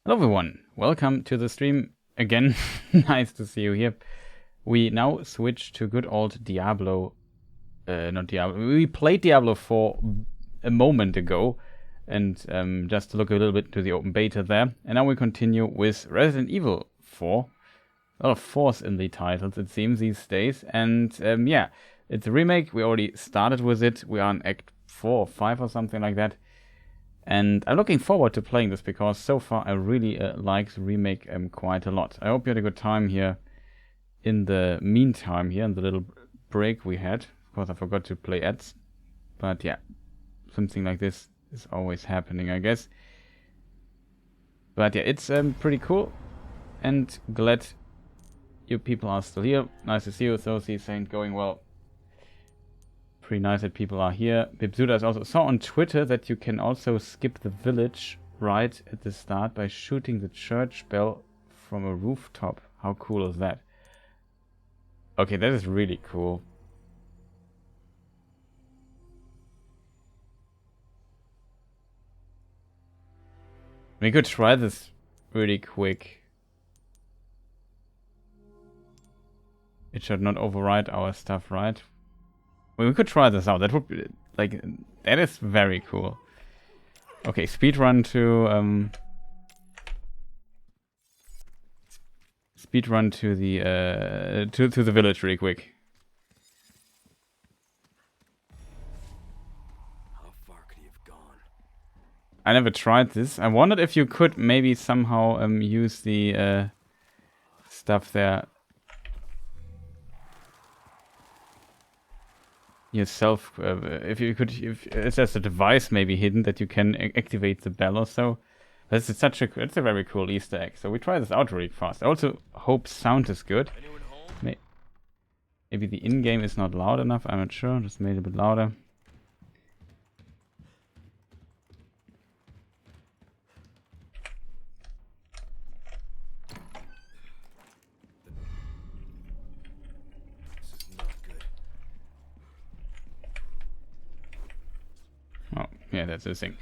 Hello everyone, welcome to the stream again. Nice to see you here. We now switch to good old Diablo. Not Diablo. We played Diablo 4 a moment ago, and just to look a little bit to the open beta there. And now we continue with Resident Evil 4. A lot of 4s in the titles, it seems, these days. And yeah, it's a remake. We already started with it. We are on Act 4 or 5 or something like that. And I'm looking forward to playing this because so far I really like the remake quite a lot. I hope you had a good time here in the meantime, here in the little break we had. Of course, I forgot to play ads. But yeah, something like this is always happening, I guess. But yeah, it's pretty cool. And glad you people are still here. Nice to see you, Thosi Saint, going well. Pretty nice that people are here. Bibsuda is also saw on Twitter that you can also skip the village right at the start by shooting the church bell from a rooftop. How cool is that? Okay, that is really cool. We could try this really quick. It should not override our stuff, right? We could try this out. That would be like, that is very cool. Okay, speedrun to the to the village really quick. How far could he have gone? I never tried this. I wondered if you could maybe somehow use the stuff there yourself. If you could, if there's a device maybe hidden that you can activate the bell or so. That's such a, it's a very cool Easter egg. So we try this out really fast. I also hope sound is good. Anyone home? Maybe the in-game is not loud enough. I'm not sure. Just made it a bit louder. This is not good. Oh, yeah, that's the thing.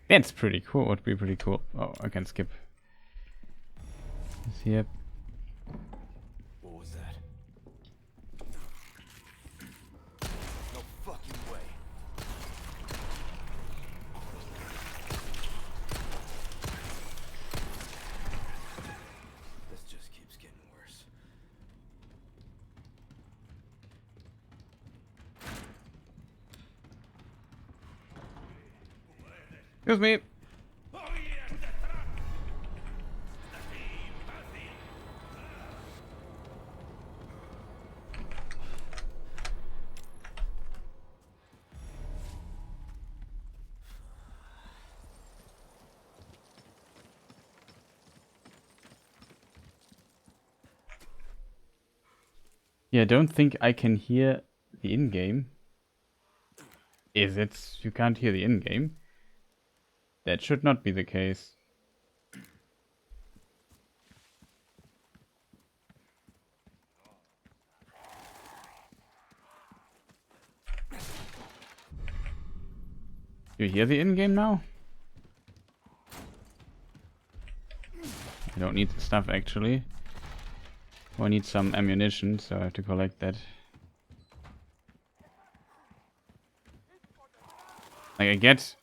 That's pretty cool. Would be pretty cool. Oh, I can skip this here. What was that? No fucking way. This just keeps getting worse. Excuse me. Yeah, I don't think I can hear the in-game. Is it? You can't hear the in-game? That should not be the case. You hear the in-game now? I don't need the stuff actually. Oh, I need some ammunition, so I have to collect that. Like, I get...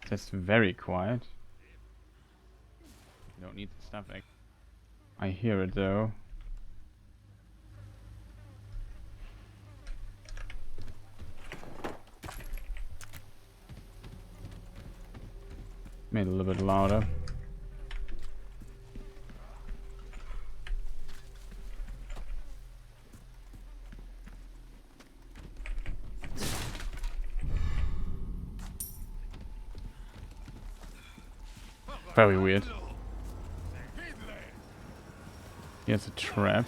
That's very quiet. I don't need the stuff. I hear it though. Made it a little bit louder. Very weird. Here's a trap.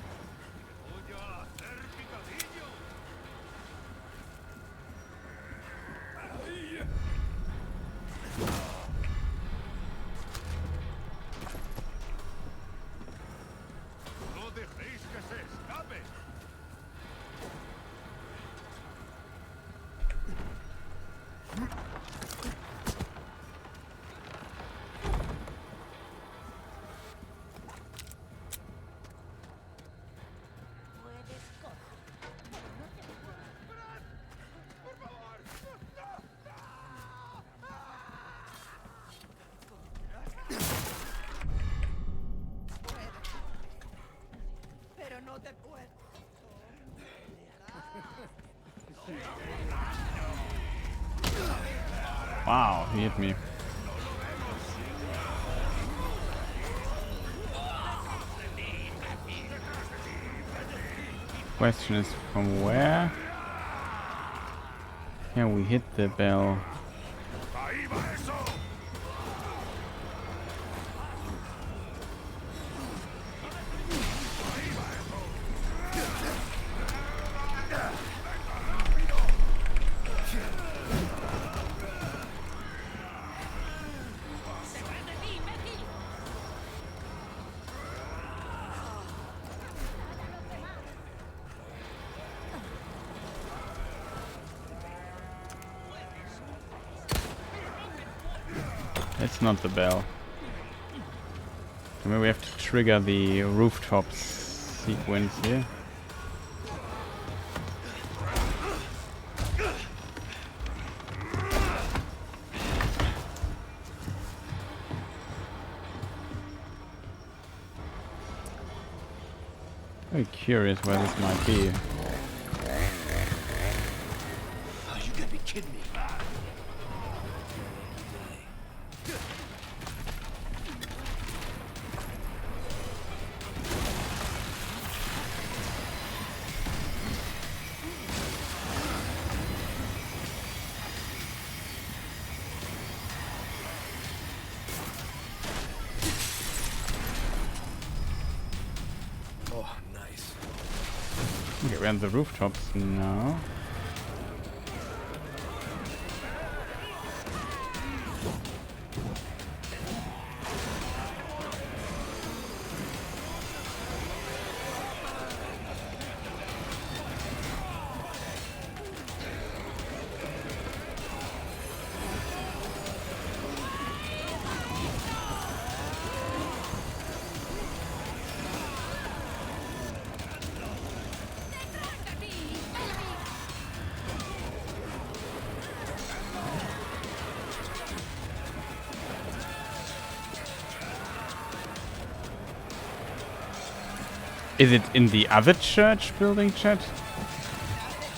No dejéis que se escape. Pero no te puedo. Wow, he hit me. Question is from where? Yeah, we hit the bell. Ahí va eso. It's not the bell. I mean, we have to trigger the rooftops sequence here. Very curious where this might be. Oh, you gotta be kidding me. Oh, nice. Okay, we're on the rooftops now. Is it in the other church building, chat?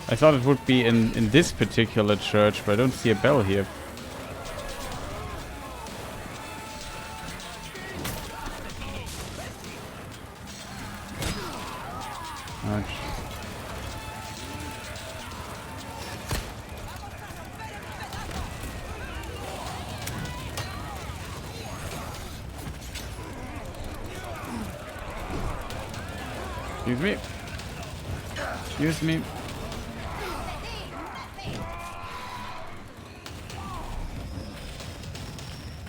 I thought it would be in this particular church, but I don't see a bell here. Ouch. Excuse me. Excuse me.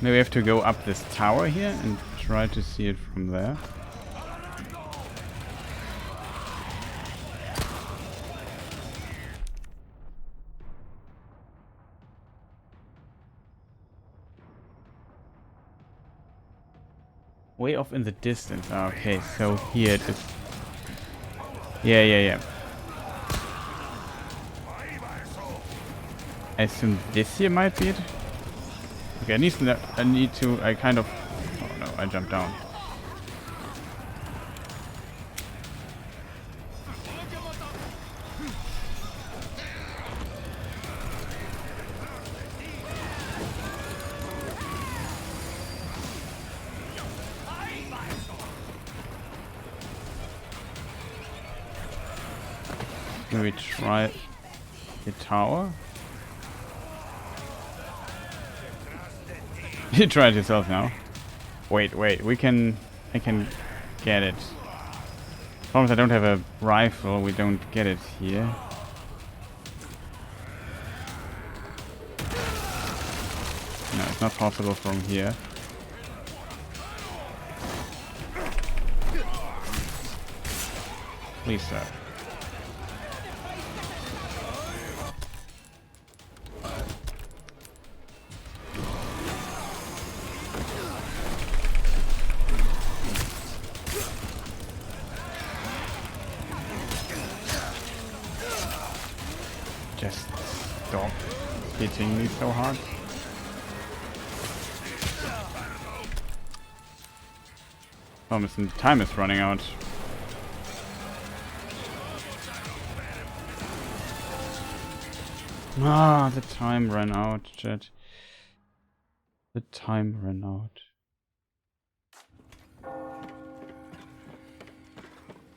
Now we have to go up this tower here and try to see it from there. Way off in the distance. Okay, so here it is. Yeah. I assume this here might be it. Okay, I kind of... Oh no, I jumped down. Can we try the tower? You try it yourself now. Wait, I can get it. Problem is I don't have a rifle, we don't get it here. No, not possible from here. Please, sir. Just stop hitting me so hard. Thomas, and time is running out. Ah, the time ran out, chat. The time ran out.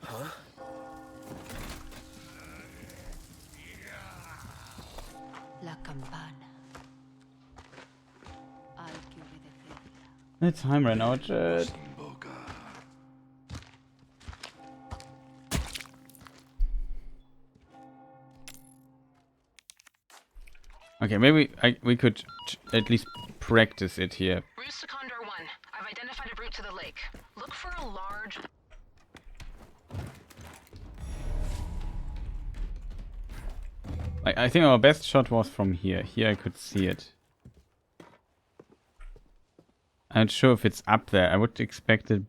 Huh? La campana. Hay que obedecerla. The time ran out, chat. Okay, maybe we could at least practice it here. Routes to Condor 1. I've identified a route to the lake. Look for a large... I think our best shot was from here. Here I could see it. I'm not sure if it's up there. I would expect it.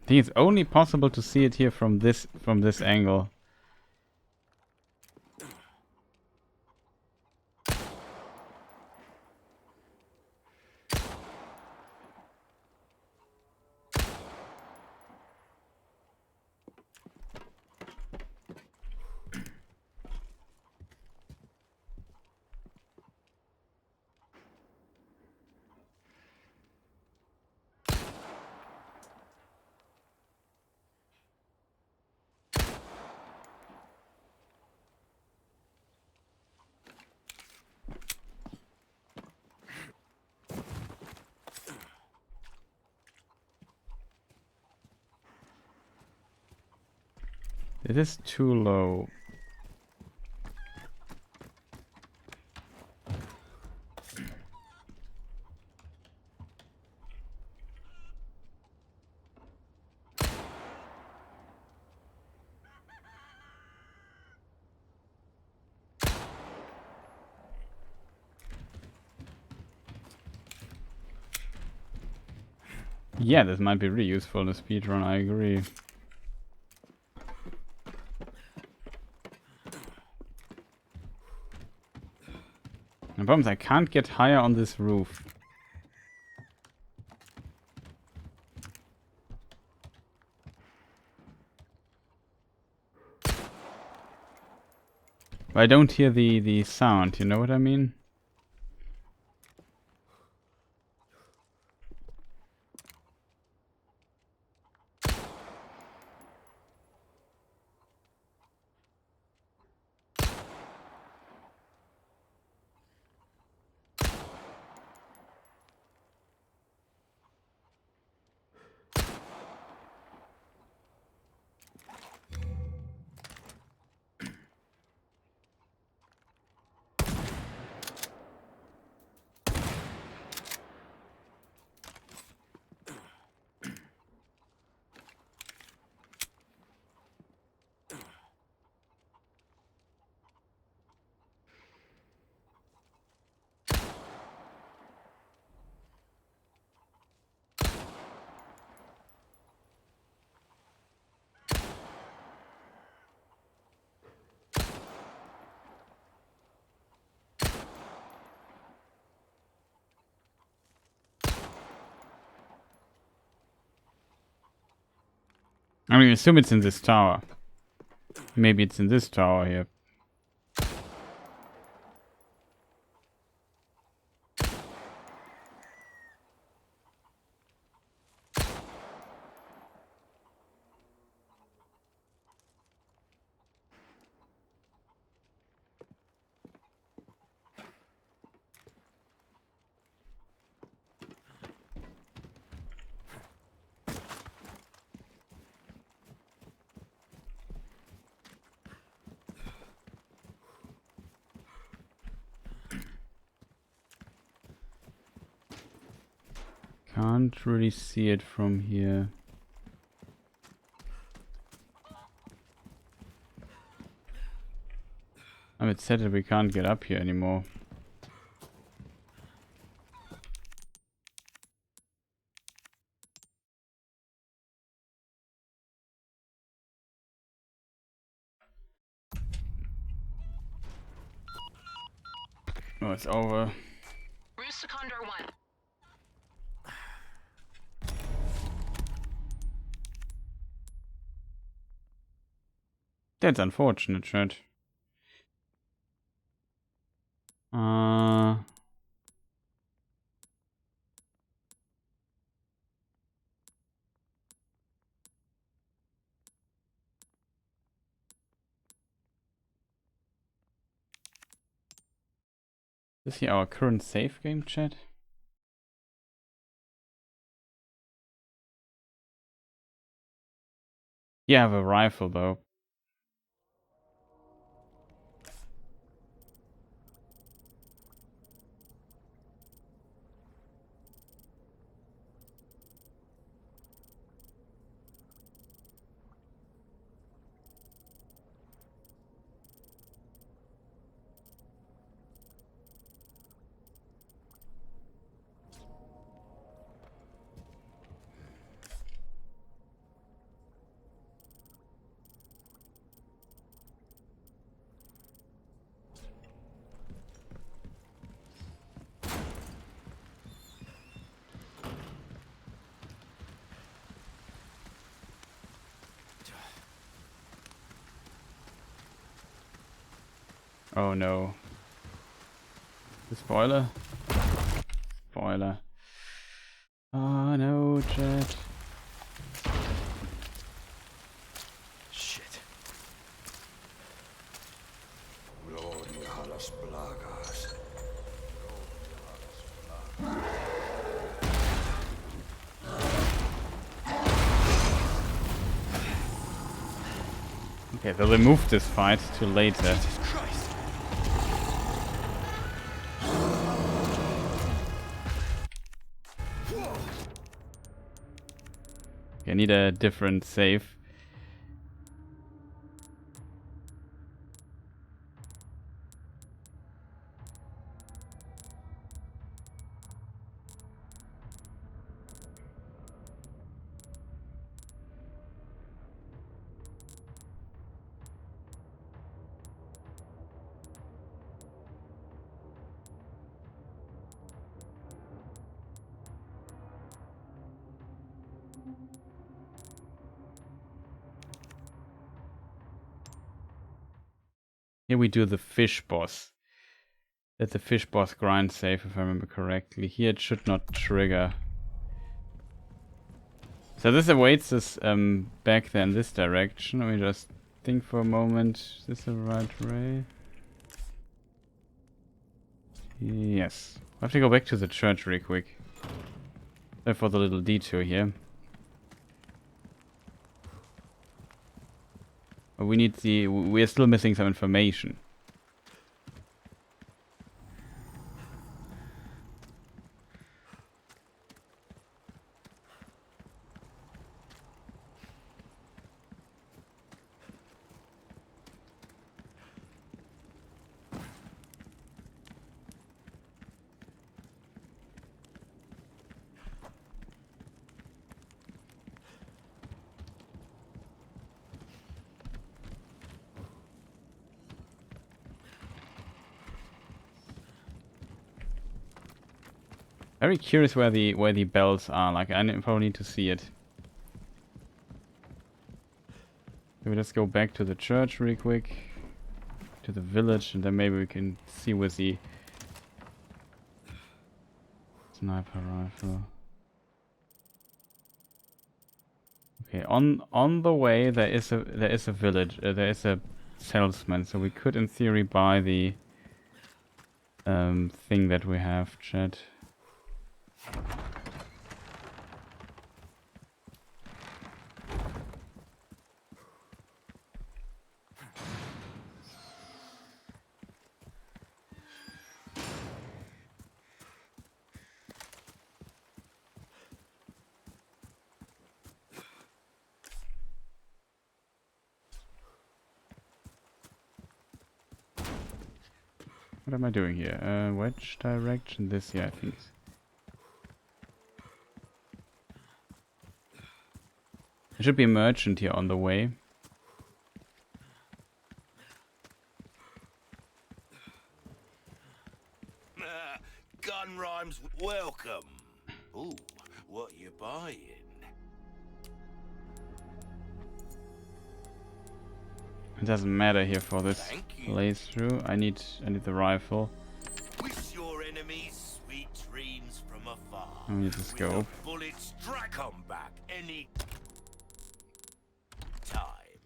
I think it's only possible to see it here from this angle. It is too low. Yeah, this might be really useful in a speedrun, I agree. The problem is I can't get higher on this roof. But I don't hear the sound, you know what I mean? I mean, assume it's in this tower. Maybe it's in this tower here. can't really see it from here. I mean, it said that we can't get up here anymore. Oh, it's over. Routes to Condor 1. That's unfortunate, chat. Is here our current save game, chat? Yeah, I have a rifle though. Oh no. The spoiler? Spoiler. Oh no, chat. Shit. Gloria a las plagas. Okay, they'll remove this fight to later. Christ. Okay, I need a different save. Here we do the fish boss. That's the fish boss grind save, if I remember correctly. Here it should not trigger. So this awaits us back there in this direction. Let me just think for a moment. Is this the right way? Yes. I have to go back to the church really quick. Sorry for the little detour here. But we need the... We're still missing some information. Very curious where the bells are. Like, I probably need to see it. Maybe let's go back to the church really quick, to the village, and then maybe we can see with the sniper rifle. Okay, on the way there is a village. There is a salesman, so we could in theory buy the thing that we have, chat. What am I doing here? Which direction? This, yeah, I think. There should be a merchant here on the way. Gun rhymes welcome. Ooh, what you buying? It doesn't matter here for this Thank you. playthrough. I need the rifle. Wish your enemies sweet dreams from afar. I need the With scope. the bullets strike 'em back any time.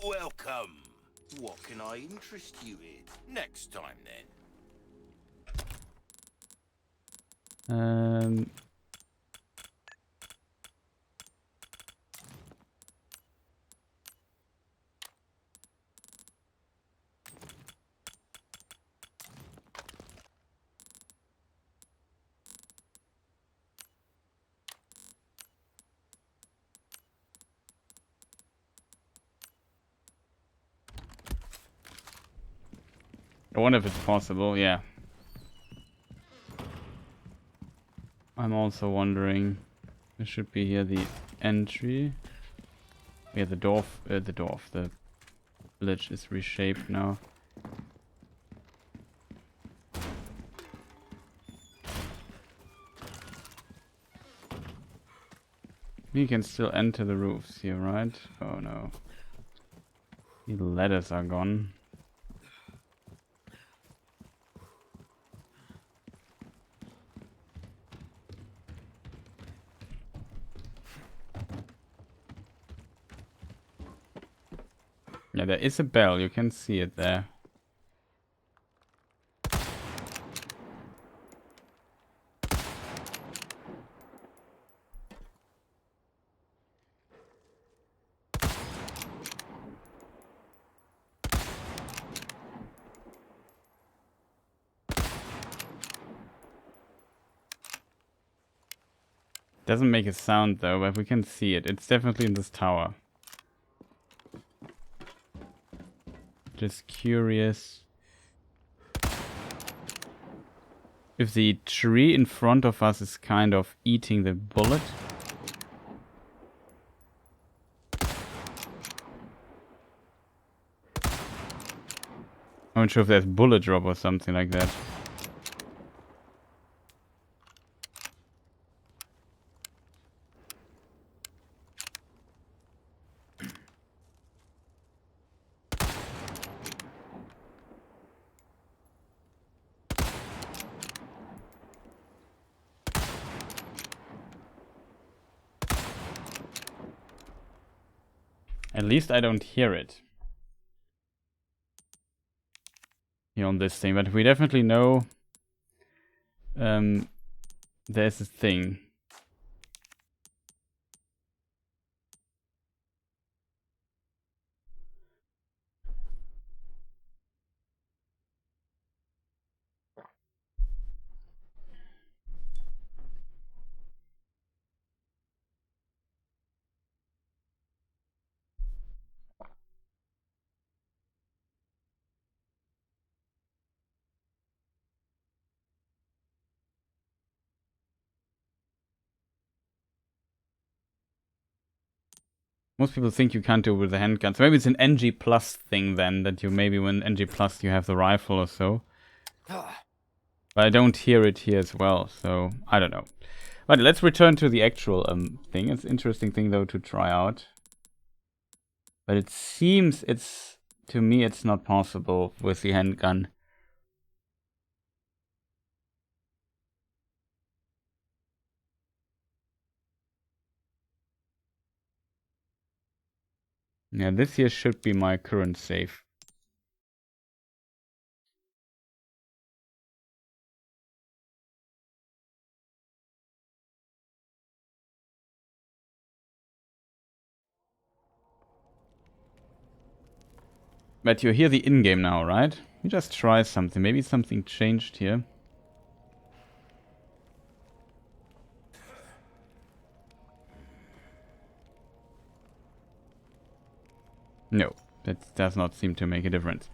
Welcome. What can I interest you in next time then? I wonder if it's possible, yeah. I'm also wondering, there should be here the entry. Yeah, the village is reshaped now. You can still enter the roofs here, right? Oh no. The ladders are gone. Yeah, there is a bell, you can see it there. Doesn't make a sound though, but we can see it. It's definitely in this tower. Just curious if the tree in front of us is kind of eating the bullet. I'm not sure if there's bullet drop or something like that. At least I don't hear it here on this thing, but we definitely know there's a thing. Most people think you can't do it with the handgun. So maybe it's an NG plus thing then, that you maybe when NG plus you have the rifle or so. But I don't hear it here as well, so I don't know. But let's return to the actual thing. It's an interesting thing though to try out. But it seems to me it's not possible with the handgun. Yeah, this here should be my current save. But you hear the in-game now, right? You just try something. Maybe something changed here. No, that does not seem to make a difference.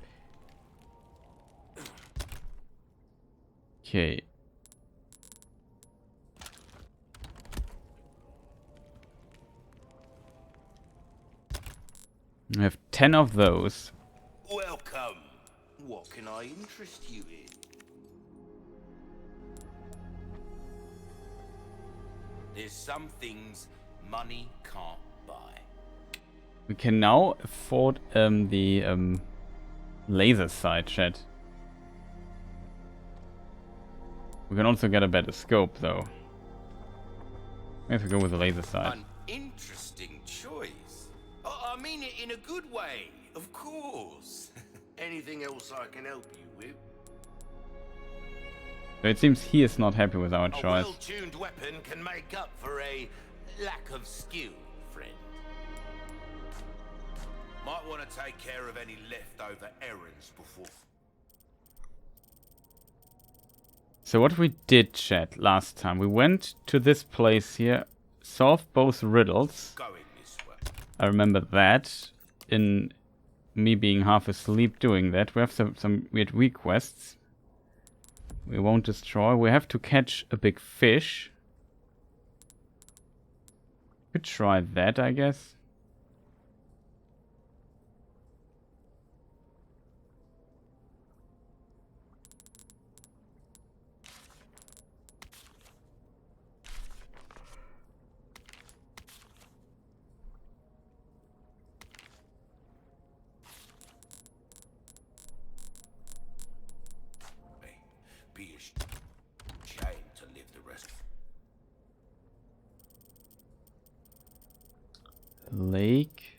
Okay. I have 10 of those. Welcome. What can I interest you in? There's some things money can't buy. We can now afford the laser sight, chat. We can also get a better scope, though. We have to go with the laser sight. An interesting choice. I mean it in a good way, of course. Anything else I can help you with? So it seems he is not happy with our A choice. well-tuned weapon can make up for a lack of skill, friend. Might want to take care of any leftover errands before. So what we did, chat, last time, we went to this place here, solved both riddles. Going this way. I remember that, in me being half asleep doing that. We have some weird requests. We won't destroy. We have to catch a big fish. Could try that, I guess. Be ashamed to live the rest. Lake.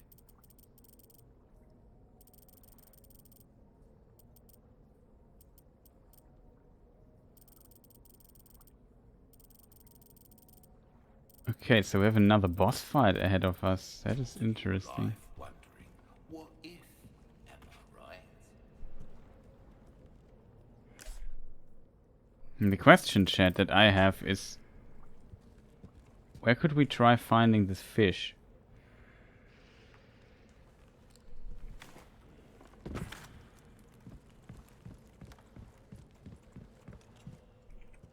Okay, so we have another boss fight ahead of us. That is interesting. Life wondering, what if? Am I right? And the question, chat, that I have is, where could we try finding this fish?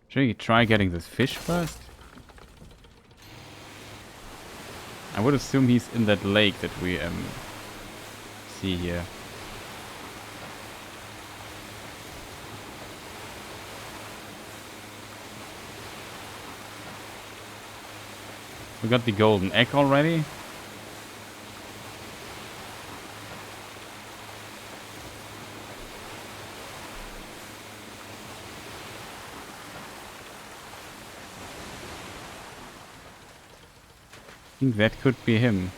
Should we try getting this fish first? I would assume he's in that lake that we see here. We got the golden egg already. I think that could be him.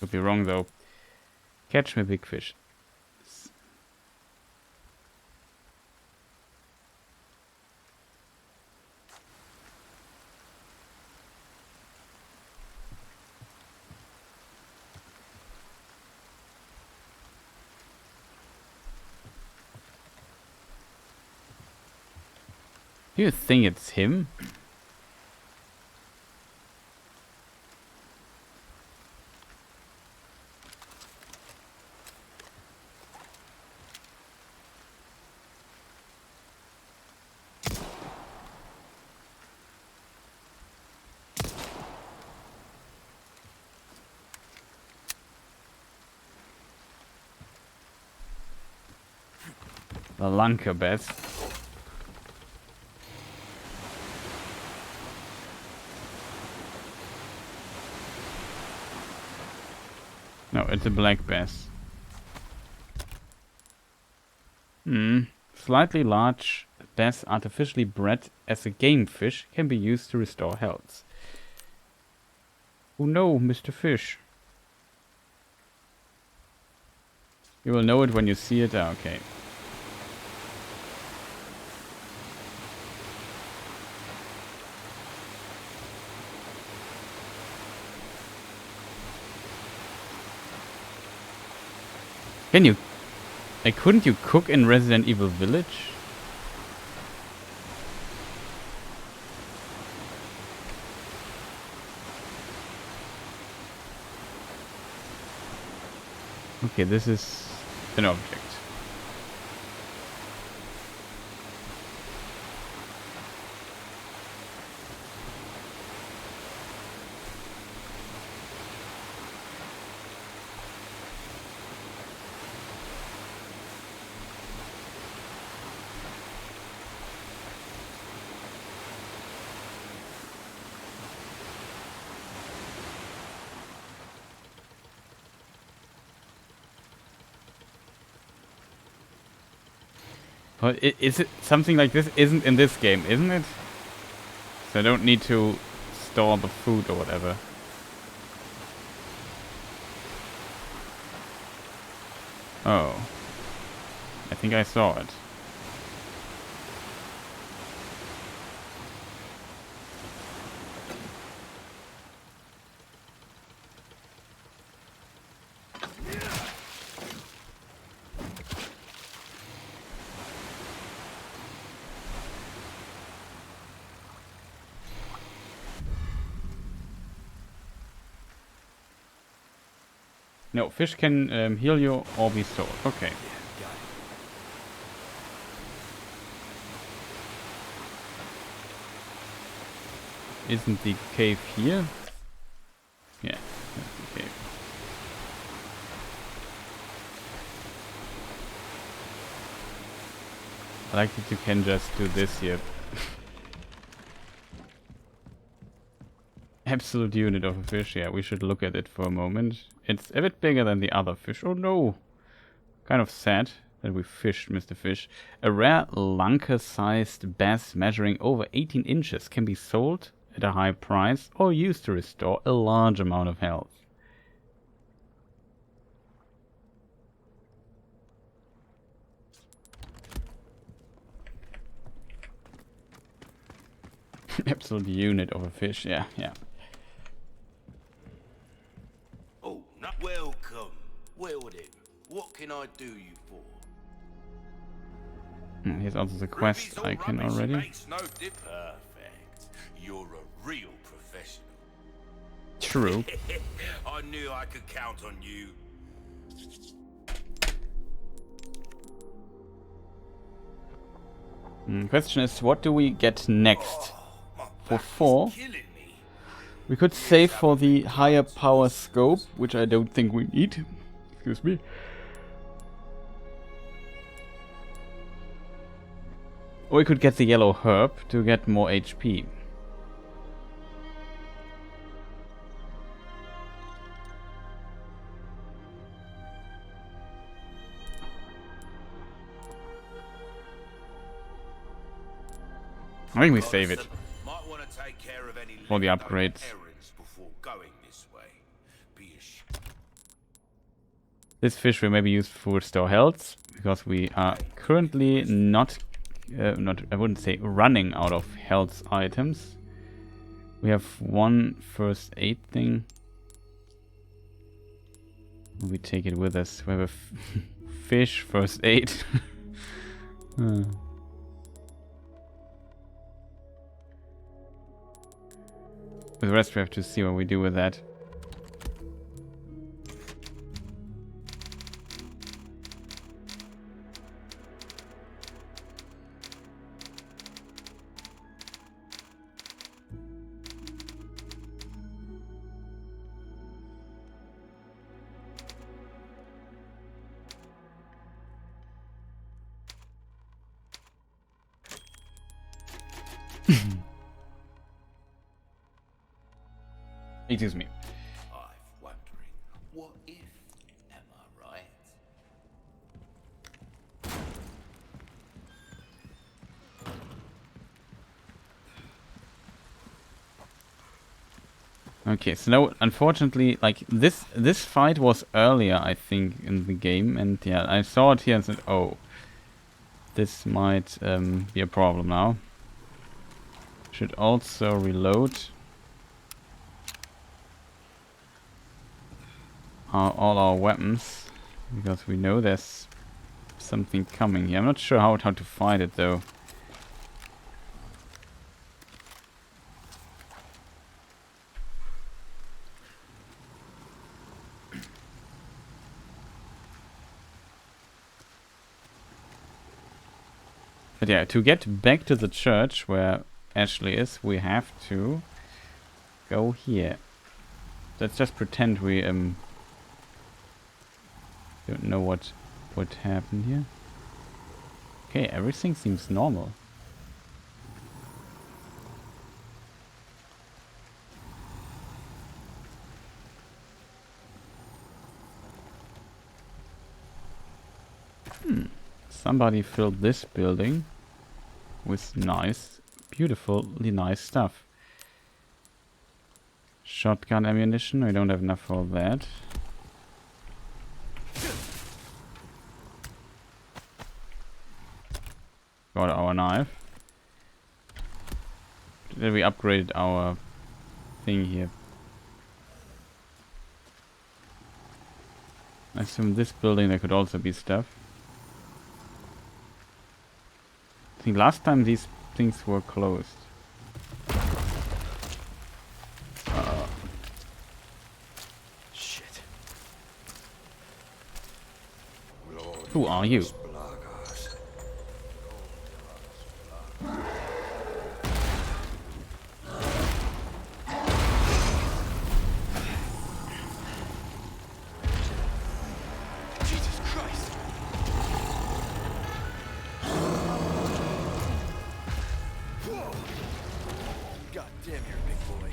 Could be wrong though. Catch me, big fish. Do you think it's him? The Lanka best. No, it's a black bass. Slightly large bass artificially bred as a game fish can be used to restore health. Oh no, Mr. Fish. You will know it when you see it. Ah, okay. Can you... Like, couldn't you cook in Resident Evil Village? Okay, this is an object. Well, is it something like this? Isn't in this game, isn't it? So I don't need to store the food or whatever. Oh. I think I saw it. No, fish can heal you or be stored. Okay. Isn't the cave here? Yeah, that's the cave. I like that you can just do this here. Absolute unit of a fish. Yeah, we should look at it for a moment. It's a bit bigger than the other fish. Oh no! Kind of sad that we fished Mr. Fish. A rare lunker-sized bass measuring over 18 inches can be sold at a high price or used to restore a large amount of health. Absolute unit of a fish. Yeah, yeah. Oh, not welcome. Well then, what can I do you for? Here's also the quest icon already. Makes no perfect. You're a real professional. True. I knew I could count on you. Question is, what do we get next? My For back is 4, killing me. we could save for the higher power scope, which I don't think we need. Excuse me. Or we could get the yellow herb to get more HP. I think we save it Might want to take care of any for the leftover upgrades. errands before going this way. Be This fish will maybe use for restore health, because we are currently not, I wouldn't say running out of health items. We have one first aid thing. We take it with us. We have a fish first aid. The rest we have to see what we do with that. Excuse me. I'm wondering, what if? Am I right? Okay, so now, unfortunately, like, this fight was earlier, I think, in the game, and yeah, I saw it here and said, oh, this might be a problem now. Should also reload all our weapons, because we know there's something coming here. I'm not sure how to fight it, though. But yeah, to get back to the church where Ashley is, we have to go here. Let's just pretend we don't know what happened here. Okay, everything seems normal. Somebody filled this building with nice, beautifully nice stuff. Shotgun ammunition, we don't have enough for that. Got our knife. Then we upgraded our thing here. I assume this building there could also be stuff. I think last time these things were closed. Shit. Who are you? Jesus Christ. God damn, you're a big boy.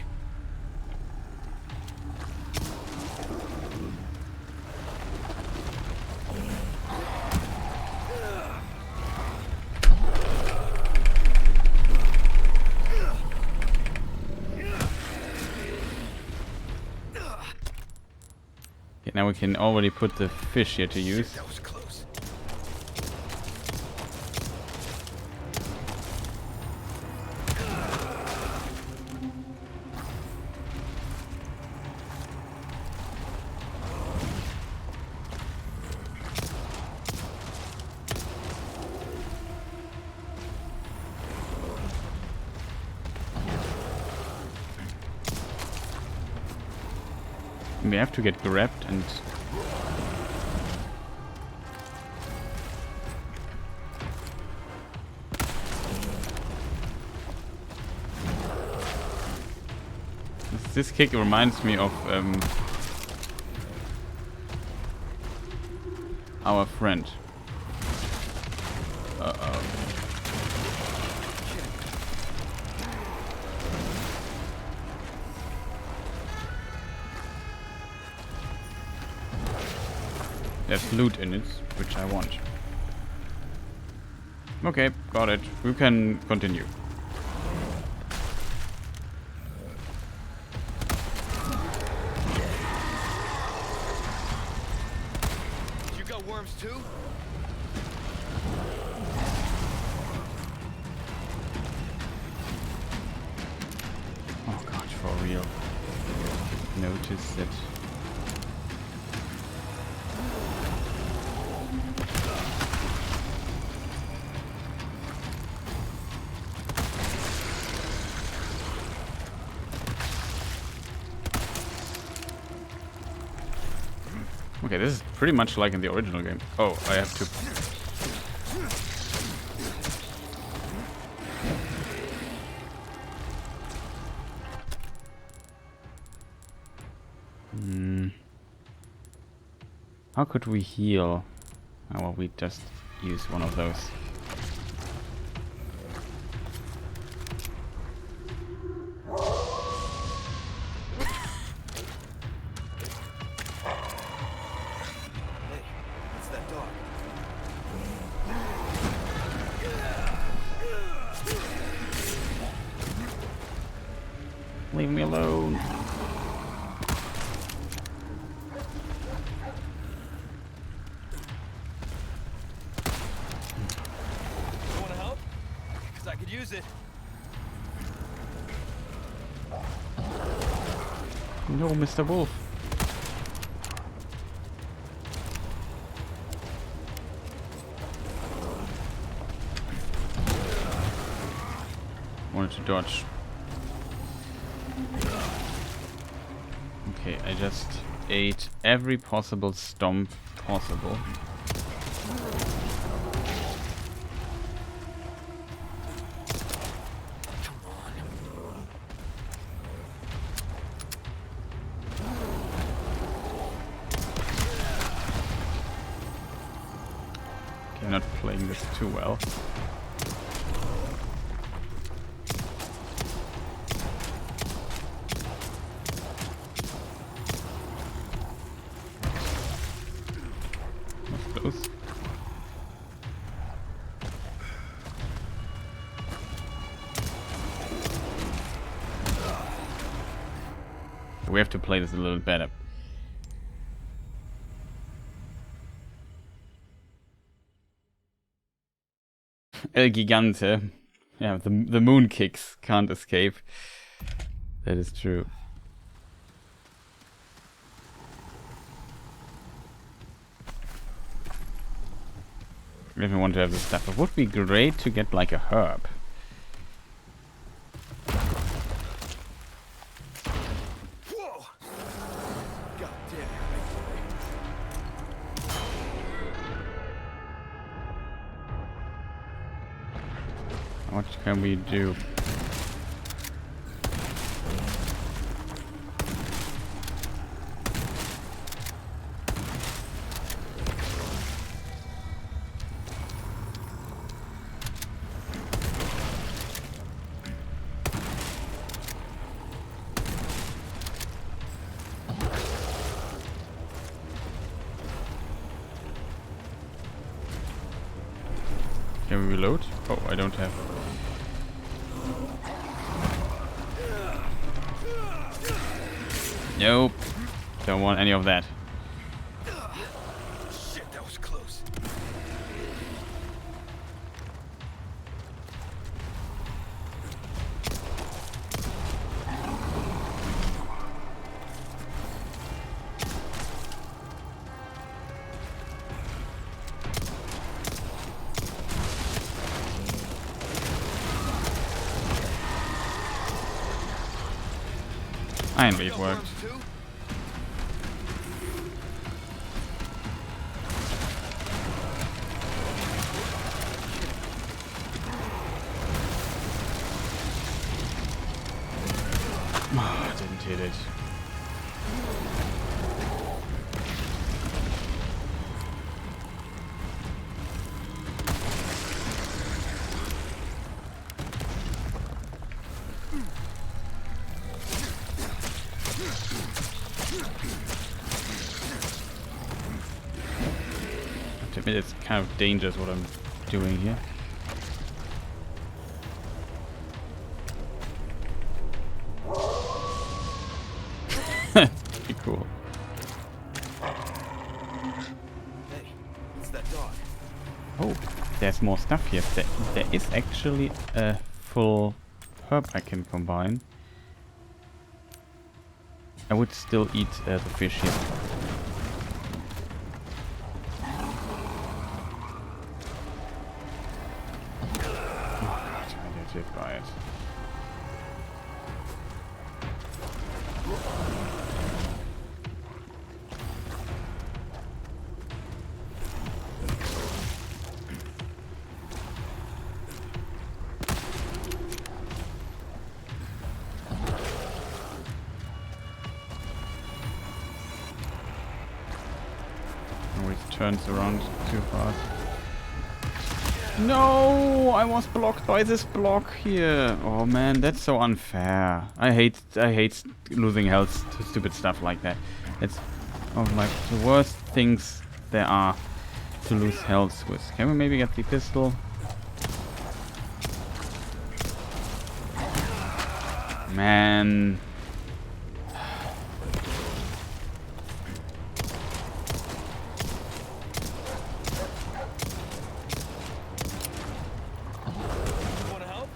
Okay, now we can already put the fish here to use. That was close. We have to get grabbed and... This kick reminds me of our friend. Uh-oh. There's loot in it, which I want. Okay, got it. We can continue. You got worms too? Oh god, for real. Notice it. Okay, this is pretty much like in the original game. Oh, I have to... How could we heal? Oh, well, we just use one of those. Leave me alone. use it. No, Mr. Wolf. Wanted to dodge. Okay, I just ate every possible stomp possible. Okay, I'm not playing this too well. Close. We have to play this a little better. El Gigante. Yeah, the moon kicks can't escape. That is true. If I want to have this stuff, it would be great to get like a herb. Whoa! God damn it. What can we do? Can we reload? Oh, I don't have. Nope. Don't want any of that. Shit, that was close. Iron Wave worked. Oh, didn't hit it. To admit, it's kind of dangerous what I'm doing here. Pretty cool. Hey, it's that dog. Oh, there's more stuff here. There is actually a full herb I can combine. I would still eat the fish here. Oh god, I get hit by it. Always turns around too fast. No, I was blocked by this block here. Oh man, that's so unfair. I hate losing health to stupid stuff like that. It's one of like the worst things there are to lose health with. Can we maybe get the pistol? Man. Wanna help?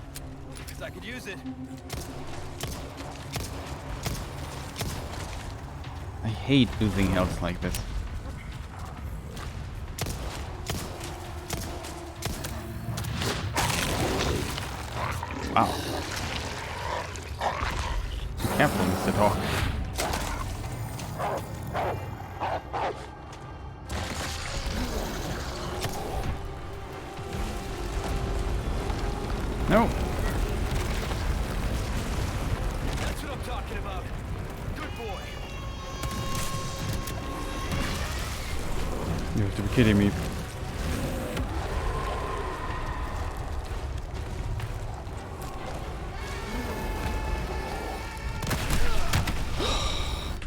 use it. I hate losing health like this. Wow. Be careful, Mr. Dog. No. That's what I'm talking about. Good boy. You have to be kidding me.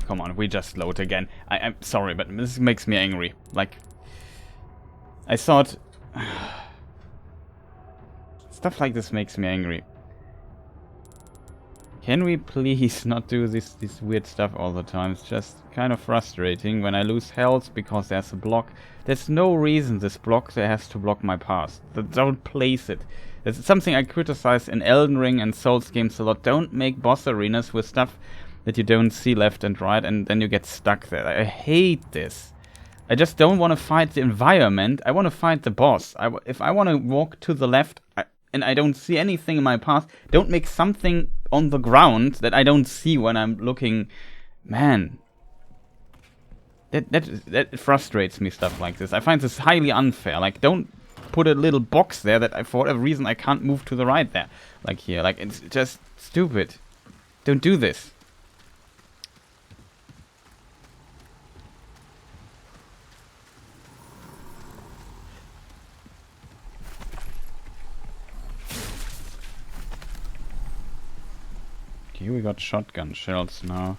Come on, we just load again. I'm sorry, but this makes me angry. Like, I thought... Stuff like this makes me angry. Can we please not do this weird stuff all the time? It's just kind of frustrating when I lose health because there's a block. There's no reason this block there has to block my path. Don't place it. It's something I criticize in Elden Ring and Souls games a lot. Don't make boss arenas with stuff that you don't see left and right and then you get stuck there. I hate this. I just don't want to fight the environment. I want to fight the boss. If I want to walk to the left and I don't see anything in my path, don't make something on the ground that I don't see when I'm looking. Man, that frustrates me, stuff like this. I find this highly unfair. Like, don't put a little box there that for whatever reason I can't move to the right there. Like here, like it's just stupid. Don't do this. Okay, we got shotgun shells now.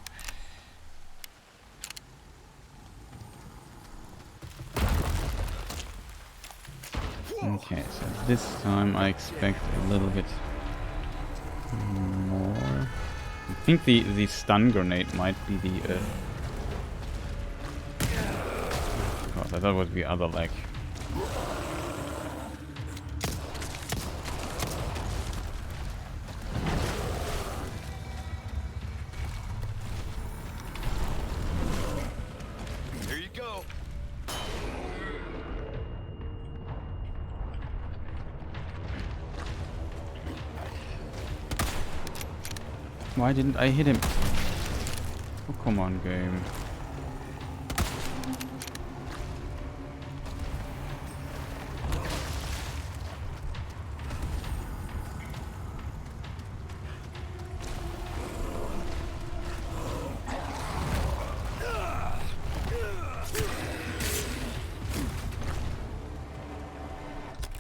Okay, so this time I expect a little bit more. I think the stun grenade might be the God, I thought it would be other leg. Here you go. Why didn't I hit him? Oh, come on, game.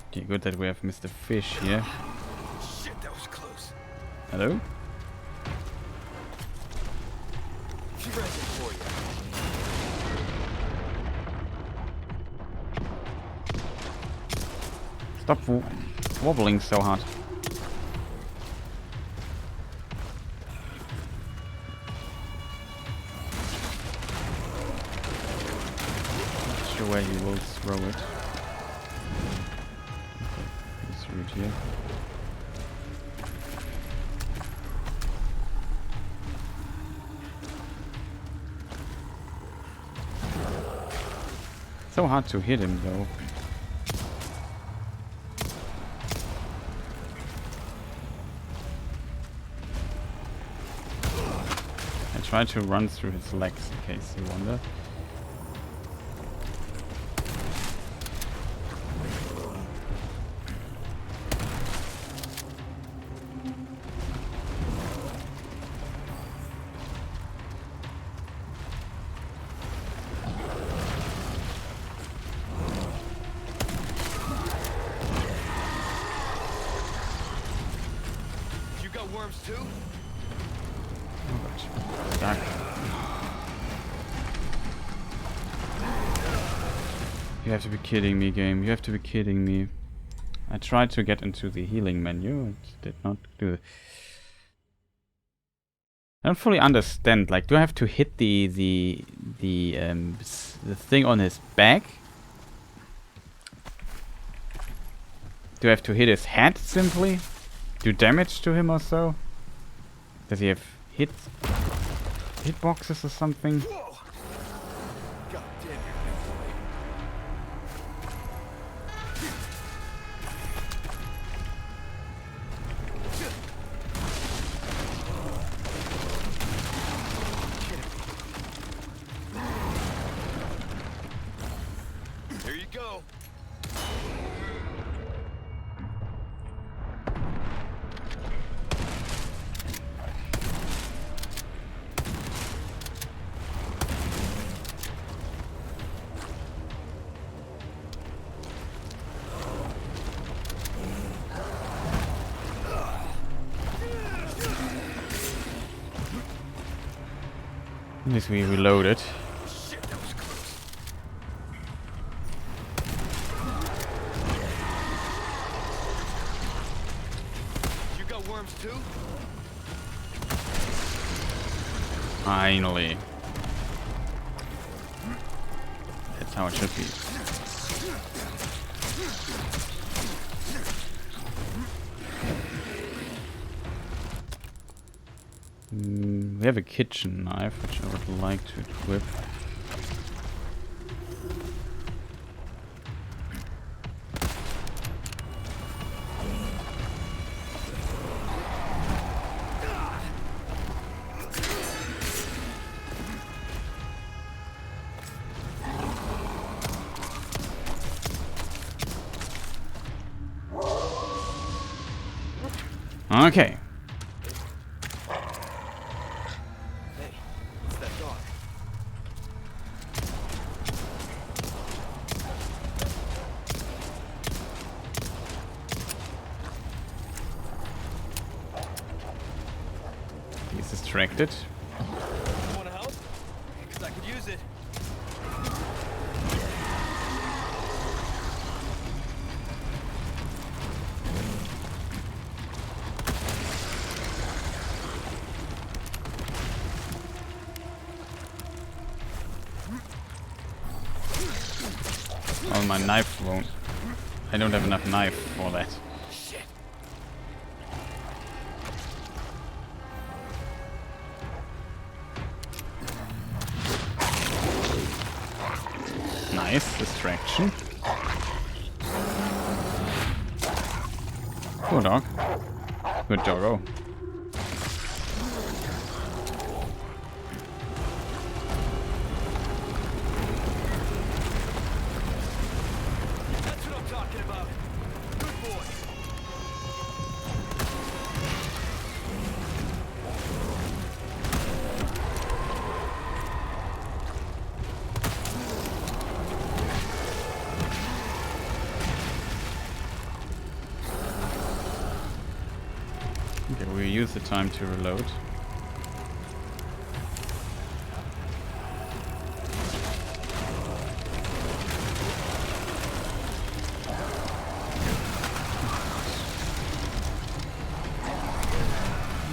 Okay, good that we have Mr. Fish here. Shit, that was close. Hello? She ran it for you. Stop wobbling so hard. Not sure where he will throw it. Okay, this route here. So hard to hit him though. I tried to run through his legs in case you wonder. You got worms too? Oh god. Stuck. You have to be kidding me, game. You have to be kidding me. I tried to get into the healing menu. It did not do it. I don't fully understand. Like, do I have to hit the thing on his back? Do I have to hit his head simply? do damage to him or so? Does he have hitboxes or something? Whoa! God damn it. There you go. At least we reloaded. Shit, that was close. You got worms too? Finally. That's how it should be. We have a kitchen knife, which I would like to equip. Okay. Hey, what's that dog? He's distracted. You wanna help? Because I could use it. Oh, my knife won't. I don't have enough knife for that. Shit. Nice distraction. Cool dog. Good doggo. That's what I'm talking about. Good boy. Okay, we'll use the time to reload.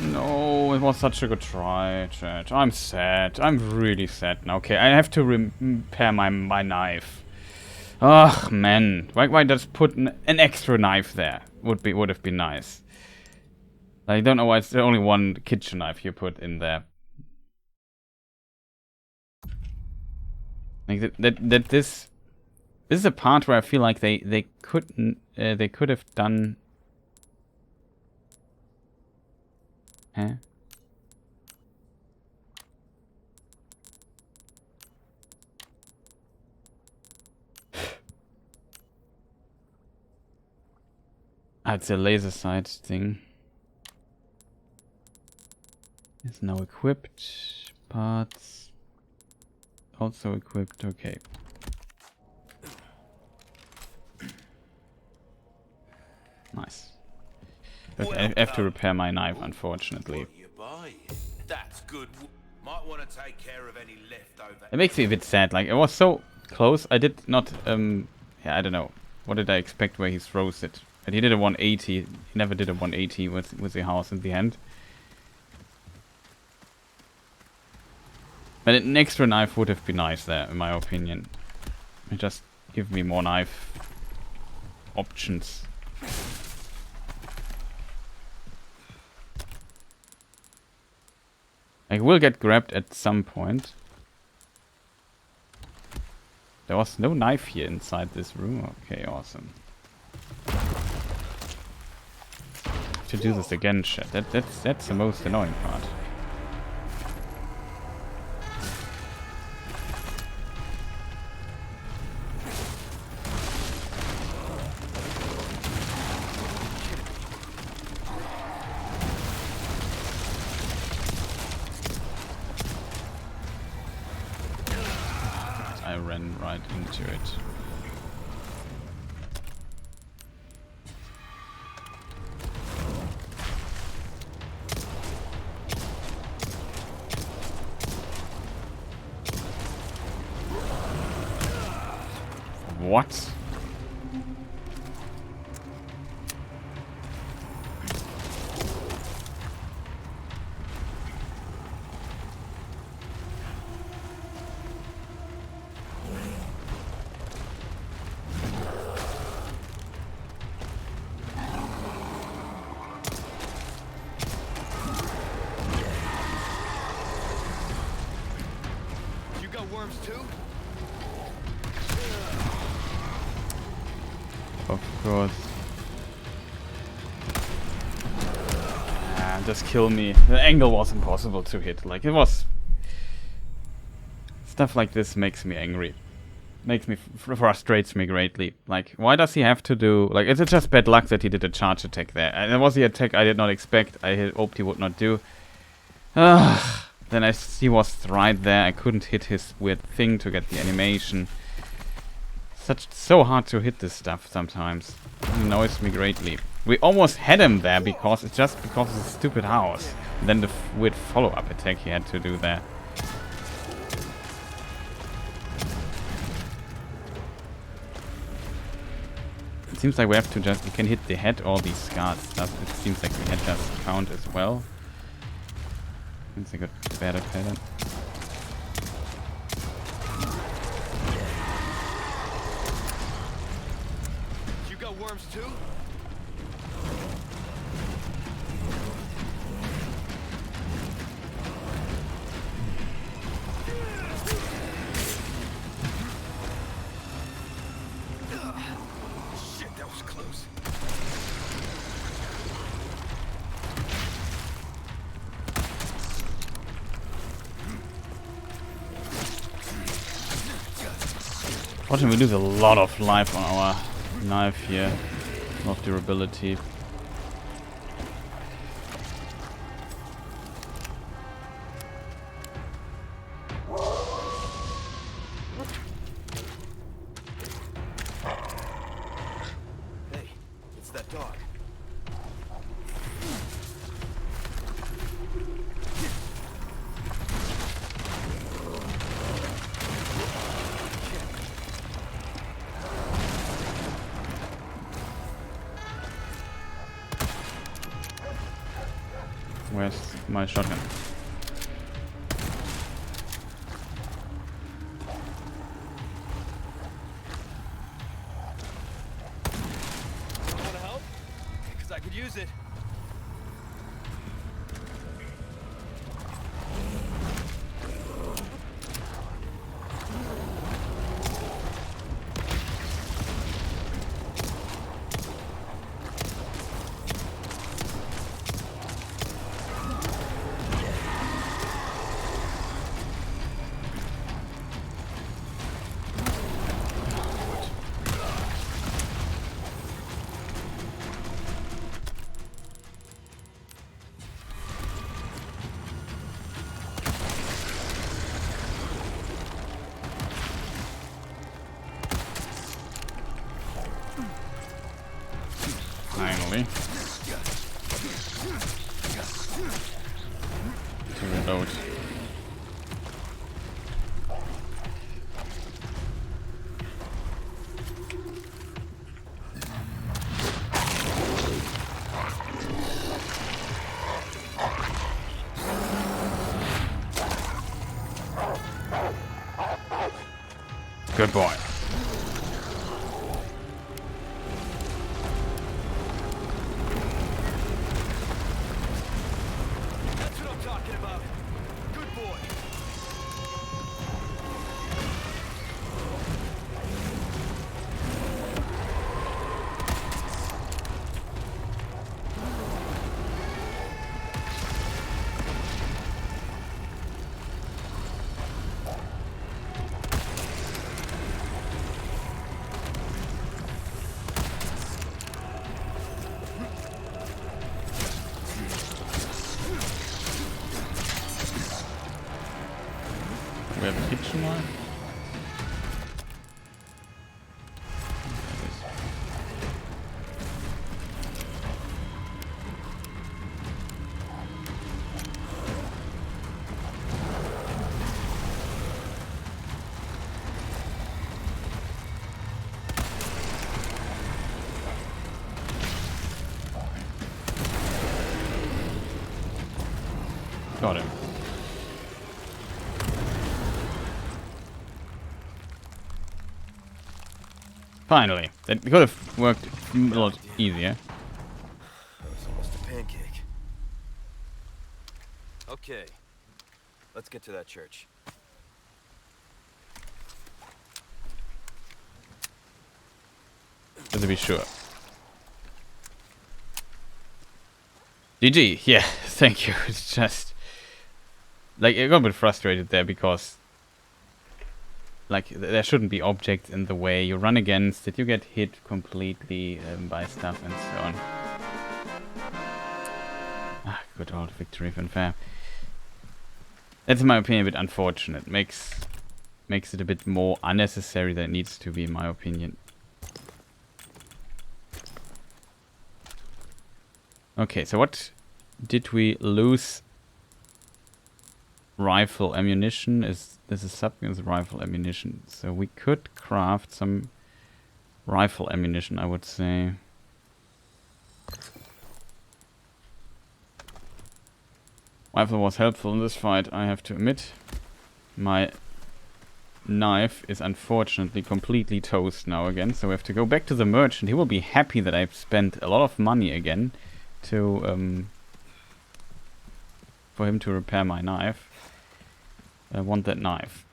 No, it was such a good try, chat. I'm sad. I'm really sad now. Okay, I have to repair my knife. Ugh, man. Why just put an extra knife there? Would have been nice. I don't know why it's the only one kitchen knife you put in there. Like this is a part where I feel like they could have done. Huh? Ah, it's a laser sight thing. It's now equipped. Parts. Also equipped. Okay. Nice. Okay, I have to repair my knife, unfortunately. What you buy? That's good. Might want to take care of any leftover. It makes me a bit sad. Like, it was so close. I did not, yeah, I don't know. What did I expect where he throws it? But he did a 180. He never did a 180 with the house in the end. But an extra knife would have been nice there, in my opinion. It just give me more knife options. will get grabbed at some point. There was no knife here inside this room. Okay, awesome. To do this again, shit. That's the most annoying part. I ran right into it. What? You got worms too? Of course. Ah, just kill me. The angle was impossible to hit. Like, it was... Stuff like this makes me angry. Makes me... frustrates me greatly. Like, why does he have to do... Like, is it just bad luck that he did a charge attack there? And it was the attack I did not expect. I had hoped he would not do. Then he was right there. I couldn't hit his weird thing to get the animation. So hard to hit this stuff sometimes. It annoys me greatly. We almost had him there because it's just because of the stupid house. And then the weird follow-up attack he had to do there. It seems like we have to just... We can hit the head or the scars. It seems like the head does count as well. Seems like a better pattern. Worms too? Shit, that was close. Fortunately, we lose a lot of life on our knife here. Of durability. Hey, it's that dog. Where's my shotgun? Wanna help? Because I could use it. Finally. To reload. Good boy. That's what I'm talking about. Good production line? Got him. Finally. That could have worked a lot easier. That was almost a pancake. Okay. Let's get to that church. Just to be sure. GG, yeah, thank you. It's just like I got a bit frustrated there because like there shouldn't be objects in the way. You run against it, you get hit completely by stuff and so on. Ah, good old victory fanfare. That's in my opinion a bit unfortunate. Makes it a bit more unnecessary than it needs to be, in my opinion. Okay, so what did we lose? Rifle ammunition. This is something as rifle ammunition. So we could craft some rifle ammunition, I would say. Rifle was helpful in this fight, I have to admit. My knife is unfortunately completely toast now again, so we have to go back to the merchant. He will be happy that I've spent a lot of money again to for him to repair my knife. I want that knife.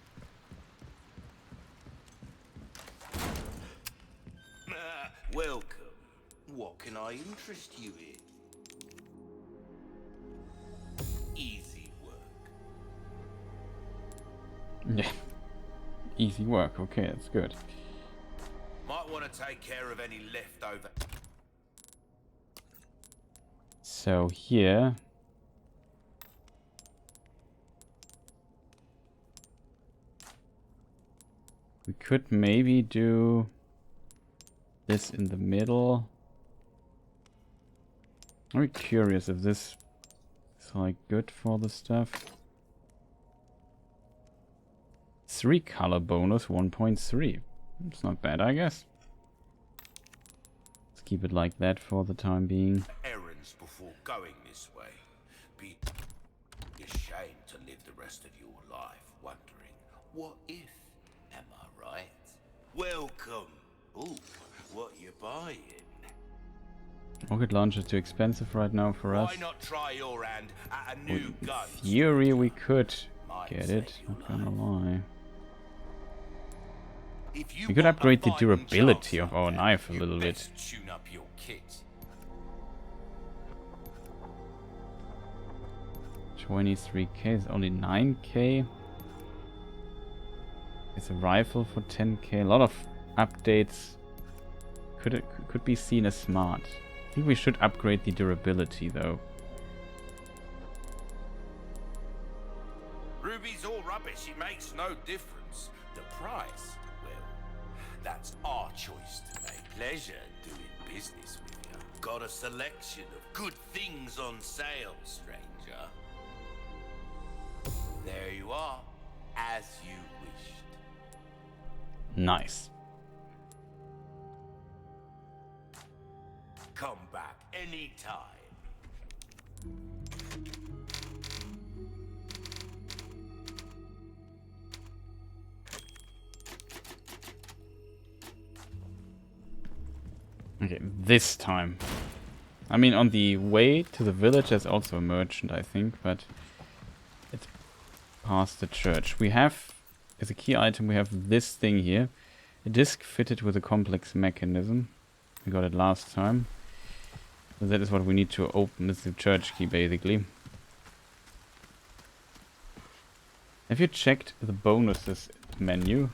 Welcome. What can I interest you in? Easy work. Yeah. Easy work, okay, that's good. Might want to take care of any leftover. So here we could maybe do this in the middle. I'm very curious if this is like good for the stuff. 3 color bonus, 1.3. It's not bad, I guess. Let's keep it like that for the time being. Errands before going this way. Be ashamed to live the rest of your life wondering, what if? Am I right? Welcome. Ooh, what you buying? Rocket launcher too expensive right now for us. Why not try your hand at a new In gun? theory we could get save it, your not gonna lie. If you We could want a upgrade the fighting durability chance of our out there, knife a you little bit. best tune up your kit. 23k is only 9k. It's a rifle for 10k. A lot of updates could be seen as smart. I think we should upgrade the durability though. Ruby's all rubbish, it makes no difference. The price, well, that's our choice to make. Pleasure doing business with you. Got a selection of good things on sale, stranger. There you are, as you wished. Nice. Come back anytime. Okay, this time. I mean, on the way to the village there's also a merchant, I think, but it's past the church. We have, as a key item, we have this thing here. A disc fitted with a complex mechanism. We got it last time. So that is what we need to open. This is the church key, basically. Have you checked the bonuses menu?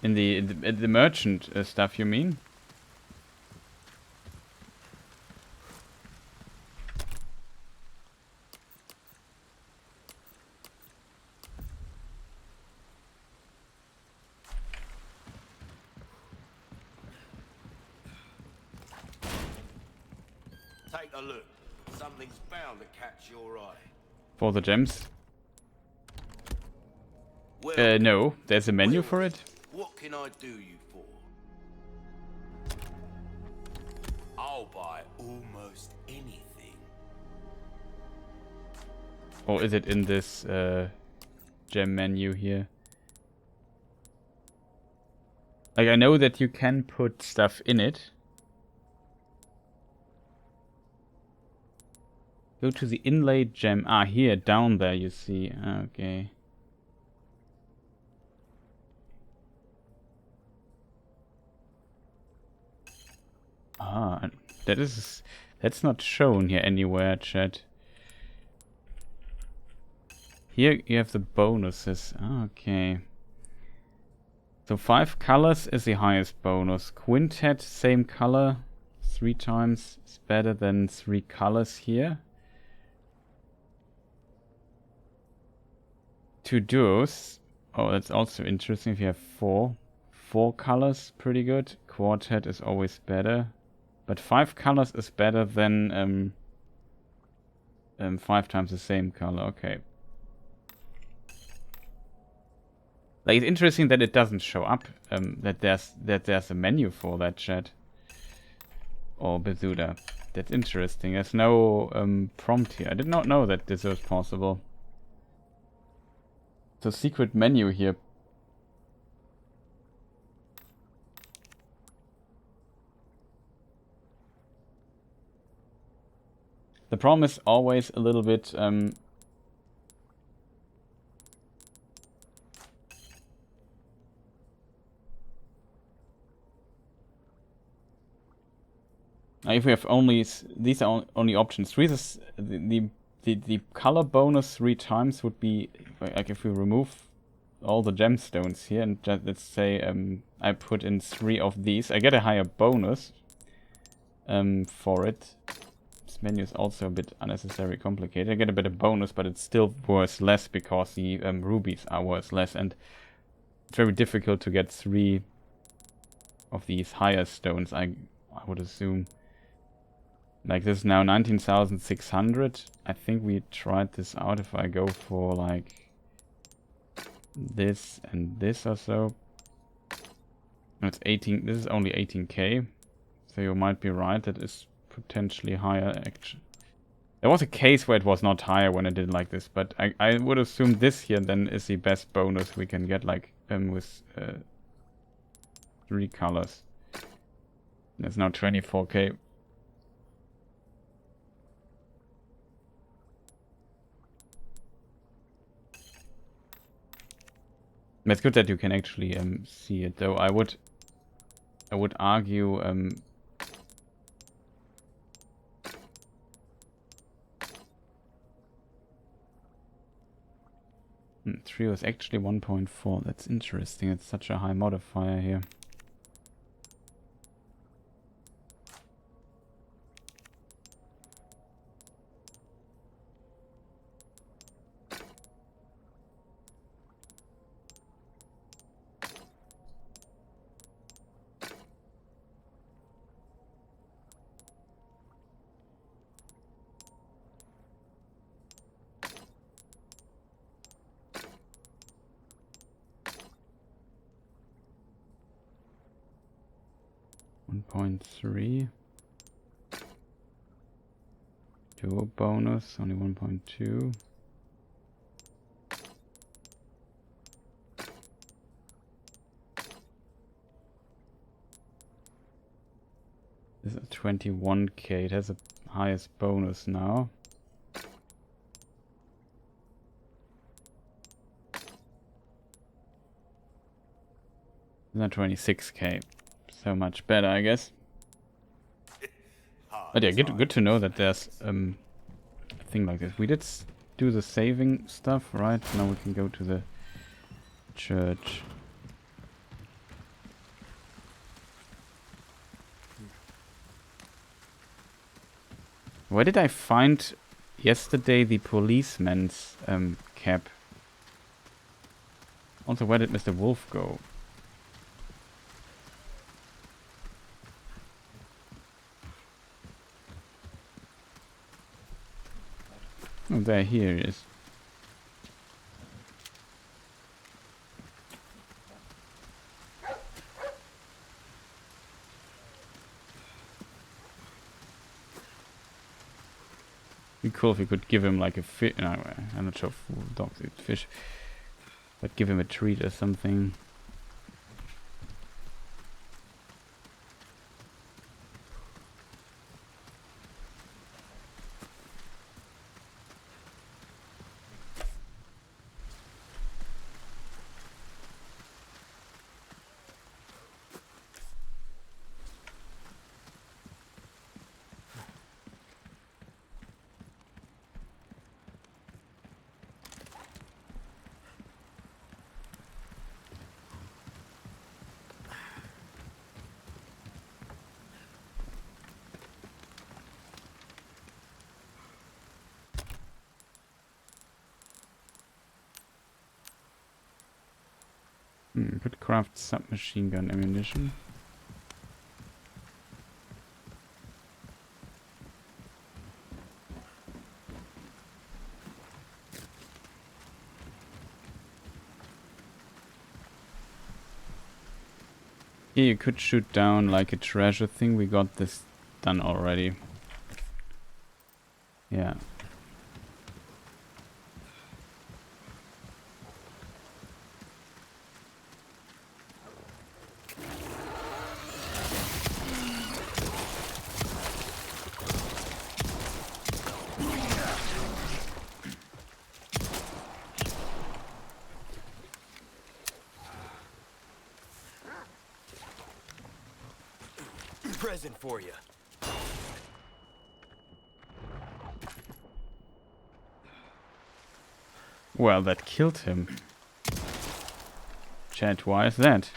In the merchant stuff, you mean? Take a look. Something's bound to catch your eye. For the gems? Well, No. There's a menu for it? what can I do you for? I'll buy almost anything. Or is it in this gem menu here? Like, I know that you can put stuff in it. Go to the inlaid gem. Ah, here, down there, you see. Okay. Ah, that's not shown here anywhere, chat. Here you have the bonuses. Okay. So 5 colors is the highest bonus. Quintet, same color, 3 times is better than 3 colors here. 2 duos. Oh, that's also interesting if you have 4. 4 colors, pretty good. Quartet is always better. But 5 colors is better than 5 times the same color. Okay. Like, it's interesting that it doesn't show up. That there's a menu for that, chat. Or Bezuda. That's interesting. There's no prompt here. I did not know that this was possible. So secret menu here. The problem is always a little bit if we have only these are only options. The color bonus 3 times would be like if we remove all the gemstones here and just, let's say I put in 3 of these, I get a higher bonus for it. This menu is also a bit unnecessarily complicated. I get a bit of bonus, but it's still worth less because the rubies are worth less, and it's very difficult to get 3 of these higher stones, I would assume. Like, this is now 19,600. I think we tried this out if I go for like this and this or so. No, it's 18. This is only 18k. So you might be right, that is potentially higher actually. There was a case where it was not higher when I did like this, but I would assume this here then is the best bonus we can get, like with 3 colors. It's now 24k. It's good that you can actually see it, though. I would argue 3 was actually 1.4. That's interesting. It's such a high modifier here. .3 duo bonus, only 1.2. This is 21k. It has a highest bonus now. It's not 26k. So much better, I guess. But yeah, good to know that there's a thing like this. We did do the saving stuff, right? Now we can go to the church. Where did I find yesterday the policeman's cap? Also, where did Mr. Wolf go? Oh, there, here it is. Be cool if we could give him like a fish. No, I'm not sure if dogs eat fish, but give him a treat or something. Could craft submachine gun ammunition. Here you could shoot down like a treasure thing. We got this done already. Yeah. Present for you. Well, that killed him. Chat, why is that?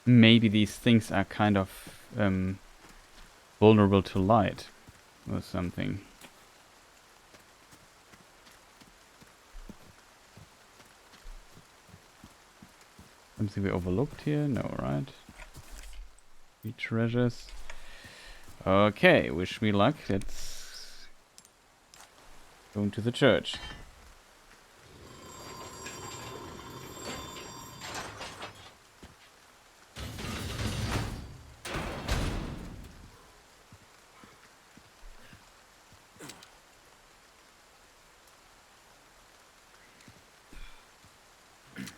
Maybe these things are kind of vulnerable to light or something. Something we overlooked here? No, right? 3 treasures. Okay, wish me luck. Let's go into the church.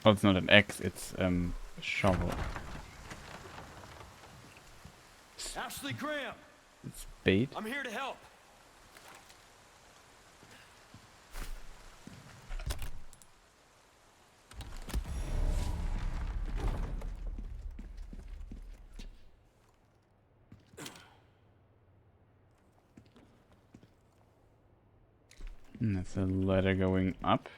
Oh, it's not an axe, it's a shovel. Ashley Graham, It's bait. I'm here to help. That's a ladder going up.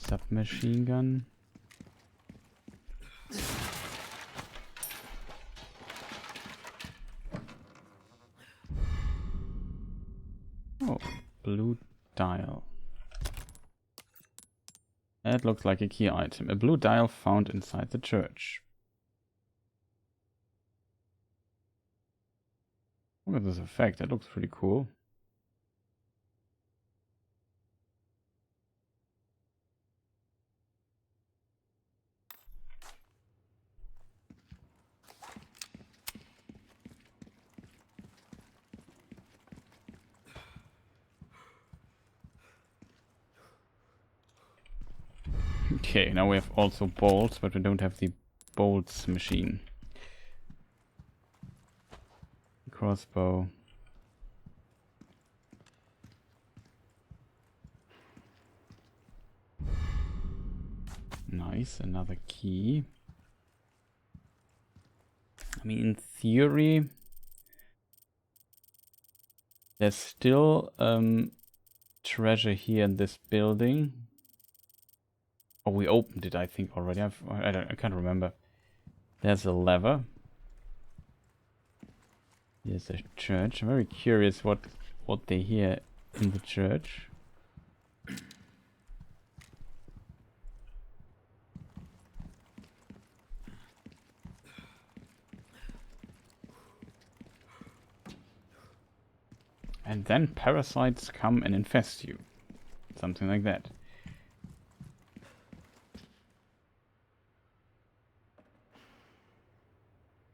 Submachine gun. Oh, blue dial. That looks like a key item. A blue dial found inside the church. Look at this effect. That looks pretty cool. Okay, now we have also bolts, but we don't have the bolts machine. Crossbow. Nice, another key. I mean, in theory, there's still treasure here in this building. Oh, we opened it, I think, already. I can't remember. There's a lever. Here's a church. I'm very curious what they hear in the church. And then parasites come and infest you. Something like that.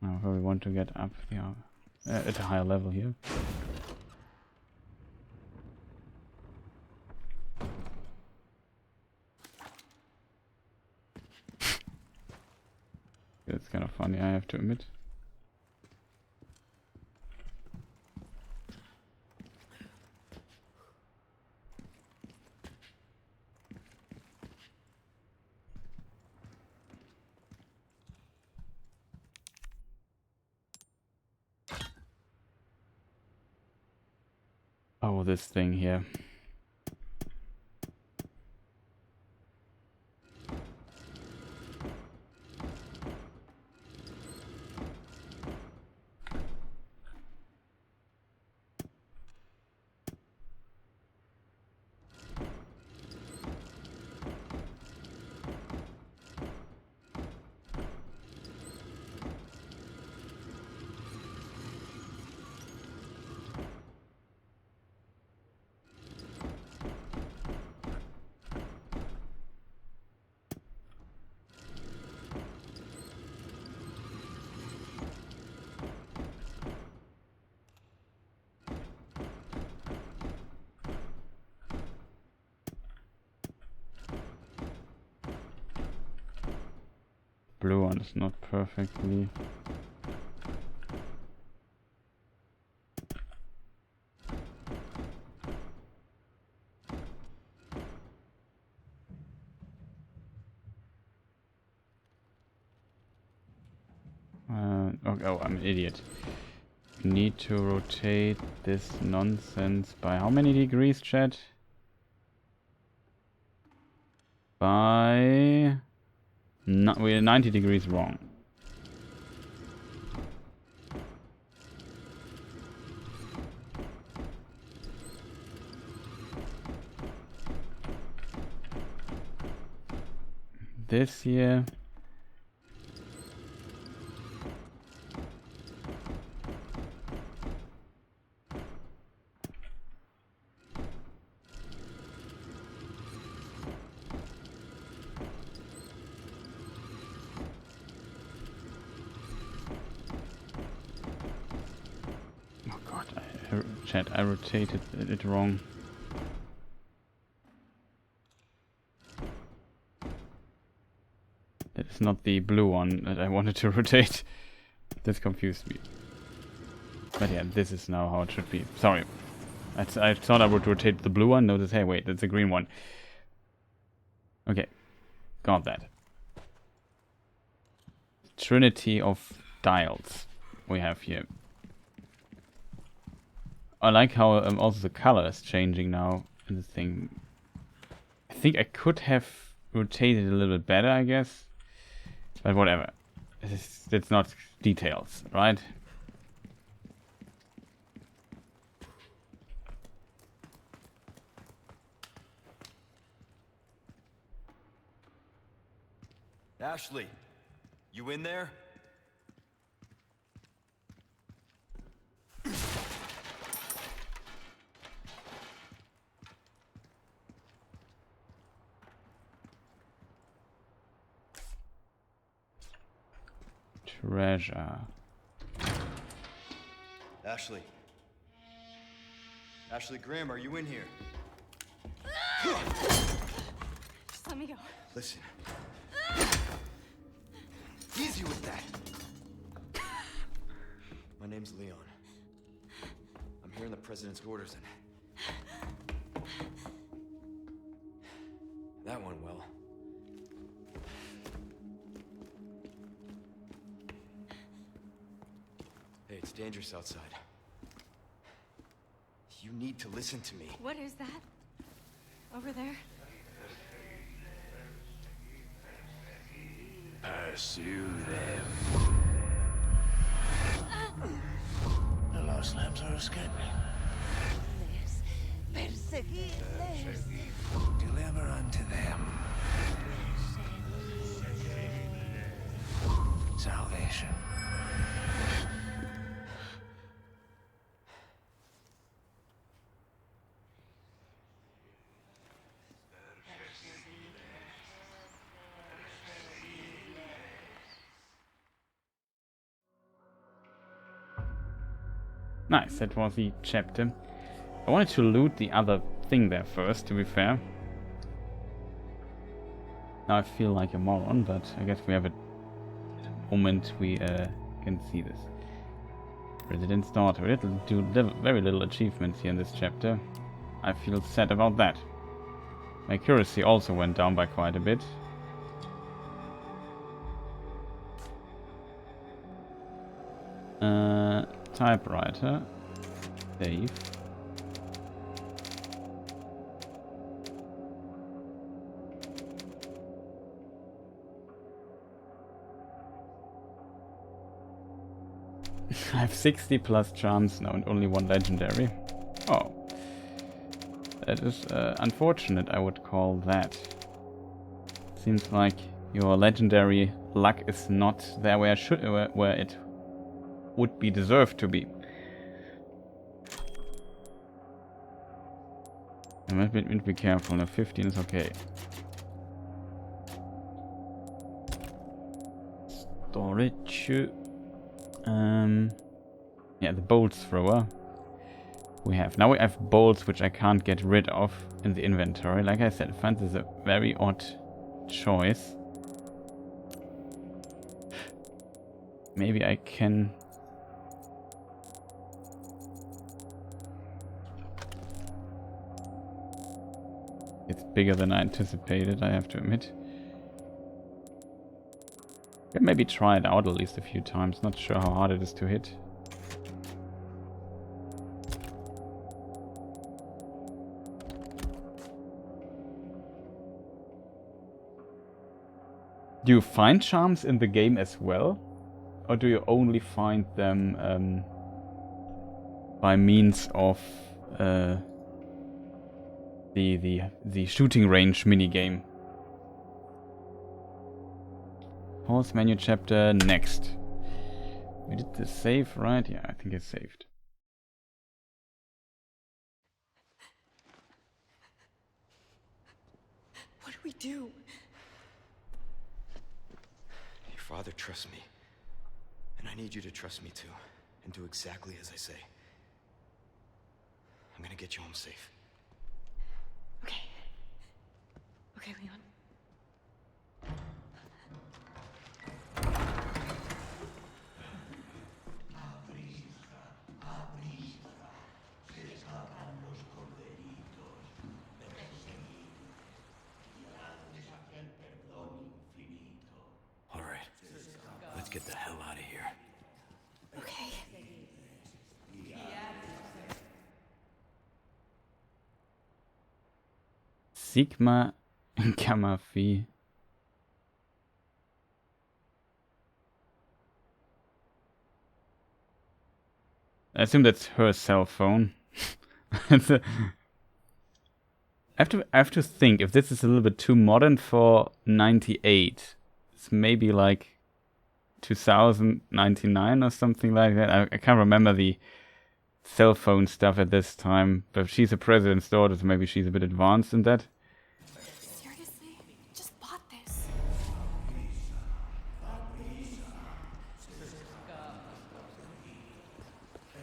Now, if we want to get up here at a higher level here. It's kind of funny, I have to admit. Oh, this thing here. Blue one is not perfectly. Oh, I'm an idiot. Need to rotate this nonsense by how many degrees, chat? By... No, we're 90 degrees wrong. This here. Chat, I rotated it wrong. That is not the blue one that I wanted to rotate. This confused me. But yeah, this is now how it should be. Sorry. I thought I would rotate the blue one. Notice, hey, wait, that's the green one. Okay. Got that. Trinity of dials we have here. I like how also the color is changing now in the thing. I think I could have rotated it a little bit better, I guess. But whatever. It's not details, right? Ashley, you in there? Treasure. Ashley. Ashley Graham, are you in here? Just let me go. Listen. Easy with that. My name's Leon. I'm here in the president's orders and... that went well. Hey, it's dangerous outside. You need to listen to me. What is that? Over there? Pursue them. The lost lambs are escaping. This Perseguirles. Deliver unto them salvation. Nice, that was the chapter. I wanted to loot the other thing there first, to be fair. Now I feel like a moron, but I guess we have a moment we can see this. President's daughter. We did do very little achievements here in this chapter. I feel sad about that. My accuracy also went down by quite a bit. Typewriter. Save. I have 60 plus charms now and only one legendary. Oh. That is unfortunate, I would call that. Seems like your legendary luck is not there where it would be deserved to be. I might be careful. Now 15 is okay. Storage. Yeah, the bolts thrower. We have bolts which I can't get rid of in the inventory. Like I said, I find this a very odd choice. Maybe I can. It's bigger than I anticipated, I have to admit. Can maybe try it out at least a few times. Not sure how hard it is to hit. Do you find charms in the game as well? Or do you only find them by means of the shooting range minigame? Pause menu chapter next. We did the save, right? Yeah, I think it's saved. What do we do? Your father trusts me. And I need you to trust me too. And do exactly as I say. I'm gonna get you home safe. Okay. Okay, Leon. All right, let's get the hell out of here. Okay. Sigma Gamma Phi. I assume that's her cell phone. I have to think if this is a little bit too modern for 98. It's maybe like 2099 or something like that. I can't remember the cell phone stuff at this time, but she's a president's daughter, so maybe she's a bit advanced in that. Seriously? Just bought this.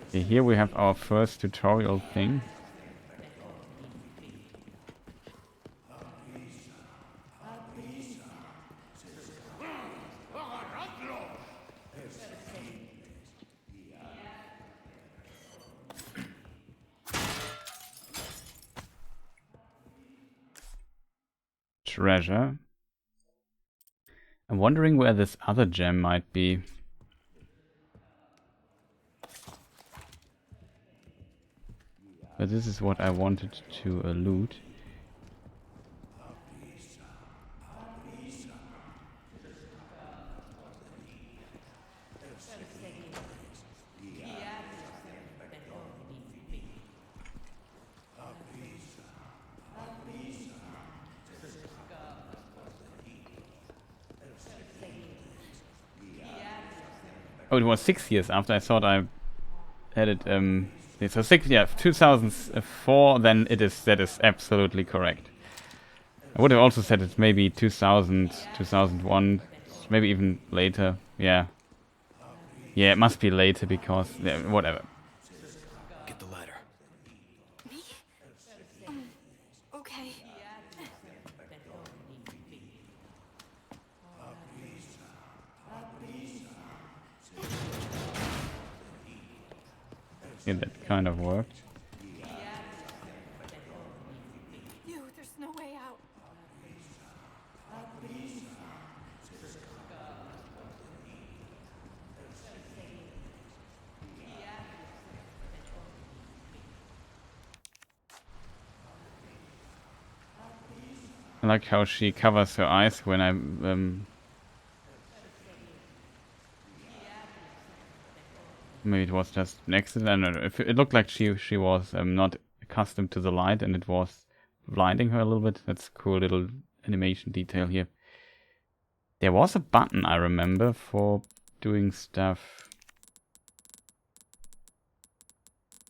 Okay, here we have our first tutorial thing. Treasure. I'm wondering where this other gem might be. But this is what I wanted to loot. Oh, it was 6 years after. I thought I had it. So 2004. Then that is absolutely correct. I would have also said it's maybe 2000, 2001, maybe even later. Yeah. Yeah, it must be later because yeah, whatever. Get the ladder. Me? Okay. Yeah, that kind of worked. You, there's no way out. I like how she covers her eyes when I maybe it was just an accident. I don't know. It looked like she was not accustomed to the light and it was blinding her a little bit. That's a cool little animation detail here. There was a button I remember for doing stuff.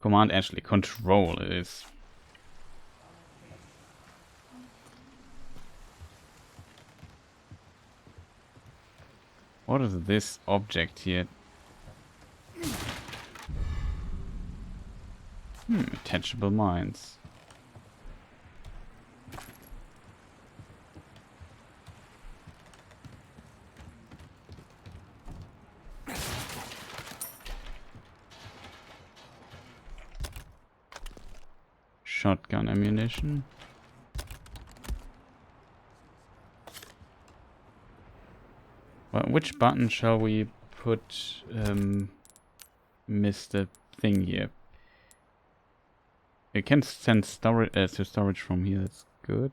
Command actually control it is. What is this object here? Attachable mines. Shotgun ammunition. Well, which button shall we put Mr. Thing here? We can send storage to storage from here, that's good.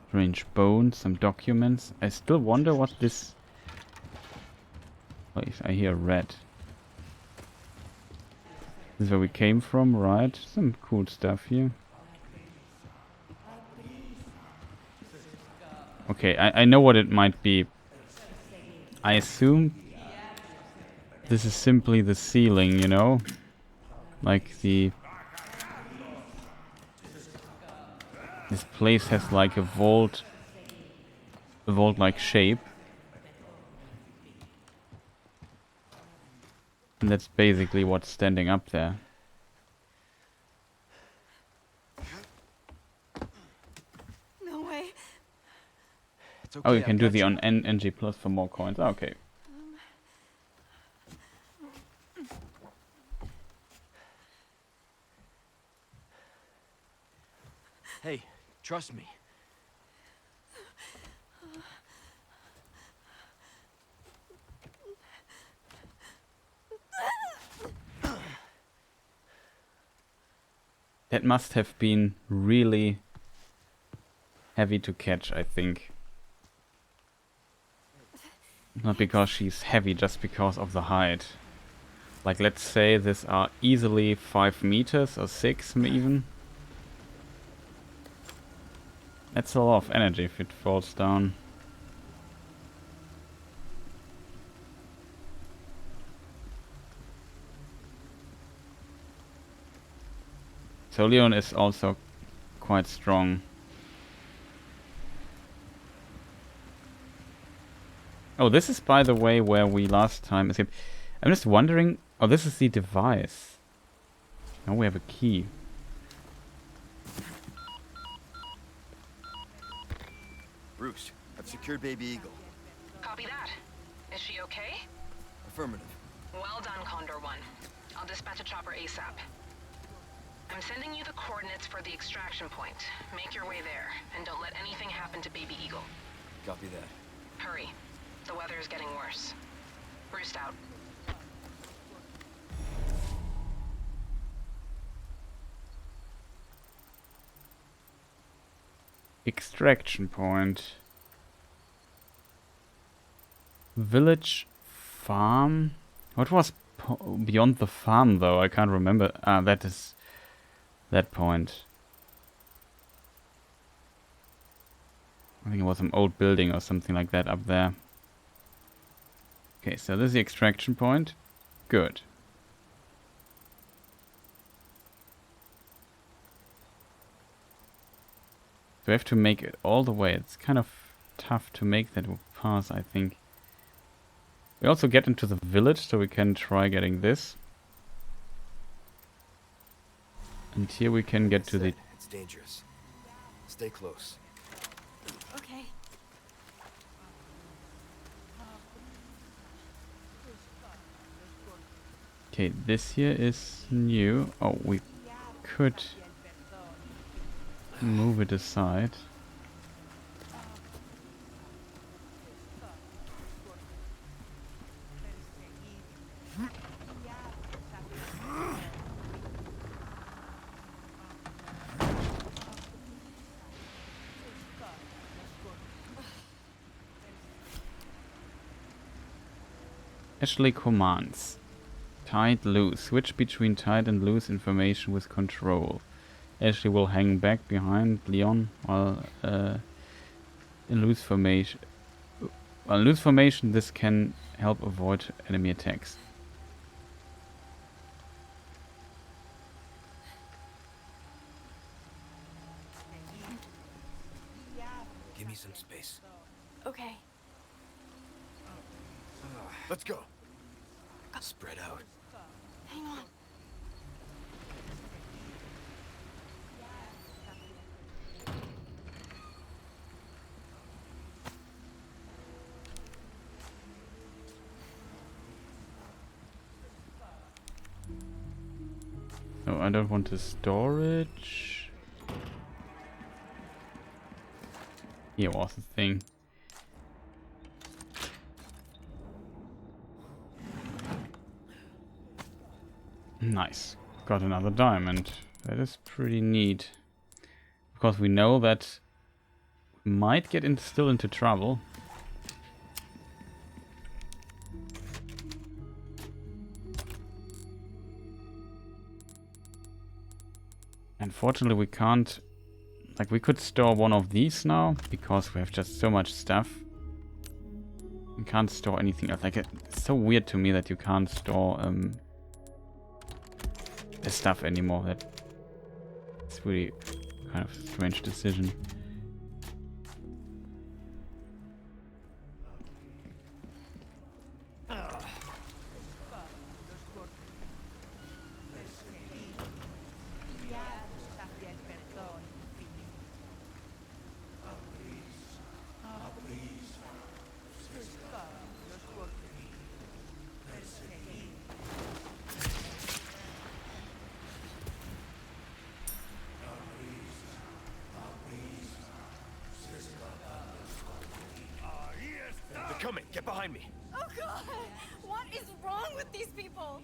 Strange bones, some documents. I still wonder what this... Oh, I hear red. This is where we came from, right? Some cool stuff here. Okay, I know what it might be. I assume this is simply the ceiling, you know? Like the... This place has like a vault-like shape. And that's basically what's standing up there. No way. It's okay. Oh, you I've can do got the you. on NG Plus for more coins. Okay. Hey, trust me. That must have been really heavy to catch, I think. Not because she's heavy, just because of the height. Like, let's say these are easily 5 meters or 6 even. That's a lot of energy if it falls down. So Leon is also quite strong. Oh, this is, by the way, where we last time escaped. I'm just wondering... Oh, this is the device. Now we have a key. Roost, I've secured Baby Eagle. Copy that. Is she okay? Affirmative. Well done, Condor 1. I'll dispatch a chopper ASAP. I'm sending you the coordinates for the extraction point. Make your way there, and don't let anything happen to Baby Eagle. Copy that. Hurry. The weather is getting worse. Roost out. extraction point. Village farm. What was beyond the farm though? I can't remember. Ah, that is that point. I think it was some old building or something like that up there. Okay, so this is the extraction point. Good. We have to make it all the way. It's kind of tough to make that pass, I think. We also get into the village, so we can try getting this. And here we can get to the... It's dangerous. Stay close. Okay. Okay, this here is new. Oh, we could move it aside. Ashley commands. Tied loose. Switch between tied and loose information with control. Ashley will hang back behind Leon while in loose formation. While in loose formation, this can help avoid enemy attacks. Give me some space. Okay. Let's go. Spread out. Hang on. No, I don't want the storage. Here was the thing. Nice. Got another diamond. That is pretty neat. Because we know that we might get still into trouble. Unfortunately, we can't... Like, we could store one of these now, because we have just so much stuff. We can't store anything else. Like, it's so weird to me that you can't store the stuff anymore. It's really kind of a strange decision. They're coming. Get behind me. Oh god! What is wrong with these people?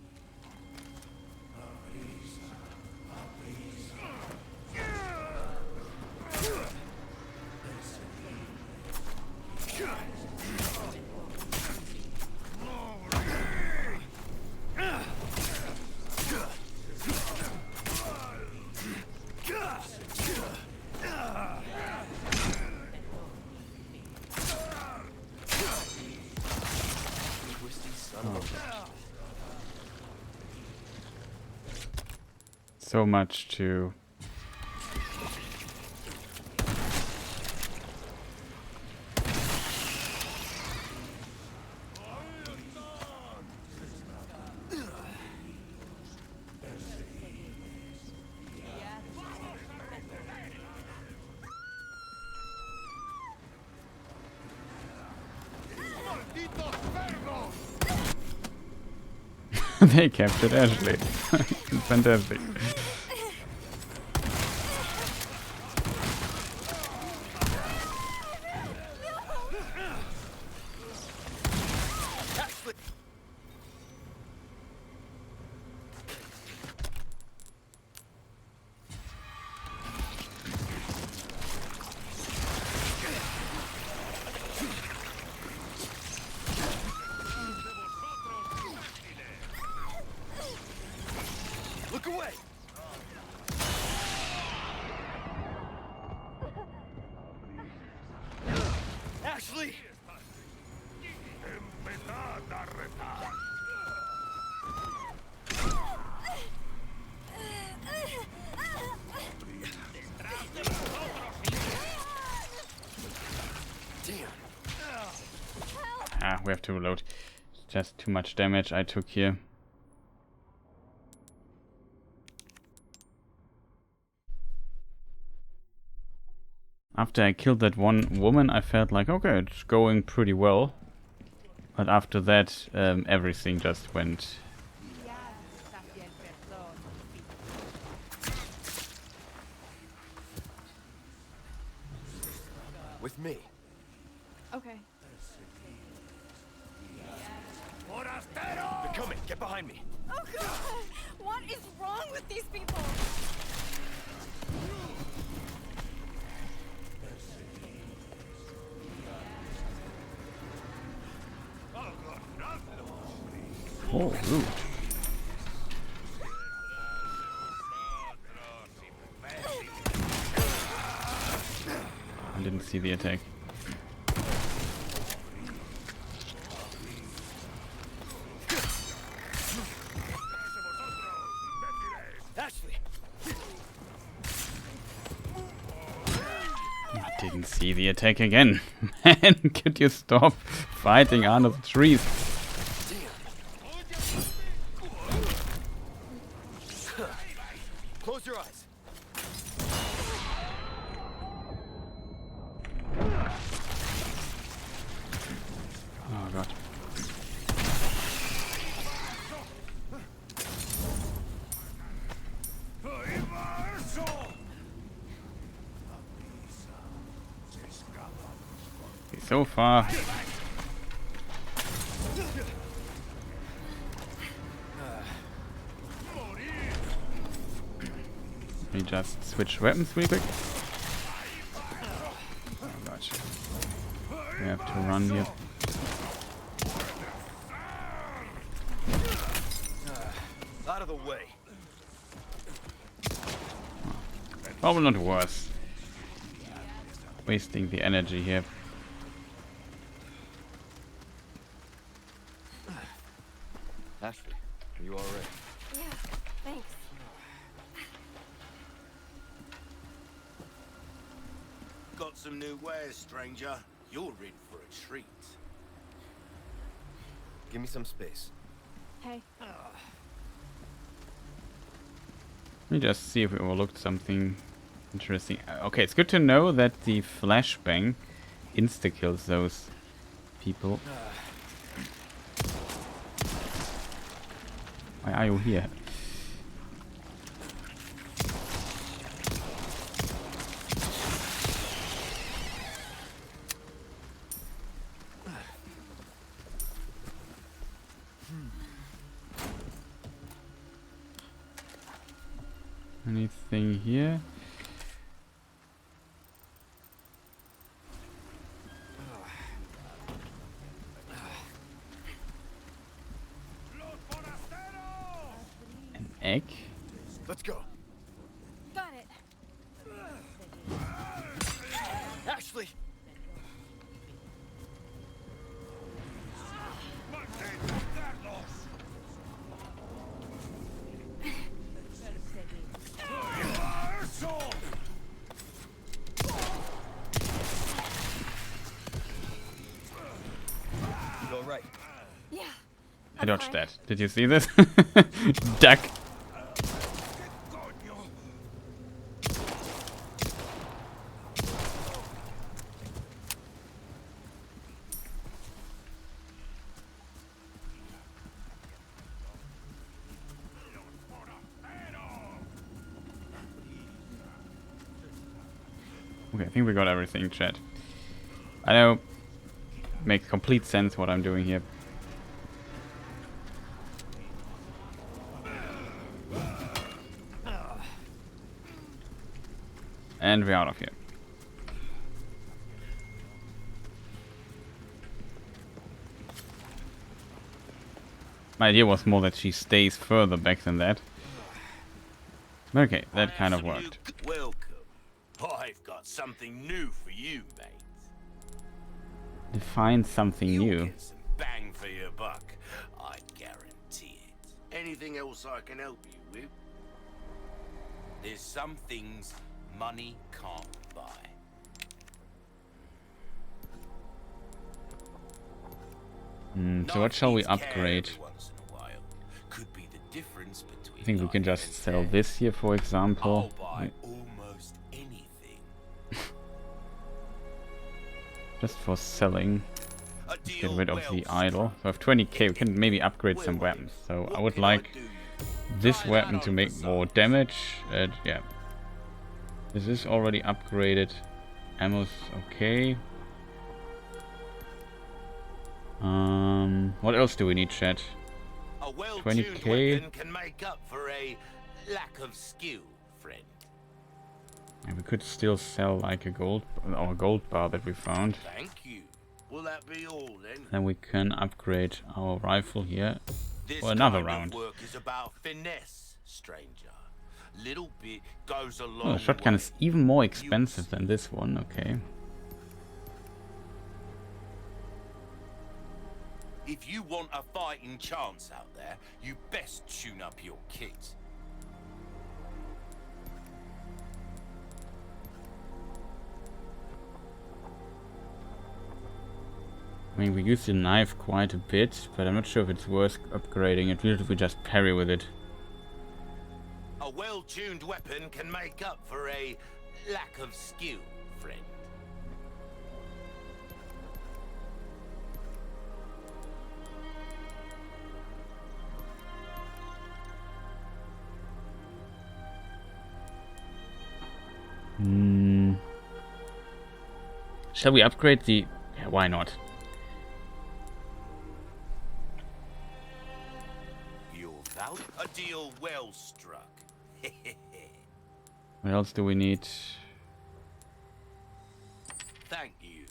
So much to... They captured Ashley. Fantastic. Ashley! Damn. Ah, we have to reload. Just too much damage I took here. After I killed that one woman, I felt like, okay, it's going pretty well. But after that, everything just went... With me. Okay. They're coming. Get behind me. Oh god! What is wrong with these people? Oh, rude. I didn't see the attack. Ashley. I didn't see the attack again. Man, could you stop fighting under the trees? Close your eyes. Oh god. So far. Let me just switch weapons real quick. Oh gosh. We have to run here. Out of the way. Probably not worse. Wasting the energy here. Ashley, are you alright? Yeah, thanks. Got some new wares, stranger. You're in for a treat. Give me some space. Hey. Let me just see if we overlooked something interesting. Okay, it's good to know that the flashbang insta-kills those people. Why are you here? Anything here? An egg? Let's go. Got it. Ashley! You alright? Yeah. I dodged fine. that. Did you see this? Duck. Okay, I think we got everything, chat. I know, makes complete sense what I'm doing here. And we're out of here. My idea was more that she stays further back than that. Okay, that kind of worked. Welcome. I've got something new for you, mate. find something You'll new. get some bang for your buck. I guarantee it. Anything else I can help you with? There's some things money can't buy. So what shall we Nice upgrade? care every once in a while. Could be the difference between I think we can life just and sell death. this here, for example. I'll buy almost anything. Just for selling. A Let's get deal rid of well the idol. struck. So I have 20k, we can maybe upgrade some weapons. So I would like this Try weapon that to on make for more size. damage. Yeah. Is this already upgraded? Ammo's okay. What else do we need, chat? A well-tuned 20K. weapon can make up for a lack of skill, friend. And we could still sell like a gold bar that we found. Thank you. Will that be all then? Then we can upgrade our rifle here This for another kind round. of work is about finesse, stranger. Little bit goes a Oh, long the shotgun way. is even more expensive than this one. Okay. If you want a fighting chance out there, you best tune up your kit. I mean, we use the knife quite a bit, but I'm not sure if it's worth upgrading it. If we just parry with it. A well-tuned weapon can make up for a lack of skill, friend. Shall we upgrade the... Yeah, why not? You're vouch a deal well struck. What else do we need? Thank you.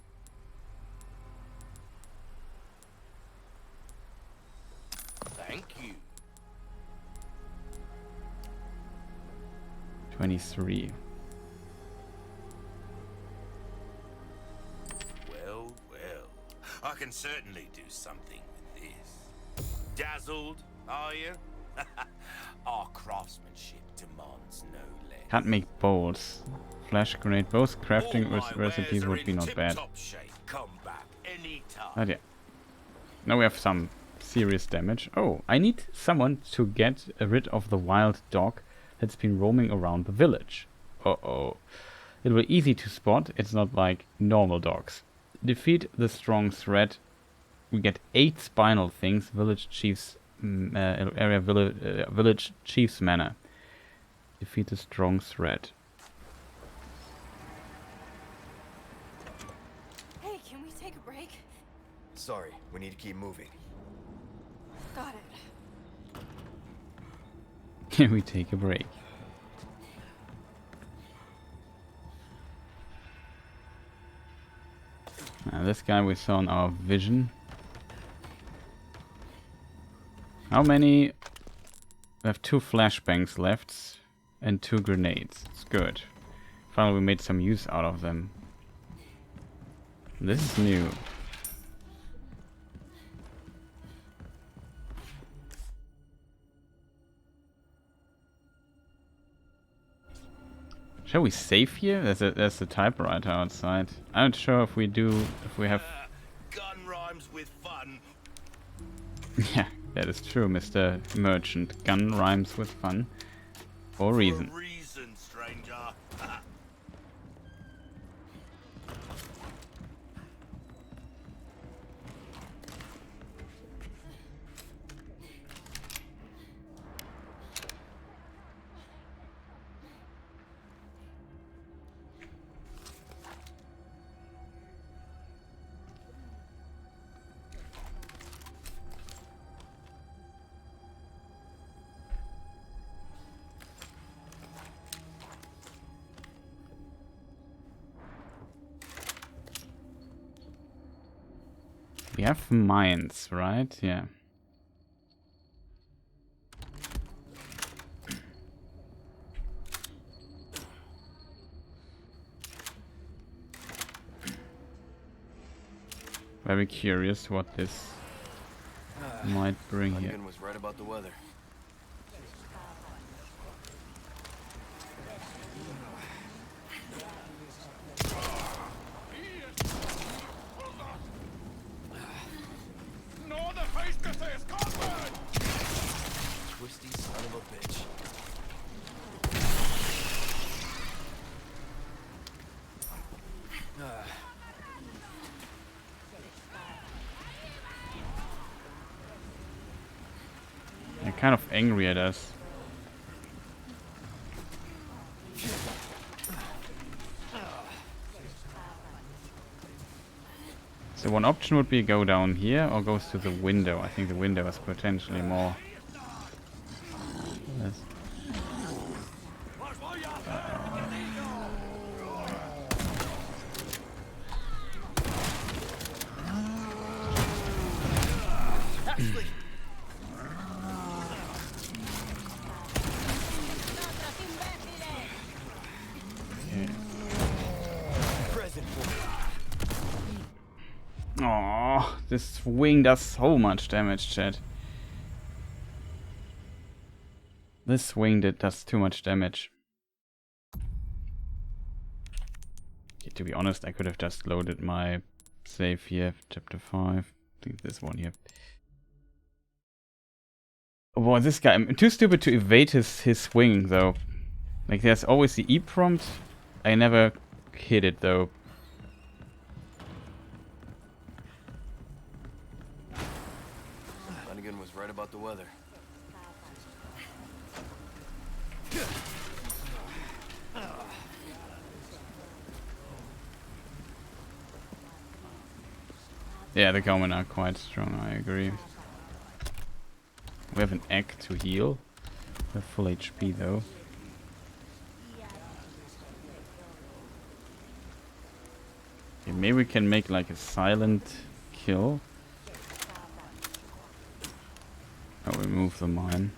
Thank you. 23. Well, I can certainly do something with this. Dazzled, are you? Our craftsmanship demands no less. Can't make bolts. Flash grenade. Both crafting All my recipes wares are would be in not bad. tip-top shape. Come back anytime. But yeah. Now we have some serious damage. Oh, I need someone to get rid of the wild dog that's been roaming around the village. Uh-oh. It will be easy to spot. It's not like normal dogs. Defeat the strong threat. We get 8 spinal things. Village chief's village chief's manor. Defeat the strong threat. Hey, can we take a break? Sorry, we need to keep moving. Got it. Can we take a break? Now this guy we saw in our vision. How many? We have 2 flashbangs left and 2 grenades. It's good. Finally we made some use out of them. This is new. Shall we save here? There's a typewriter outside. I'm not sure if we have... Gun rhymes with fun. Yeah, that is true, Mr. Merchant. Gun rhymes with fun. For a reason. For a reason, stranger. We have mines, right? Yeah. Very curious what this might bring here. Hunnigan was right about the weather. Twisty son of a bitch. They're kind of angry at us. So one option would be go down here or goes to the window. I think the window is potentially more. Yes. Oh, this wing does so much damage, chat. This wing does too much damage. Okay, to be honest, I could have just loaded my save here, chapter 5. I think this one here. Oh, boy, this guy, I'm too stupid to evade his wing, though. Like, there's always the E prompt. I never hit it, though. Hunnigan was right about the weather. Yeah, the Gaumen are quite strong, I agree. We have an egg to heal. We're full HP though. Okay, maybe we can make like a silent kill. Oh, remove the mine.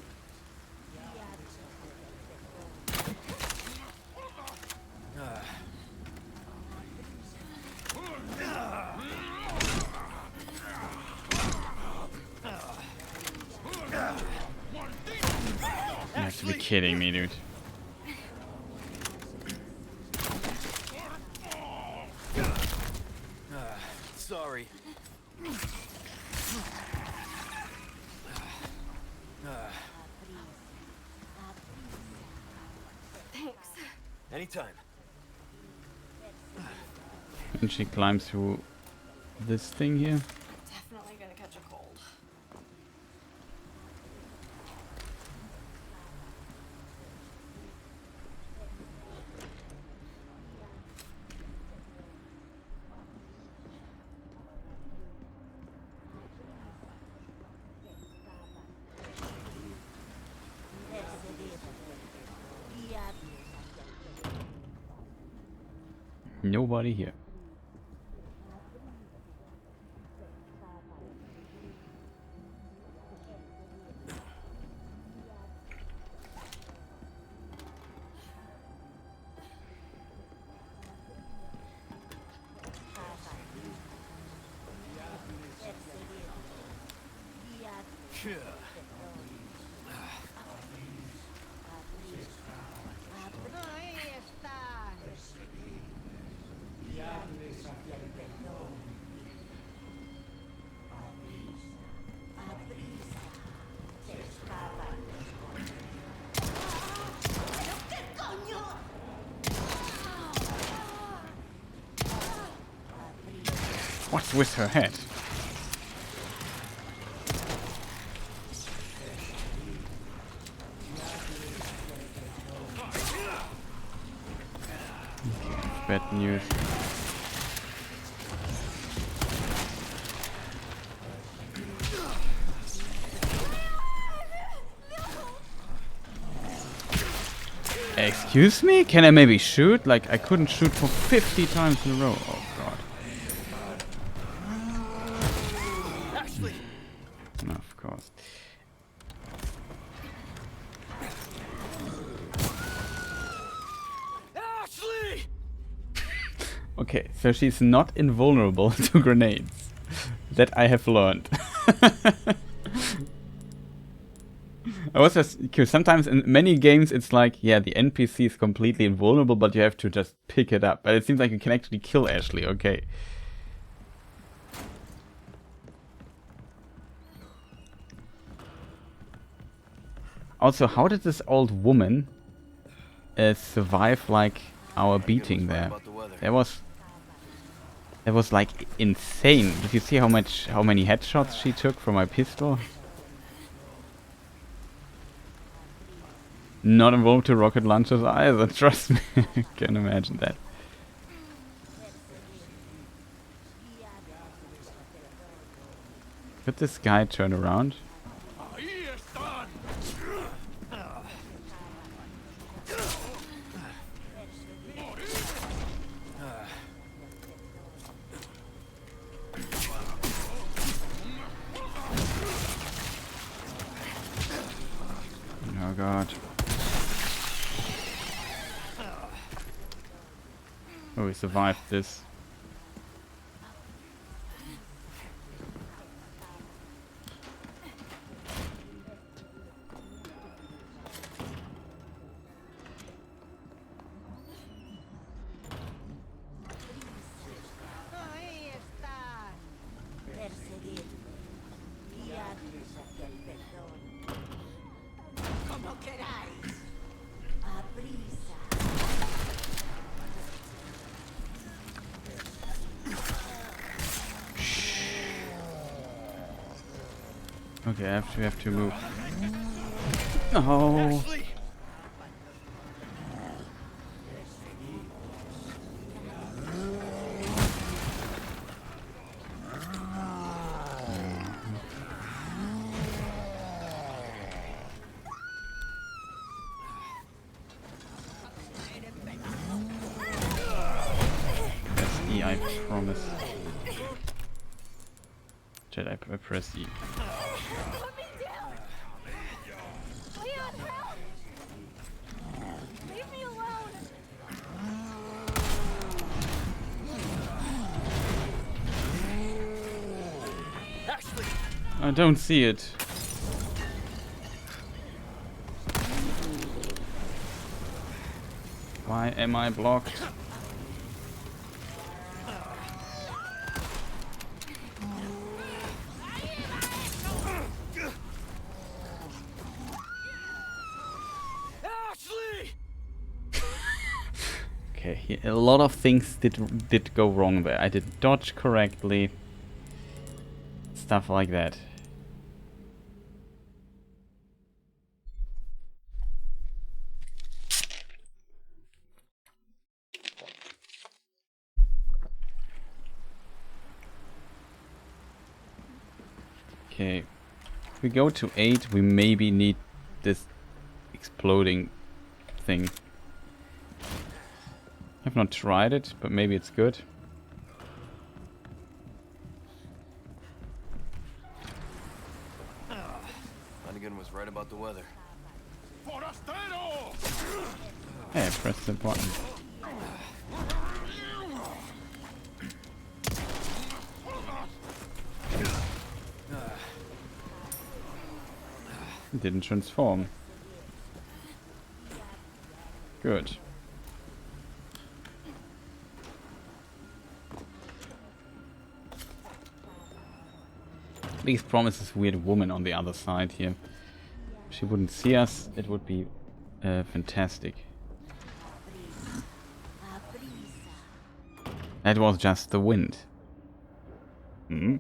You have to be kidding me, dude. Sorry. Thanks. Anytime. And she climbs through this thing here. Definitely gonna catch a cold. Nobody here. What's with her head? Okay, bad news. Excuse me? Can I maybe shoot? Like, I couldn't shoot for 50 times in a row. Oh god. No, of course. Ashley! Okay, so she's not invulnerable to grenades. that I have learned. I was just, because sometimes in many games it's like, yeah, the NPC is completely invulnerable, but you have to just pick it up. But it seems like you can actually kill Ashley, okay. Also, how did this old woman survive like our beating there? That was like insane. Did you see how many headshots she took from my pistol? Not involved to rocket launchers either, trust me. I can imagine that. Could this guy turn around? Oh god. Oh, we survived this. Ahí está. Perseguir. Guiadlos hacia el perdón. Como queráis. A prisa. Okay, we have to move. Oh. Press E, I promise. Jedi, I press E. Put me down! Leon, help! Leave me alone! I don't see it. Why am I blocked? Okay, a lot of things did go wrong there. I didn't dodge correctly. Stuff like that. Okay, if we go to 8, we maybe need this exploding thing. I've not tried it, but maybe it's good. Hunnigan was right about the weather. Hey, I pressed the button. It didn't transform. Good. Please promise this weird woman on the other side here. If she wouldn't see us, it would be fantastic. That was just the wind. Hmm?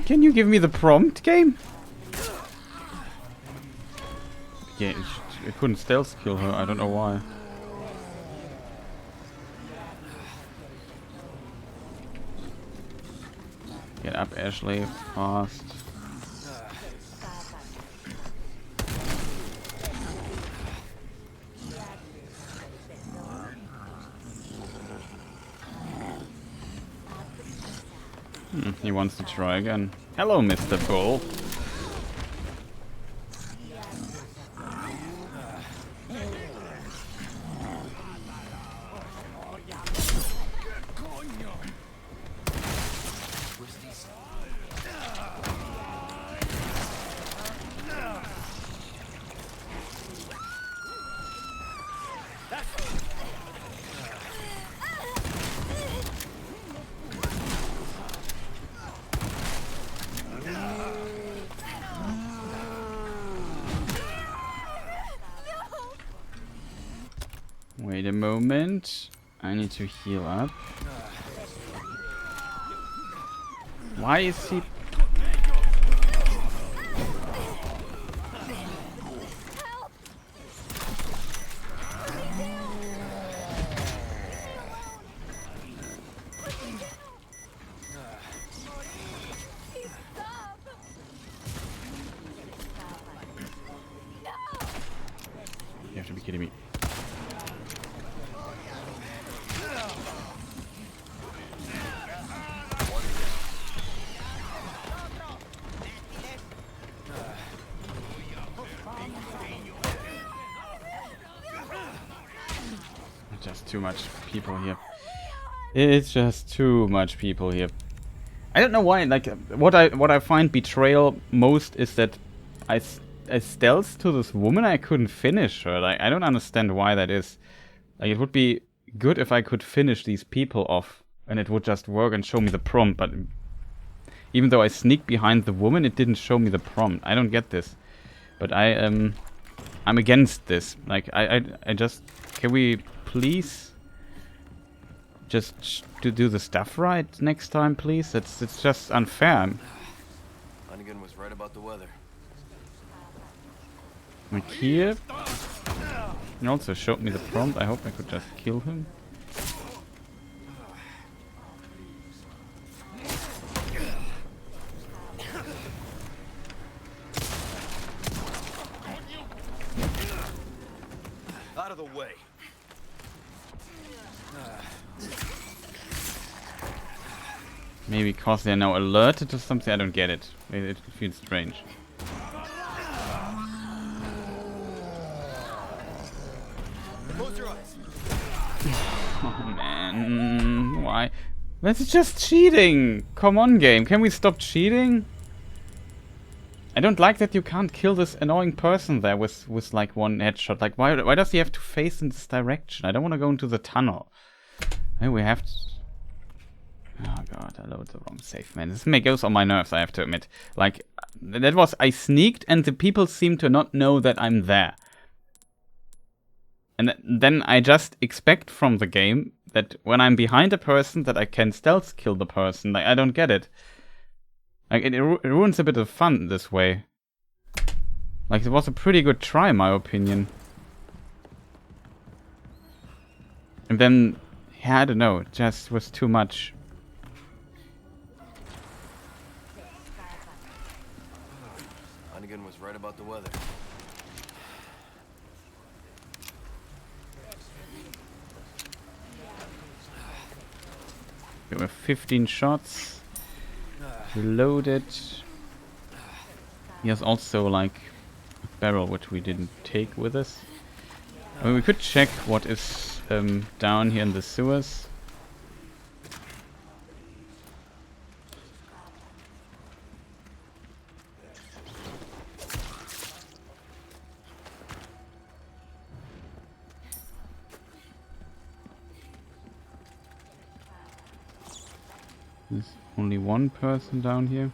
Can you give me the prompt, game? Yeah, it couldn't stealth kill her, I don't know why. Get up, Ashley, fast. He wants to try again. Hello, Mr. Bull. Wait a moment. I need to heal up. Why is he... You have to be kidding me. Just too much people here. It's just too much people here. I don't know why. Like what I find betrayal most is that I stealth to this woman. I couldn't finish her. Like I don't understand why that is. Like it would be good if I could finish these people off and it would just work and show me the prompt. But even though I sneaked behind the woman, it didn't show me the prompt. I don't get this. But I'm against this. Like I just, can we please just to do the stuff right next time, please? It's just unfair. Hunnigan was right about the weather. Like here. He also showed me the prompt. I hope I could just kill him. Out of the way. Maybe because they're now alerted to something. I don't get it. It feels strange. Close your eyes. Oh man, why? That's just cheating! Come on, game, can we stop cheating? I don't like that you can't kill this annoying person there with like one headshot. Like, why does he have to face in this direction? I don't want to go into the tunnel. Hey, we have to... Oh god, I loaded the wrong save, man. This goes on my nerves, I have to admit. Like, that was... I sneaked and the people seem to not know that I'm there. And then I just expect from the game that when I'm behind a person that I can stealth kill the person. Like, I don't get it. Like, it ruins a bit of fun this way. Like, it was a pretty good try, in my opinion. And then, yeah, I don't know, it just was too much. Hunnigan was right about the weather. There were 15 shots. Reloaded. He has also like a barrel which we didn't take with us. I mean, we could check what is down here in the sewers. There's only one person down here.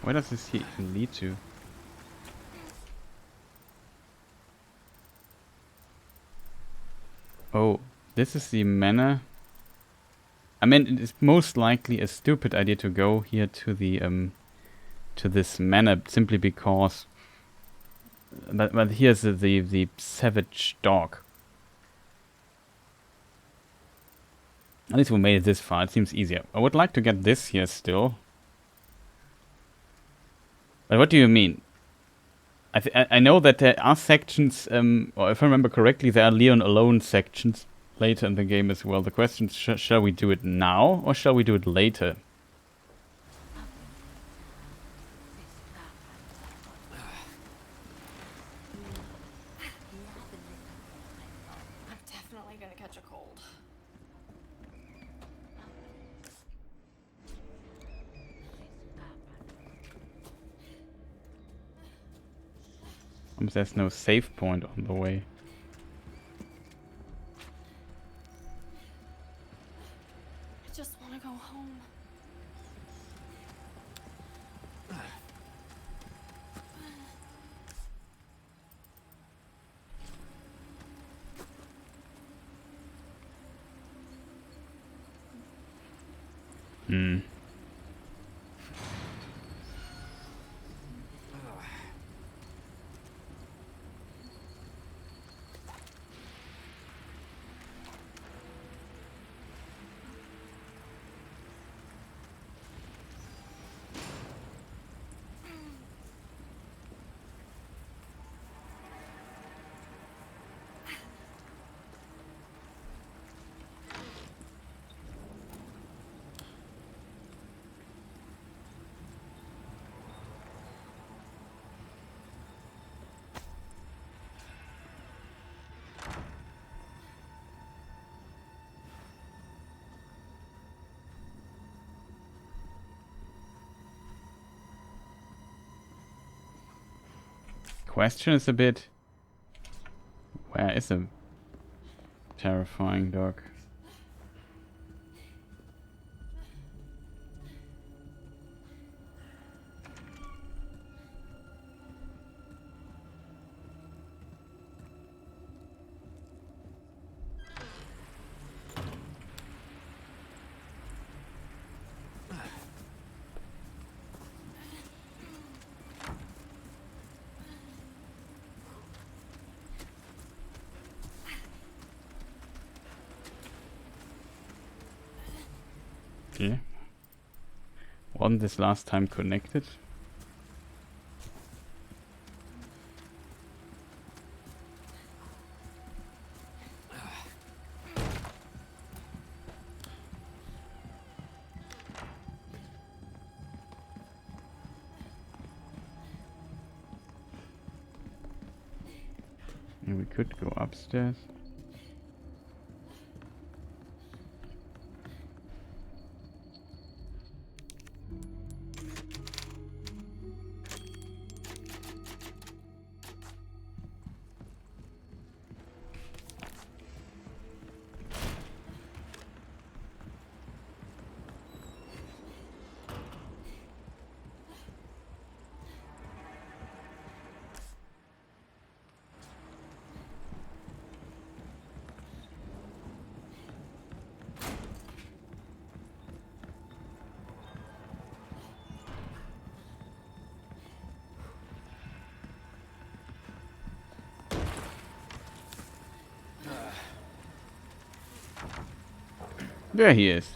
Where does this even lead to? Oh, this is the manor. I mean, it is most likely a stupid idea to go here to the to this manor simply because. But here's the savage dog. At least we made it this far. It seems easier. I would like to get this here still. But what do you mean? I know that there are sections, or if I remember correctly, there are Leon alone sections later in the game as well. The question is, shall we do it now or shall we do it later? I'm definitely gonna catch a cold. There's no save point on the way. I just wanna go home. Hmm. Question is a bit... Where is a terrifying dog? Okay. Wasn't this last time connected? And we could go upstairs. There he is.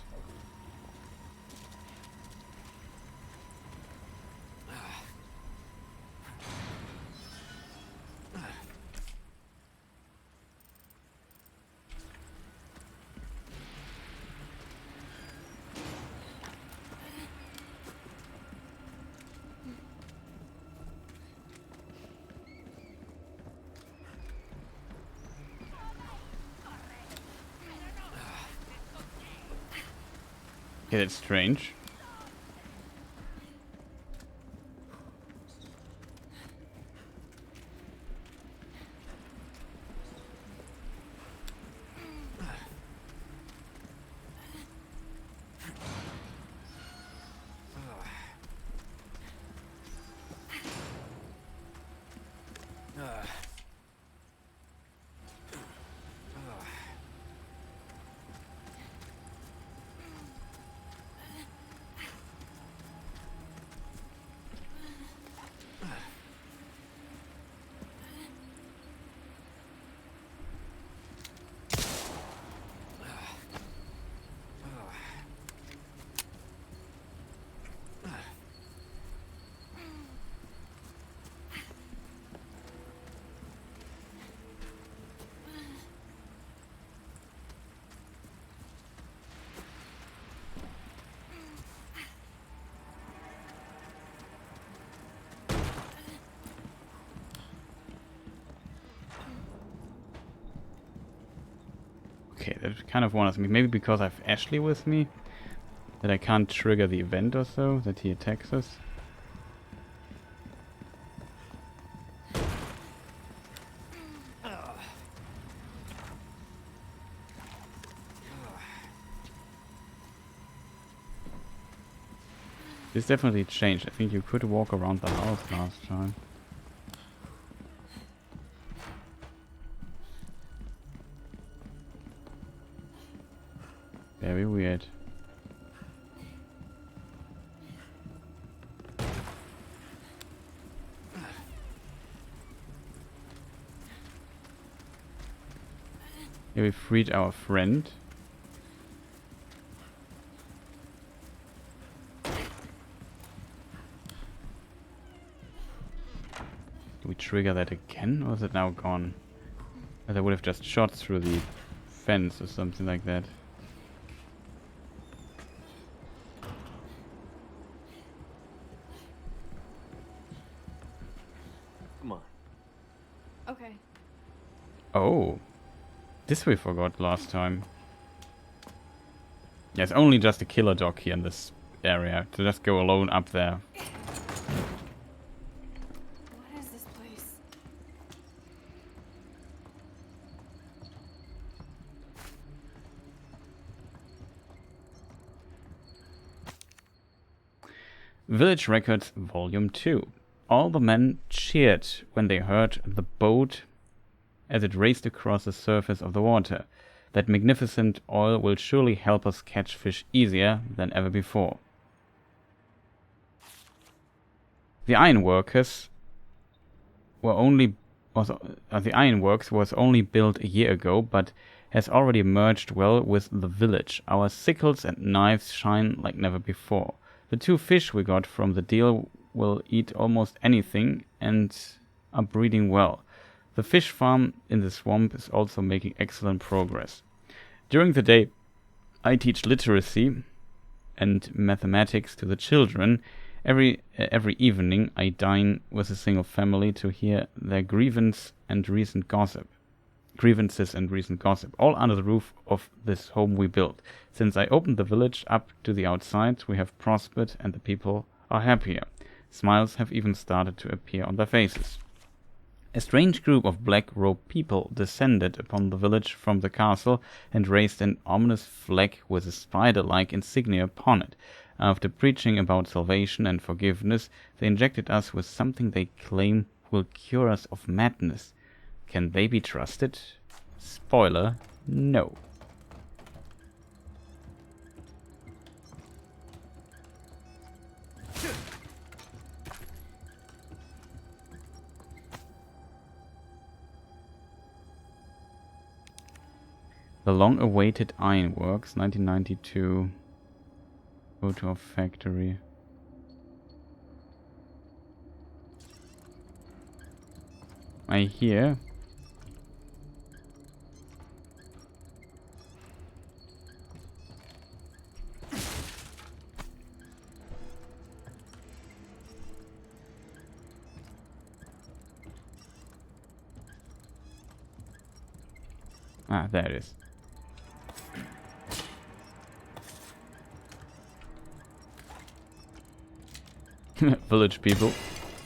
Okay, that's strange. Okay, that kind of worries me. Maybe because I have Ashley with me, that I can't trigger the event or so, that he attacks us. This definitely changed. I think you could walk around the house last time. Very weird. Here we freed our friend. Do we trigger that again, or is it now gone? As I would have just shot through the fence or something like that. Come on. Okay. Oh. This we forgot last time. Yeah, it's only just a killer dog here in this area. To just go alone up there. What is this place? Village Records Volume 2. All the men cheered when they heard the boat as it raced across the surface of the water. That magnificent oil will surely help us catch fish easier than ever before. The ironworks was only built a year ago, but has already merged well with the village. Our sickles and knives shine like never before. The 2 fish we got from the deal will eat almost anything and are breeding well. The fish farm in the swamp is also making excellent progress. During the day, I teach literacy and mathematics to the children. Every evening, I dine with a single family to hear their grievances and recent gossip, all under the roof of this home we built. Since I opened the village up to the outside, we have prospered and the people are happier. Smiles have even started to appear on their faces. A strange group of black-robed people descended upon the village from the castle and raised an ominous flag with a spider-like insignia upon it. After preaching about salvation and forgiveness, they injected us with something they claim will cure us of madness. Can they be trusted? Spoiler, no. The long-awaited ironworks, 1992. Go to our factory. I hear. Ah, there it is. Village people.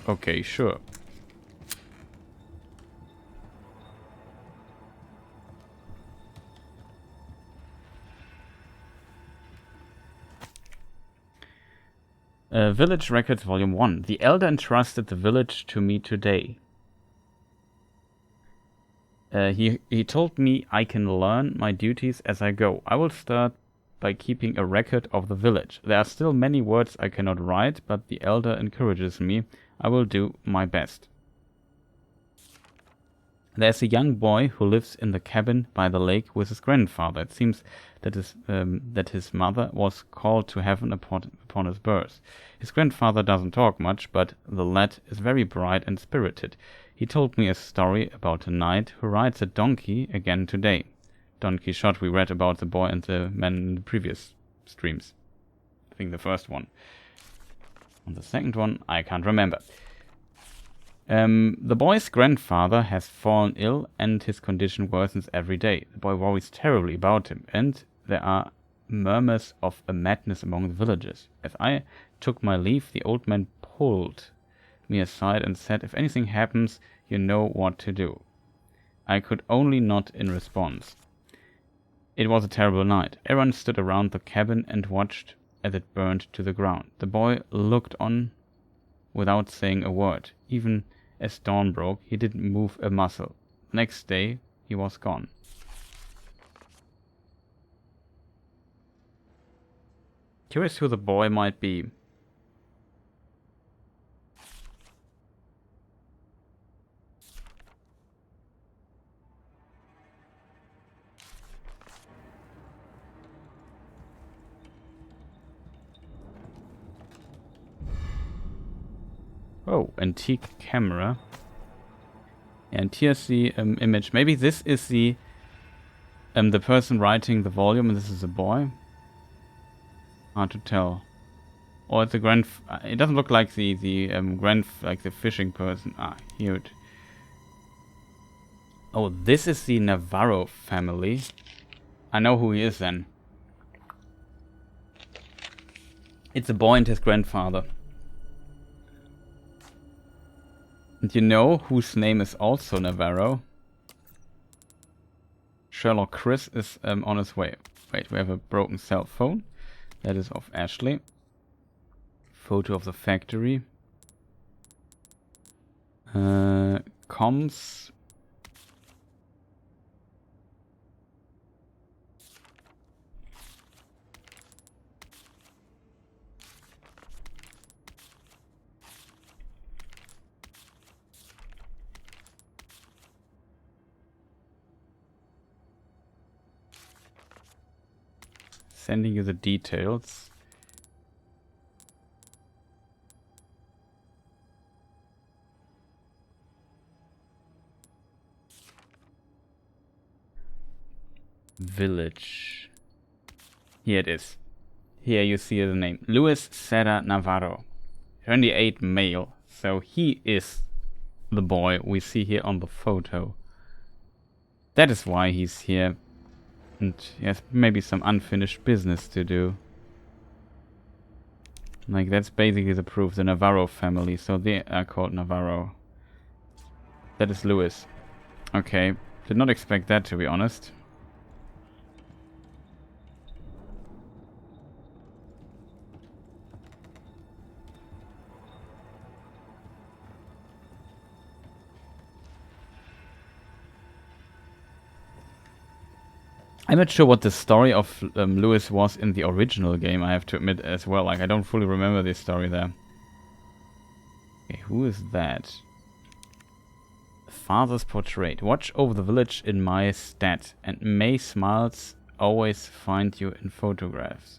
Okay, sure. Village Records Volume 1. The Elder entrusted the village to me today. He told me I can learn my duties as I go. I will start by keeping a record of the village. There are still many words I cannot write, but the Elder encourages me. I will do my best. There's a young boy who lives in the cabin by the lake with his grandfather. It seems that his mother was called to heaven upon his birth. His grandfather doesn't talk much, but the lad is very bright and spirited. He told me a story about a knight who rides a donkey again today. Don Quixote, we read about the boy and the man in the previous streams. I think the first one. And the second one, I can't remember. The boy's grandfather has fallen ill and his condition worsens every day. The boy worries terribly about him, and there are murmurs of a madness among the villagers. As I took my leave, the old man pulled me aside and said, "If anything happens, you know what to do." I could only nod in response. It was a terrible night. Everyone stood around the cabin and watched as it burned to the ground. The boy looked on without saying a word. Even as dawn broke, he didn't move a muscle. Next day, he was gone. Curious who the boy might be. Oh, antique camera. And here's the image. Maybe this is the person writing the volume, and this is a boy. Hard to tell. Or it's a it doesn't look like the like the fishing person. Ah, here it. Oh, this is the Navarro family. I know who he is then. It's a boy and his grandfather. And you know whose name is also Navarro? Sherlock Chris is on his way. Wait, we have a broken cell phone. That is of Ashley. Photo of the factory. Comms. Sending you the details. Village. Here it is. Here you see the name. Luis Serra Navarro. 28 male. So he is the boy we see here on the photo. That is why he's here. And he has maybe some unfinished business to do. Like, that's basically the proof. The Navarro family. So they are called Navarro. That is Luis. Okay. Did not expect that, to be honest. I'm not sure what the story of Lewis was in the original game, I have to admit as well. Like, I don't fully remember the story there. Okay, who is that? Father's portrait. Watch over the village in my stead, and may smiles always find you in photographs.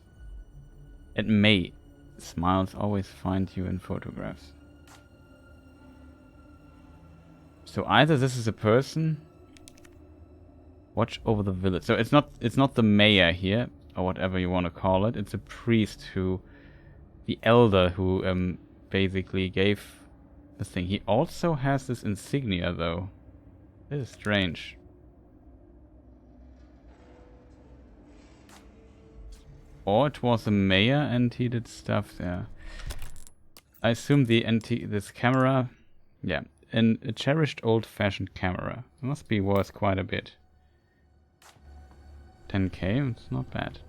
And may smiles always find you in photographs. So either this is a person. Watch over the village. So it's not the mayor here, or whatever you want to call it. It's a priest who, the elder who basically gave this thing. He also has this insignia though. This is strange. Or it was a mayor and he did stuff there. I assume this camera, yeah, a cherished old-fashioned camera. It must be worth quite a bit. 10k, it's not bad.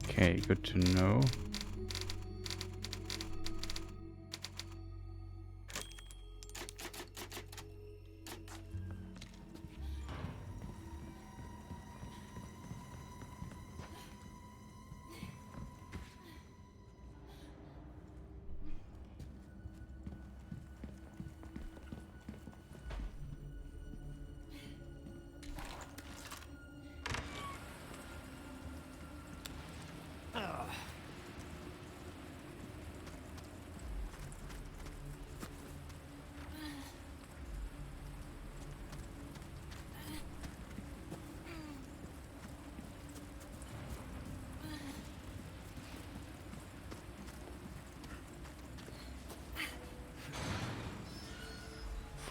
Okay, good to know.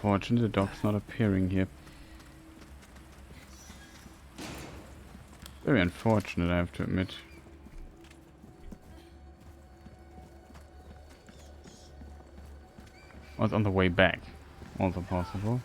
unfortunate the dog's not appearing here. Very unfortunate, I have to admit. Was on the way back. Also possible.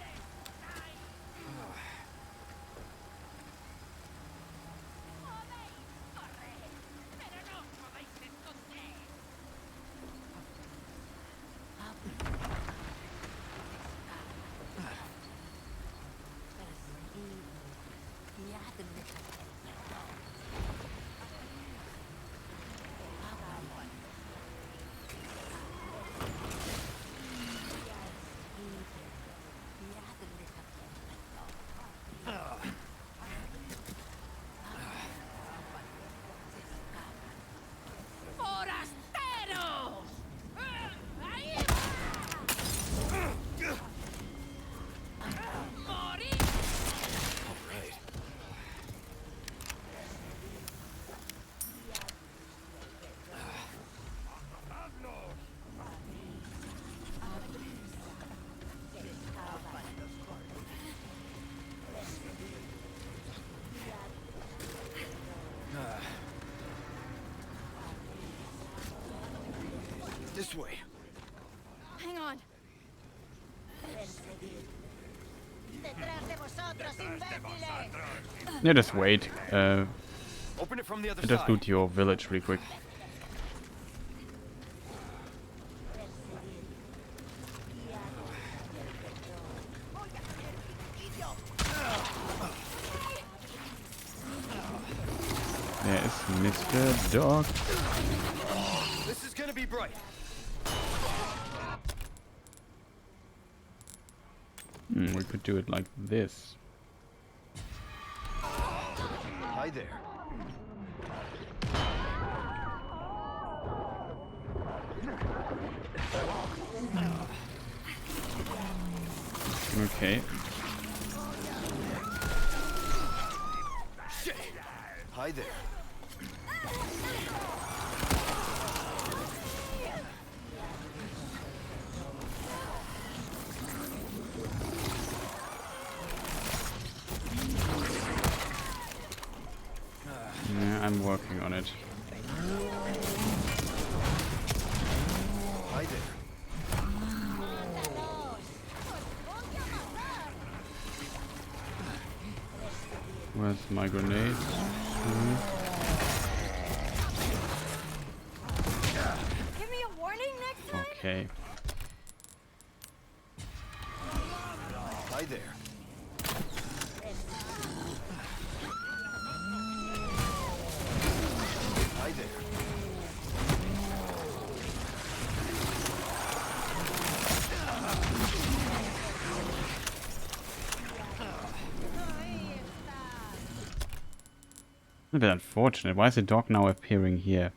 This way. Hang on. Detrás de vosotros, imbéciles. Yeah, just wait. Open it from the other Just side. loot your village really quick. There is Mr. Dog. This is gonna be bright. We could do it like this. Hi there. Okay. Shit. Hi there. Yeah, I'm working on it. Hi there. Where's my grenade? Give me a warning next time. Okay. Hi there. Hi there. A bit unfortunate. Why is the dog now appearing here?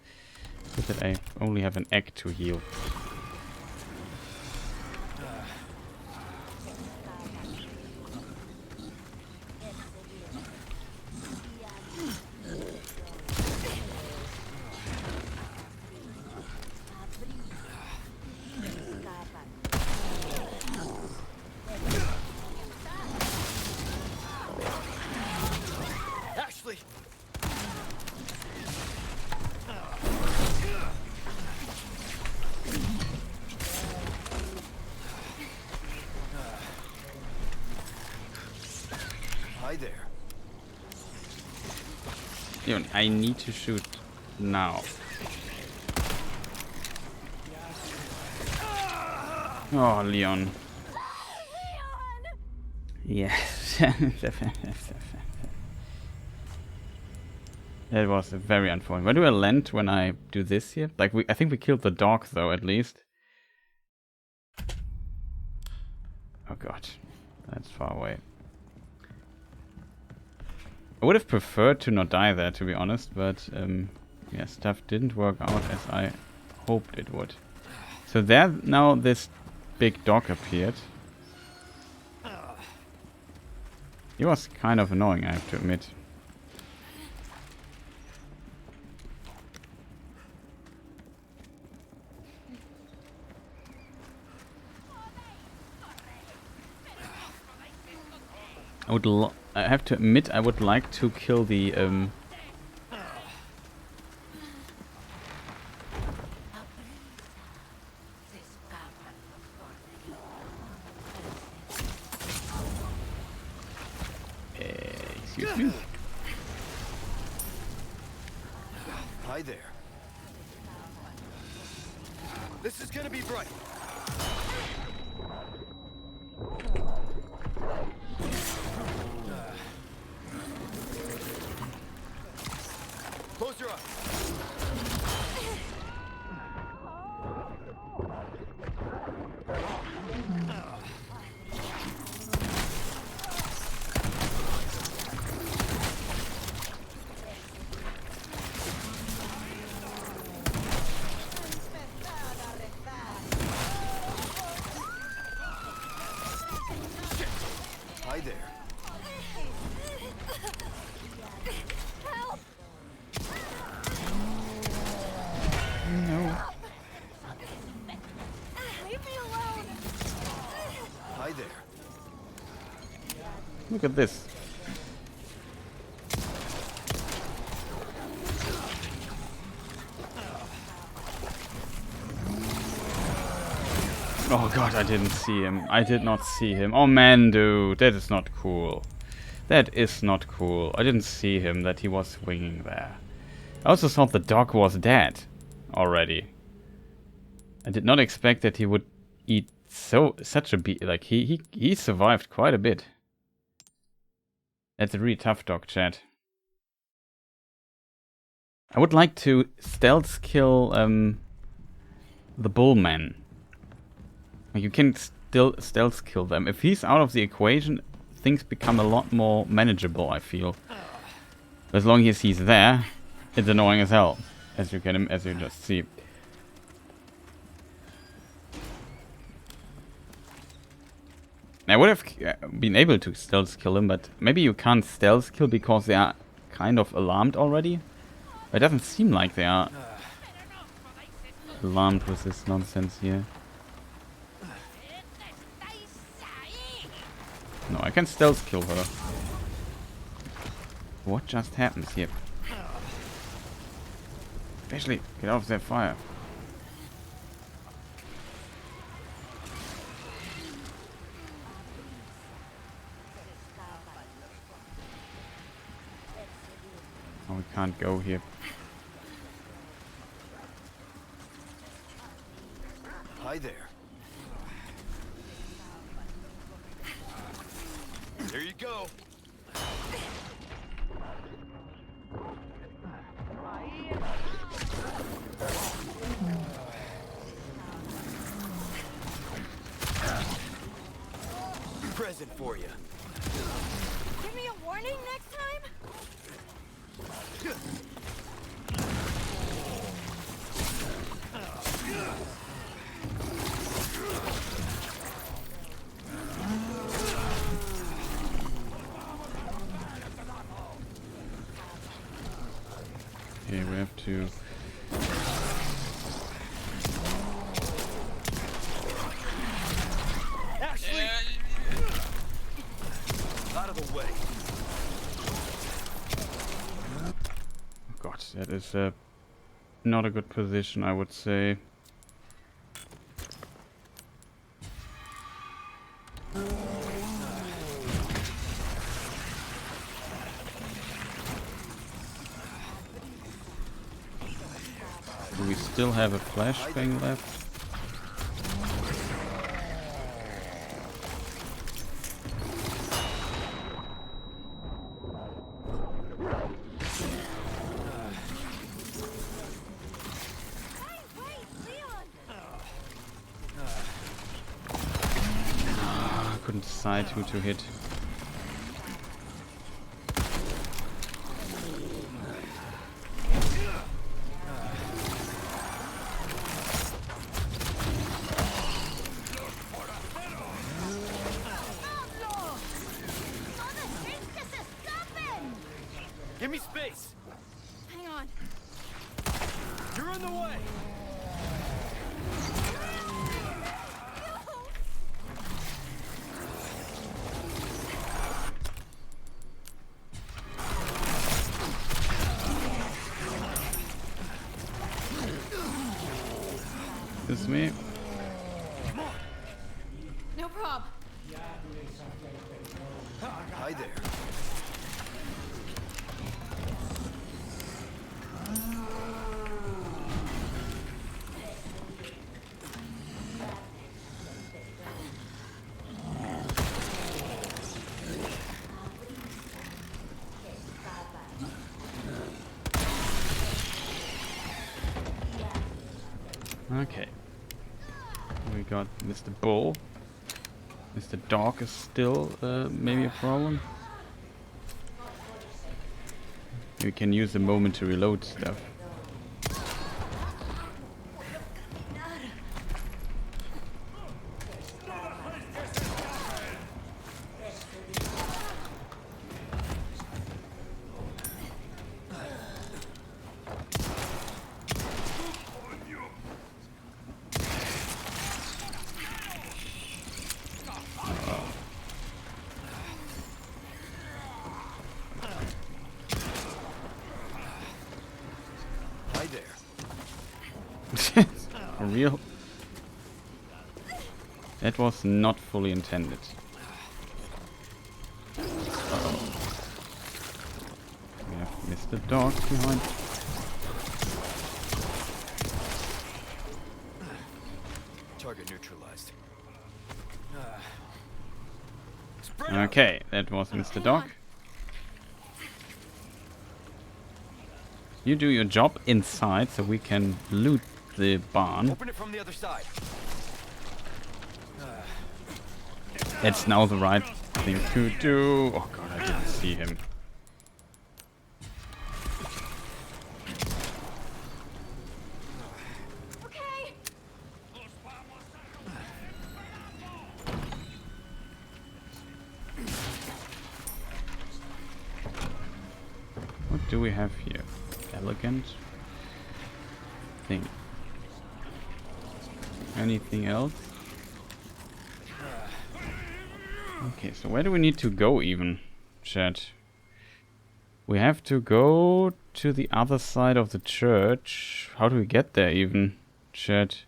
Look that I only have an egg to heal. Ashley. Hi there. Leon, I need to shoot now. Oh, Leon. Yes. That was very unfortunate. Where do I land when I do this here? Like, I think we killed the dog, though, at least. Oh god, that's far away. I would have preferred to not die there, to be honest, but yeah, stuff didn't work out as I hoped it would. So there now this big dog appeared. He was kind of annoying, I have to admit. I have to admit, I would like to kill the excuse me. Hi there. This is gonna be bright. Close your eyes. Hi there. Help! No. Leave me alone! Hi there. Look at this. Oh god, I didn't see him. I did not see him. Oh man, dude, that is not cool. That is not cool. I didn't see him, that he was swinging there. I also thought the dog was dead already. I did not expect that he would eat such a beat. Like, he survived quite a bit. That's a really tough dog, chat. I would like to stealth kill the bullman. You can still stealth kill them. If he's out of the equation, things become a lot more manageable, I feel. As long as he's there, it's annoying as hell, as you just see. I would have been able to stealth kill him, but maybe you can't stealth kill because they are kind of alarmed already. It doesn't seem like they are alarmed with this nonsense here. No, I can stealth kill her. What just happens here? Especially, get out of their fire. Oh, we can't go here. Hi there. There you go. Present for you. Give me a warning next time? Okay, we have to... Ashley! Out of the way. God, that is not a good position, I would say. Do we still have a flashbang left? Couldn't decide who to hit. Give me space. Hang on. You're in the way. Excuse me. No prob. Hi there. Okay. We got Mr. Bull. Mr. Dog is still maybe a problem. We can use the moment to reload stuff. Hi there. For real? That was not fully intended. Uh-oh. We have Mr. Dog behind. Target neutralized. Okay, that was Mr. Dog. You do your job inside so we can loot the barn. Open it from the other side. That's now the right thing to do. Oh god, I didn't see him. Okay. What do we have here? Elegant thing. Anything else? Okay, so where do we need to go even, chat? We have to go to the other side of the church. How do we get there even, chat?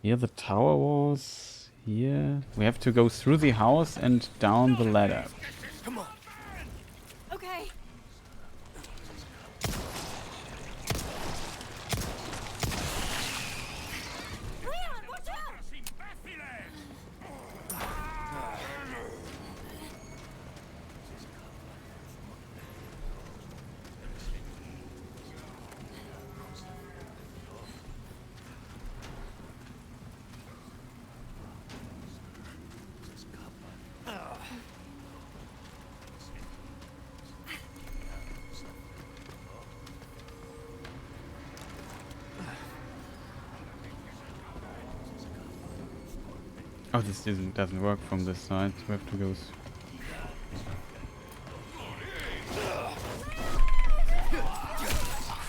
Here the tower was. Here. We have to go through the house and down the ladder. Come on. Okay. Leon, watch out! Oh, this doesn't work from this side. We have to go.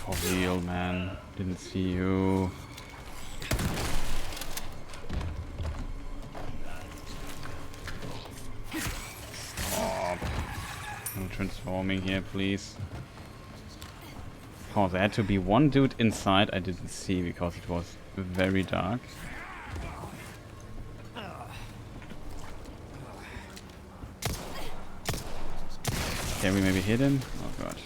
For real, man. Didn't see you. Stop. No transforming here, please. Oh, there had to be one dude inside I didn't see because it was very dark. Can we maybe hit him? Oh god.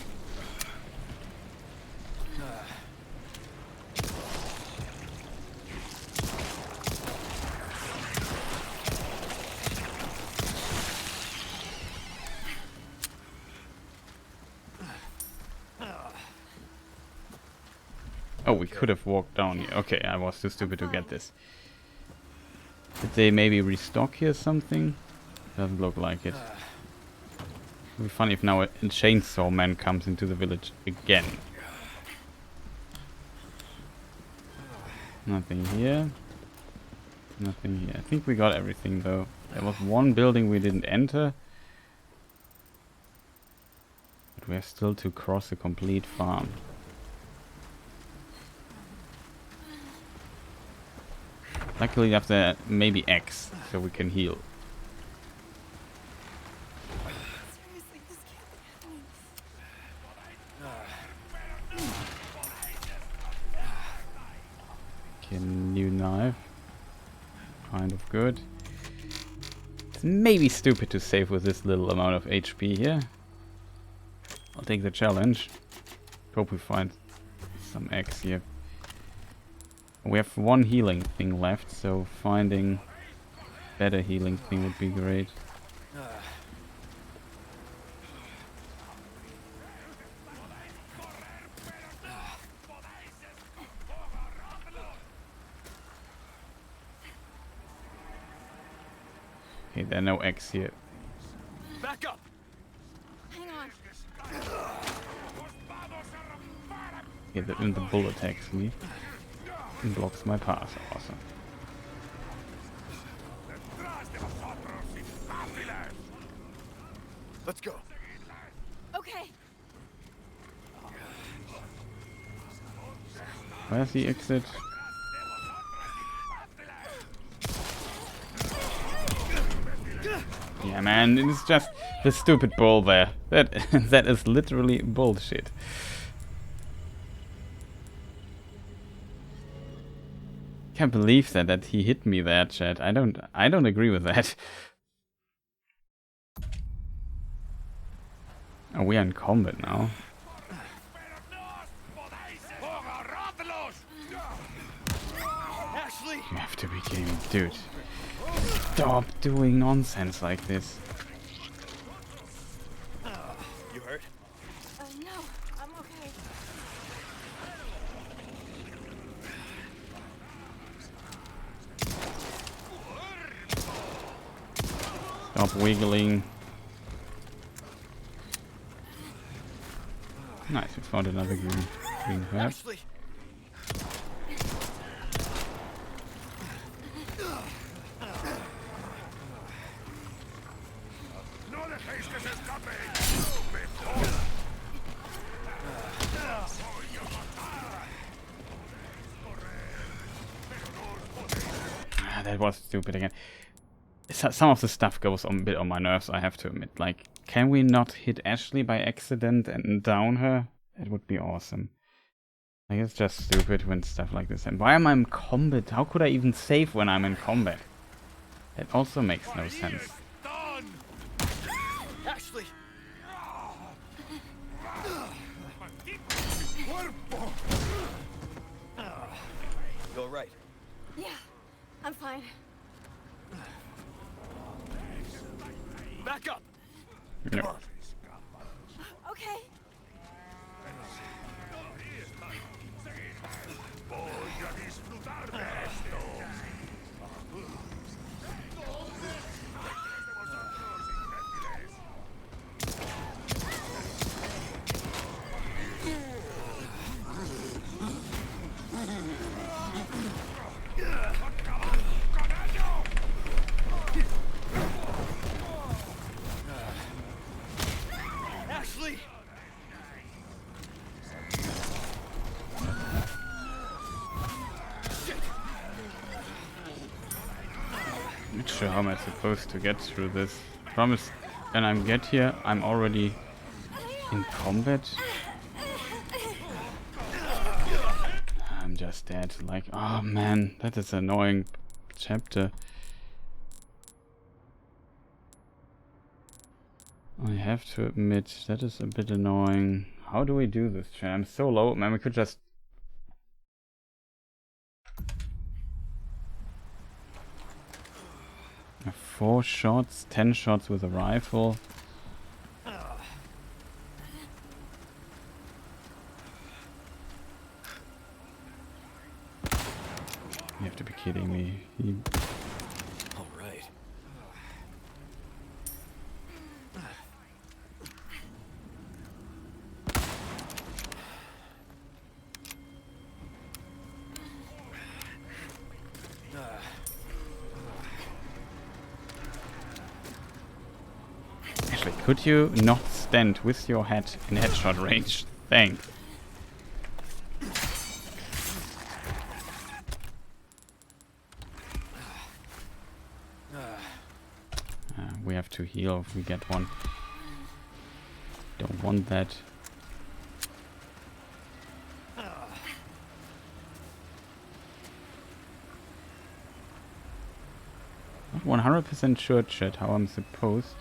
Oh, we could have walked down here. Okay, I was too stupid to get this. Did they maybe restock here something? Doesn't look like it. It would be funny if now a chainsaw man comes into the village again. Nothing here. Nothing here. I think we got everything though. There was one building we didn't enter. But we have still to cross a complete farm. Luckily after maybe X, so we can heal. Seriously, this can't be happening. kind of good. It's maybe stupid to save with this little amount of HP here. I'll take the challenge. Hope we find some eggs here. We have one healing thing left, so finding better healing thing would be great. Okay, there are no eggs here. Back up! Hang on. Okay, the bull attacks me and blocks my path. Awesome. Let's go. Okay. Where's the exit? Yeah, man, it's just the stupid bull there. That is literally bullshit. Can't believe that he hit me there, chat. I don't agree with that. Oh, we are in combat now. Ashley! You have to be kidding me, dude. Stop doing nonsense like this. You hurt? No, I'm okay. Stop wiggling. Nice, we found another green herb. Ashley! Ah, that was stupid again. Some of the stuff goes a bit on my nerves, I have to admit. Like, can we not hit Ashley by accident and down her? It would be awesome. Like, it's just stupid when stuff like this happens. Why am I in combat? How could I even save when I'm in combat? That also makes no sense. Ashley! You alright? Yeah, I'm fine. Back up! No. Okay. Ashley! Not sure how am I supposed to get through this. Promise, when I get here, I'm already in combat. I'm just dead. Like, oh man, that is an annoying chapter. I have to admit, that is a bit annoying. How do we do this, chat? I'm so low. Man, we could just... Uh, 4 shots, 10 shots with a rifle. You have to be kidding me. Alright. Actually, could you not stand with your head in headshot range? Thanks. We have to heal if we get one. Don't want that. 100% sure, chat, how I'm supposed.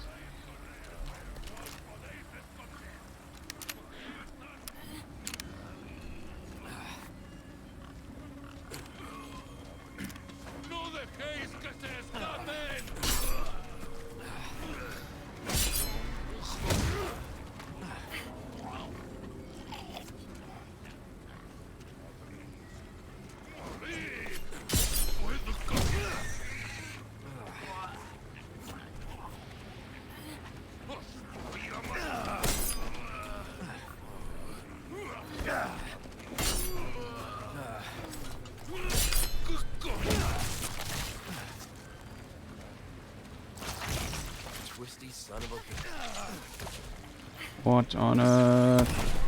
Twisty son of a bitch. What on earth?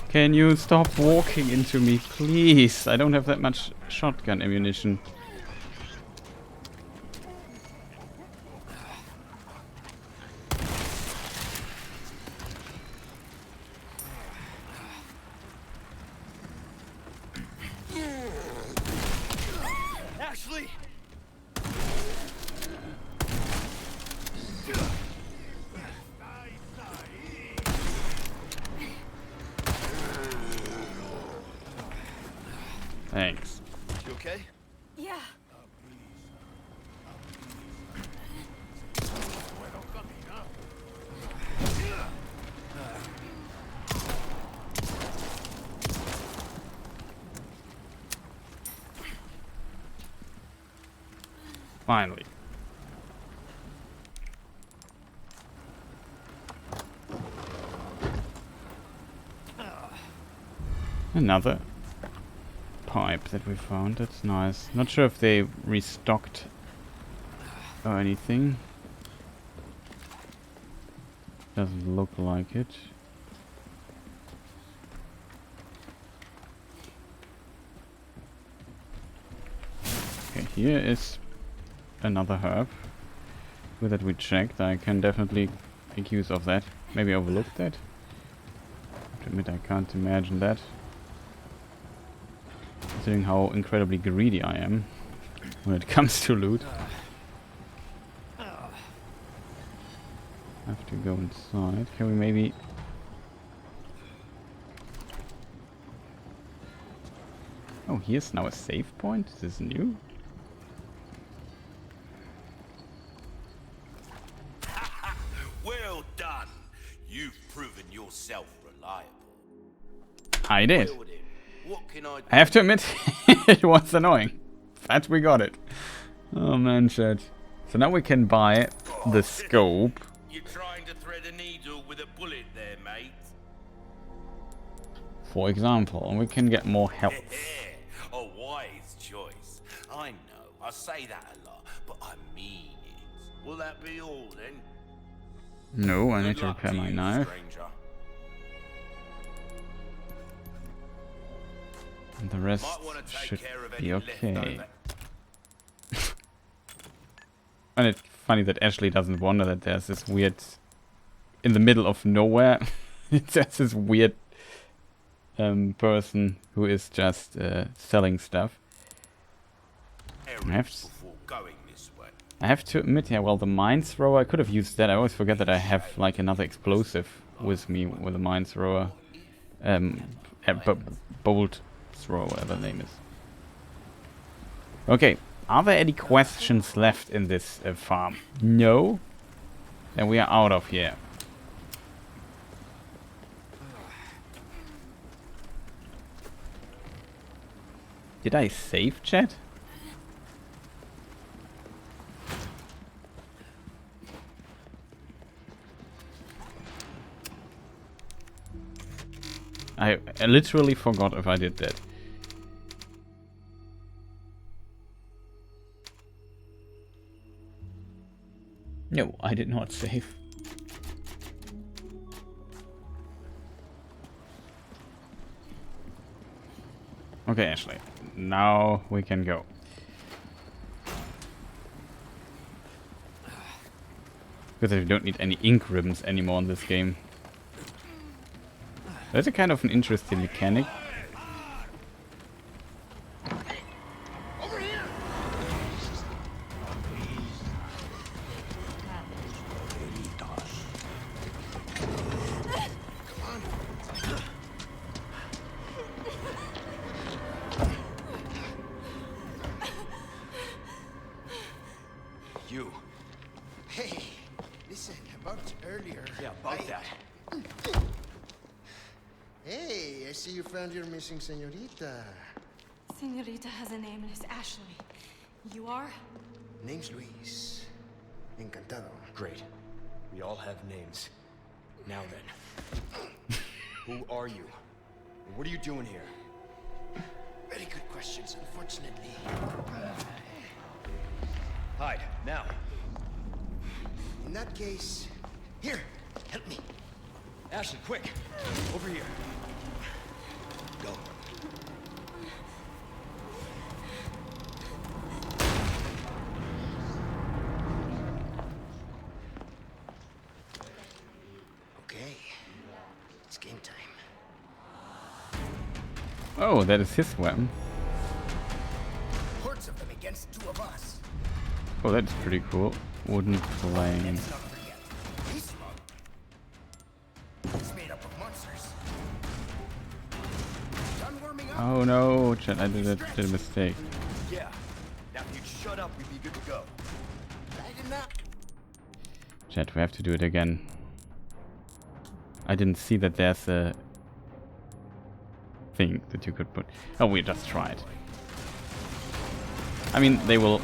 Can you stop walking into me, please? I don't have that much shotgun ammunition. Ashley! Thanks. You okay? Yeah. Finally. Another pipe that we found. That's nice. Not sure if they restocked or anything. Doesn't look like it. Okay, here is another herb. Good that we checked. I can definitely make use of that. Maybe overlooked that. I have to admit, I can't imagine that. Considering how incredibly greedy I am when it comes to loot. Have to go inside. Can we maybe... Oh, here's now a save point? Is this new? Well done. You've proven yourself reliable. I did. Well then, what can I do? I have to admit, it was annoying. But we got it. Oh man, chat. So now we can buy the scope. You're trying to thread a needle with a bullet there, mate. For example, and we can get more health. A wise choice. I know, I say that a lot, but I mean it. Will that be all then? No, I need Good to luck repair to my you, knife. stranger. And the rest Might want to take should care of be any okay. leftover. And it's funny that Ashley doesn't wonder that there's this weird... In the middle of nowhere, there's this weird person who is just selling stuff. Errands before going this way. I have to admit, yeah, well, the mine thrower, I could have used that. I always forget that I have, like, another explosive with me with a mine thrower. Bolt thrower, whatever the name is. Okay, are there any questions left in this farm? No? Then we are out of here. Did I save, chat? I literally forgot if I did that. No, I did not save. Okay, Ashley. Now we can go. Because we don't need any ink ribbons anymore in this game. That's a kind of an interesting mechanic. You. Hey, listen, about earlier. Yeah, about that. Hey, I see you found your missing señorita. Senorita has a name and it's Ashley. You are? Name's Luis. Encantado. Great. We all have names. Now then. Who are you? What are you doing here? Very good questions, unfortunately. Hide, now. In that case, here, help me. Ashley, quick! Over here. Go. Okay, it's game time. Oh, that is his weapon. Hordes of them against two of us. Oh, that's pretty cool. Wooden plank. Let's not forget. This one. It's made up of monsters. Done warming up? Oh no, chat, I did a mistake. Yeah. Now if you'd shut up, we'd be good to go. Lighten up. Chat, we have to do it again. I didn't see that there's a thing that you could put. Oh, we just tried. I mean, they will.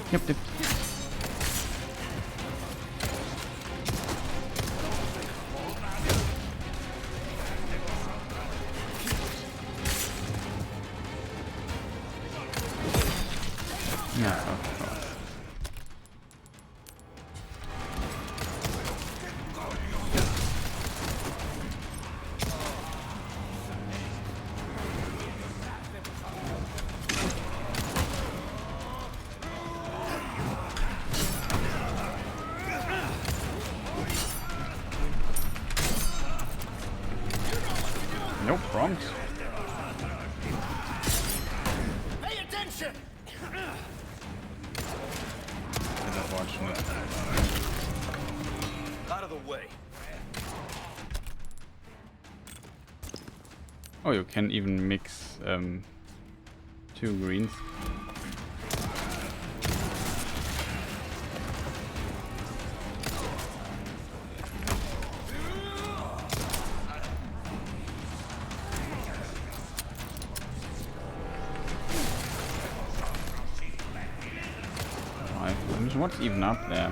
Yep, yep. Yeah, of course. No prompt. Pay attention! Unfortunate. Out of the way. Oh, you can even mix two greens. What's even up there?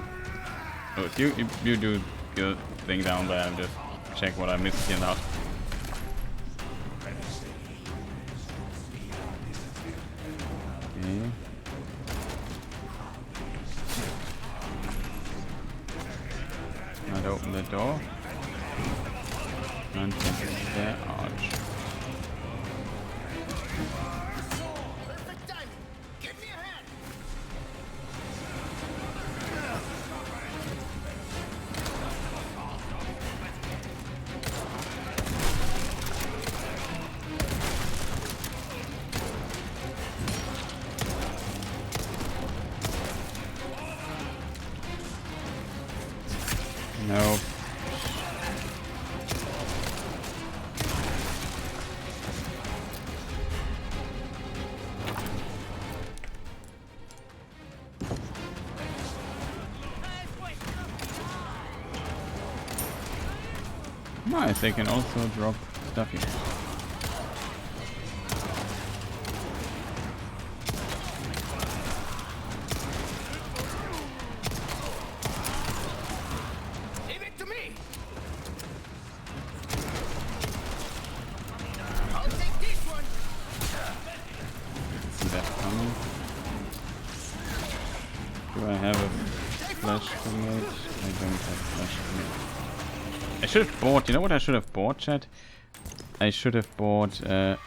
Oh, if you do your thing down there and just check what I missed here now. Okay. I'd open the door. And check the arch. Perfect timing. Give me a hand. No. Nice, they can also drop stuff here. Leave it to me. I'll take this one. See that coming. Do I have a flash grenade? I don't have a flash grenade. I should have bought, you know what I should have bought, chat? I should have bought, what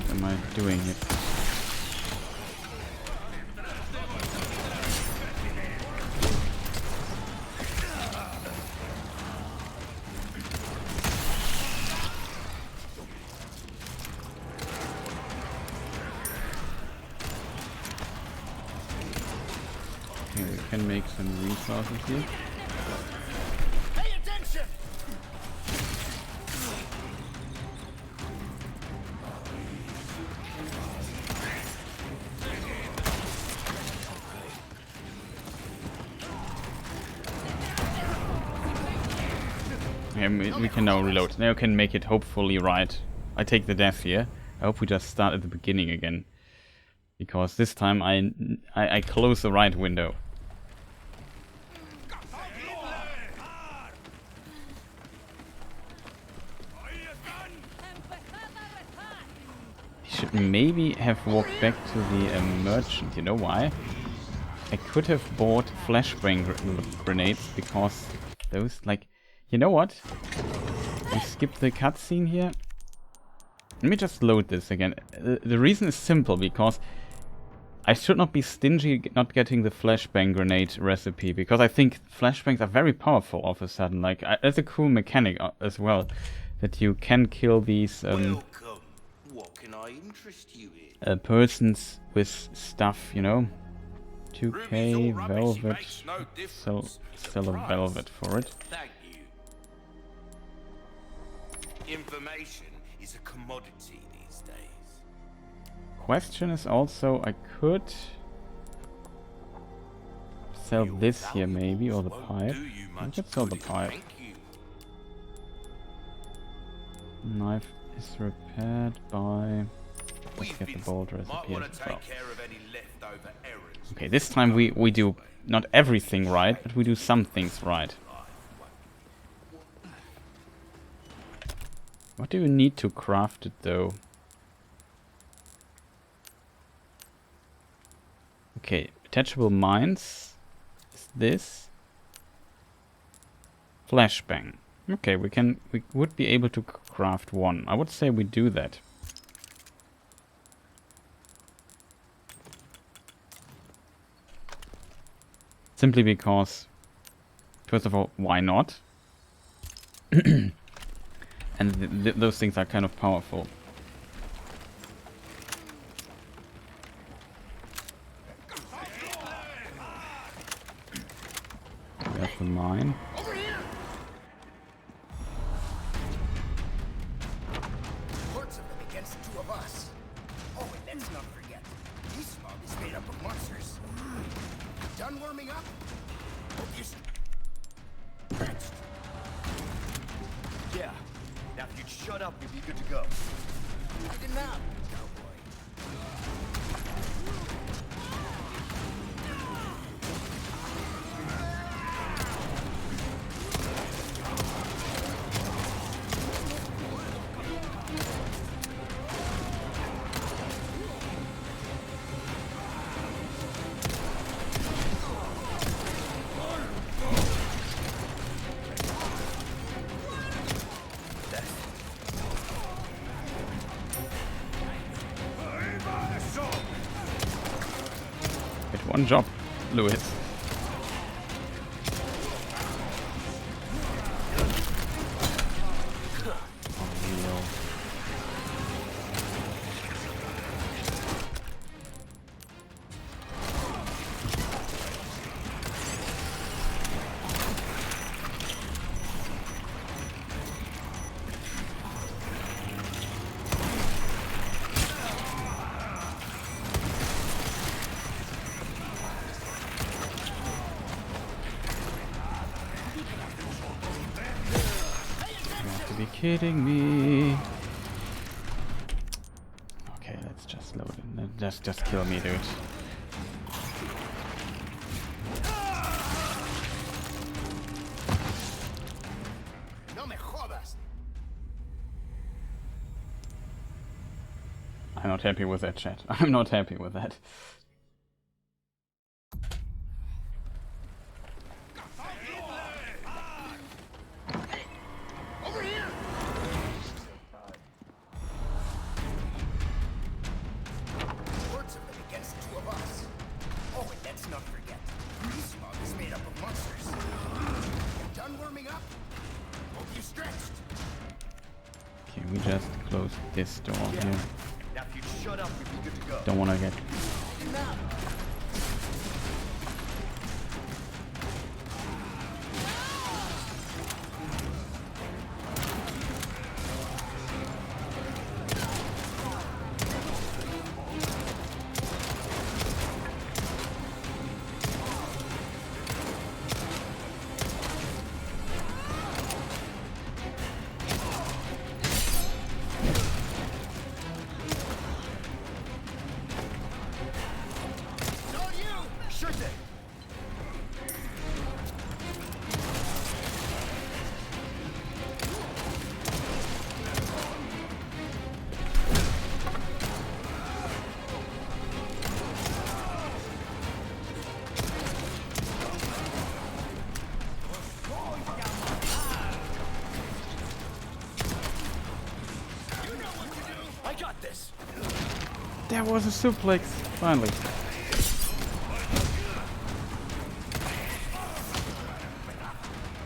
am I doing here? can make some resources here. Pay attention! Yeah, we can now reload. Now can make it hopefully right. I take the death here. I hope we just start at the beginning again. Because this time I close the right window. He should maybe have walked back to the merchant. You know why? I could have bought flashbang grenades because those, like, you know what? We skip the cutscene here. Let me just load this again. The reason is simple, because I should not be stingy not getting the flashbang grenade recipe, because I think flashbangs are very powerful all of a sudden. Like, that's a cool mechanic as well, that you can kill these What can I interest you in? persons with stuff, you know. 2k Ruby's all rubbish, he velvet. makes no difference. It's the Sell a price. velvet for it. Thank you. Information is a commodity these days. Question is also, I could sell Your this here maybe, or the valuables pipe. won't do you We much could sell the good, pipe. thank you. Knife is repaired by... Let's We've get the been- bolt Might recipe want as to take well. care of any leftover errands. Okay, this time we do not everything right, but we do some things right. What do you need to craft it though? Okay, attachable mines is this. Flashbang. Okay, we would be able to craft one. I would say we do that. Simply because, first of all, why not? And those things are kind of powerful. There's the mine. Hordes of them against two of us. Oh, and let's not forget, this mob is made up of monsters. Done warming up? Hope you stretched. Yeah. Now if you'd shut up, we'd be good to go. Take a nap, cowboy. Get one job, Lewis. Be kidding me. Okay, let's just load it. Just kill me, dude. No me jodas. I'm not happy with that, chat. I'm not happy with that. Hordes of them against two of us. Oh, and let's not forget, this mob is made up of monsters. Done warming up? Hope you stretched. Okay, we just close this door here. Now if you'd shut up, we'd be good to go. Don't want to get... There was a suplex, finally.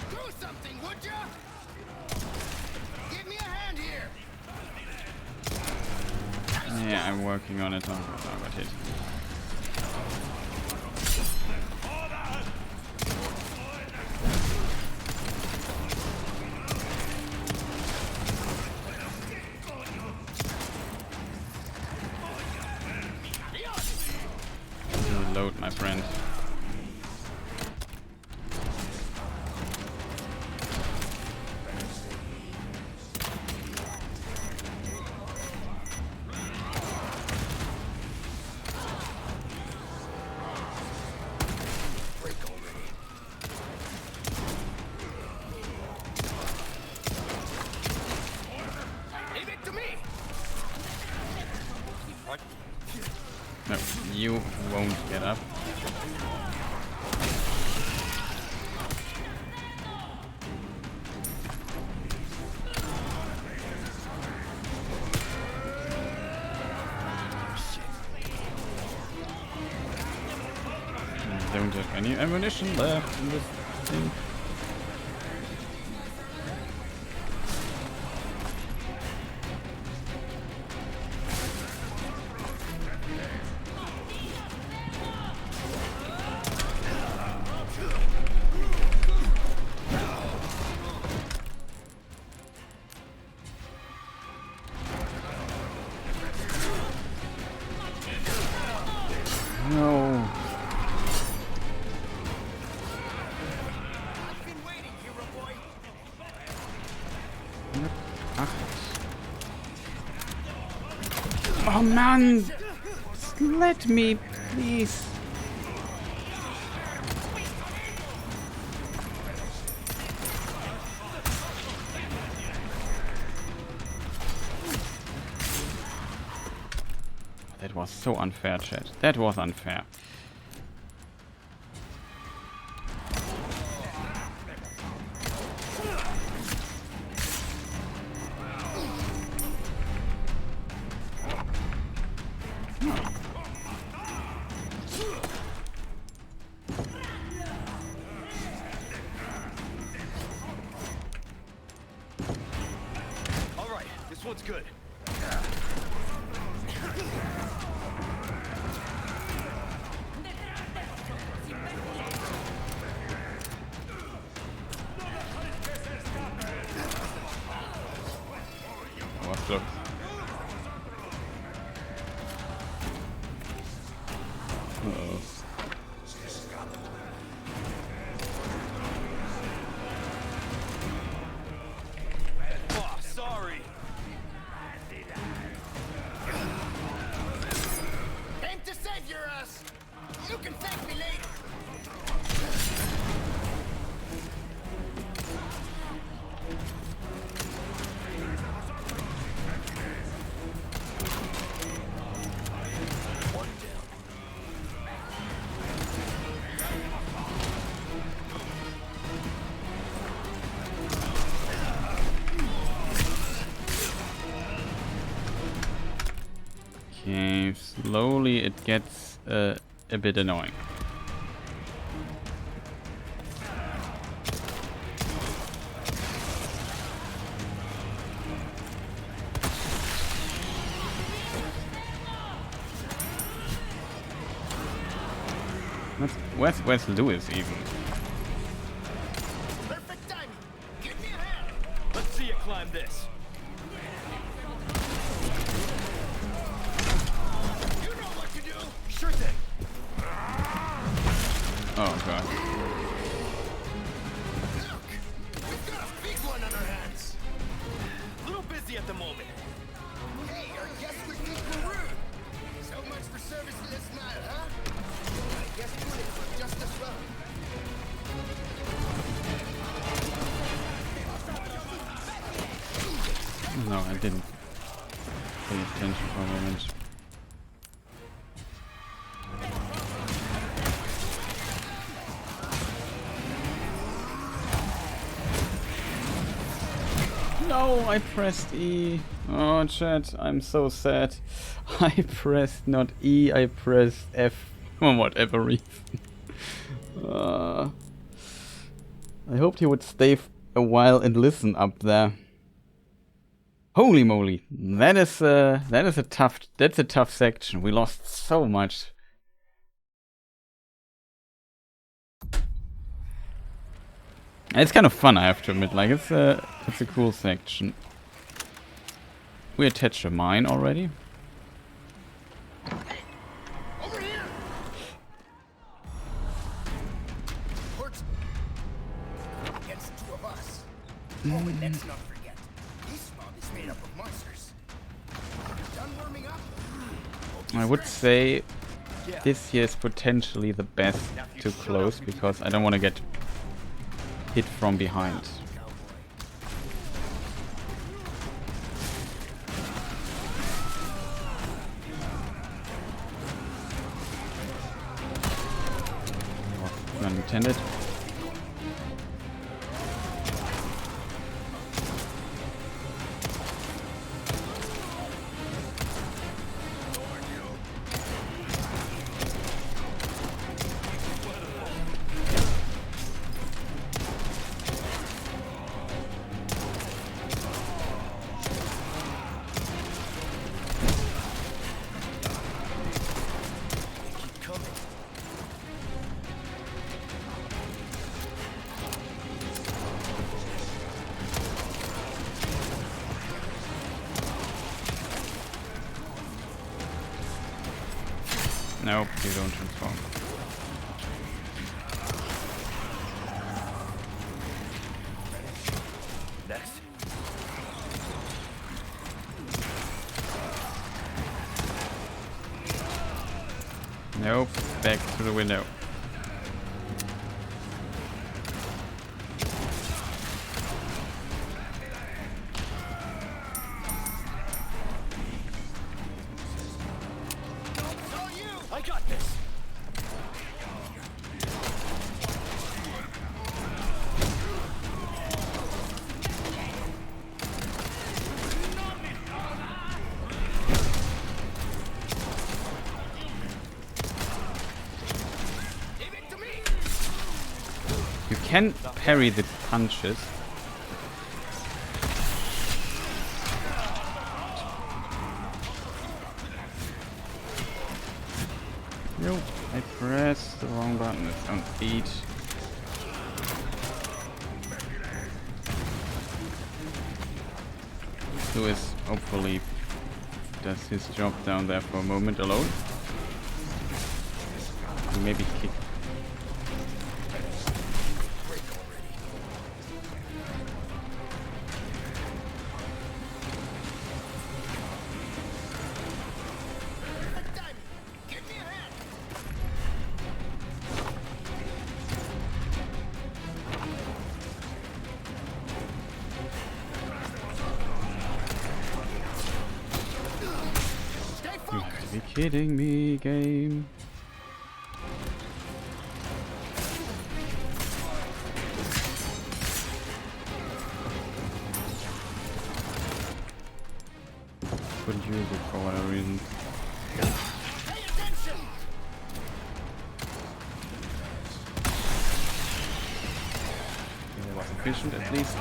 Do something, would ya? Give me a hand here. Yeah, I'm working on it. Oh, I got hit. Reload, my friend. Leave it to me. No, you won't get up. I don't have any ammunition left in this thing. No. I've been waiting, hero boy. Oh man! Let me, please. That was so unfair, chat. That was unfair. All right, this one's good. That was close. Uh-oh. Oh, sorry. Aim to save your ass. You can thank me later. One down. Okay, slowly it gets a bit annoying. Where's Lewis even? Perfect timing. Give me a hand. Let's see you climb this. You know what to do. Sure thing. Oh god. Look, we've got a big one on our hands. A little busy at the moment. Hey, our guest was equal rude. So much for service in this Nile, huh? I guess doing it for just as well. No, I didn't pay attention for a moment. No, I pressed E. Oh, chat, I'm so sad. I pressed not E, I pressed F for whatever reason. I hoped he would stay a while and listen up there. Holy moly, that's a tough section. We lost so much. It's kind of fun, I have to admit. Like it's a cool section. We attached a mine already. Over here! Hordes against two of us. Oh, and let's not forget, this mob is made up of monsters. Done warming up? I would say this here is potentially the best to close because I don't want to get hit from behind. Not intended. Nope, you don't transform. Next. Nope, back to the window. I got this. Give it to me! You can parry the punches. Nope, I pressed the wrong button. It's on speed. Lewis hopefully does his job down there for a moment alone. Maybe kick. Give me a hand! Stay You focused! gotta be kidding me, game. Couldn't use it for whatever reason. Pay attention! It was efficient at least.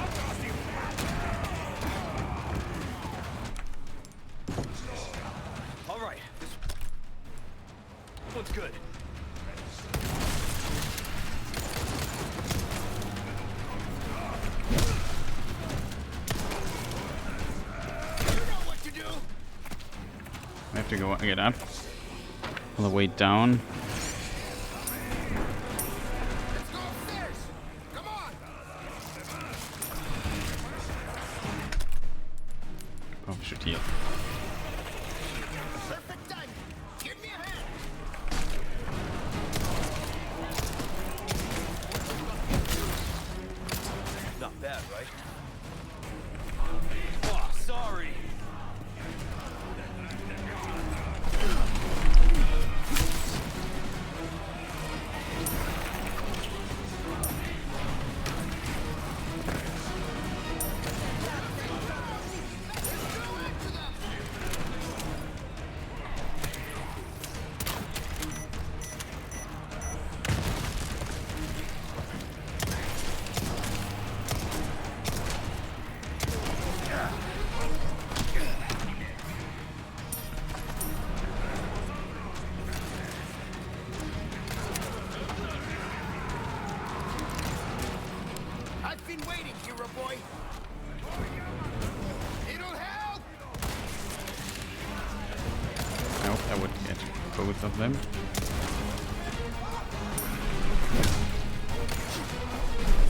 All right. This one's good. You know what to do! I have to go get up. All the way down. Let's go upstairs! Come on! Oh, we should heal. Perfect timing! Give me a hand! Not bad, right? Oh, sorry. boy. It'll help. I hope I would get both of them.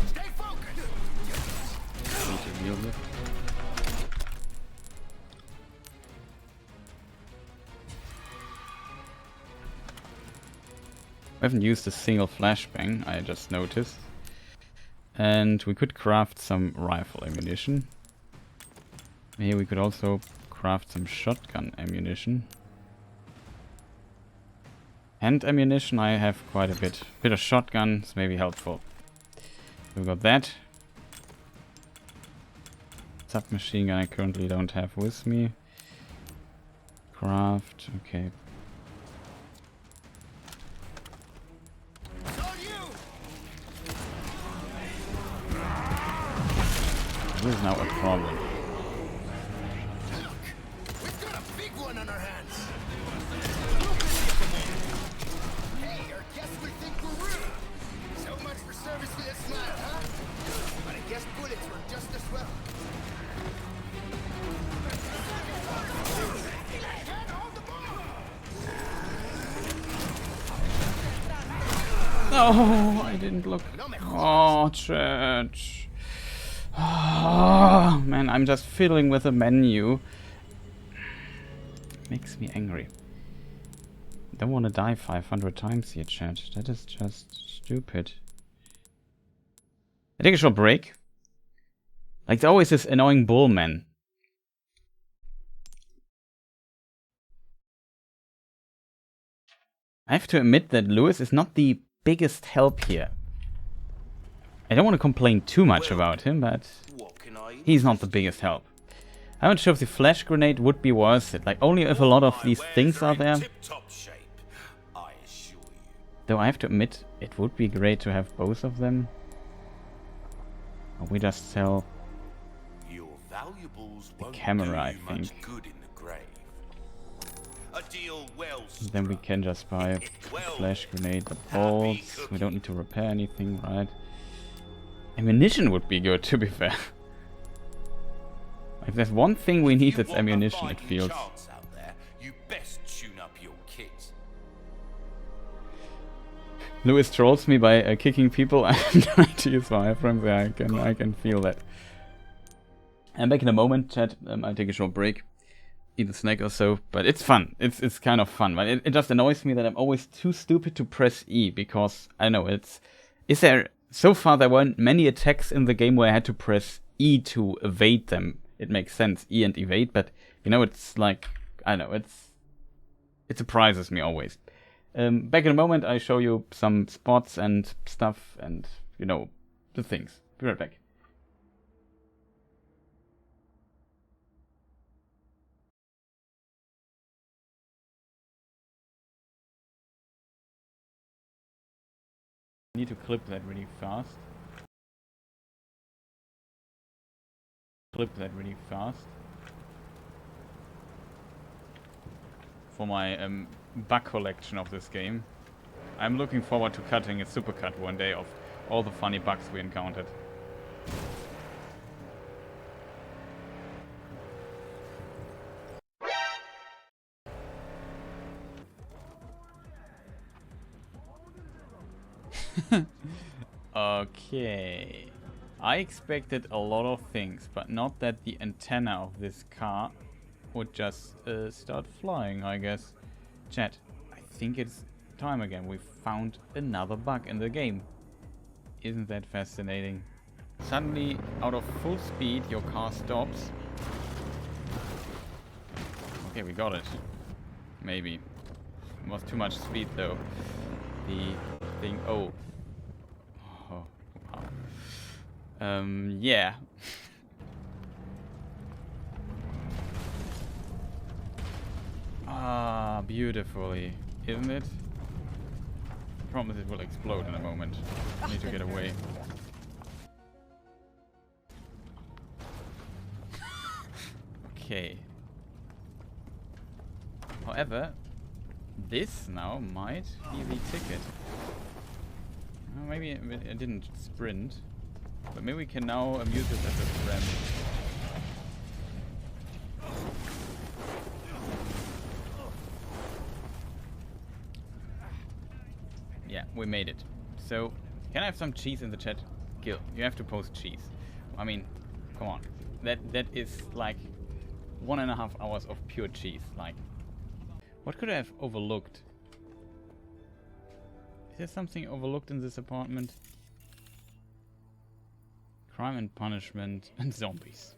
Stay focused. Need to heal it. I haven't used a single flashbang, I just noticed. And we could craft some rifle ammunition. Here we could also craft some shotgun ammunition. Hand ammunition, I have quite a bit. Bit of shotguns may be helpful. We got that. Submachine gun I currently don't have with me. Craft, okay. This is now a problem. We've got a big one on our hands. Hey, our guests would think we're rude. So much for service with a smile, huh? But I guess bullets were just as well. No, I didn't look. Oh, church. Oh, man, I'm just fiddling with the menu. Makes me angry. Don't want to die 500 times here, chat. That is just stupid. I take a short break. Like, there's always this annoying bullman. I have to admit that Lewis is not the biggest help here. I don't want to complain too much about him, but he's not the biggest help. I'm not sure if the flash grenade would be worth it. Like, only if a lot of these things are there. Though I have to admit, it would be great to have both of them. Or we just sell the camera, I think. Then we can just buy a flash grenade, the bolts. We don't need to repair anything, right? Ammunition would be good, to be fair. If there's one thing we need, it's ammunition, it feels. Lewis trolls me by kicking people. I'm trying to use my iframes. Yeah, I can feel that. I'm back in a moment, chat. I'll take a short break, eat a snack or so. But it's fun. It's kind of fun. But it just annoys me that I'm always too stupid to press E, because I know so far there weren't many attacks in the game where I had to press E to evade them. It makes sense, E and evade, but you know, it's like, I know, it surprises me always. Back in a moment, I show you some spots and stuff and, you know, the things. Be right back. I need to clip that really fast. For my bug collection of this game. I'm looking forward to cutting a supercut one day of all the funny bugs we encountered. Okay. I expected a lot of things, but not that the antenna of this car would just start flying, I guess. Chat, I think it's time again. We found another bug in the game. Isn't that fascinating? Suddenly, out of full speed, your car stops. Okay, we got it. Maybe. It was too much speed though. The thing... Oh. Oh, wow. Yeah. Ah, beautifully. Isn't it? I promise it will explode in a moment. I need to get away. Okay. However, this now might be the ticket. Maybe it didn't sprint. But maybe we can now use this as a friend. Yeah, we made it. So, can I have some cheese in the chat? Gil, you have to post cheese. I mean, come on. That is like 1.5 hours of pure cheese. Like, what could I have overlooked? Is there something overlooked in this apartment? Crime and punishment and zombies.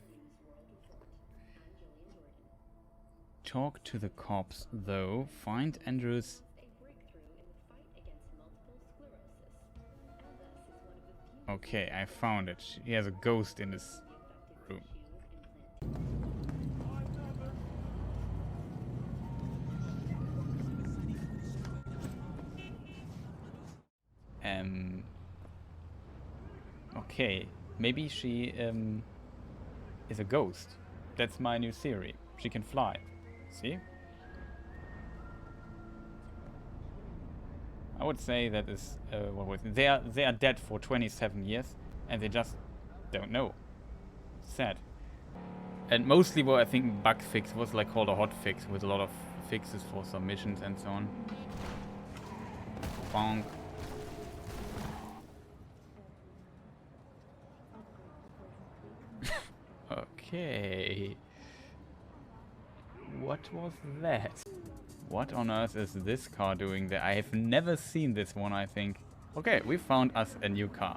Talk to the cops, though. Find Andrew's... Okay, I found it. He has a ghost in his room. Okay, maybe she is a ghost. That's my new theory. She can fly. See? I would say that is what was it? They are dead for 27 years and they just don't know. Sad. And mostly what I think bug fix was like called a hot fix with a lot of fixes for some missions and so on. Bonk. Okay. What was that? What on earth is this car doing there? I have never seen this one, I think. Okay, we found us a new car.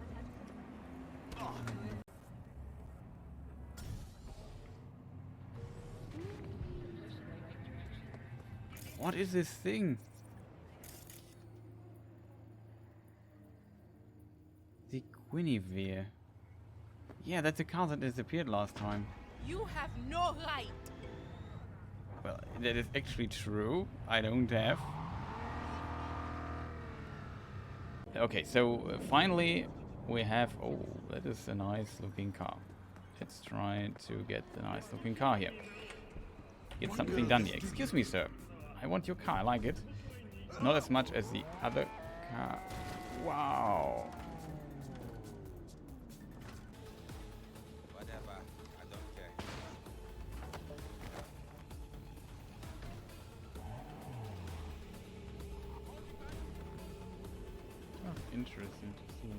What is this thing? The Guinevere. Yeah, that's the car that disappeared last time. You have no right. Well, that is actually true. I don't have. Okay, so finally we have... Oh, that is a nice looking car. Let's try to get the nice looking car here. Get something done here. Excuse me, sir. I want your car. I like it. Not as much as the other car. Wow. Whatever. I don't care. Oh, interesting to see.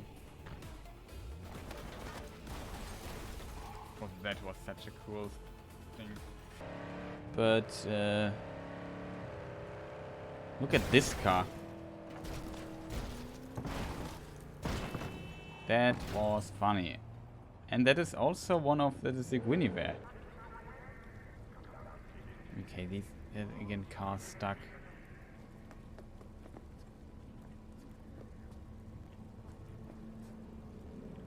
Oh, that was such a cool thing. But, look at this car. That was funny. And that is also one of the Guinevere. Okay, these again cars stuck.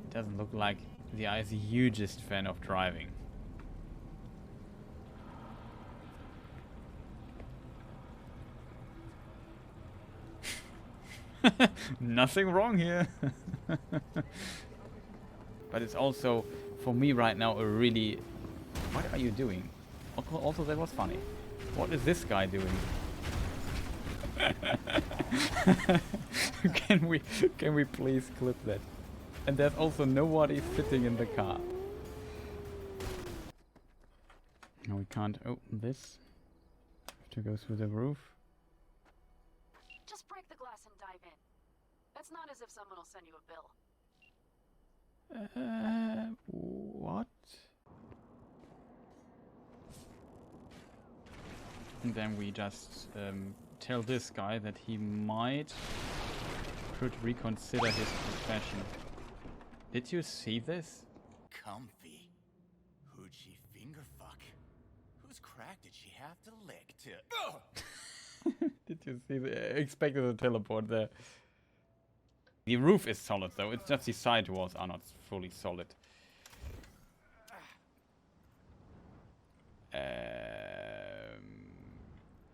Doesn't look like the guy is the hugest fan of driving. Nothing wrong here. But it's also, for me right now, a really... What are you doing? Also, that was funny. What is this guy doing? Can we please clip that? And there's also nobody sitting in the car. No, we can't open this. Have to go through the roof. Just break the glass and dive in. It's not as if someone will send you a bill. What? And then we just tell this guy that he should reconsider his profession. Did you see this? Comfy. Who'd she finger fuck? Whose crack did she have to lick to... Did you see the... expected a teleport there. The roof is solid though, it's just the side walls are not fully solid.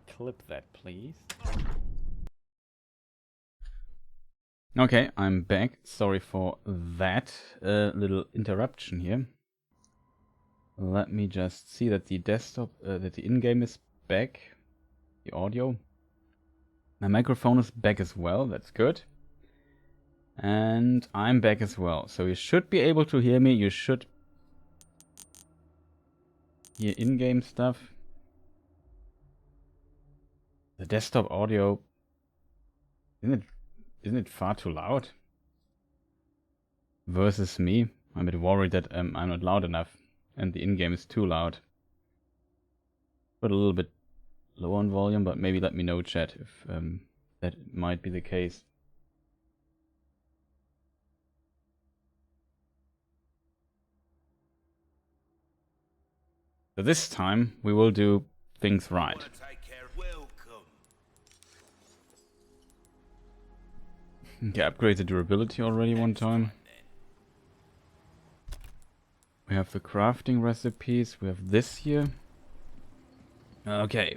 Clip that please. Okay, I'm back. Sorry for that little interruption here. Let me just see that the desktop, that the in-game is back. The audio. My microphone is back as well, that's good. And I'm back as well. So you should be able to hear me. You should hear in-game stuff. The desktop audio, isn't it far too loud? Versus me, I'm a bit worried that I'm not loud enough and the in-game is too loud. Put a little bit low on volume, but maybe let me know, chat, if that might be the case. So this time we will do things right. Okay, upgrade the durability already one time. We have the crafting recipes. We have this here. Okay.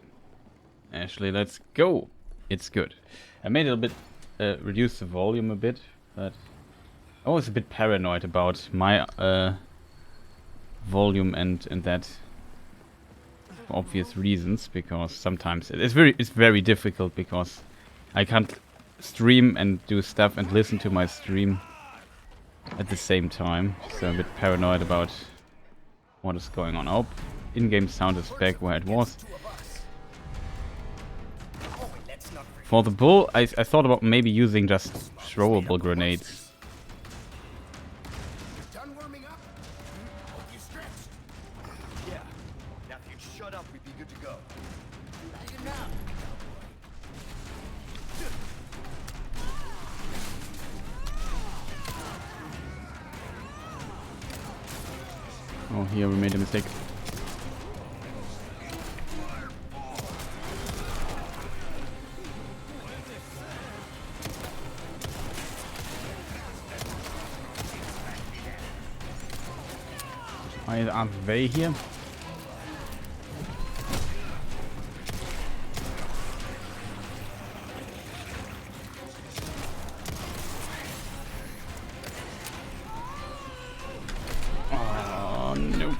Ashley, let's go. It's good. I made it a bit, reduce the volume a bit, but I was a bit paranoid about my volume and that for obvious reasons, because sometimes it's very difficult because I can't stream and do stuff and listen to my stream at the same time, so I'm a bit paranoid about what is going on. Oh, in-game sound is back where it was. For the bull, I thought about maybe using just throwable grenades. Done warming up? Hope you stretched. Yeah. Now if you'd shut up, we'd be good to go. How you now? Oh, here we made a mistake. Are they here? Oh no.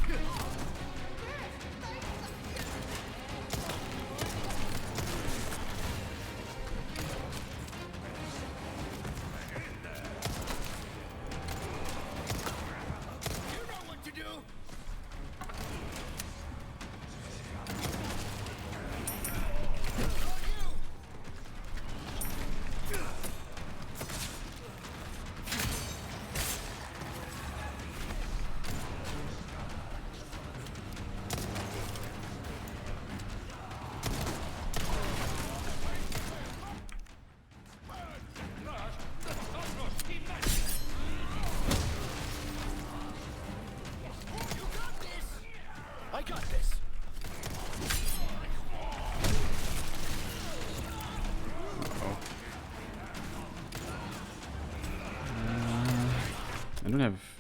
I got this.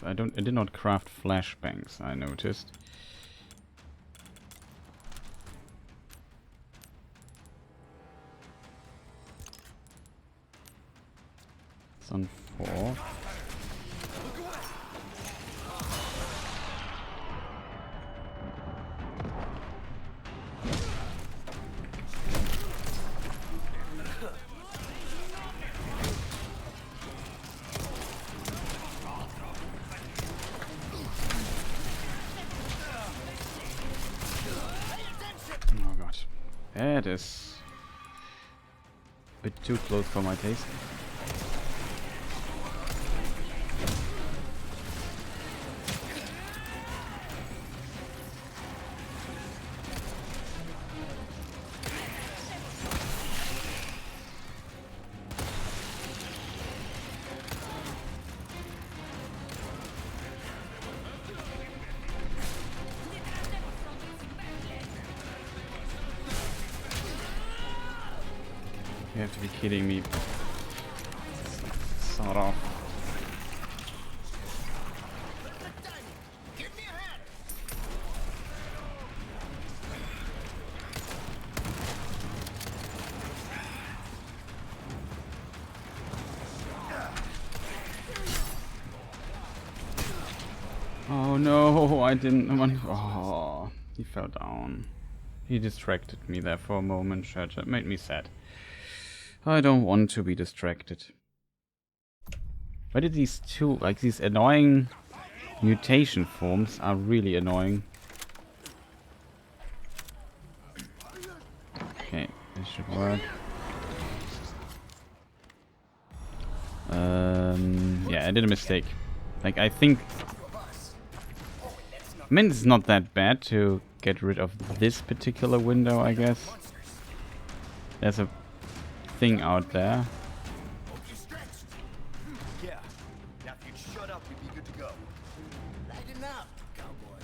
I did not craft flashbangs, I noticed. It's on 4. Oh god. That is a bit too close for my taste. You have to be kidding me. Sort of. Give me a hand. Oh no, I didn't want. Oh, he fell down. He distracted me there for a moment, Church. That made me sad. I don't want to be distracted. Why did these two, like these annoying mutation forms are really annoying. Okay, this should work. Yeah, I did a mistake. Like, I think... I mean, it's not that bad to get rid of this particular window, I guess. There's a thing out there. Yeah. Now if you'd shut up, we'd be good to go. Lighten up, cowboy.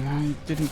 I didn't...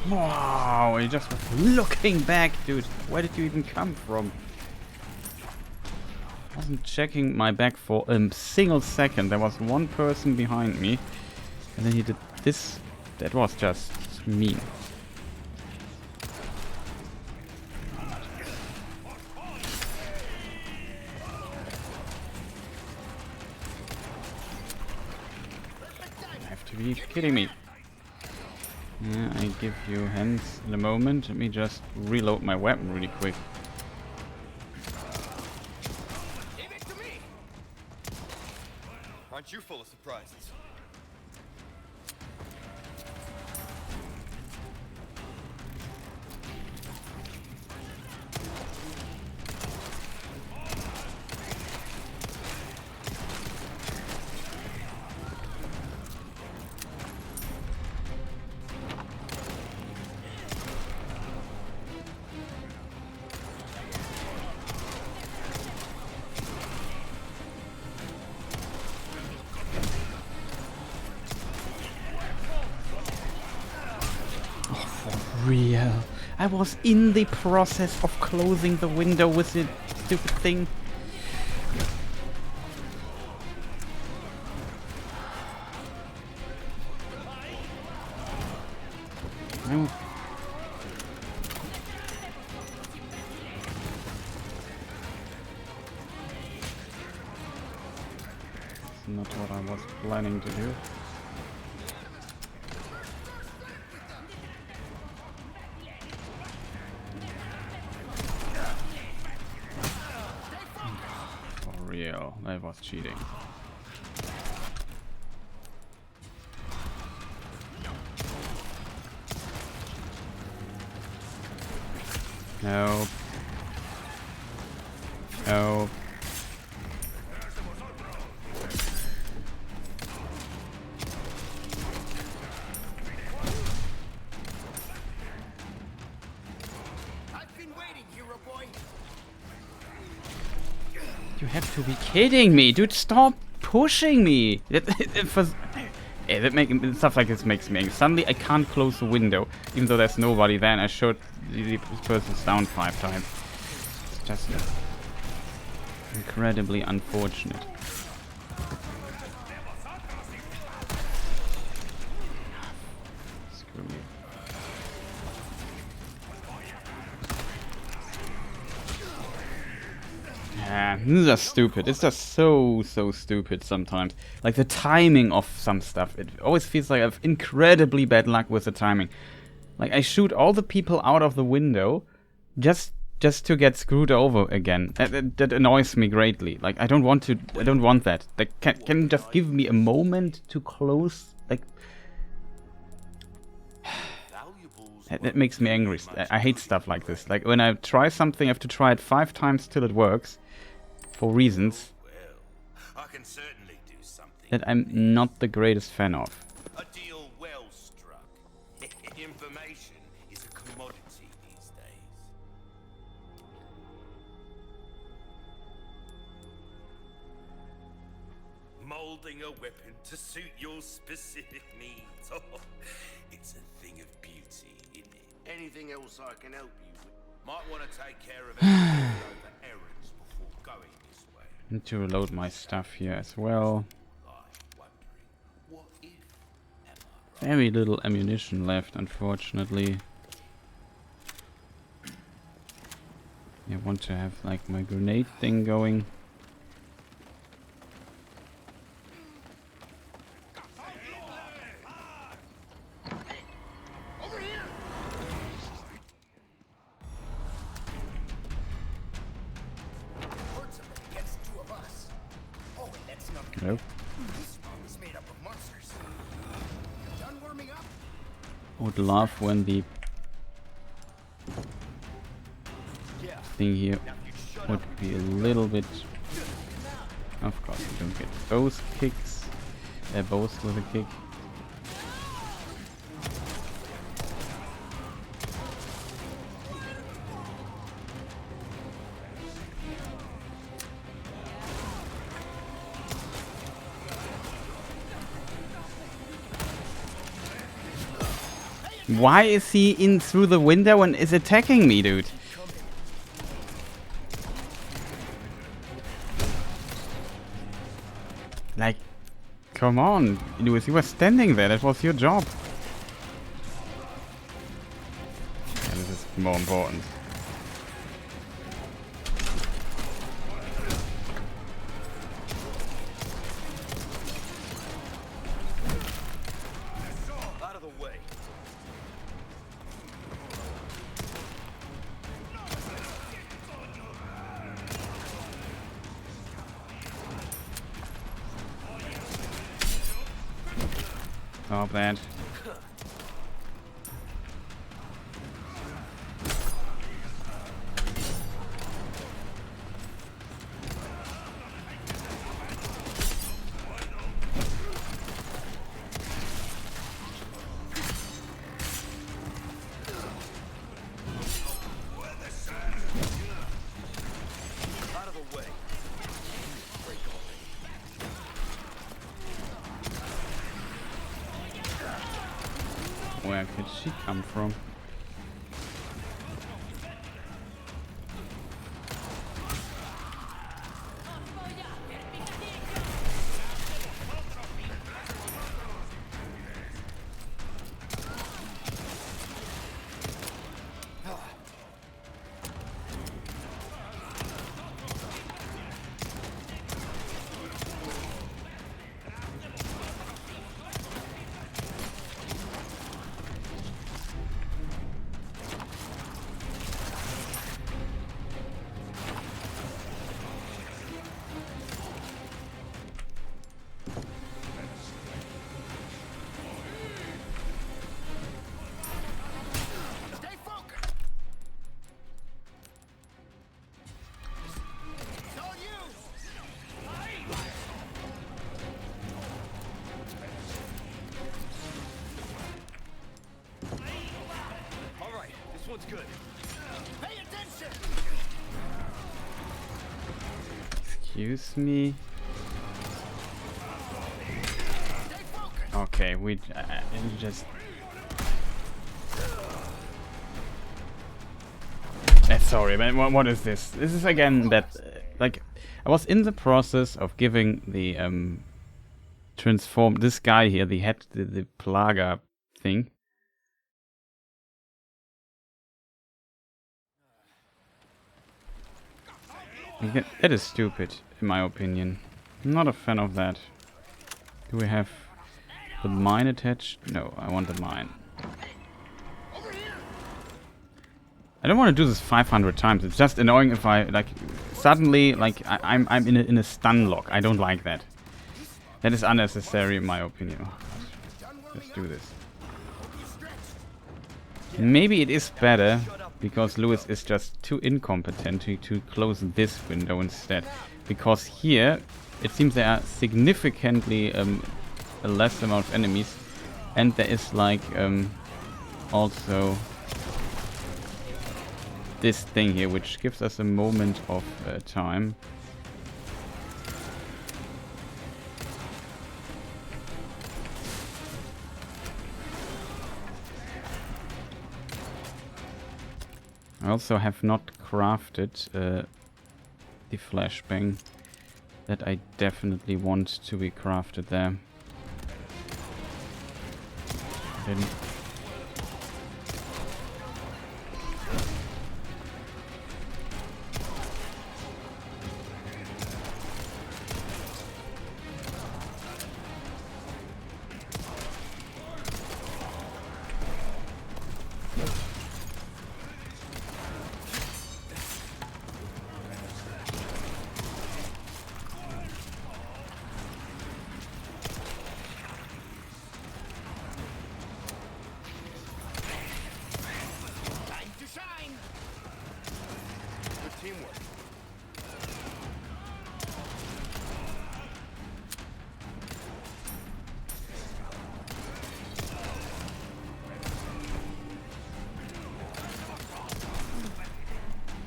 Wow, he just was looking back, dude. Where did you even come from? I wasn't checking my back for a single second. There was one person behind me. And then he did this. That was just mean. You have to be kidding me. Yeah, I give you hands in a moment. Let me just reload my weapon really quick. Leave it to me. Aren't you full of surprises? Real. I was in the process of closing the window with the stupid thing. No. That's not what I was planning to do. That was cheating. Help. Help. I've been waiting, hero boy. You have to be kidding me, dude! Stop pushing me. Stuff like this makes me angry. Suddenly, I can't close the window, even though there's nobody there, and I shot this person's down 5 times. It's just incredibly unfortunate. Screw me. Yeah, these are stupid. It's just so stupid sometimes. Like the timing of some stuff. It always feels like I have incredibly bad luck with the timing. Like I shoot all the people out of the window just to get screwed over again. That annoys me greatly. Like I don't want that. Like can you just give me a moment to close? Like That makes me angry. I hate stuff like this. Like, when I try something, I have to try it 5 times till it works. For reasons Well, I can certainly do something. that I'm not the greatest fan of. A deal well struck. Information is a commodity these days. Molding a weapon to suit your specific needs. Oh, it's a thing of beauty, isn't it? Anything else I can help you with? Might want to take care of any over errands before going this way. Need to reload my stuff here as well. Wondering, what if, am I right? Very little ammunition left, unfortunately. I want to have like my grenade thing going. Hordes of them against 2 of us. Oh, and let's not forget. Nope. This mob is made up of monsters. Done warming up? Would love when the Yeah. thing here Now you shut would up. be a little bit. Of course, you don't get both kicks. Both with a kick. Why is he in through the window and is attacking me, dude? Like, come on, Lewis, you were standing there. That was your job. Yeah, this is more important. Out of the way. Stop that. Out of the way. Where could she come from? Stay focused. It's all you. All right, this one's good. Pay attention. Excuse me. Stay focused. Okay, we just. Sorry, man. What is this? This is again that, like, I was in the process of giving the transform this guy here, the head, the Plaga thing. Again, that is stupid, in my opinion. I'm not a fan of that. Do we have the mine attached? No, I want the mine. I don't want to do this 500 times. It's just annoying if I like suddenly like I'm in a stun lock. I don't like that. That is unnecessary in my opinion. Oh, let's do this. Maybe it is better because Lewis is just too incompetent to close this window instead. Because here, it seems there are significantly a less amount of enemies. And there is like also this thing here, which gives us a moment of time. I also have not crafted the flashbang that I definitely want to be crafted there. Didn't.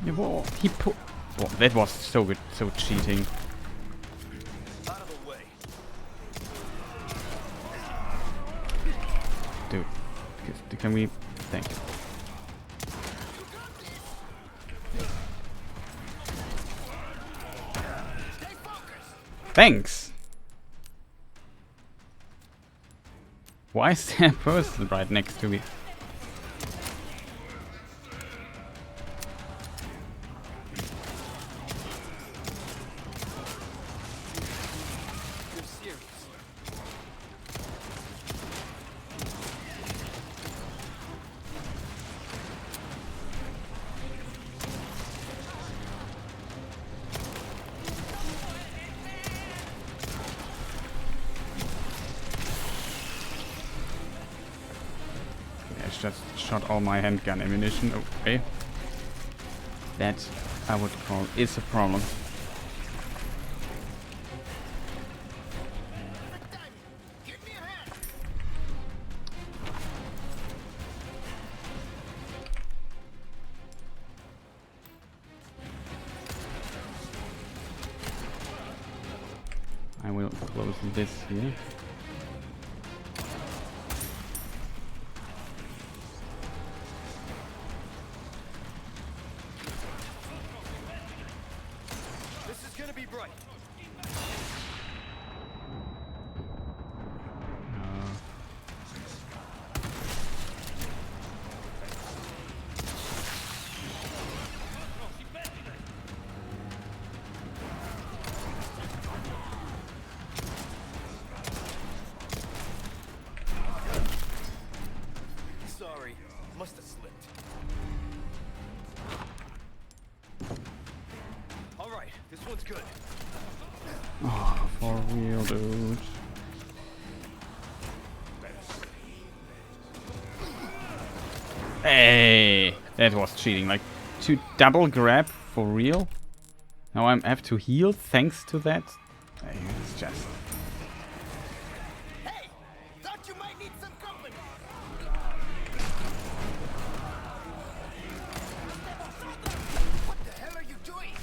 Yeah, whoa, he put. Oh, that was so good, so cheating. Out of the way. Dude, can we? Thank you. Thanks. Why is there a person right next to me? Just shot all my handgun ammunition away. That I would call is a problem. I will close this here. Sorry, must have slipped. All right, this one's good. Oh, for real, dude. Hey, that was cheating. Like, to double grab for real? Now I have to heal thanks to that? Hey, it's just... Hey! Thought you might need some company! What the hell are you doing?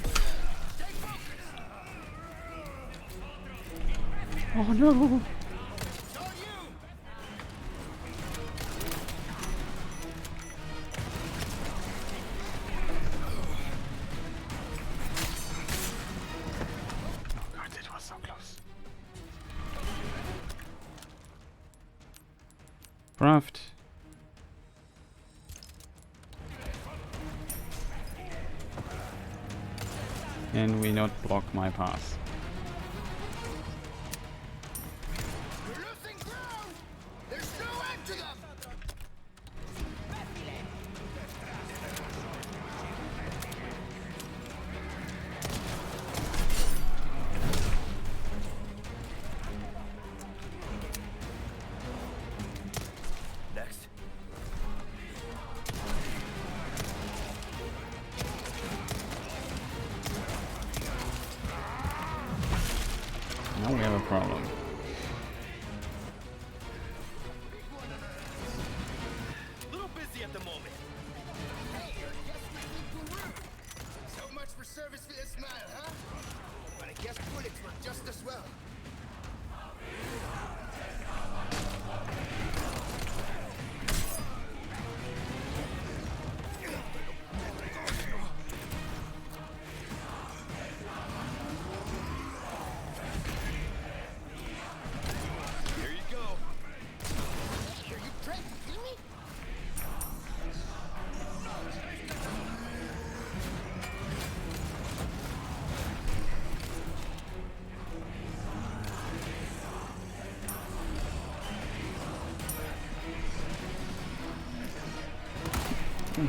Stay focused! Oh no! It's all you! Oh god, it was so close. Craft. Can we not block my path? You're losing ground! There's no end to them! Next. No.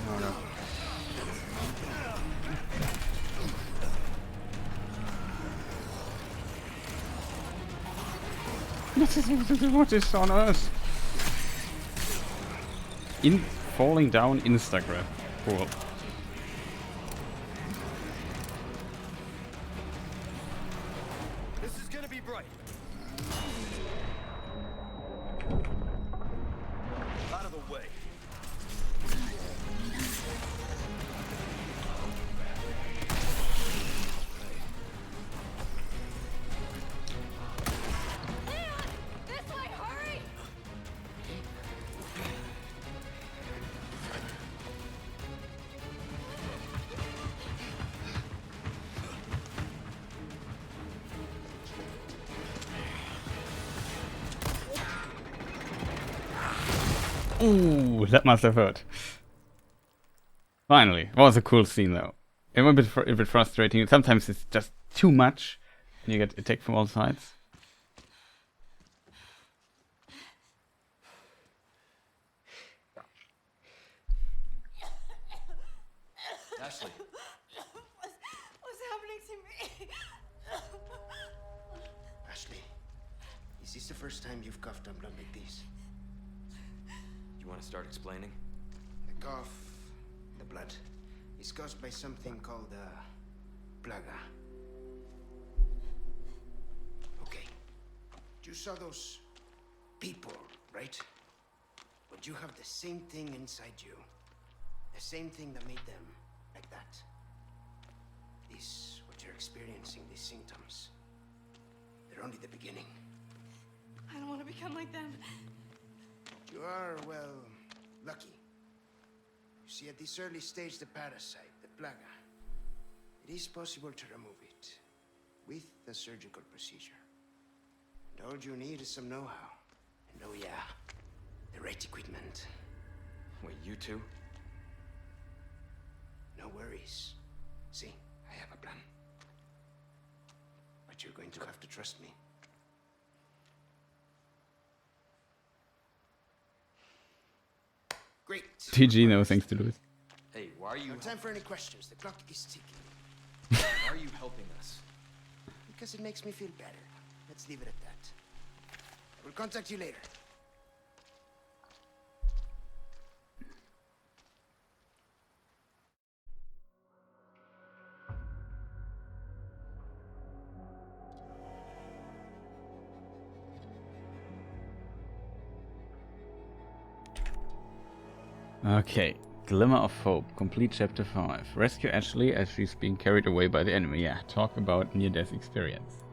Oh no. What is on earth? Falling down Instagram. Cool. This is gonna be bright. Out of the way. This way, hurry! Ooh, that must have hurt. Finally, it was a cool scene though. It was a bit frustrating. Sometimes it's just too much, and you get attacked from all sides. Ashley. What's happening to me? Ashley, is this the first time you've coughed up blood like this? You want to start explaining? The cough, the blood, is caused by something called plaga. Okay. You saw those people, right? But you have the same thing inside you. The same thing that made them like that. This, what you're experiencing, these symptoms, they're only the beginning. I don't want to become like them. You are, well, lucky. You see, at this early stage, the parasite, the plaga, it is possible to remove it with a surgical procedure. And all you need is some know-how. And oh yeah, the right equipment. Wait, you two? No worries. See, I have a plan. But you're going to have to trust me. Great. TG, no things to lose. Hey, why are you... No time for any questions. The clock is ticking. Why are you helping us? Because it makes me feel better. Let's leave it at that. I will contact you later. Okay, Glimmer of Hope, complete chapter 5. Rescue Ashley as she's being carried away by the enemy. Yeah, talk about near-death experience.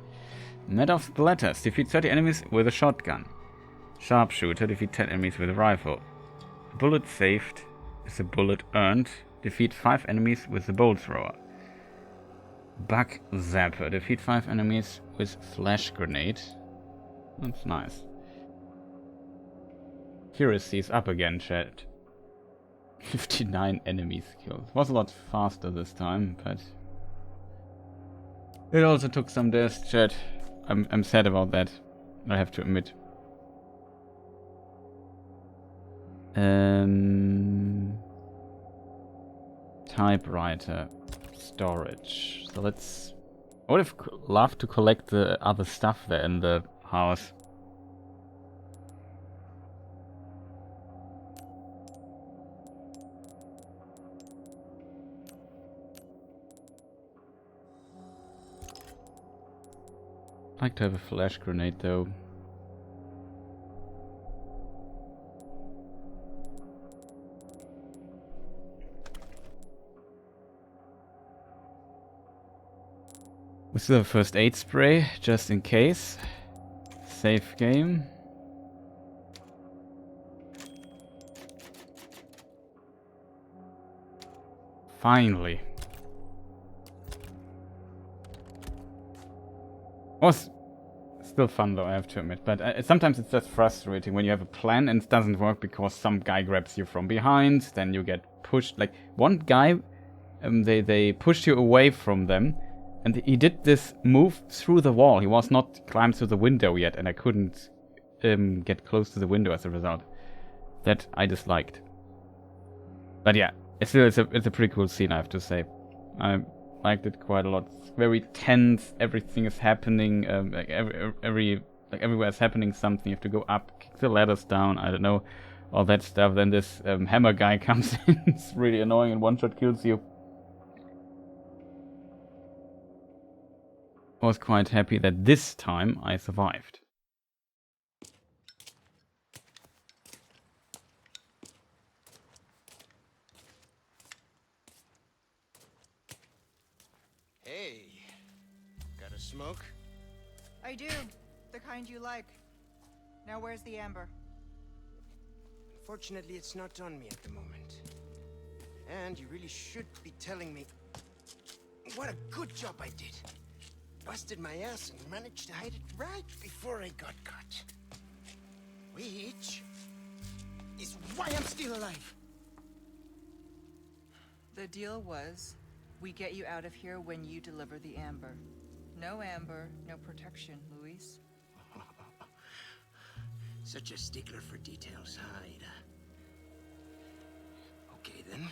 Net of Splatters, defeat 30 enemies with a shotgun. Sharpshooter, defeat 10 enemies with a rifle. Bullet saved is a bullet earned. Defeat 5 enemies with the bolt thrower. Bug Zapper, defeat 5 enemies with flash grenade. That's nice. Accuracy's up again, chat. 59 enemies killed. Was a lot faster this time, but it also took some deaths, chat. I'm sad about that, I have to admit. Typewriter. Storage. So let's... I would have loved to collect the other stuff there in the house. I'd like to have a flash grenade though. We still have first aid spray, just in case. Safe game. Finally. Was still fun though, I have to admit, but sometimes it's just frustrating when you have a plan and it doesn't work because some guy grabs you from behind, then you get pushed. Like, one guy they pushed you away from them, and he did this move through the wall. He was not climbed through the window yet, and I couldn't get close to the window as a result. That I disliked. But yeah, it's a pretty cool scene, I have to say. I liked it quite a lot. It's very tense. Everything is happening. Like everywhere is happening something. You have to go up, kick the ladders down. I don't know, all that stuff. Then this hammer guy comes in. It's really annoying, and one shot kills you. I was quite happy that this time I survived. Hey, got a smoke? I do. The kind you like. Now where's the amber? Fortunately, it's not on me at the moment. And you really should be telling me what a good job I did. Busted my ass and managed to hide it right before I got caught. Which is why I'm still alive. The deal was, we get you out of here when you deliver the amber. No amber, no protection, Luis. Such a stickler for details, huh, Ada? Okay, then.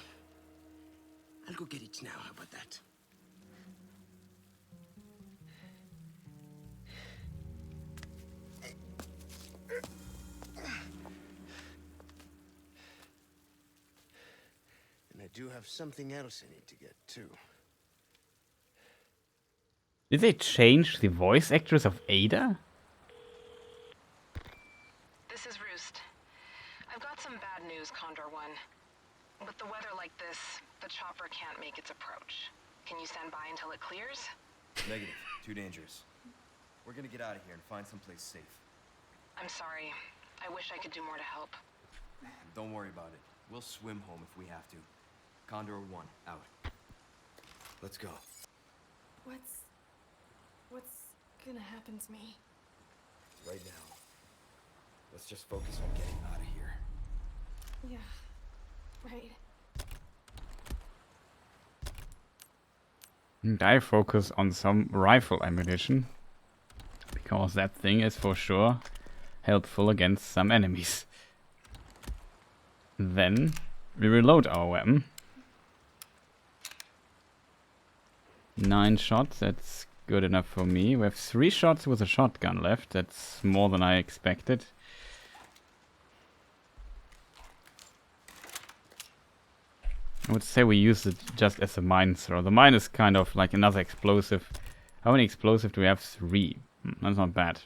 I'll go get it now. How about that? And I do have something else I need to get, too. Did they change the voice actress of Ada? This is Roost. I've got some bad news, Condor One. With the weather like this, the chopper can't make its approach. Can you stand by until it clears? Negative. Too dangerous. We're gonna get out of here and find someplace safe. I'm sorry. I wish I could do more to help. Don't worry about it. We'll swim home if we have to. Condor 1, out. Let's go. What's gonna happen to me? Right now. Let's just focus on getting out of here. Yeah, right. And I focus on some rifle ammunition, because that thing is for sure helpful against some enemies. Then we reload our weapon. 9 shots, that's good enough for me. We have 3 shots with a shotgun left. That's more than I expected. I would say we use it just as a mine throw. The mine is kind of like another explosive. How many explosive do we have? 3. That's not bad.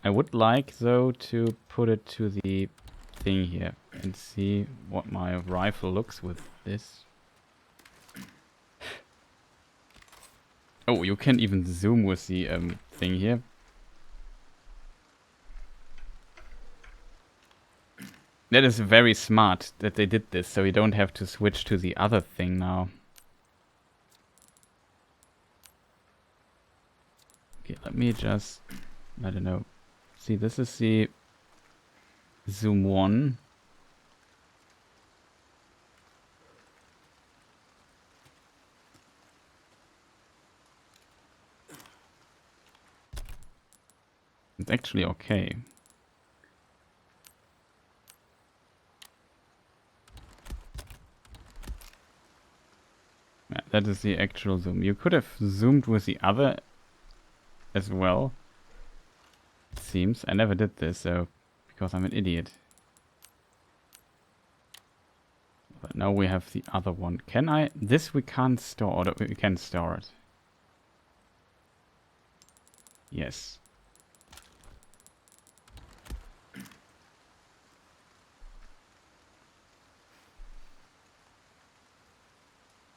I would like, though, to put it to the thing here and see what my rifle looks with this. Oh, you can even zoom with the thing here. That is very smart that they did this, so you don't have to switch to the other thing now. Okay, let me just, I don't know. See, this is the zoom 1. It's actually okay. Yeah, that is the actual zoom. You could have zoomed with the other as well. It seems. I never did this, so because I'm an idiot. But now we have the other one. Can I? This we can't store, or we can store it. Yes.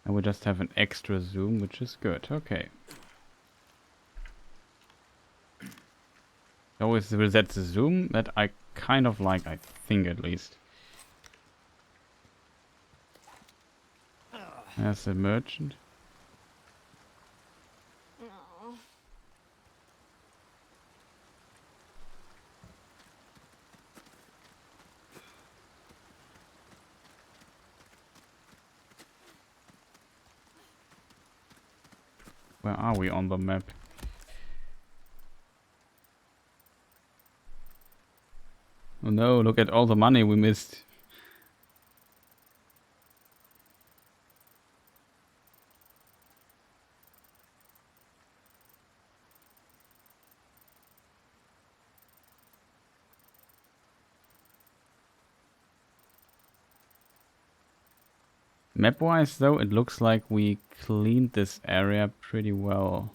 And we just have an extra zoom, which is good. Okay. Always reset the zoom, that I kind of like, I think at least. There's the merchant. Where are we on the map? Oh no, look at all the money we missed. Map-wise though, it looks like we cleaned this area pretty well.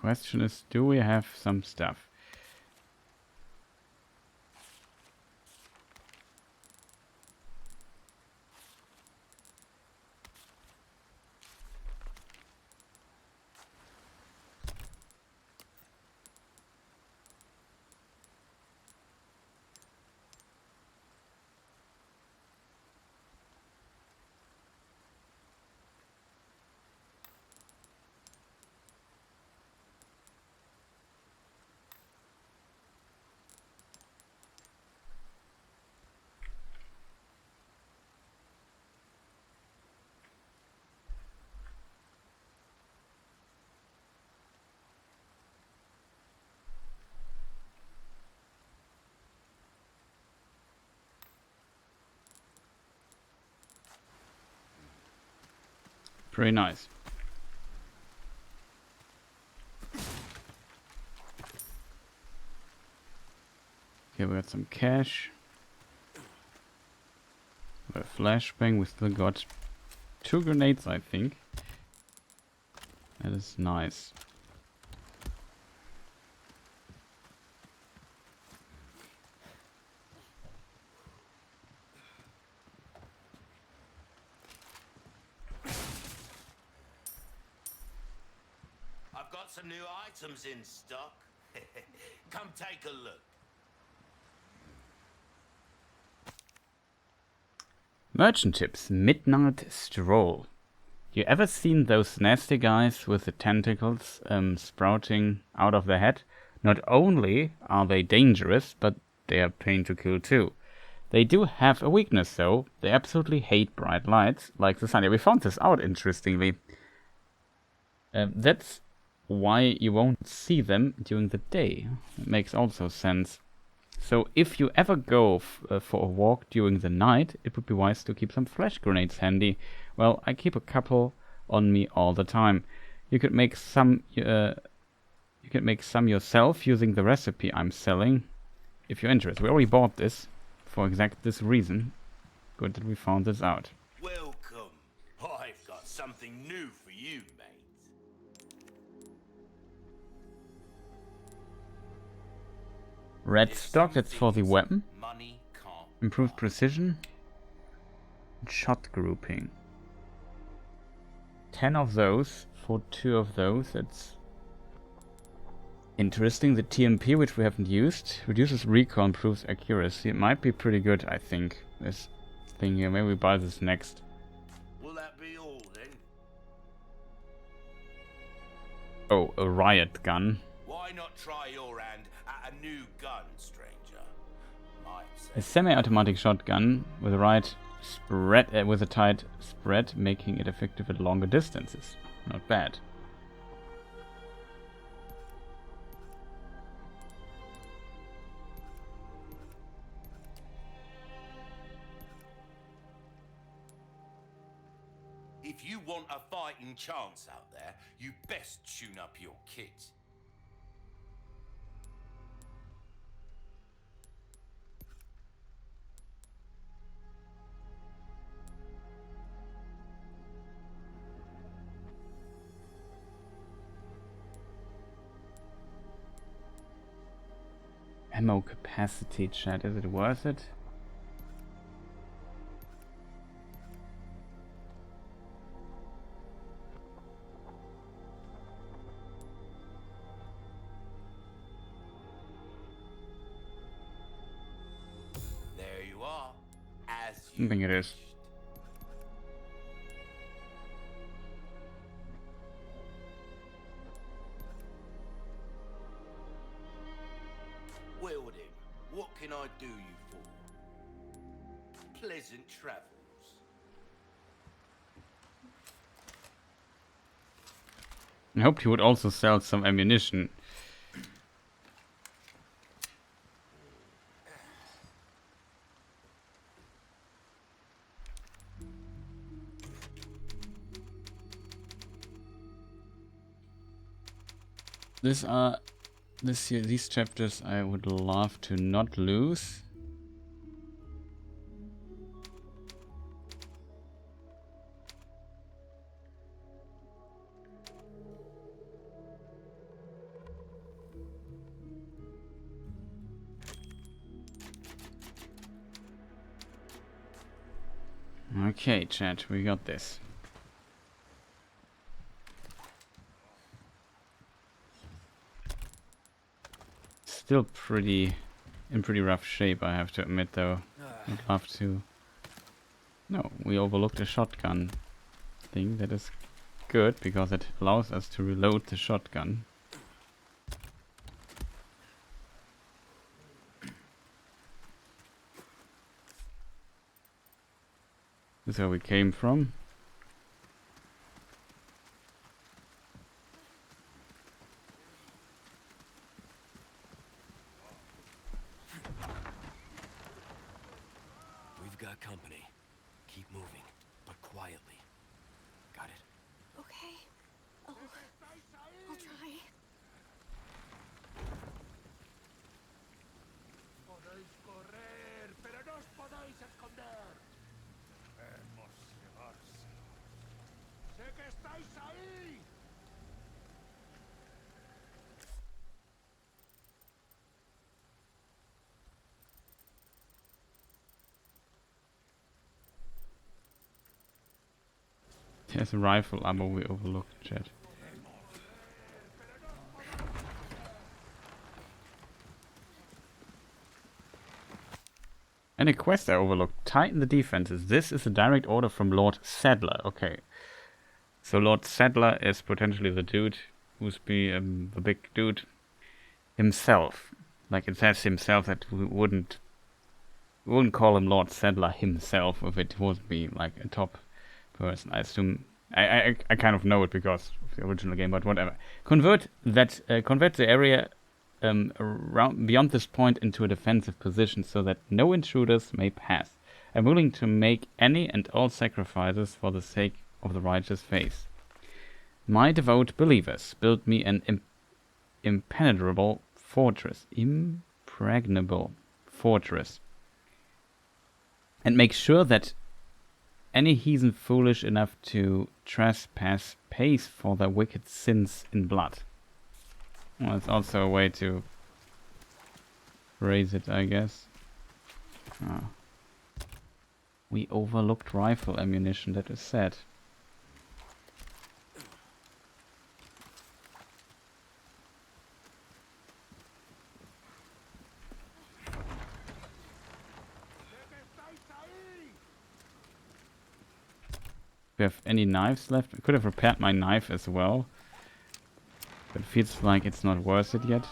Question is, do we have some stuff? Pretty nice. Okay, we got some cash. A flashbang, we still got 2 grenades, I think. That is nice. I've got some new items in stock. Come take a look. Merchant tips, midnight stroll. You ever seen those nasty guys with the tentacles sprouting out of their head? Not only are they dangerous, but they are pain to kill too. They do have a weakness though. They absolutely hate bright lights, like the sun. Yeah, we found this out interestingly. That's why you won't see them during the day. It makes also sense. So if you ever go for a walk during the night, it would be wise to keep some flash grenades handy. Well, I keep a couple on me all the time. You could make some. You could make some yourself using the recipe I'm selling. If you're interested, we already bought this for exact this reason. Good that we found this out. Welcome. I've got something new for you, mate. Red stock, that's for the weapon. Money can't Improved precision. Shot grouping. 10 of those for 2 of those. That's interesting. The TMP, which we haven't used, reduces recoil, improves accuracy. It might be pretty good, I think. This thing here. Maybe we buy this next. Will that be all then? Oh, a riot gun. Why not try your hand at a new gun, stranger? Might A say. semi-automatic shotgun with a right spread, with a tight spread, making it effective at longer distances. Not bad. If you want a fighting chance out there, you best tune up your kit. Ammo capacity, chat. Is it worth it? There you are. As I you think it is. Well then, what can I do you for? Pleasant travels. I hoped he would also sell some ammunition. These chapters I would love to not lose. Okay, chat, we got this. Still in pretty rough shape, I have to admit, though. I'd love to. No, we overlooked a shotgun thing. That is good because it allows us to reload the shotgun. This is where we came from. We've got company. Keep moving, but quietly. Got it? Okay. I'll try. Podéis correr, pero no os podéis esconder. Debemos llevarse. ¡Sé que estáis ahí! There's a rifle ammo we overlooked, chat. And a quest I overlooked. Tighten the defenses. This is a direct order from Lord Sadler. Okay. So Lord Sadler is potentially the dude who's the big dude himself. Like it says himself, that we wouldn't call him Lord Sadler himself if it would be like a top person. I assume I kind of know it because of the original game, but whatever. Convert the area around beyond this point into a defensive position so that no intruders may pass. I'm willing to make any and all sacrifices for the sake of the righteous faith. My devout believers build me an impregnable fortress, and make sure that any heathen foolish enough to trespass pays for their wicked sins in blood. Well, it's also a way to phrase it, I guess. We overlooked rifle ammunition, that is sad. Do we have any knives left? I could have repaired my knife as well. But it feels like it's not worth it yet.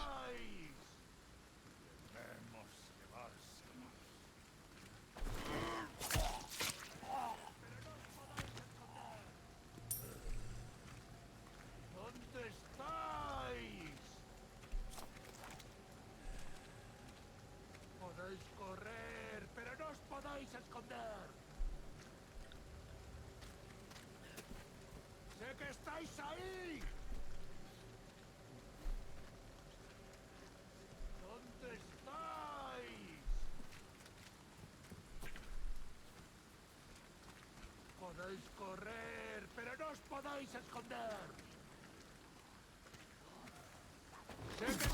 Podéis correr, pero no os podéis esconder. ¡Sé que estáis ahí! ¿Dónde estáis? Podéis correr, pero no os podéis esconder. Sé que...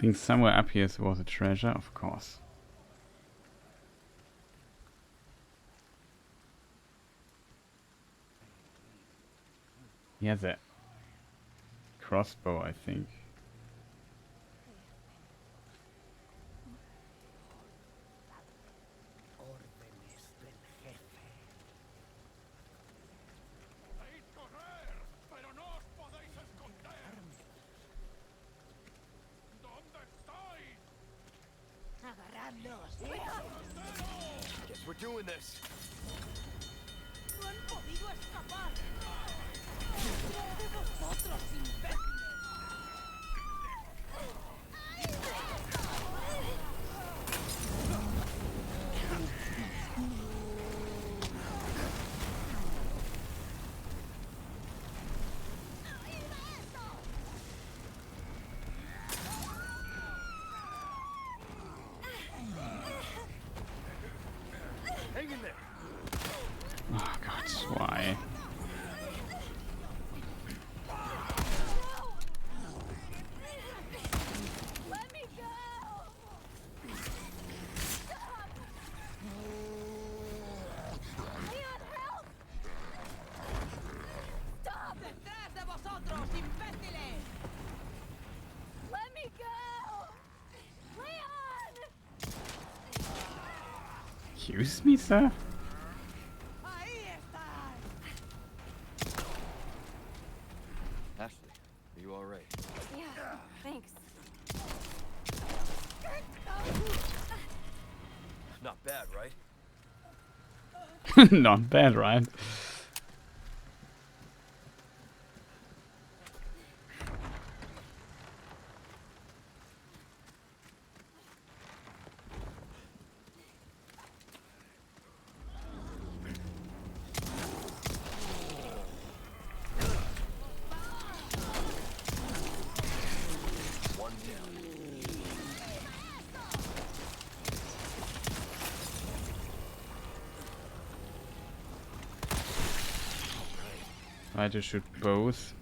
think somewhere up here was a treasure, of course. He has a crossbow, I think. Guess we're doing this. No han podido escapar. ¡Detrás de vosotros, imbéciles! Hang in there. Oh God, why? Let me go! Stop! Leon, help! Stop! ¡Detrás de vosotros, imbéciles! Let me go! Leon! Excuse me, sir? Ahí están. Ashley, are you all right? Yeah, thanks. Not bad, right? Not bad, right? One down. Try to shoot both.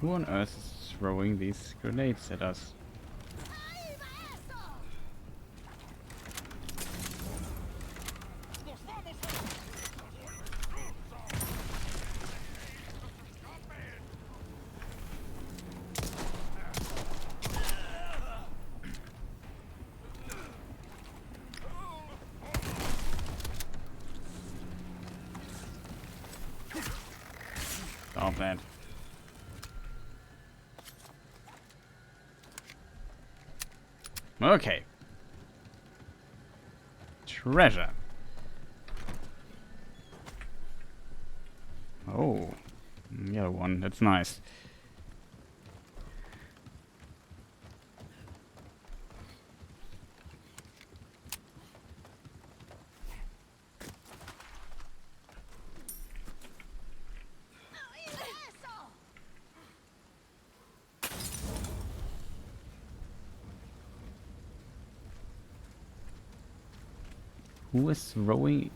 Who on earth is throwing these grenades at us? Oh man. Okay. Treasure. Oh. Yellow one. That's nice. Who is throwing?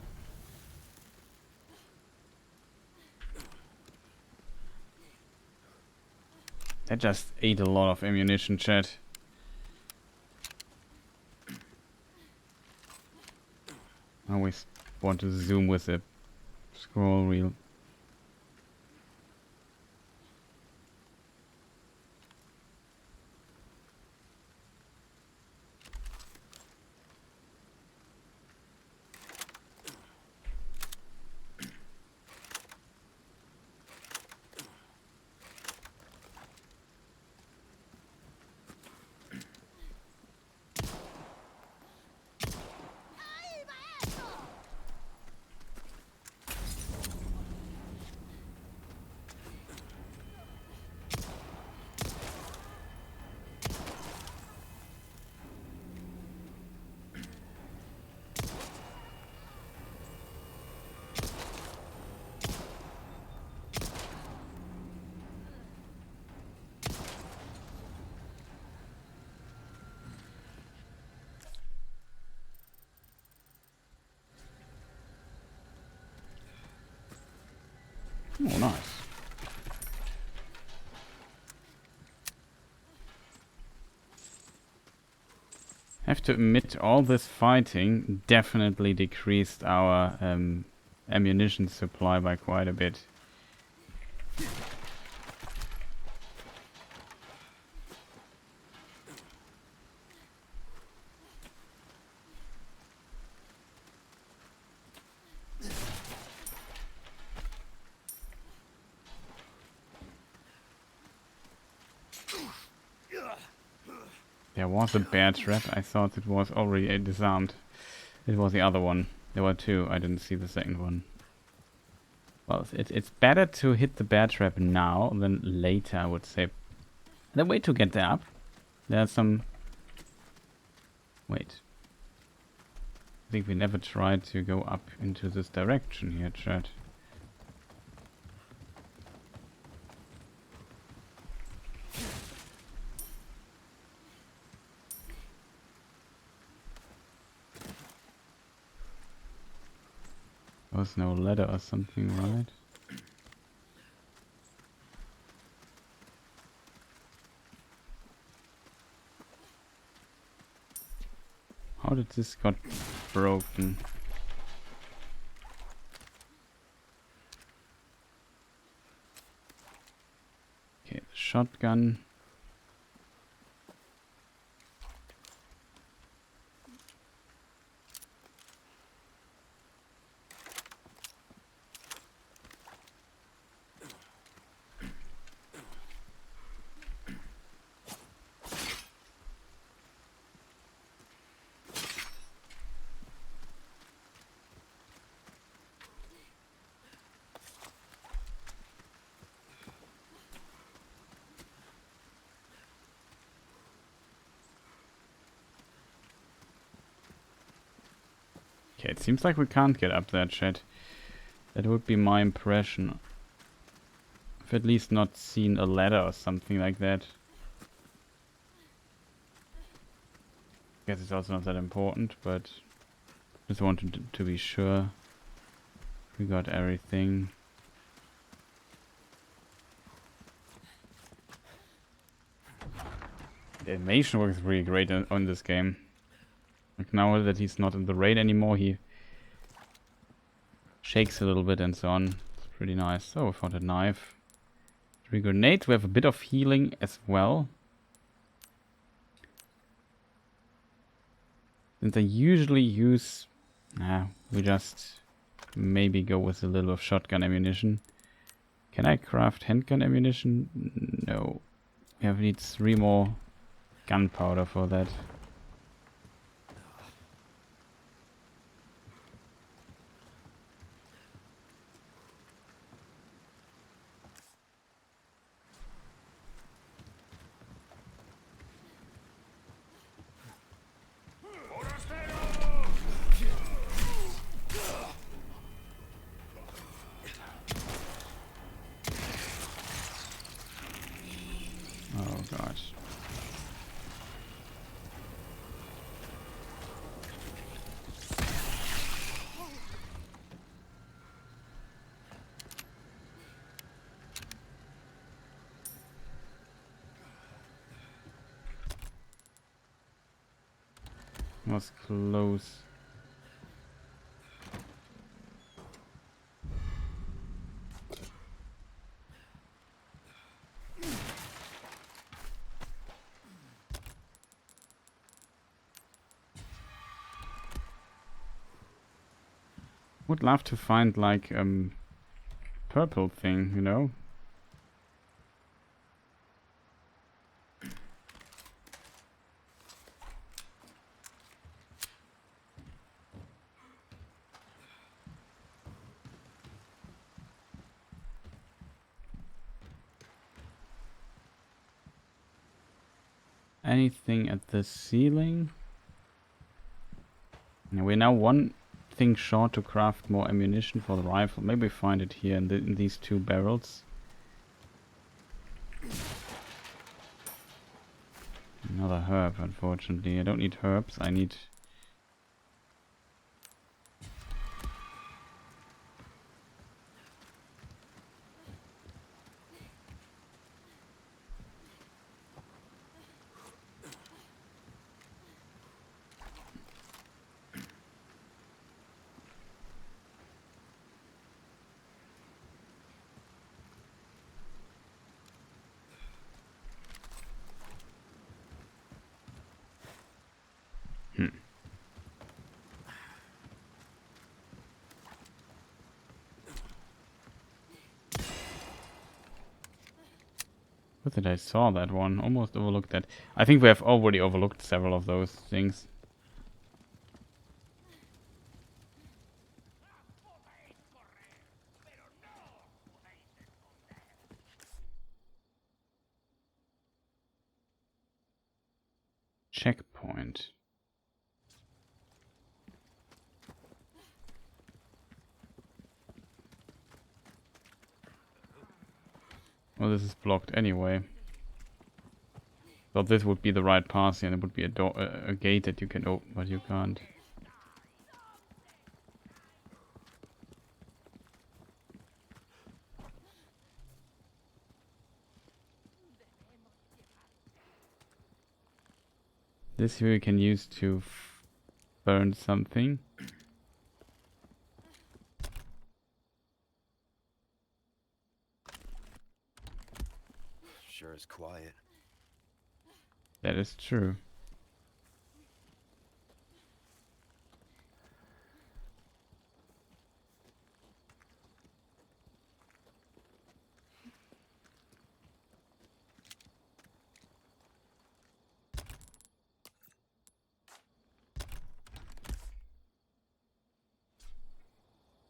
That just ate a lot of ammunition, chat. I always want to zoom with the scroll wheel. Oh, nice. Have to admit, all this fighting definitely decreased our ammunition supply by quite a bit. There was a bear trap. I thought it was already disarmed. It was the other one. There were two. I didn't see the second one. Well, it's better to hit the bear trap now than later, I would say. The way to get there up. There's some... Wait. I think we never tried to go up into this direction here, chat. There was no ladder or something, right? How did this got broken? Okay, the shotgun. Okay, it seems like we can't get up there, chat. That would be my impression. I've at least not seen a ladder or something like that. Guess it's also not that important, but just wanted to be sure we got everything. The animation works really great on this game. Like now that he's not in the raid anymore, he shakes a little bit and so on. It's pretty nice. Oh, we found a knife. 3 grenades. We have a bit of healing as well. Since I usually use... we just maybe go with a little of shotgun ammunition. Can I craft handgun ammunition? No. We need 3 more gunpowder for that. Oh gosh. Was close. Would love to find like purple thing, you know? Anything at the ceiling? Yeah, we're now one thing short to craft more ammunition for the rifle. Maybe find it here in these 2 barrels. Another herb, unfortunately. I don't need herbs, I need... Good that I saw that one. Almost overlooked that. I think we have already overlooked several of those things. Checkpoint. Well, this is blocked anyway. Thought this would be the right path here, and it would be a door, a gate that you can open, but you can't. This here we can use to burn something. Sure is quiet. That is true.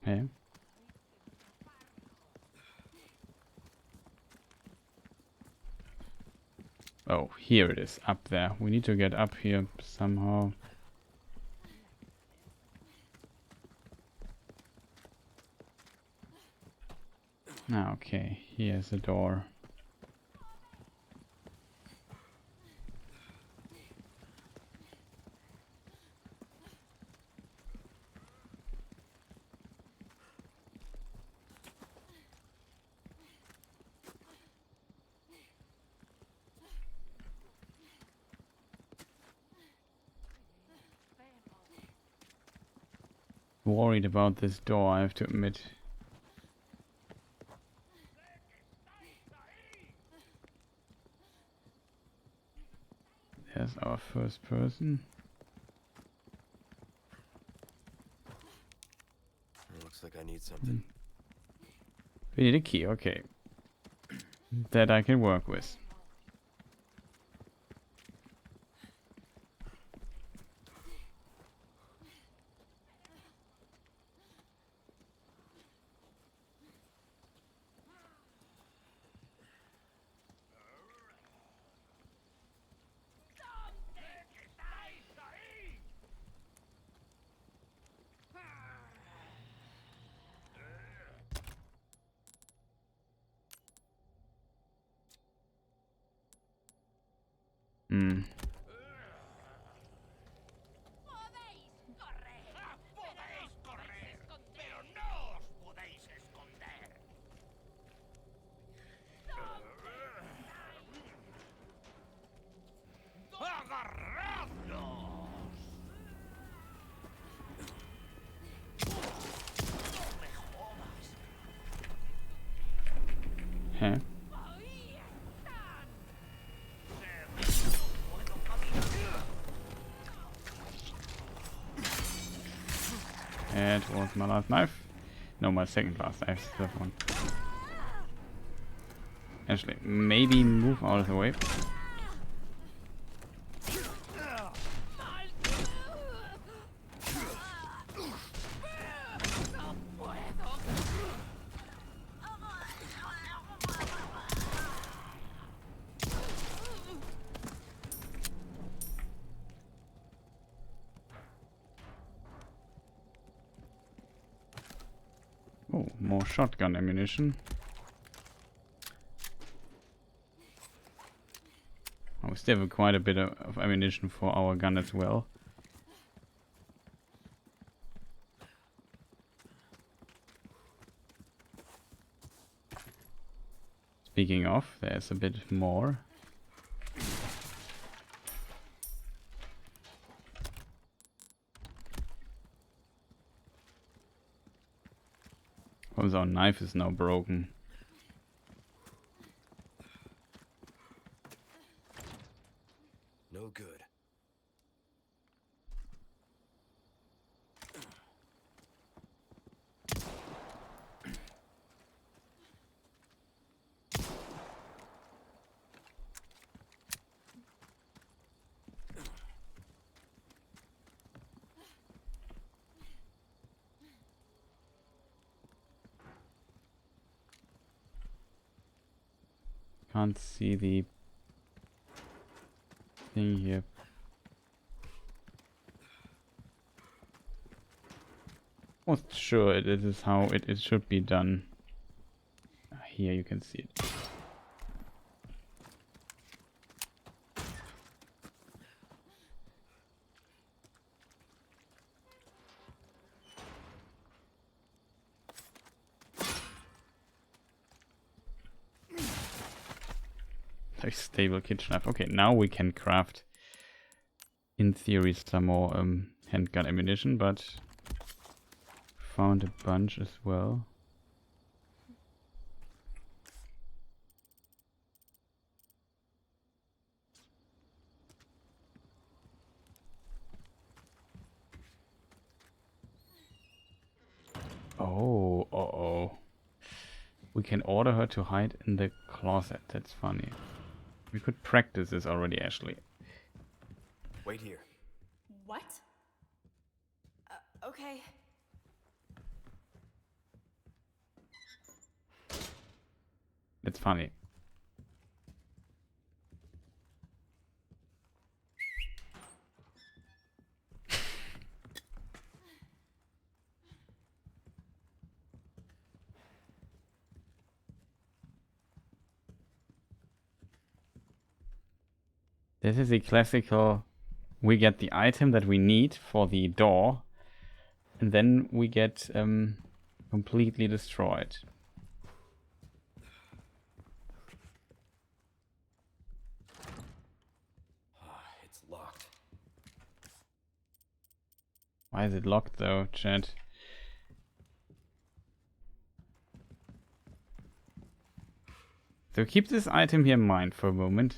Okay. Oh, here it is, up there. We need to get up here somehow. Okay, here's a door. Worried about this door, I have to admit. There's our first person. Looks like I need something. We need a key, okay. That I can work with. Hmm. Huh? It was my last knife. No, my second last knife. That one. Actually, maybe move out of the way. Oh, more shotgun ammunition. Oh, we still have quite a bit of ammunition for our gun as well. Speaking of, there's a bit more. Oh, our knife is now broken. No good. can't see the thing here. Almost sure it is how it should be done. Here you can see it. Very stable kitchen knife. Okay, now we can craft, in theory, some more handgun ammunition, but found a bunch as well. Oh, uh-oh. We can order her to hide in the closet. That's funny. We could practice this already, Ashley. Wait here. What? Okay. That's funny. This is a classical, we get the item that we need for the door, and then we get completely destroyed. It's locked. Why is it locked though, chat? So keep this item here in mind for a moment.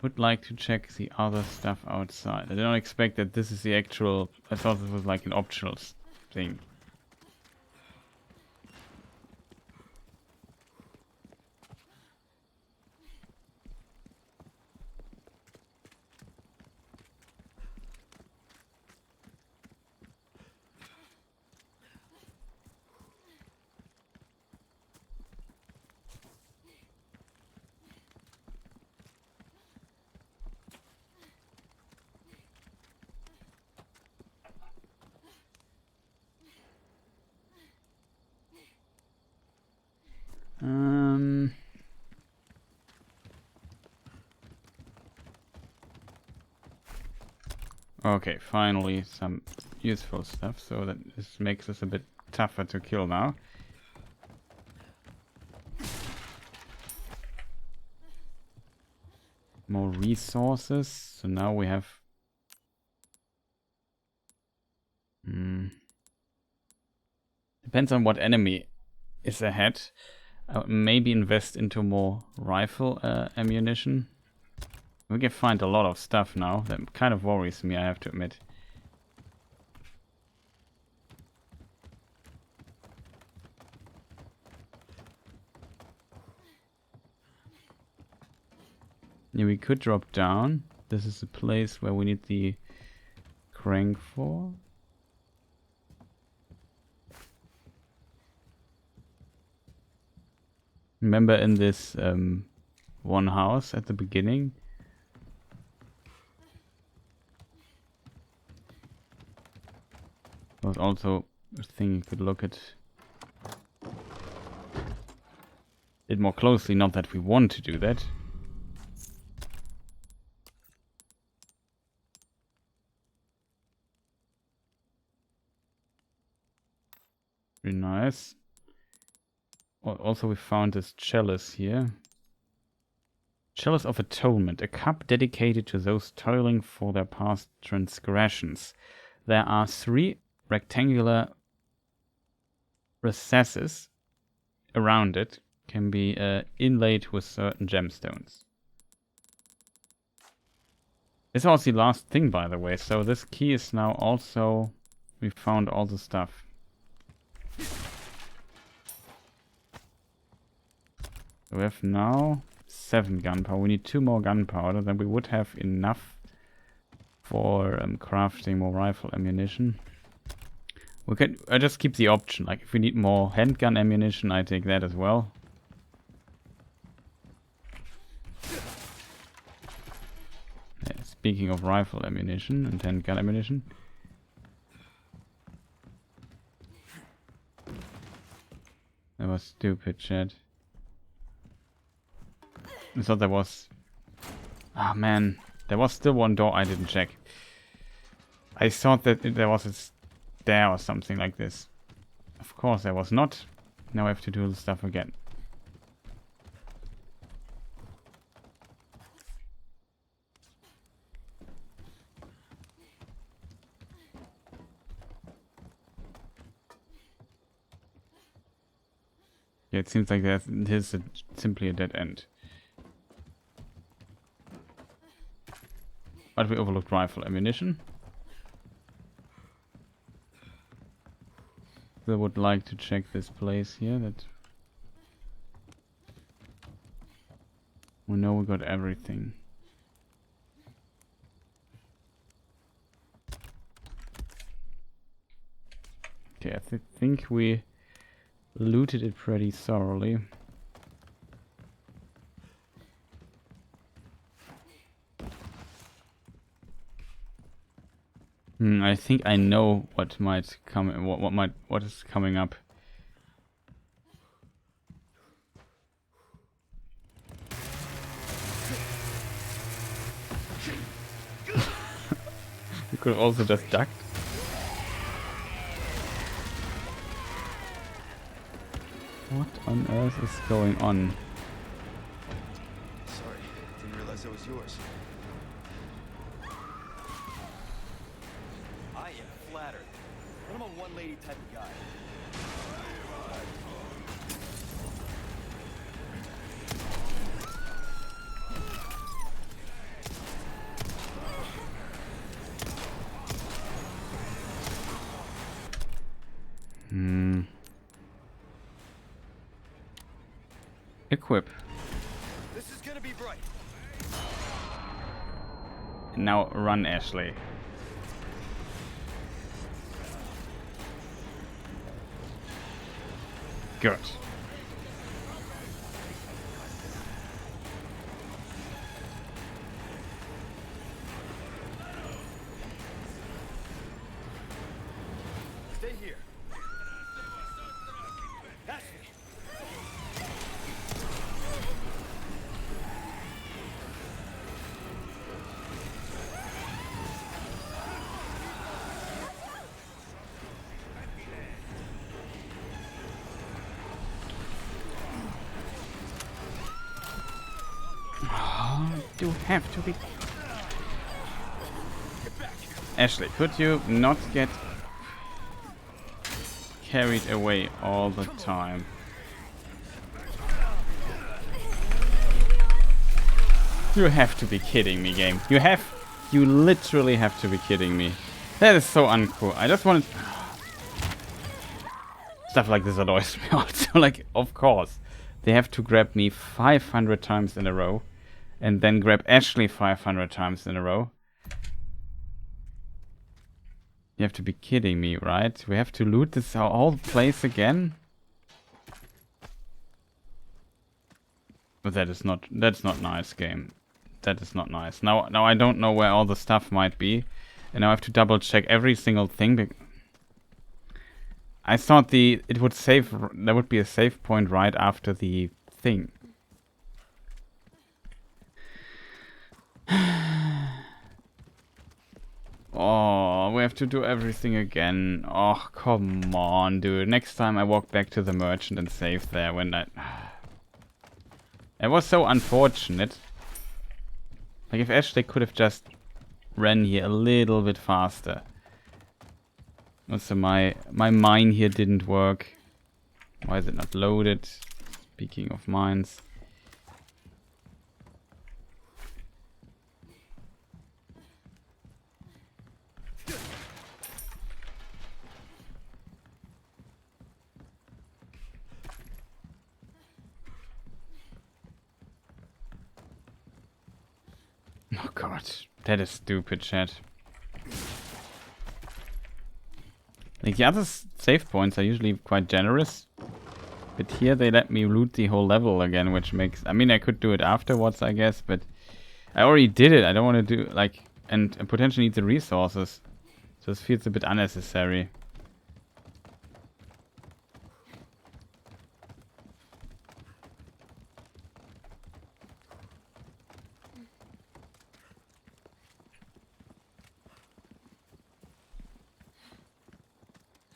Would like to check the other stuff outside. I don't expect that this is the actual... I thought this was like an optional thing. Okay, finally some useful stuff, so that this makes us a bit tougher to kill now. More resources, so now we have... Depends on what enemy is ahead. Maybe invest into more rifle ammunition. We can find a lot of stuff now. That kind of worries me, I have to admit. Yeah, we could drop down. This is the place where we need the crank for. Remember in this one house at the beginning? Was also a thing you could look at it more closely, not that we want to do that. Very nice. Also we found this chalice here. Chalice of Atonement, a cup dedicated to those toiling for their past transgressions. There are 3 rectangular recesses around it, can be inlaid with certain gemstones. This was the last thing, by the way, so this key is now also... We found all the stuff. So we have now 7 gunpowder. We need 2 more gunpowder, then we would have enough for crafting more rifle ammunition. We can. I just keep the option. Like if we need more handgun ammunition, I take that as well. speaking of rifle ammunition and handgun ammunition. That was stupid, chat. I thought there was... Ah, man. There was still one door I didn't check. I thought that there was a stair or something like this. Of course there was not. Now I have to do the stuff again. Yeah, it seems like there's simply a dead end. But we overlooked rifle ammunition. I would like to check this place here. That we know we got everything. Okay, I think we looted it pretty thoroughly. I think I know what might come. What is coming up. You could have also just ducked. What on earth is going on? Sorry, didn't realize it was yours. I am flattered. But I'm a one-lady type of guy. Equip. This is gonna be bright. Now run, Ashley. Good. Stay here. Ashley. You have to be... Ashley, could you not get carried away all the time? You have to be kidding me, game. You literally have to be kidding me. That is so uncool. I just wanted... Stuff like this annoys me also. Like, of course. They have to grab me 500 times in a row. And then grab Ashley 500 times in a row. You have to be kidding me, right? We have to loot this whole place again? But that's not nice, game. That is not nice. Now I don't know where all the stuff might be. And now I have to double check every single thing. I thought there would be a save point right after the thing. Oh, we have to do everything again. Oh, come on, dude. Next time I walk back to the merchant and save there when I... It was so unfortunate. Like, if Ashley could have just ran here a little bit faster. Also, my mine here didn't work. Why is it not loaded? Speaking of mines. Oh god, that is stupid, chat. Like, the other save points are usually quite generous. But here they let me loot the whole level again, which makes... I mean, I could do it afterwards, I guess, but... I already did it, I don't want to do... Like... and potentially need the resources. So this feels a bit unnecessary.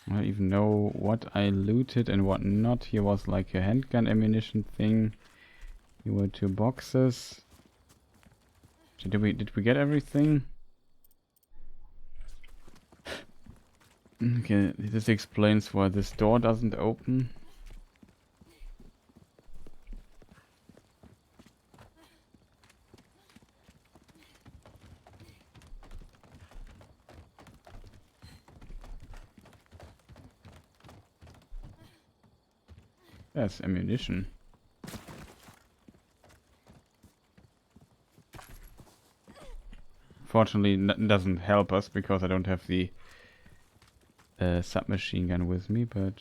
I don't even know what I looted and what not. Here was like a handgun ammunition thing. Here were 2 boxes. Did we get everything? Okay, this explains why this door doesn't open. There's ammunition. Fortunately, it doesn't help us because I don't have the submachine gun with me, but...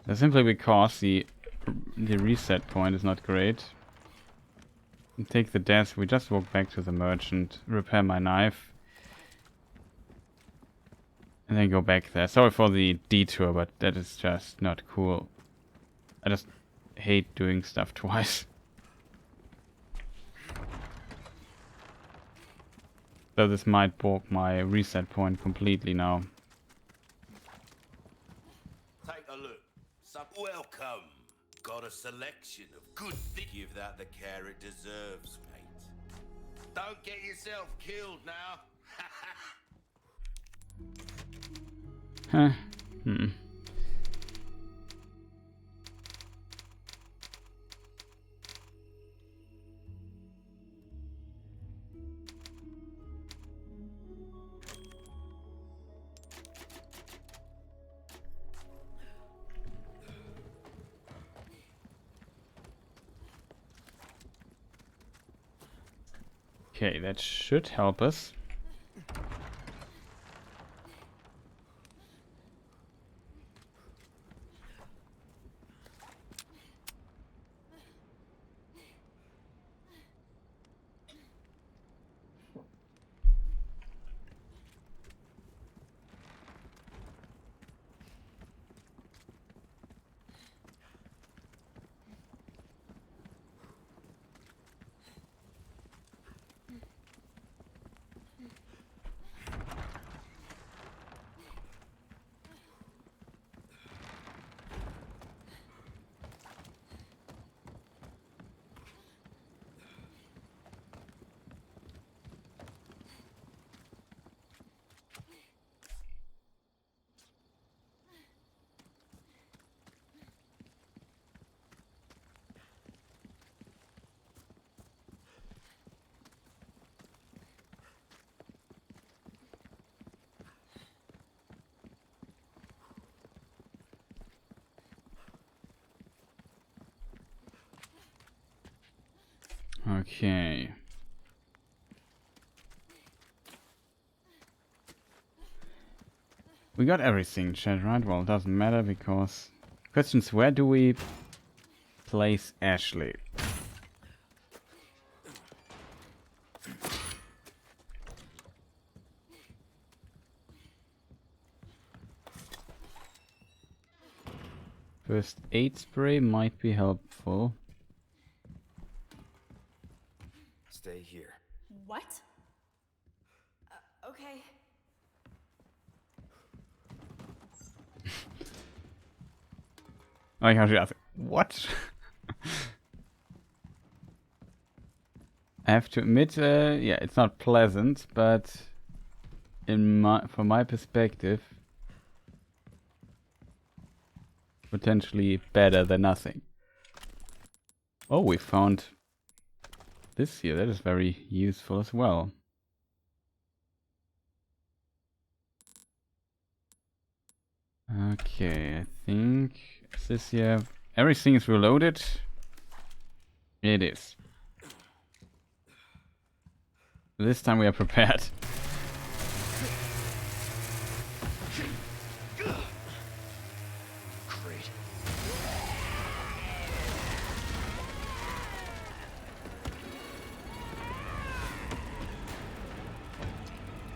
That's simply because the reset point is not great. Take the desk, we just walk back to the merchant, repair my knife, and then go back there. Sorry for the detour, but that is just not cool. I just hate doing stuff twice. So this might block my reset point completely now. Take a look. Welcome. Got a selection of good things. Give that the care it deserves, mate. Don't get yourself killed now. Huh. Okay, that should help us. Okay. We got everything, chat, right? Well, it doesn't matter because... Questions, where do we place Ashley? First aid spray might be helpful. Stay here. What? Okay. I like how she asked, what? I have to admit, yeah, it's not pleasant, but from my perspective, potentially better than nothing. Oh, we found this here. That is very useful as well. Okay, I think is this here. Everything is reloaded. It is. This time we are prepared. Great.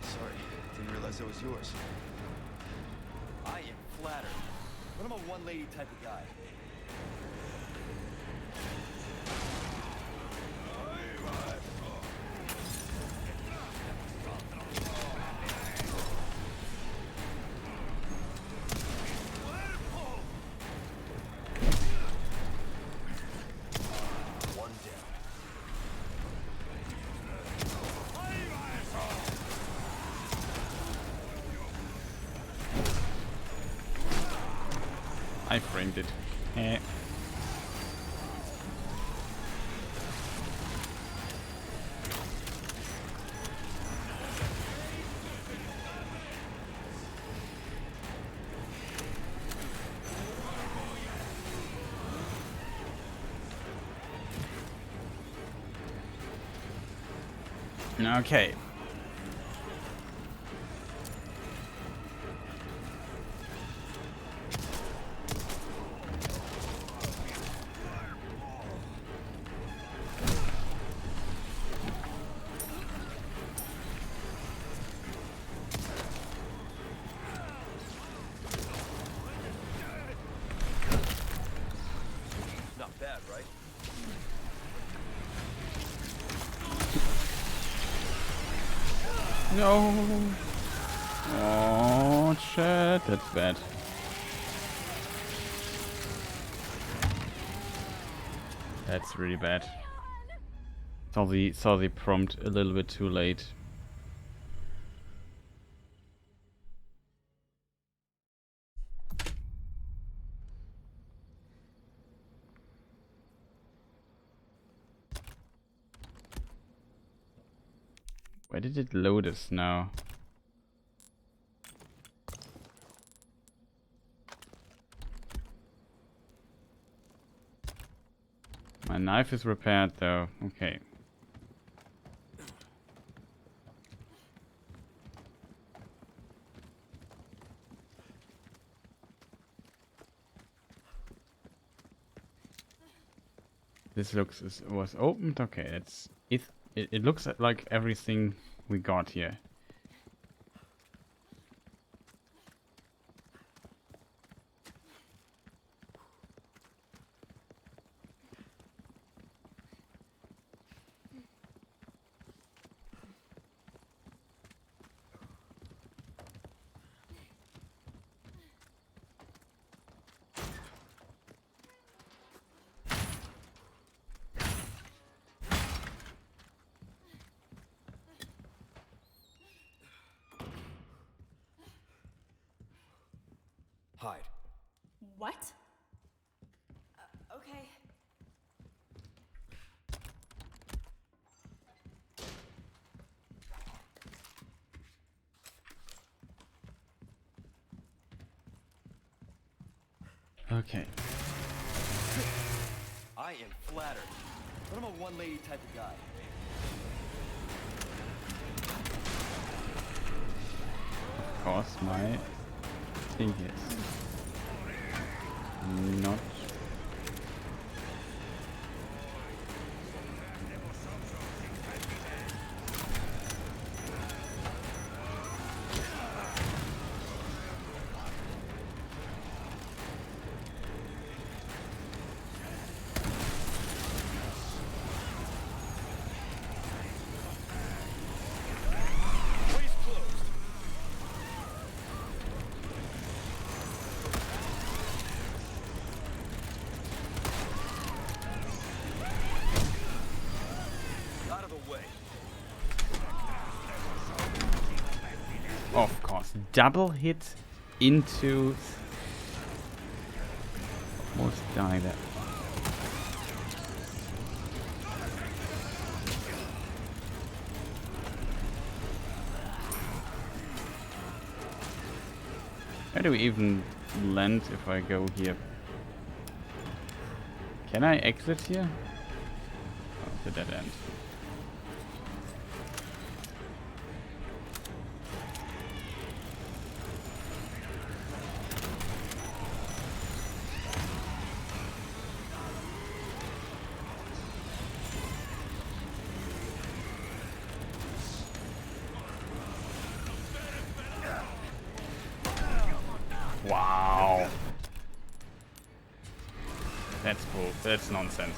Sorry, didn't realize it was yours. I am flattered, but I'm a one-lady type of guy. One down. I framed it. Eh. Okay. Not bad, right? No. Oh shit, that's bad. That's really bad. Saw the prompt a little bit too late. Where did it load us now? My knife is repaired though. Okay. This was opened. Okay, it looks like everything we got here. Hide. What? Okay. Okay. I am flattered, but I'm a one-lady type of guy. Of course, my thing is not. Place closed. Out of the way. Of course, double hit into die there. Where do we even land if I go here? Can I exit here? Oh, it's a dead end. Wow. That's cool. That's nonsense.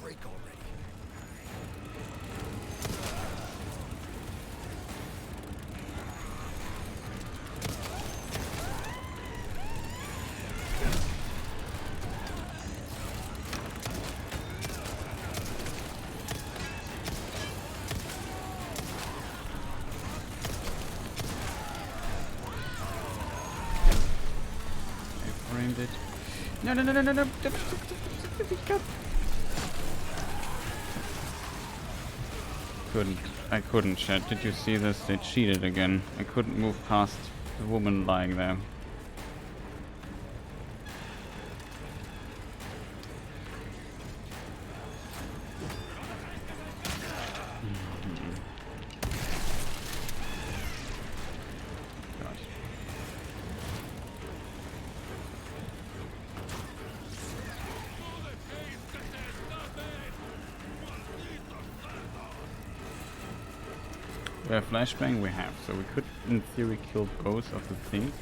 Break already. I framed it. No, no, no, no, no, no. I couldn't, chat. Did you see this? They cheated again. I couldn't move past the woman lying there. God. We have flashbang, we have, so we could in theory kill both of the things.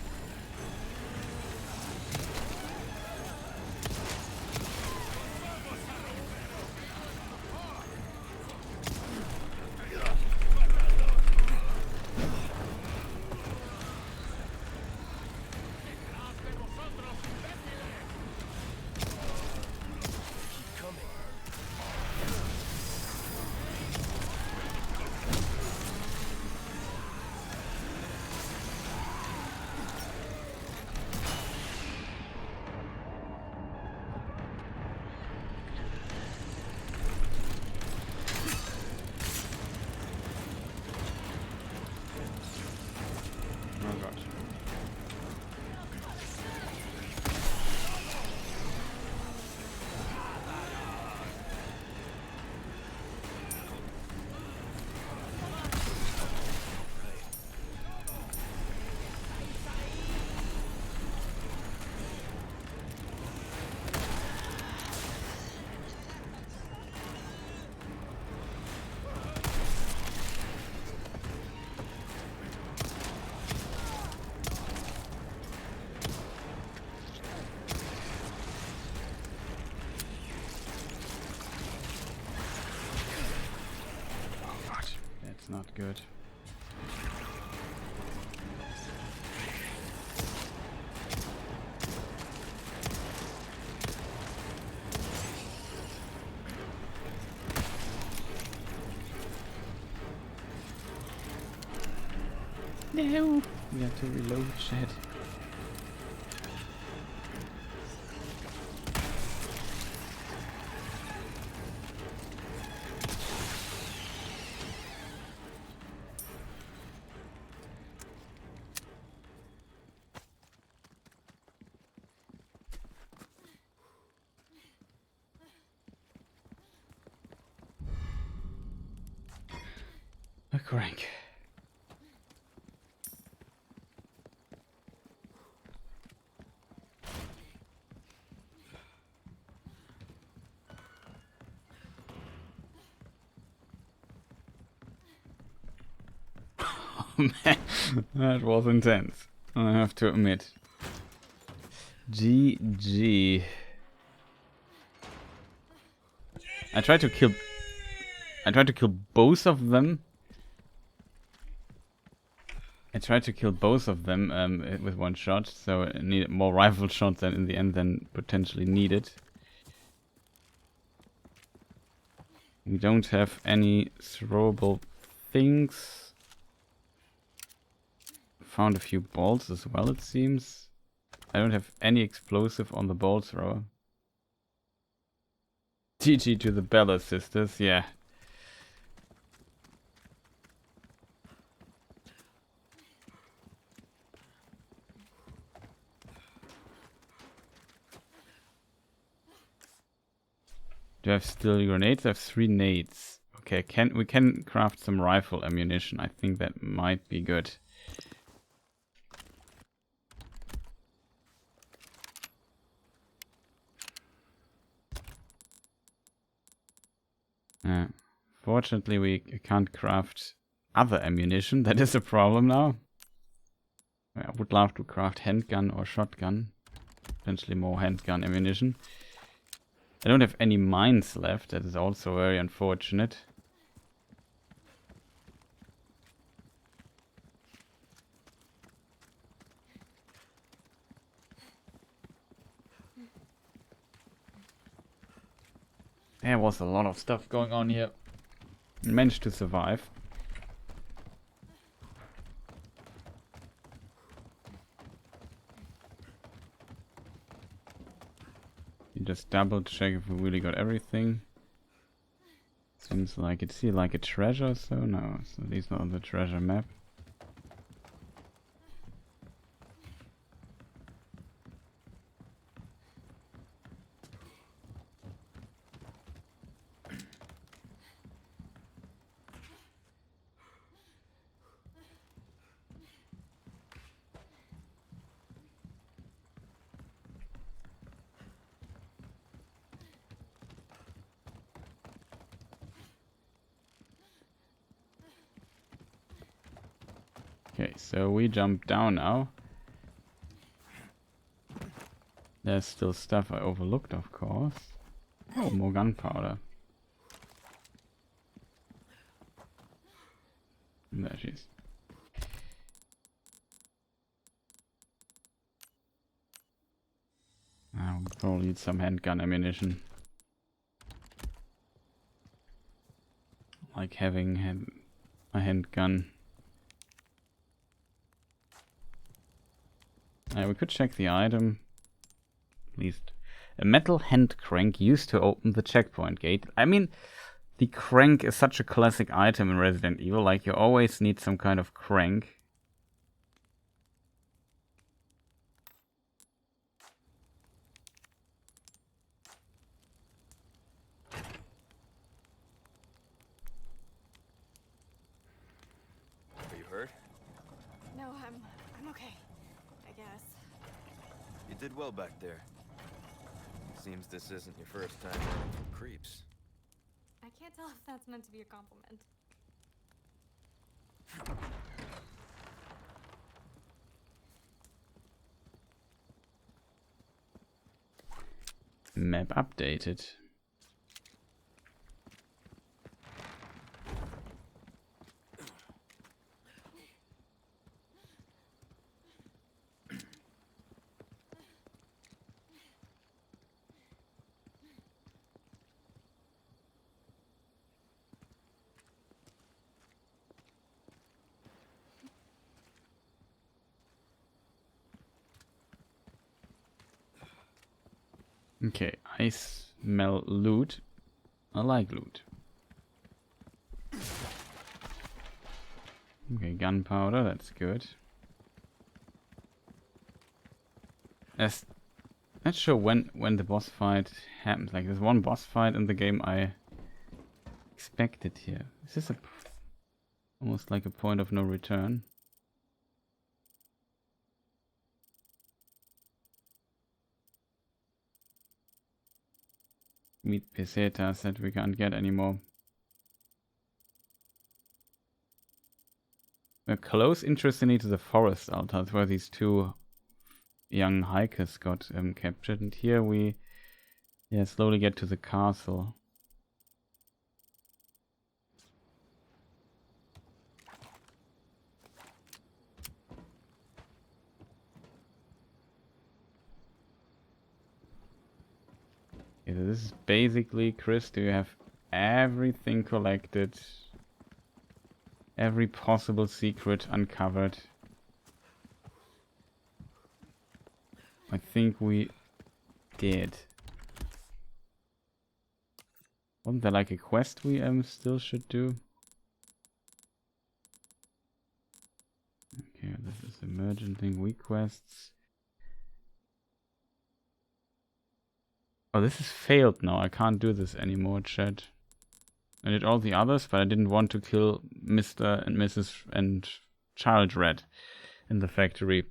Oh god. That's not good. No! We have to reload shit. A crank. Man, that was intense, I have to admit. GG. I tried to kill both of them. With one shot, so I needed more rifle shots than in the end than potentially needed. We don't have any throwable things. Found a few bolts as well, it seems. I don't have any explosive on the bolt thrower. GG to the Bella sisters, yeah. Do I have still grenades? I have 3 nades. Okay, we can craft some rifle ammunition. I think that might be good. Fortunately, we can't craft other ammunition. That is a problem now. I would love to craft handgun or shotgun. Potentially more handgun ammunition. I don't have any mines left. That is also very unfortunate. There was a lot of stuff going on here. Managed to survive. You just double check if we really got everything. Seems like it's here like a treasure, so no, so these are the treasure map. Okay, so we jump down now. There's still stuff I overlooked, of course. Oh, more gunpowder. There she is. We'll probably need some handgun ammunition. Like having a handgun. We could check the item. At least. A metal hand crank used to open the checkpoint gate. I mean, the crank is such a classic item in Resident Evil. Like, you always need some kind of crank. Are you hurt? No, I'm okay. I guess. You did well back there. Seems this isn't your first time running from creeps. I can't tell if that's meant to be a compliment. Map updated. Okay, I smell loot. I like loot. Okay, gunpowder, that's good. Not sure when the boss fight happens. Like, there's one boss fight in the game I expected here. Is this almost like a point of no return? Meat pesetas that we can't get anymore. We're close, interestingly, to the forest altars where these 2 young hikers got captured, and here we slowly get to the castle. Okay, so this is basically, Chris, do you have everything collected? every possible secret uncovered. I think we did. Wasn't there like a quest we still should do? Okay, this is emergent thing, weak quests. Oh, this is failed now. I can't do this anymore, chat. I did all the others, but I didn't want to kill Mr. and Mrs. and Child Rat in the factory.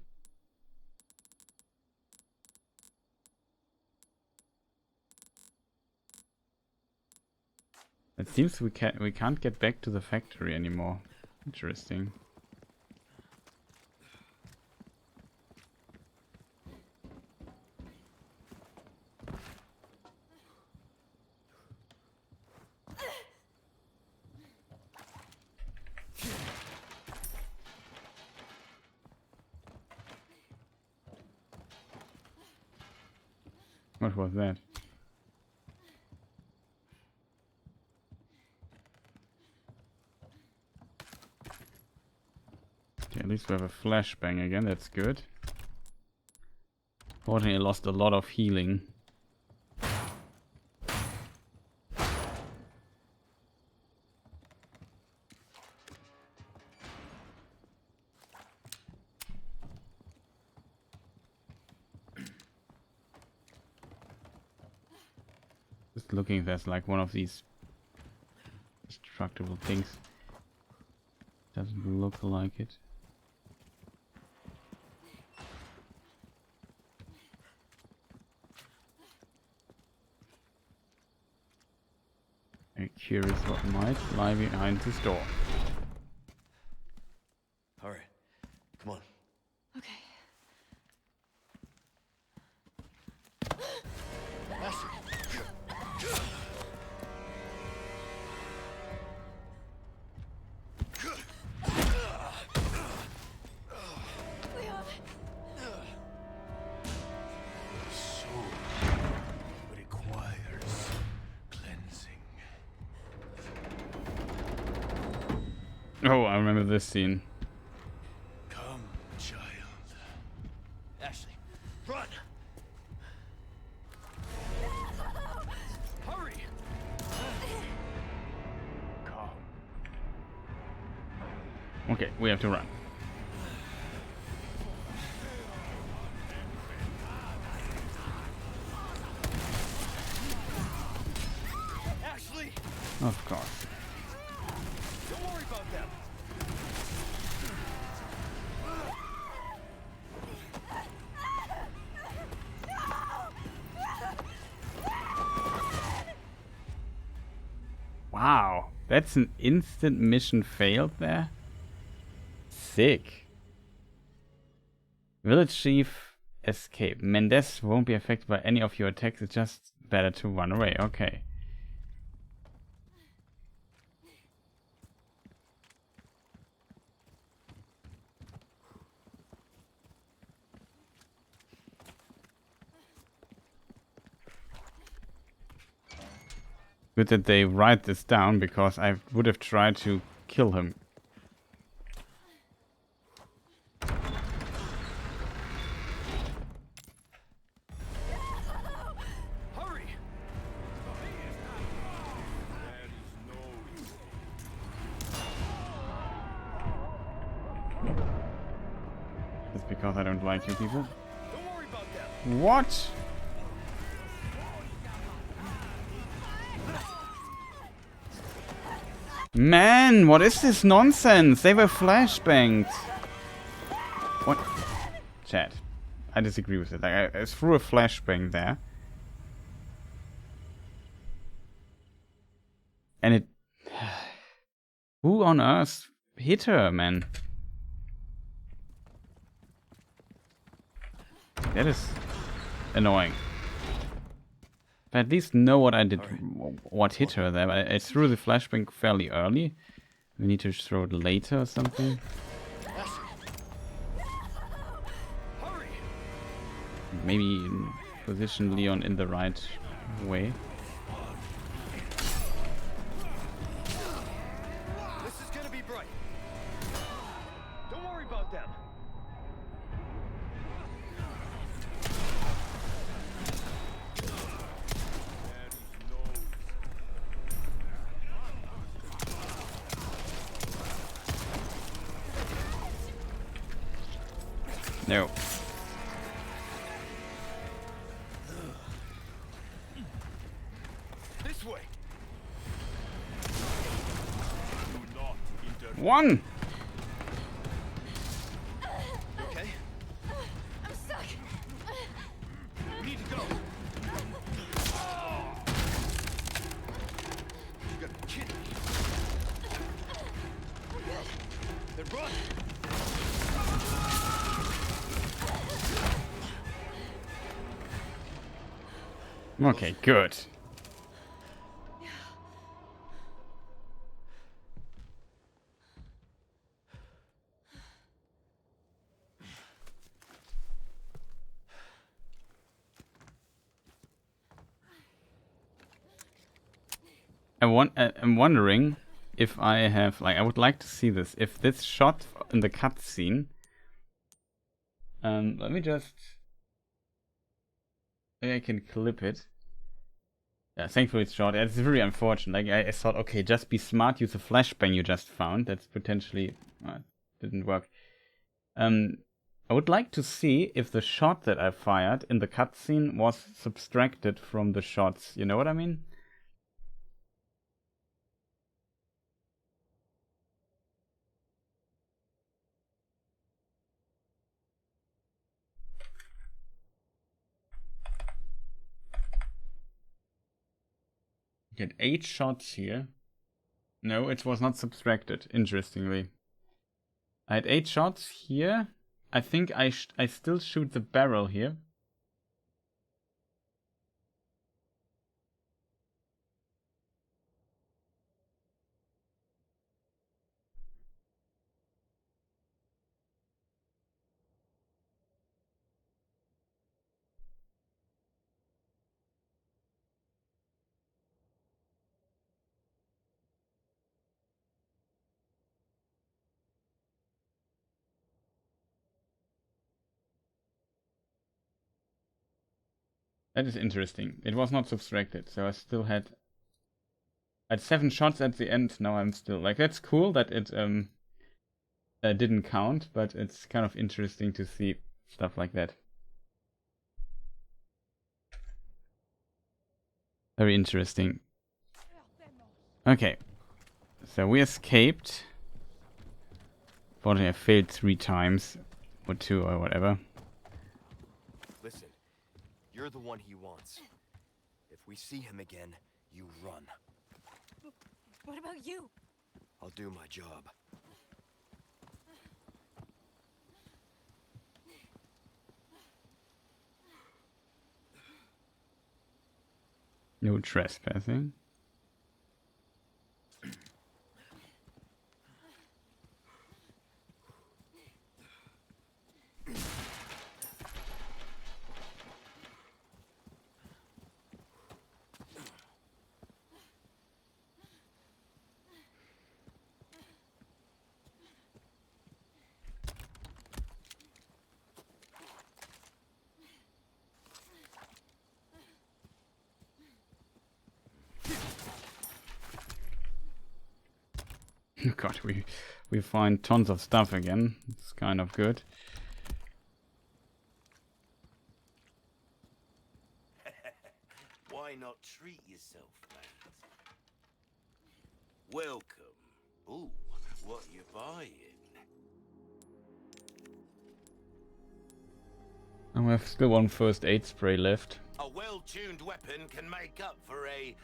It seems we can't get back to the factory anymore. Interesting. What was that? Okay, at least we have a flashbang again, that's good. Fortunately, I lost a lot of healing. Just looking if there's like one of these destructible things. Doesn't look like it. I'm curious what might lie behind this door. All right, come on. Okay. Leon, Soul requires cleansing. Oh, I remember this scene. Come, child. Ashley, run! Hurry! Come. Okay, we have to run. Ashley! Of course. Don't worry about them. Wow, that's an instant mission failed there. Sick. Village chief escape. Mendez won't be affected by any of your attacks. It's just better to run away. Okay. Good that they write this down, because I would have tried to kill him. Hurry! Just because I don't like you people. Don't worry about them. What? Man, what is this nonsense? They were flashbanged. What? Chat. I disagree with it. Like, I threw a flashbang there. And it... Who on earth hit her, man? That is annoying. I at least know what I did, what hit her there. I threw the flashbang fairly early. We need to throw it later or something. Maybe position Leon in the right way. This is gonna be bright. No. This way. One! You okay? I'm stuck. We need to go. You gotta be kidding me. Then run. Okay, good. I'm wondering if I have, like, I would like to see this. If this shot in the cutscene, let me just, maybe I can clip it. Yeah, thankfully it's short. It's very unfortunate. Like, I thought, okay, just be smart, use the flashbang you just found. That's potentially, didn't work. I would like to see if the shot that I fired in the cutscene was subtracted from the shots. You know what I mean? Get 8 shots here. No, it was not subtracted, interestingly. I had 8 shots here. I think I still shoot the barrel here. That is interesting. It was not subtracted, so I still had 7 shots at the end. Now I'm still like, that's cool that it didn't count, but it's kind of interesting to see stuff like that. Very interesting. Okay, so we escaped. But I failed 3 times, or 2 or whatever. Listen, you're the one he wants. If we see him again, you run. What about you? I'll do my job. No trespassing. God, we find tons of stuff again. It's kind of good. Why not treat yourself, mate? Welcome. Ooh, what you buying? And we have still 1 first aid spray left. A well-tuned weapon can make up for a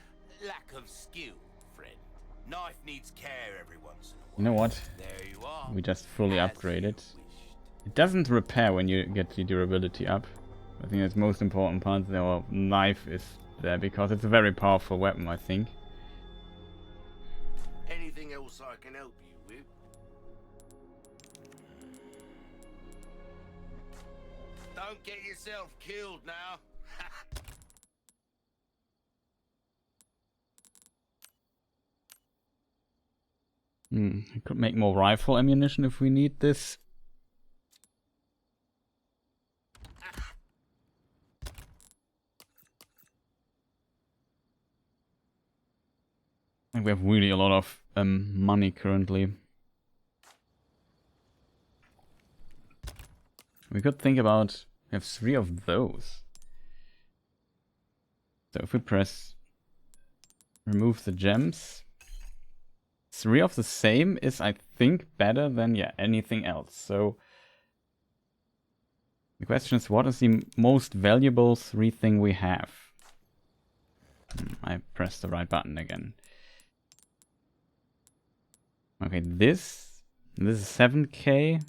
lack of skill, friend. Knife needs care every once in a while. You know what? There you are. We just fully As upgrade you it. wished. It doesn't repair when you get the durability up. I think that's the most important part. Our knife is there because it's a very powerful weapon, I think. Anything else I can help you with? Don't get yourself killed now. I could make more rifle ammunition if we need this. And we have really a lot of money currently. We could think about, we have 3 of those. So if we press remove the gems, 3 of the same is, I think, better than, yeah, anything else. So the question is, what is the most valuable 3 thing we have? I pressed the right button again. Okay, this is 7k.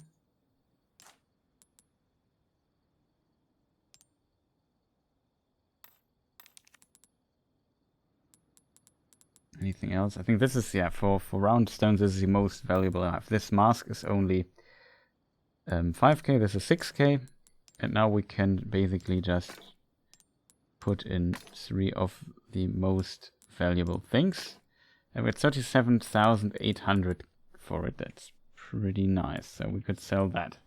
Anything else? I think this is, yeah, for round stones, this is the most valuable I have. This mask is only 5k, this is 6k. And now we can basically just put in 3 of the most valuable things. And we're at 37,800 for it. That's pretty nice. So we could sell that.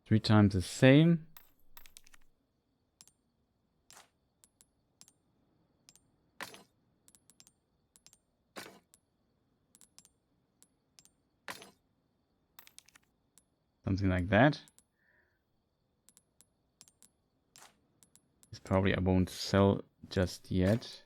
Three times the same. Something like that. This probably I won't sell just yet.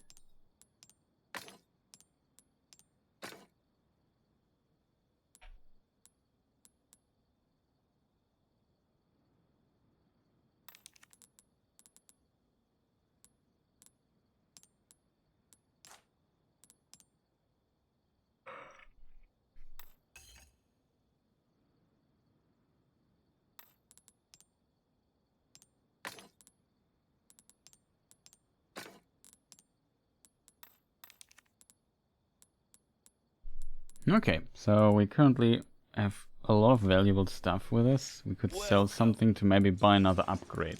Okay, so we currently have a lot of valuable stuff with us. We could sell something to maybe buy another upgrade.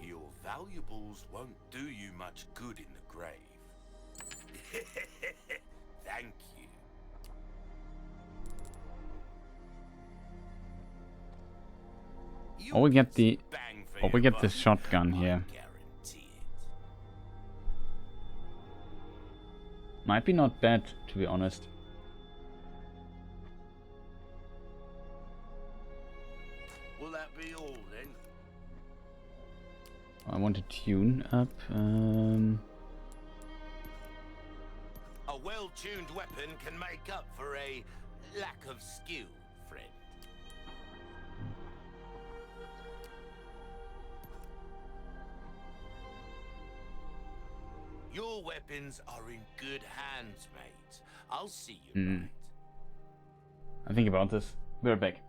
Your valuables won't do you much good in the grave. Thank you. Or we get the shotgun here. Might be not bad, to be honest. Will that be all then? I want to tune up. A well-tuned weapon can make up for a lack of skill, friend. Your weapons are in good hands, mate. I'll see you right. I think about this. We're back.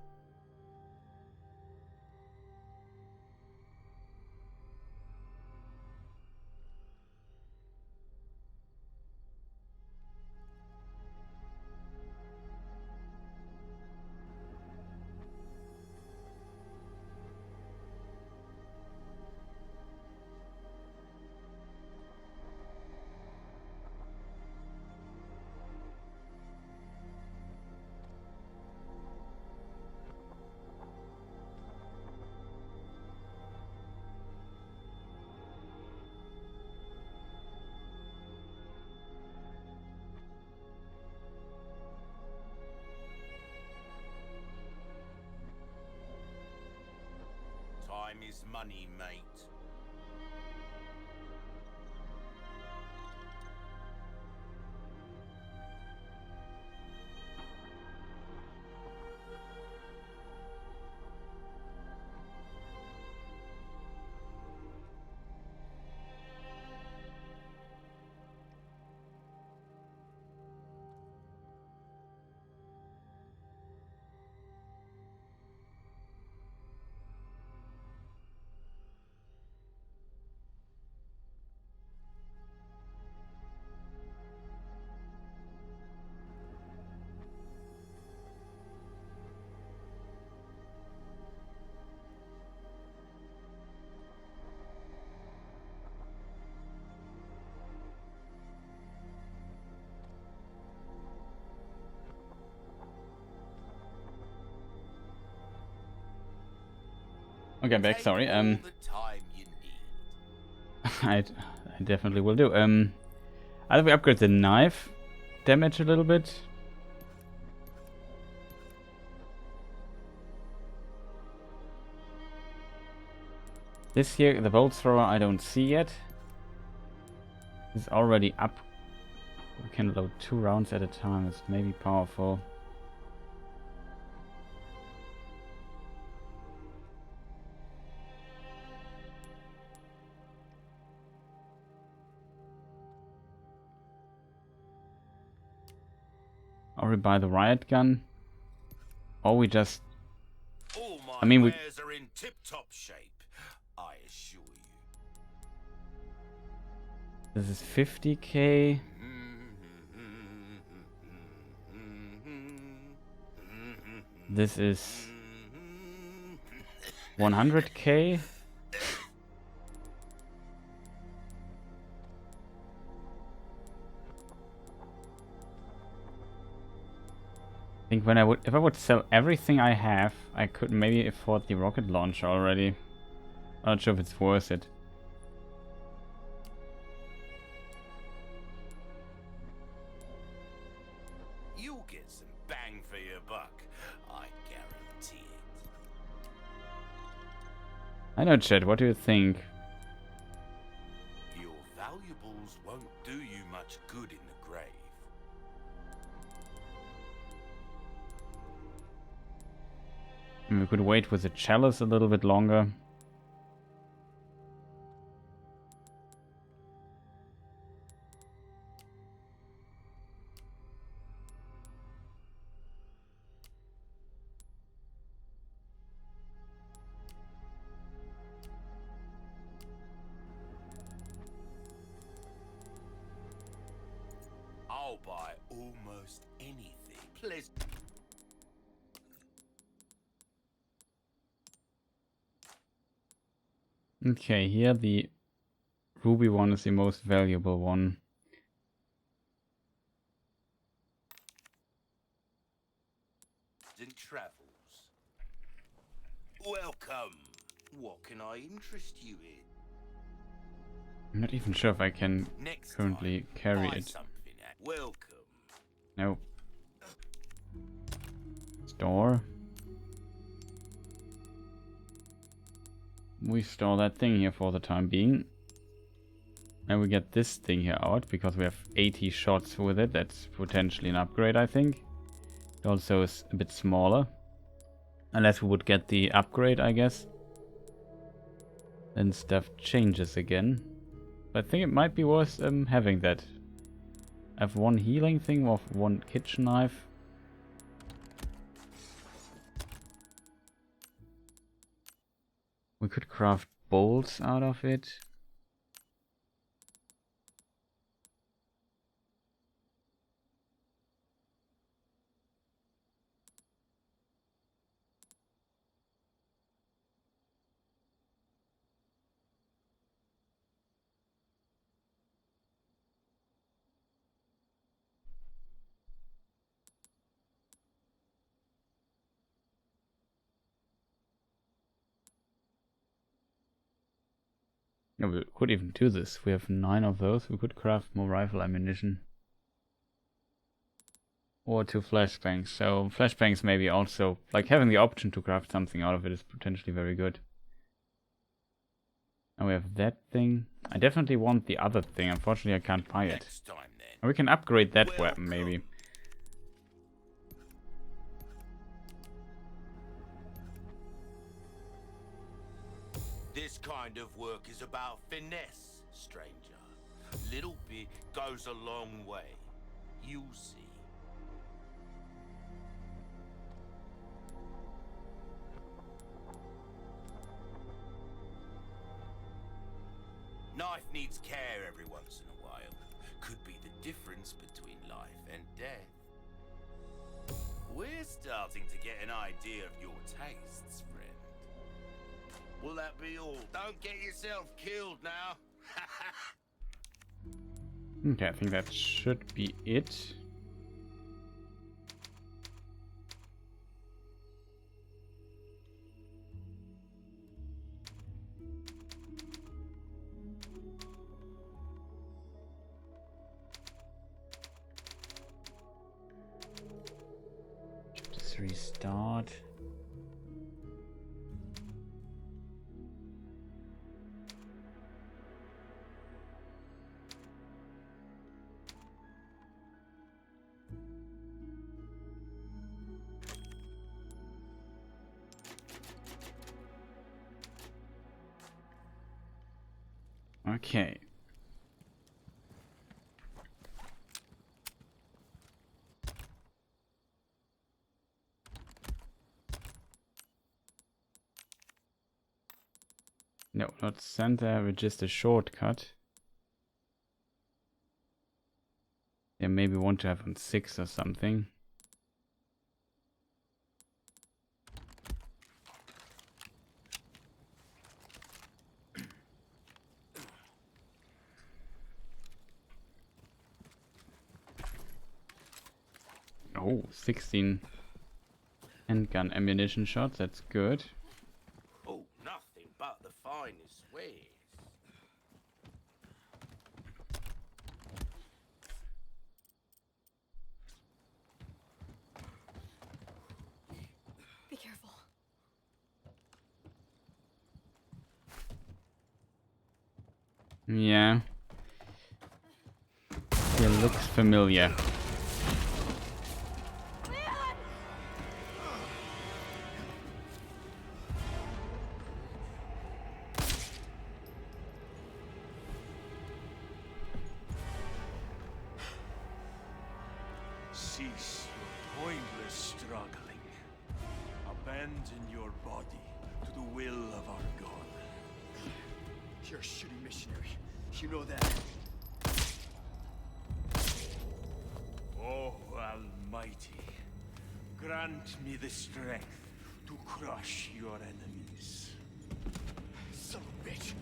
Time is money, mate. Okay, back. Sorry. Take all the time you need. I definitely will do. Either we upgrade the knife damage a little bit. This here, the bolt thrower, I don't see yet. It's already up. We can load 2 rounds at a time. It's maybe powerful. Or we buy the riot gun. Or we just... All my I mean, we... wares are in tip-top shape, I assure you. This is 50k. This is 100k. I think if I would sell everything I have, I could maybe afford the rocket launcher already. I'm not sure if it's worth it. You'll get some bang for your buck, I guarantee it. I know, Chet, what do you think? Your valuables won't do you much good in the grave. We could wait with the chalice a little bit longer. I'll buy almost anything. Please. Okay, here the ruby one is the most valuable one. Travels. Welcome. What can I interest you in? I'm not even sure if I can currently carry it. Welcome. No. Store. We store that thing here for the time being. And we get this thing here out because we have 80 shots with it. That's potentially an upgrade, I think. It also is a bit smaller. Unless we would get the upgrade, I guess. Then stuff changes again. But I think it might be worth having that. I have 1 healing thing of 1 kitchen knife. We could craft bolts out of it. Yeah, we could even do this. We have 9 of those. We could craft more rifle ammunition. Or 2 flashbangs. So flashbangs maybe also, like having the option to craft something out of it is potentially very good. And we have that thing. I definitely want the other thing. Unfortunately, I can't buy it. And we can upgrade that weapon maybe. This kind of work is about finesse, stranger. Little bit goes a long way. You'll see. Knife needs care every once in a while. Could be the difference between life and death. We're starting to get an idea of your tastes, friend. Will that be all? Don't get yourself killed now. Okay, I think that should be it. restart. Okay. No, not center, but just a shortcut. Yeah, maybe want to have on 6 or something. Oh, 16 handgun ammunition shots, that's good. Oh, nothing but the finest wares. Be careful. Yeah. He looks familiar. Cease your pointless struggling. Abandon your body to the will of our God. You're a shitty missionary. You know that. Oh, Almighty, grant me the strength to crush your enemies. Son of a bitch.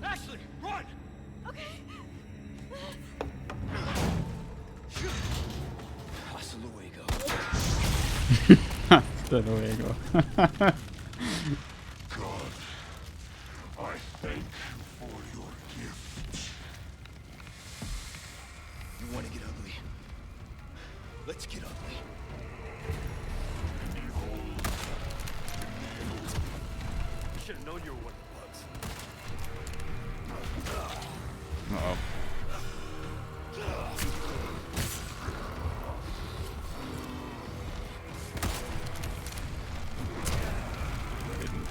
Ashley, run! Okay. Hasta luego. Hasta luego. God, I thank you for your gift. You want to get ugly? Let's get ugly. Should have known you were one of the bugs. Uh-oh. Didn't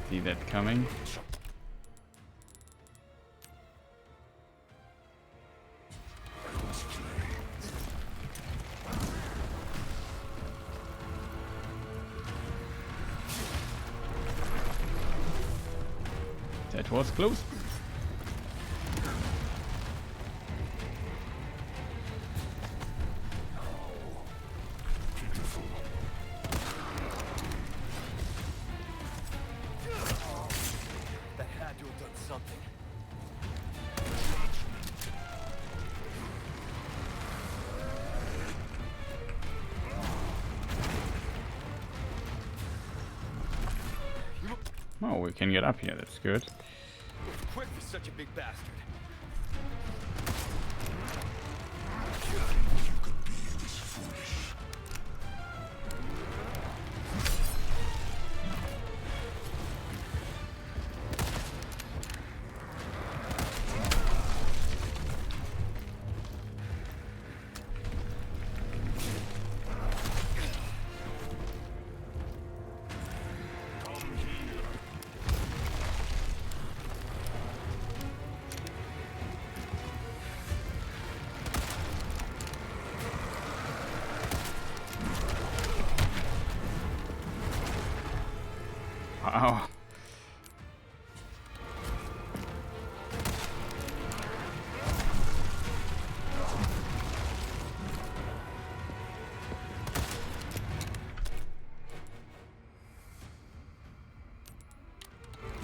see that coming. That was close. That had to have done something. Oh, we can get up here, that's good. Quick for such a big bastard. Wow.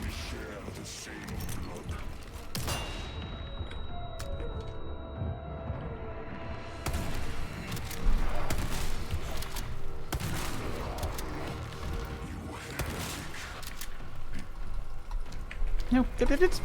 We share the same blood. No, it's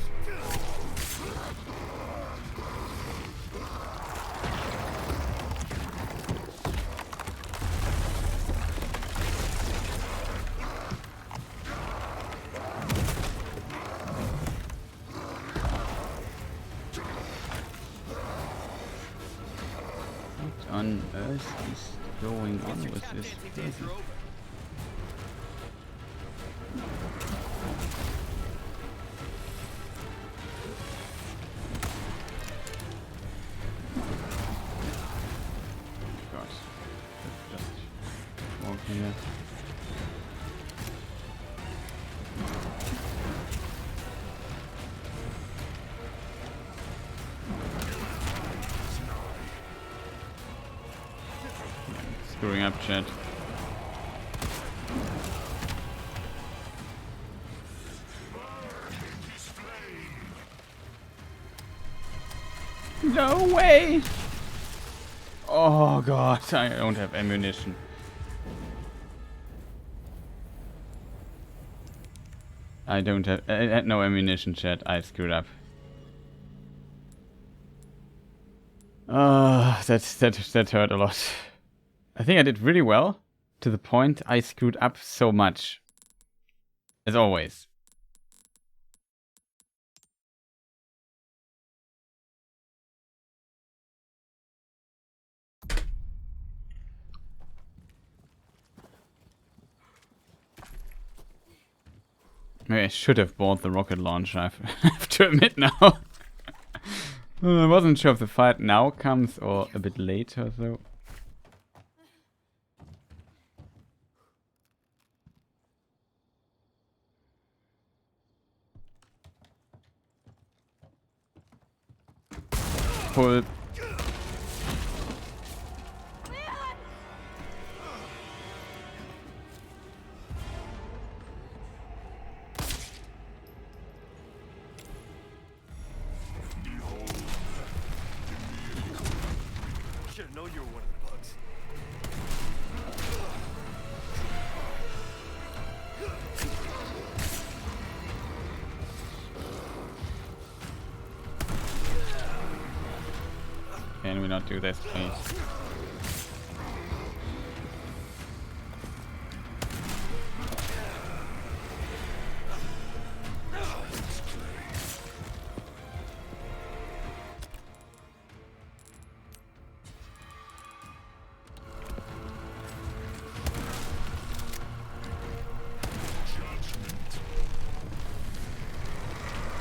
on earth is going on with this person? God, just walk here. Screwing up, chat. No way! Oh god, I don't have ammunition. I don't have. I had no ammunition, chat. I screwed up. That hurt a lot. I think I did really well, to the point I screwed up so much. As always. Maybe I should have bought the rocket launcher, I have to admit now. I wasn't sure if the fight now comes or a bit later, though. Pull. Should've known you were one of the bugs. Can we not do this, please?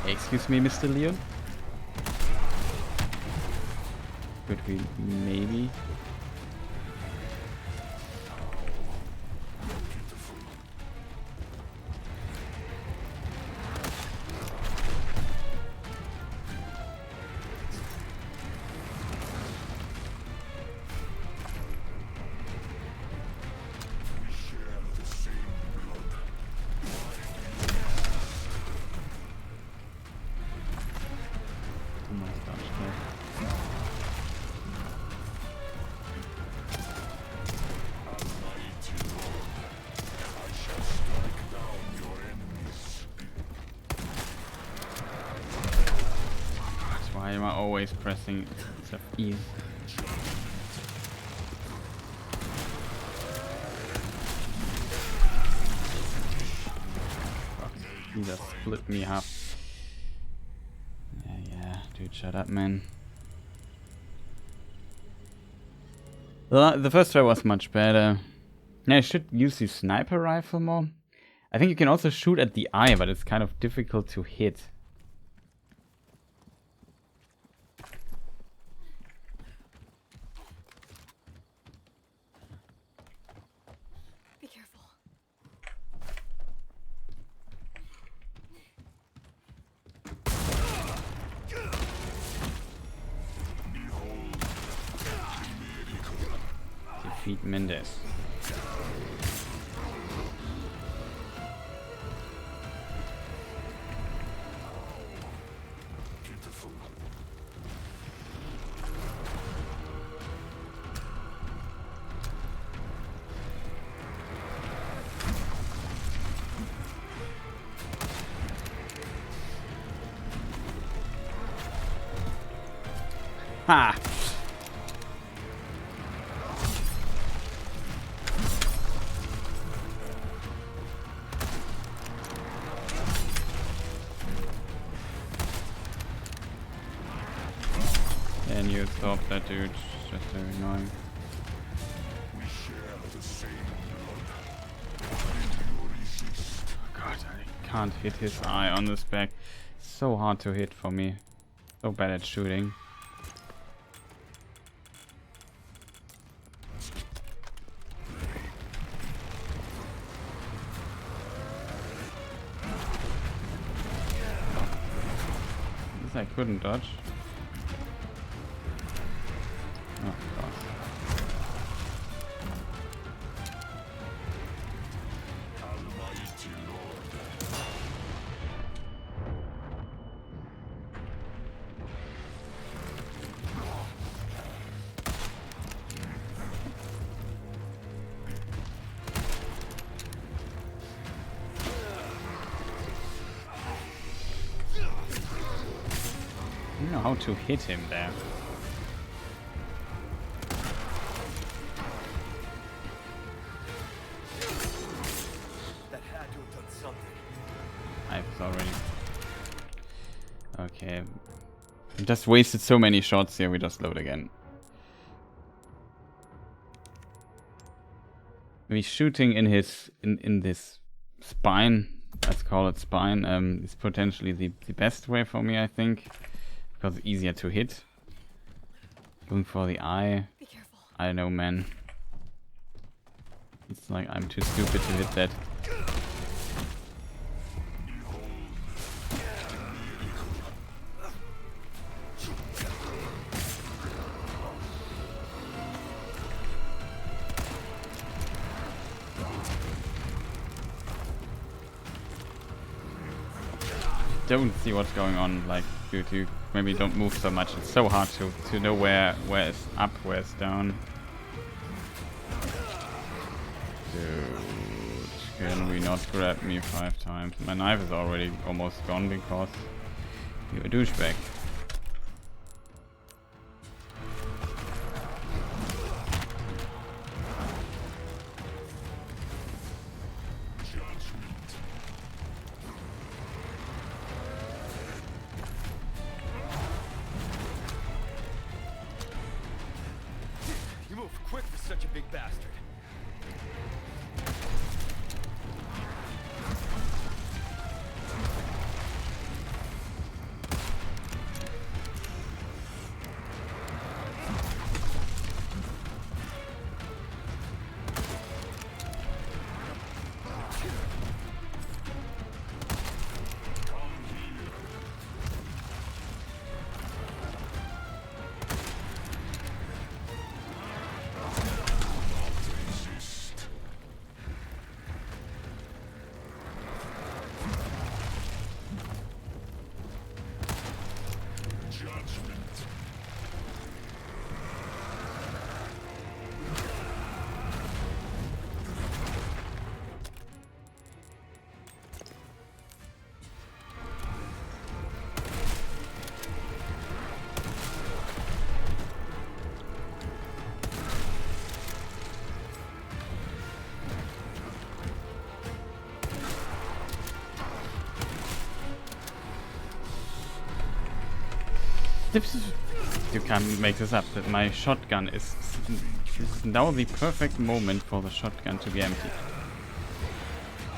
Excuse me, Mr. Leon? Could we maybe? Why am I always pressing stuff E? Fuck, he just split me up. Yeah, dude, shut up, man. The first try was much better. Yeah, I should use the sniper rifle more. I think you can also shoot at the eye, but it's kind of difficult to hit. Be careful. Defeat Mendes. Ha! Can you stop that dude? It's just very annoying. can't hit his eye on this back. So hard to hit for me. So bad at shooting. This I couldn't dodge. Oh, God. I don't know how to hit him there. That had to have done something. I've already. Okay. We just wasted so many shots here, we just load again. Maybe shooting in his in this spine, let's call it spine, is potentially the best way for me, I think. Because it's easier to hit. Going for the eye. Be careful. I don't know, man. It's like I'm too stupid to hit that. Don't see what's going on, like, you maybe don't move so much. It's so hard to know where it's up, where it's down. Dude, can we not grab me 5 times? My knife is already almost gone because you're a douchebag. Quick for such a big bastard. You can't make this up, that my shotgun is now the perfect moment for the shotgun to be empty.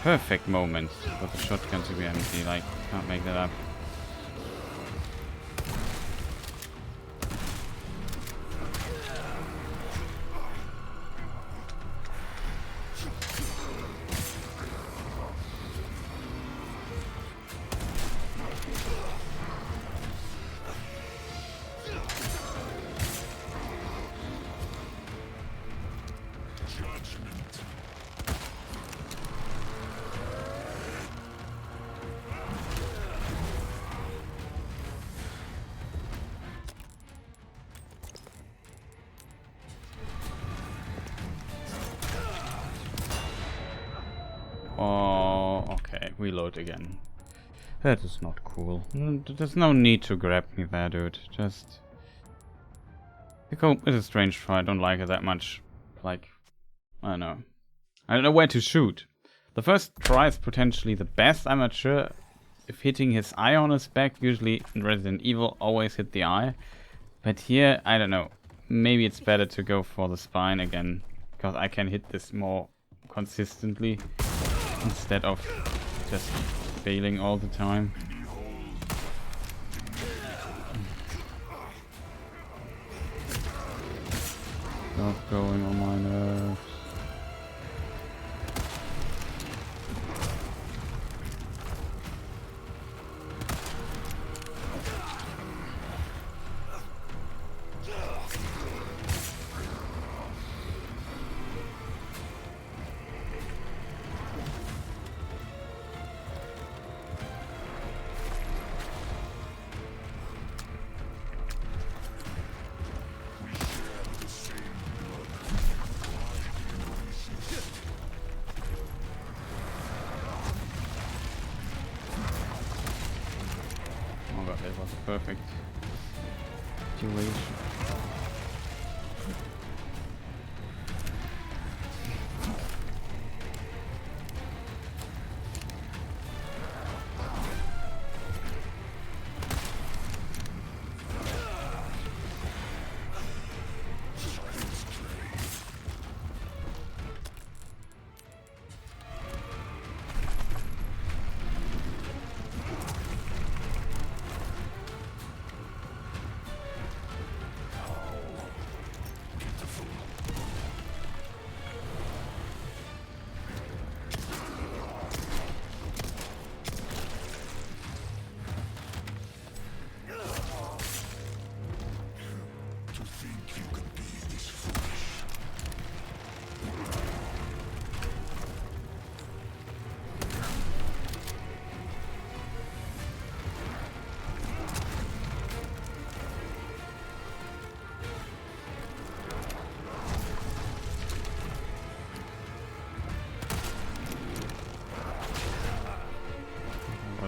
Perfect moment for the shotgun to be empty, like, can't make that up. Oh, okay, reload again. That is not cool. There's no need to grab me there, dude. Just... It's a strange fight, I don't like it that much. Like, I don't know. I don't know where to shoot. The first try is potentially the best, I'm not sure if hitting his eye on his back. Usually in Resident Evil, always hit the eye. But here, I don't know. Maybe it's better to go for the spine again. Because I can hit this more consistently. Instead of just failing all the time. Stop going on my nerves. Oh god, that was a perfect situation.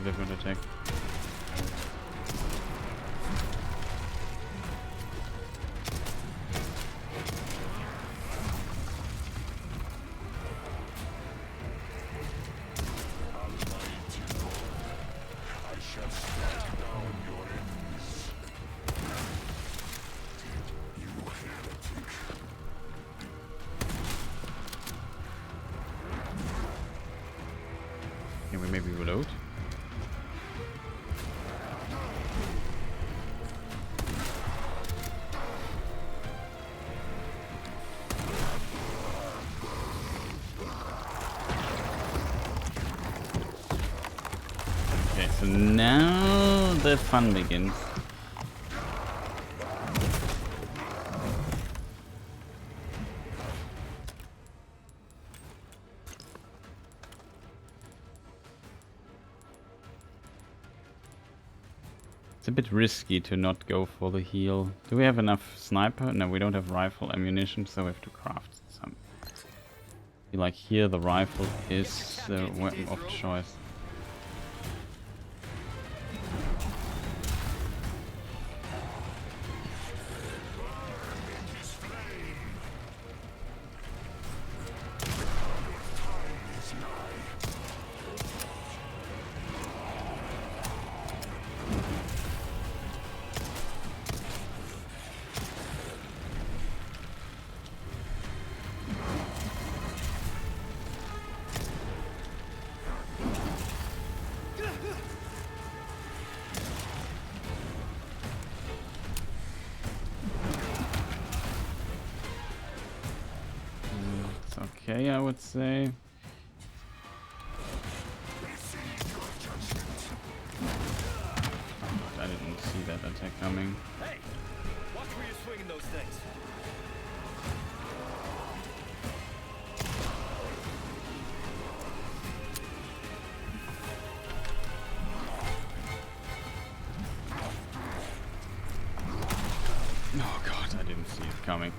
Different attack. Can we maybe reload? So now the fun begins. It's a bit risky to not go for the heal. Do we have enough sniper? No, we don't have rifle ammunition, so we have to craft some. I feel like here the rifle is the weapon of choice. Okay, I would say. Oh, I didn't see that attack coming. Hey, watch where you're swinging those things. Oh god, I didn't see it coming.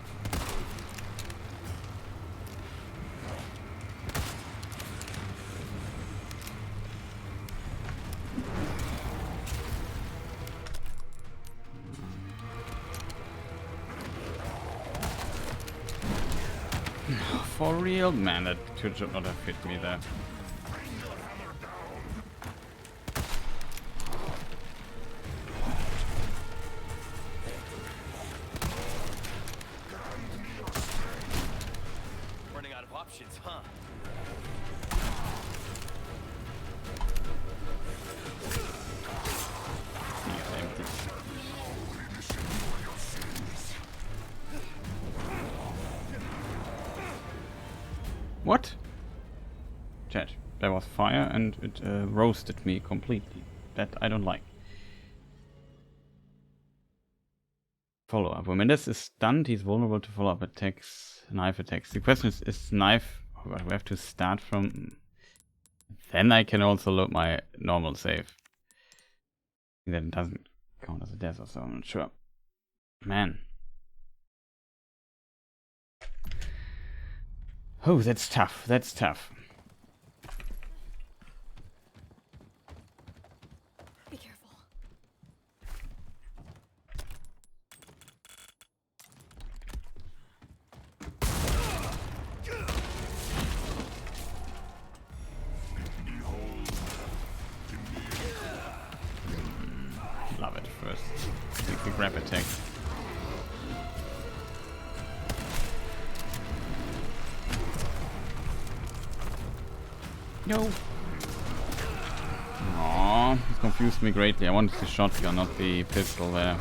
For real? Man, that should not have hit me there. Running out of options, huh? What? Chat. There was fire and it roasted me completely. That I don't like. Follow-up. When Mendes is stunned, he's vulnerable to follow-up attacks, knife attacks. The question is knife... Oh god, we have to start from... Then I can also load my normal save. Then it doesn't count as a death or so, I'm not sure. Man. Oh, that's tough. That's tough. Be careful. Love it first. Take the grab attack. No. Aww, he confused me greatly. I wanted the shotgun, not the pistol there.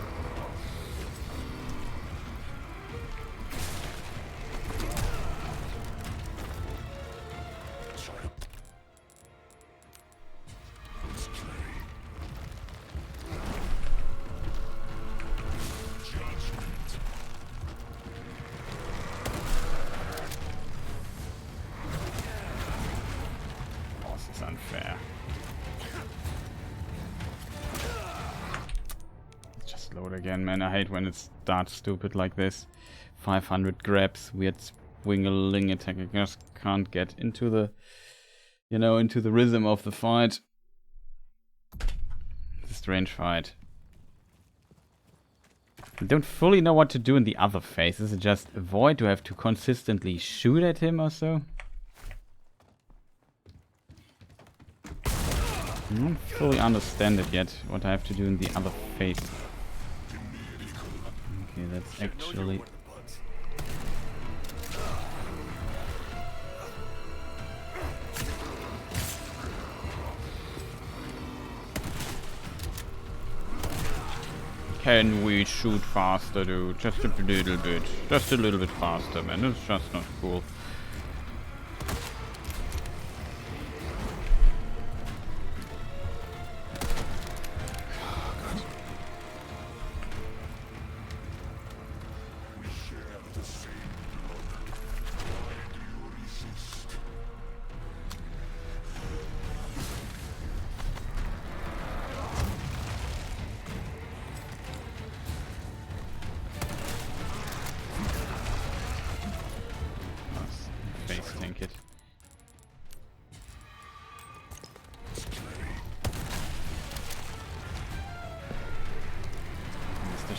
Unfair. Just load again, man. I hate when it starts stupid like this. 500 grabs, weird swingling attack. I just can't get into the, you know, into the rhythm of the fight. It's a strange fight. I don't fully know what to do in the other phase. Is it just avoid? Do I have to consistently shoot at him or so? I don't fully understand it yet, what I have to do in the other phase. Okay, that's actually... Can we shoot faster, dude? Just a little bit. Just a little bit faster, man. It's just not cool.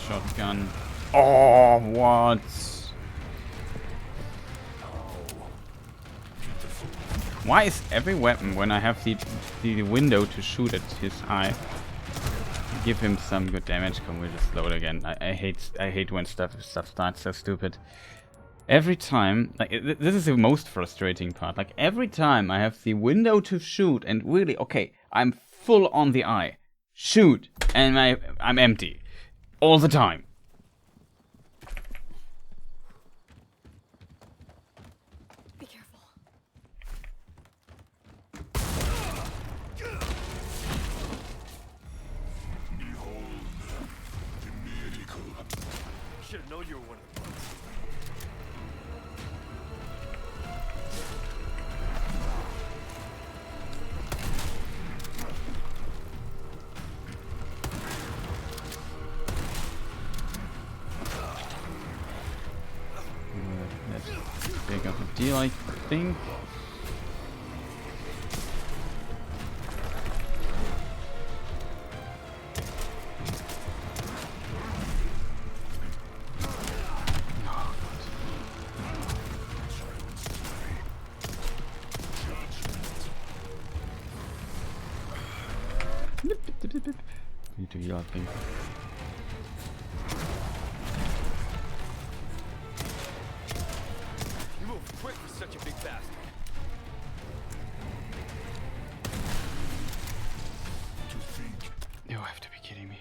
Shotgun. Oh, what? Why is every weapon, when I have the window to shoot at his eye, give him some good damage? Can we just load again? I hate when stuff starts so stupid. Every time, like this is the most frustrating part. Like every time I have the window to shoot and really, okay, I'm full on the eye, shoot, and I'm empty. All the time. Be careful. Should have known you were one of the bugs. Big of a deal, I think. Need to heal, I think. You move quick for such a big bastard. You have to be kidding me.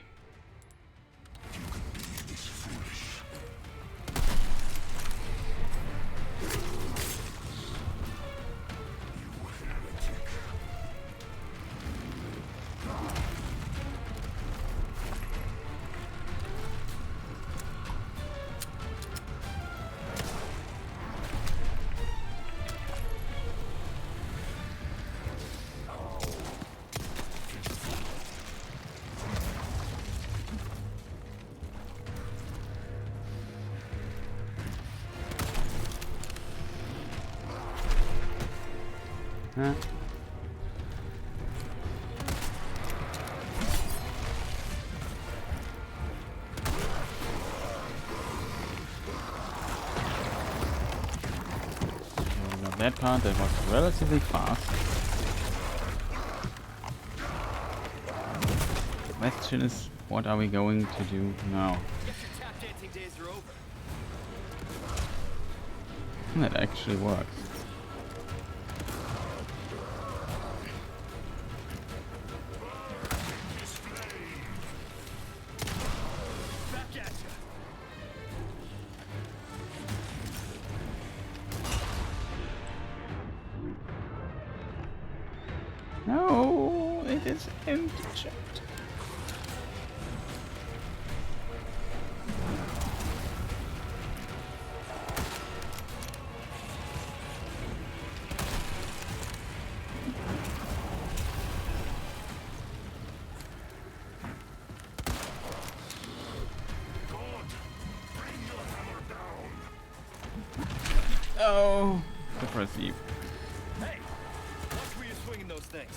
Huh? That part that was relatively fast. The question is, what are we going to do now? Tap dancing days are over. That actually works. Back at ya. No, it is empty chat. Oh, the perceive. Hey, watch where you're swinging those things.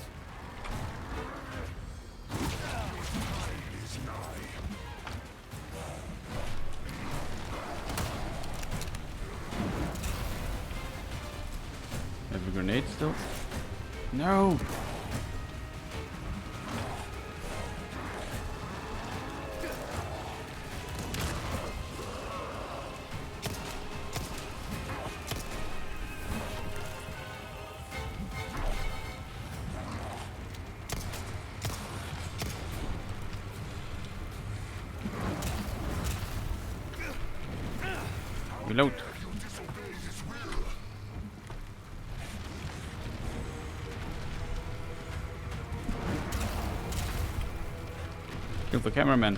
Have a grenade still? No! Reload. Kill the cameraman.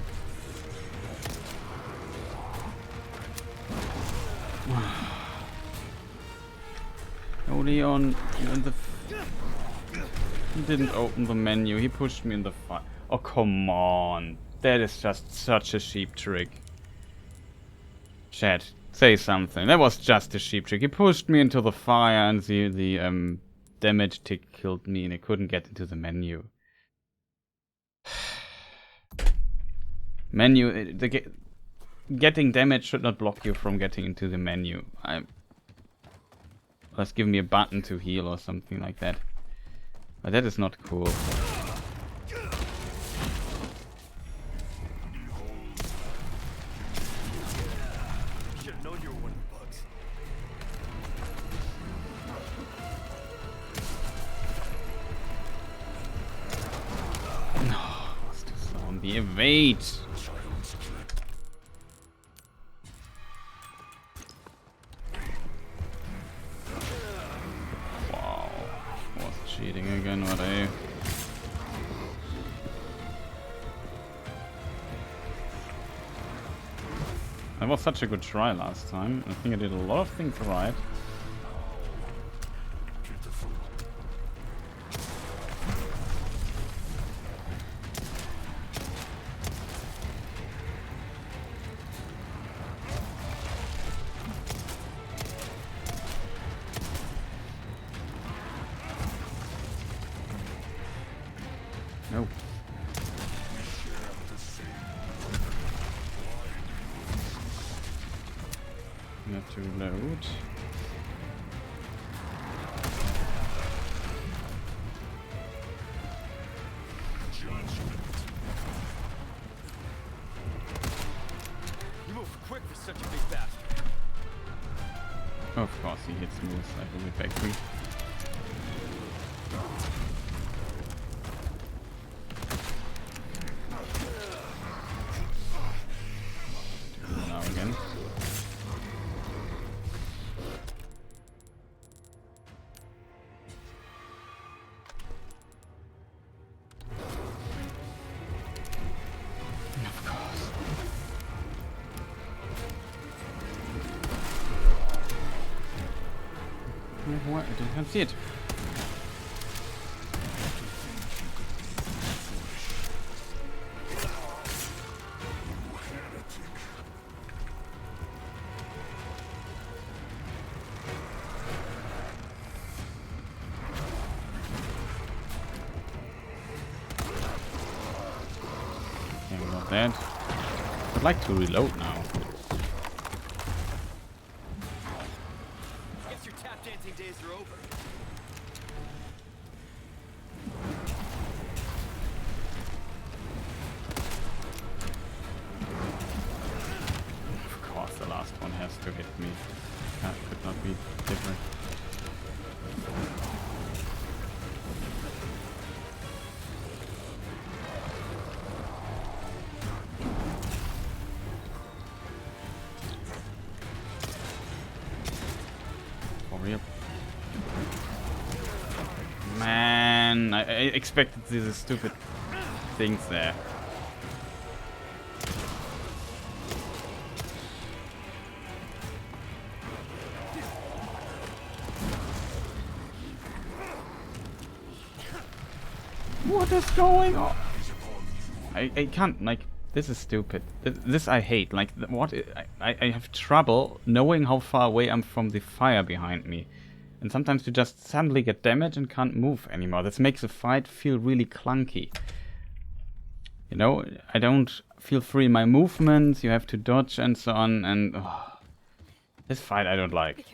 Oh, Leon, you're in the. He didn't open the menu. He pushed me in the fire. Oh, come on. That is just such a cheap trick. Chat, say something. That was just a cheap trick. He pushed me into the fire and the damage tick killed me and I couldn't get into the menu. Menu, getting damage should not block you from getting into the menu. Let's give me a button to heal or something like that. But that is not cool. Should've known you were one of the bugs. No, what's the zombie? Evade! Wow. Was cheating again, what a... That was such a good try last time. I think I did a lot of things right. Nope. You have to reload. You move quick for such a big bastard. Of course he hits me with like a whip factory. Now again. Of course. What? I can't see it. that. I'd like to reload now. Guess your tap dancing days are over. Of course, the last one has to hit me. That could not be different. For real? Man, I expected these stupid things there. What is going on? I can't, like, this is stupid. This I hate. Like, what? I have trouble knowing how far away I'm from the fire behind me. And sometimes you just suddenly get damaged and can't move anymore. This makes the fight feel really clunky. You know, I don't feel free in my movements. You have to dodge and so on. And this fight I don't like.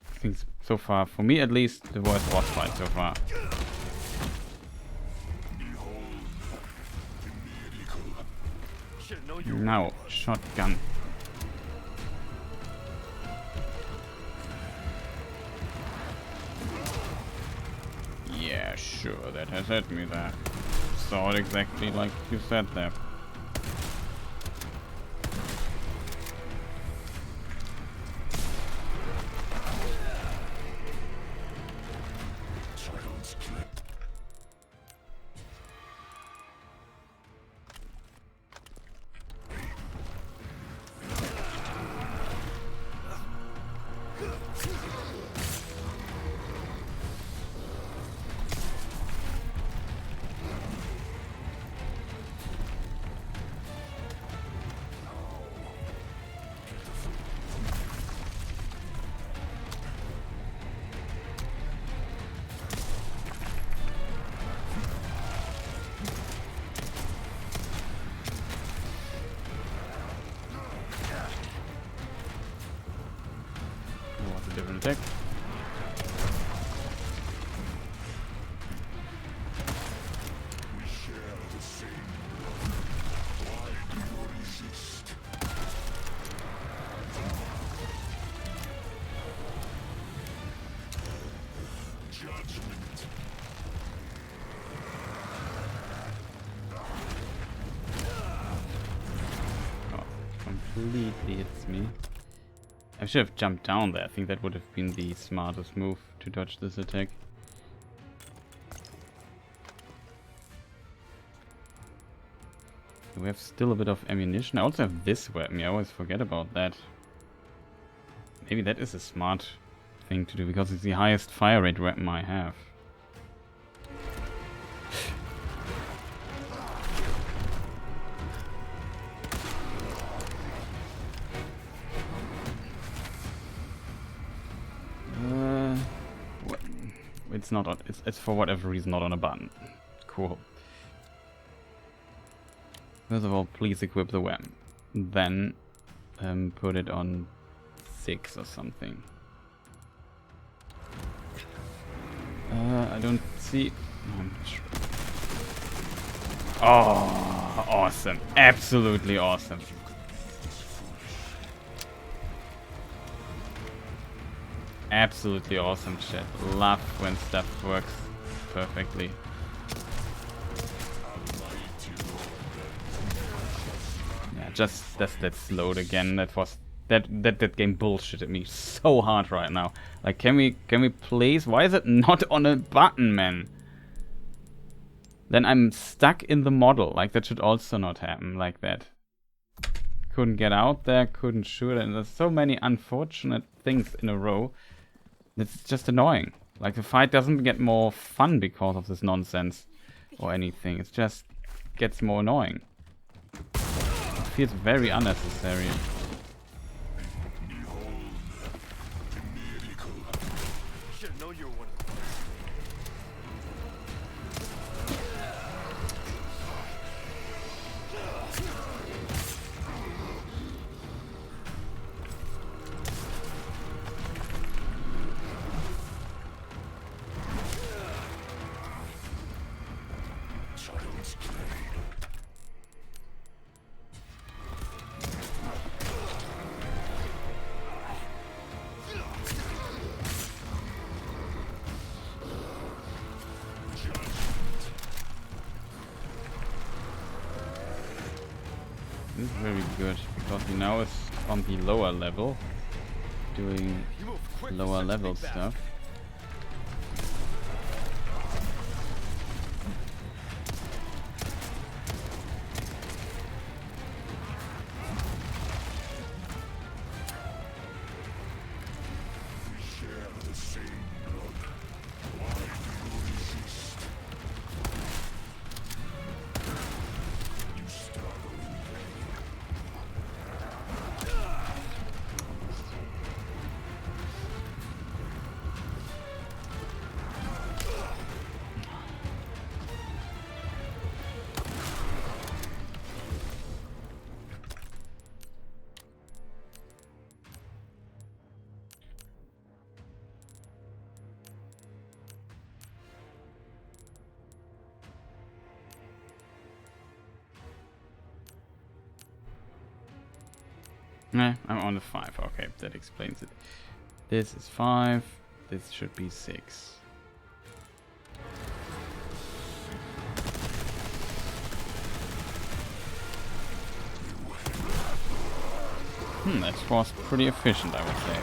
I think so far, for me at least, the worst boss fight so far. Now, shotgun. Yeah, sure, that has hit me there. Saw it exactly like you said there. Different attack. We share the same. Why do you resist? Judgment. Oh, completely hits me. I should have jumped down there. I think that would have been the smartest move to dodge this attack. We have still a bit of ammunition. I also have this weapon. I always forget about that. Maybe that is a smart thing to do because it's the highest fire rate weapon I have. It's not on, it's for whatever reason not on a button. Cool. First of all, please equip the weapon. Then put it on 6 or something. I don't see. I'm not sure. Oh, awesome! Absolutely awesome. Absolutely awesome shit. Love when stuff works perfectly. Yeah, just let's load again. That game bullshitted me so hard right now. Like, can we please? Why is it not on a button, man? Then I'm stuck in the model. Like, that should also not happen like that. Couldn't get out there, couldn't shoot, and there's so many unfortunate things in a row. It's just annoying. Like, the fight doesn't get more fun because of this nonsense or anything. It just gets more annoying. It feels very unnecessary. Should've known you were one of them. This is very good because he now is on the lower level, doing lower level stuff. Nah, I'm on the 5. Okay, that explains it. This is 5. This should be 6. That was pretty efficient, I would say.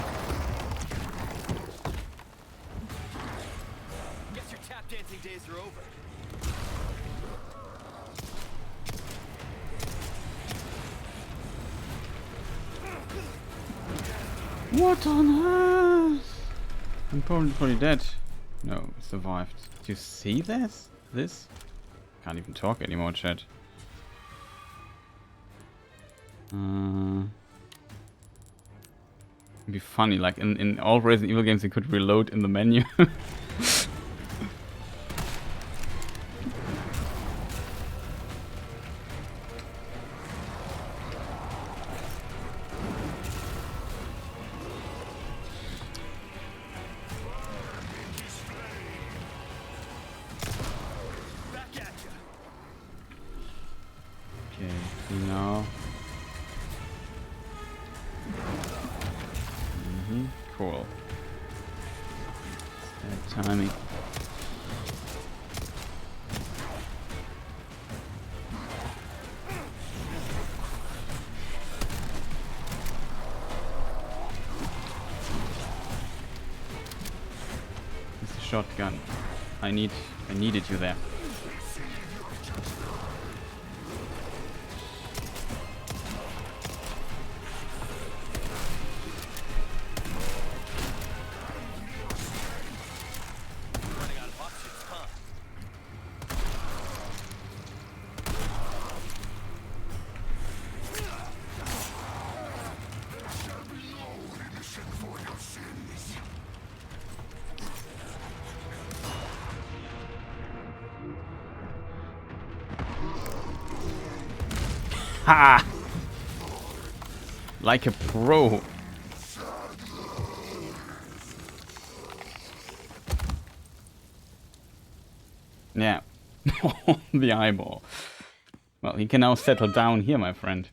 Guess your tap dancing days are over. What on earth? I'm probably dead. No, survived. Did you see this? This? Can't even talk anymore, chat. It'd be funny, like in all Resident Evil games you could reload in the menu. Cool. Bad timing. It's a shotgun. I needed you there. Ha! Like a pro. Yeah. The eyeball. Well, he can now settle down here, my friend.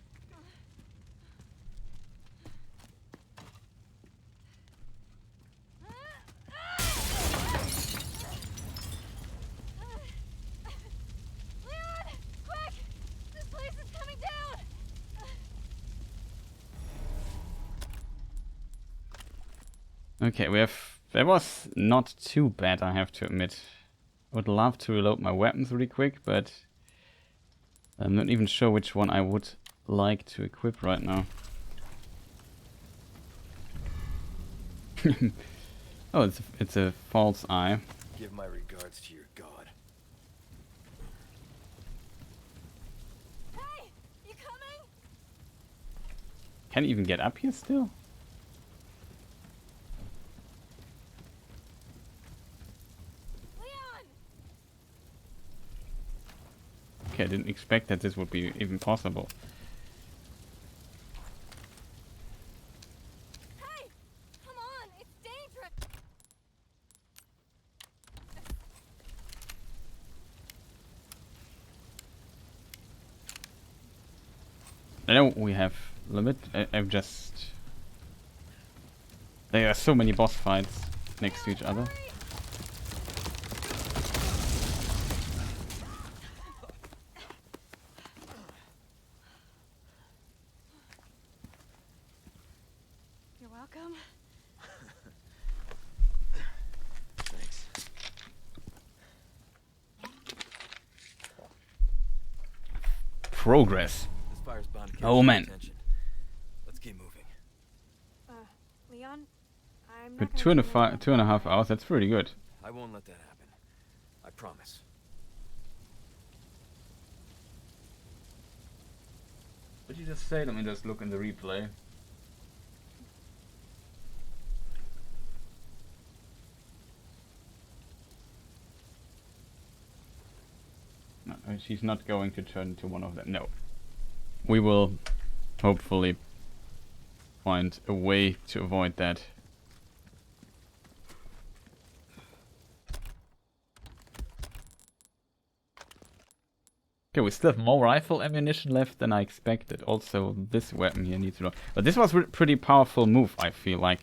Okay, that was not too bad, I have to admit. I would love to reload my weapons really quick, but I'm not even sure which one I would like to equip right now. Oh, it's a false eye. Give my regards to your god. Hey, you coming? Can you even get up here still? Okay, I didn't expect that this would be even possible. Hey, come on, it's dangerous. I know we have limit. I've just... There are so many boss fights next to each other. progress. This fire's bound to catch Oh some man. attention. Let's keep moving. Leon, I'm With not gonna do it 2.5 hours, that's pretty good. I won't let that happen. I promise. What did you just say? Let me just look in the replay. No, she's not going to turn into one of them. No. We will hopefully find a way to avoid that. Okay, we still have more rifle ammunition left than I expected. Also, this weapon here needs to know. But this was a pretty powerful move, I feel like.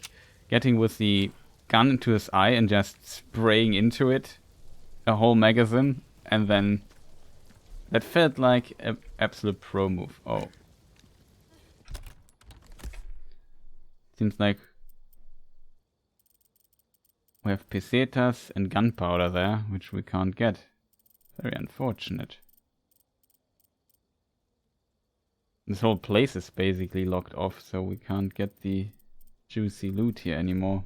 Getting with the gun into his eye and just spraying into it a whole magazine. And then... that felt like an absolute pro move. Oh. Seems like we have pesetas and gunpowder there, which we can't get. Very unfortunate. This whole place is basically locked off, so we can't get the juicy loot here anymore.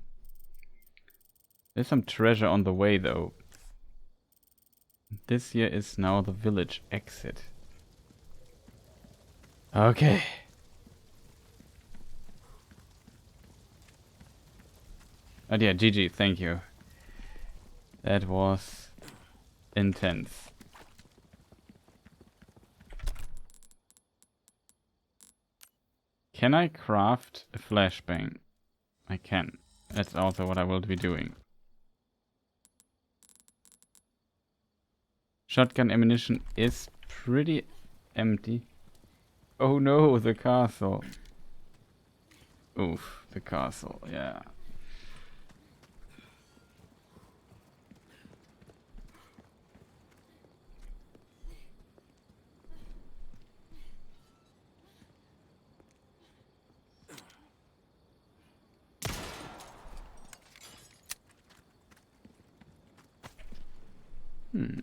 There's some treasure on the way though. This here is now the village exit. Okay. Oh yeah, GG, thank you. That was intense. Can I craft a flashbang? I can. That's also what I will be doing. Shotgun ammunition is pretty empty. Oh no, the castle. Oof, the castle, yeah.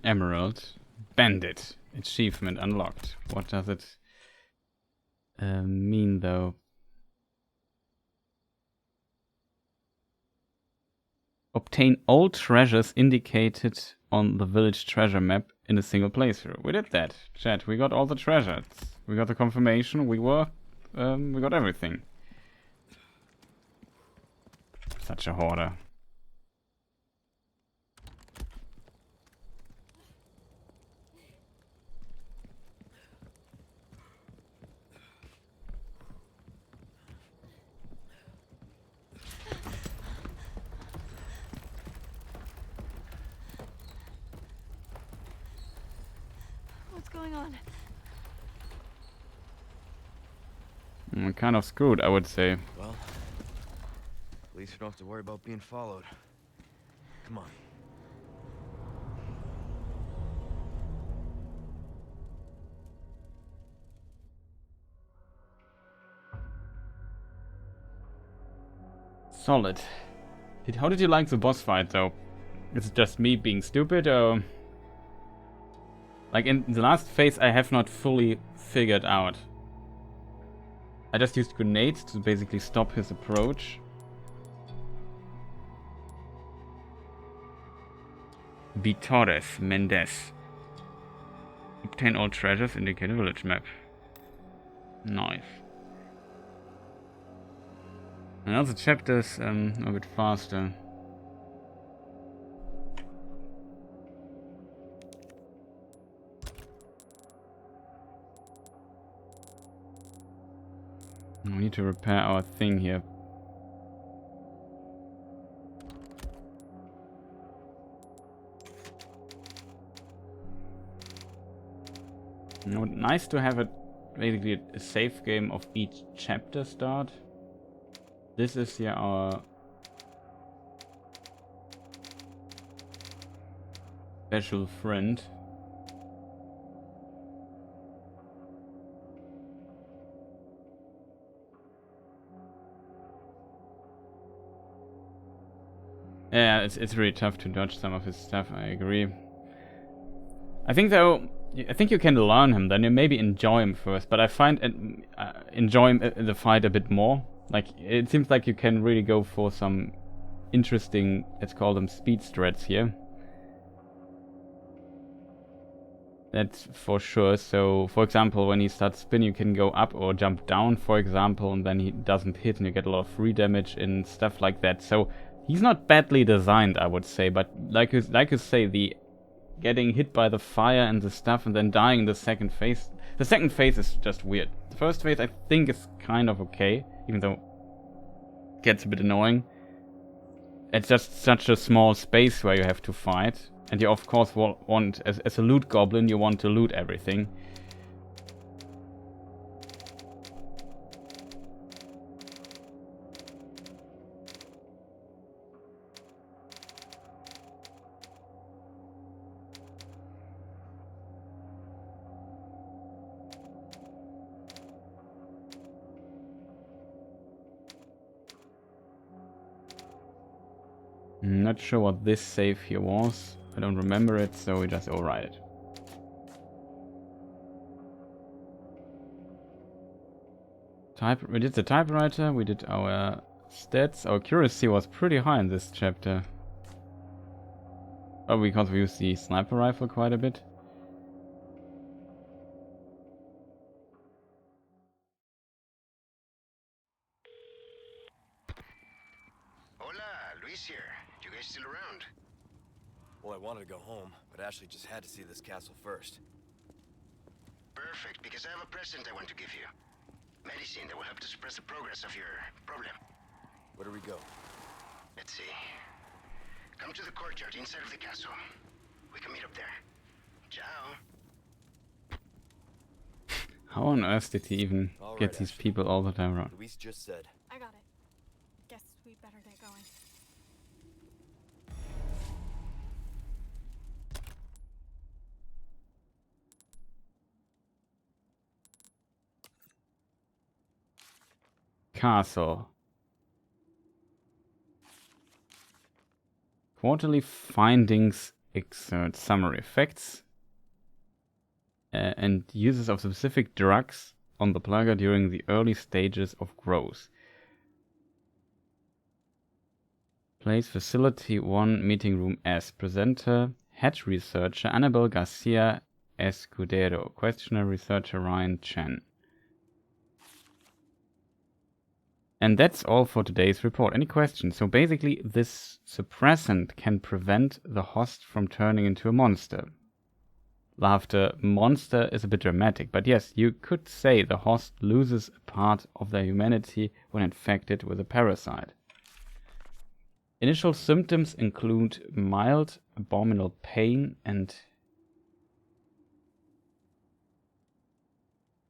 Emerald. Bandit. Achievement unlocked. What does it mean though? Obtain all treasures indicated on the village treasure map in a single playthrough. We did that, chat. We got all the treasures. We got the confirmation. We got everything. Such a hoarder. What's going on? We're kind of screwed, I would say. Well, at least we don't have to worry about being followed. Come on. Solid. How did you like the boss fight though? Is it just me being stupid or... like in the last phase I have not fully figured out. I just used grenades to basically stop his approach. Vitores Mendez. Obtain all treasures indicate a village map. Nice. Now the chapters a bit faster. We need to repair our thing here. Nice to have basically a save game of each chapter start. This is here our special friend. Yeah, it's really tough to dodge some of his stuff, I agree. I think though, I think you can learn him, then you maybe enjoy him first, but I find enjoy the fight a bit more. Like, it seems like you can really go for some interesting, let's call them speed strats here. That's for sure. So, for example, when he starts spinning, you can go up or jump down, for example, and then he doesn't hit and you get a lot of free damage and stuff like that. So, he's not badly designed, I would say, but like you say, the getting hit by the fire and the stuff and then dying in the second phase. The second phase is just weird. The first phase I think is kind of okay, even though it gets a bit annoying. It's just such a small space where you have to fight. And you of course want, as a loot goblin, you want to loot everything. I'm not sure what this save here was. I don't remember it, so we just override it. We did the typewriter, we did our stats. Our accuracy was pretty high in this chapter. Oh, because we used the sniper rifle quite a bit. Hola, Luis here. You guys still around? Well, I wanted to go home, but Ashley just had to see this castle first. Perfect, because I have a present I want to give you. Medicine that will help to suppress the progress of your problem. Where do we go? Let's see. Come to the courtyard inside of the castle. We can meet up there. Ciao. How on earth did he even get these Ashley. people all the time around? Luis just said. I got it. Guess we better get going. Castle. Quarterly findings exert summary effects and uses of specific drugs on the plugger during the early stages of growth. Place Facility 1 Meeting Room S. Presenter Head Researcher Annabelle Garcia Escudero. Questioner Researcher Ryan Chen. And that's all for today's report. Any questions? So basically, this suppressant can prevent the host from turning into a monster. Laughter monster is a bit dramatic, but yes, you could say the host loses a part of their humanity when infected with a parasite. Initial symptoms include mild abdominal pain and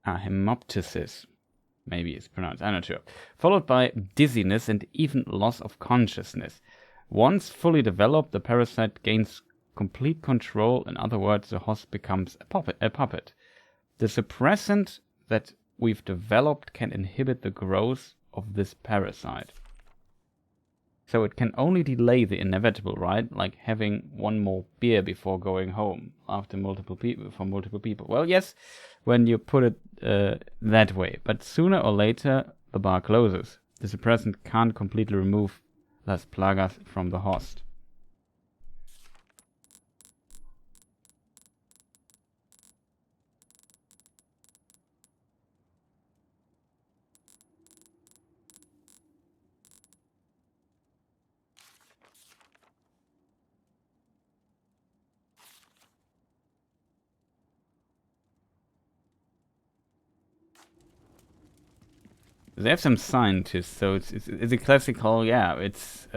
hemoptysis. Maybe it's pronounced, I'm not sure. Followed by dizziness and even loss of consciousness. Once fully developed, the parasite gains complete control. In other words, the host becomes a puppet. The suppressant that we've developed can inhibit the growth of this parasite. So it can only delay the inevitable, right? Like having one more beer before going home after multiple people. Well, yes, when you put it that way. But sooner or later, the bar closes. The suppressant can't completely remove Las Plagas from the host. They have some scientists, so it's a classical, yeah, it's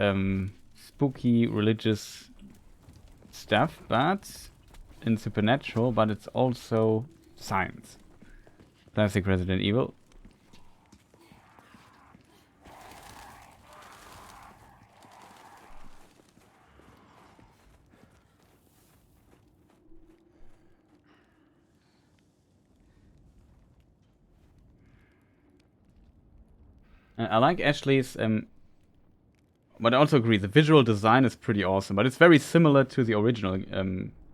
spooky religious stuff, but in supernatural, but it's also science. Classic Resident Evil. I like Ashley's, but I also agree, the visual design is pretty awesome, but it's very similar to the original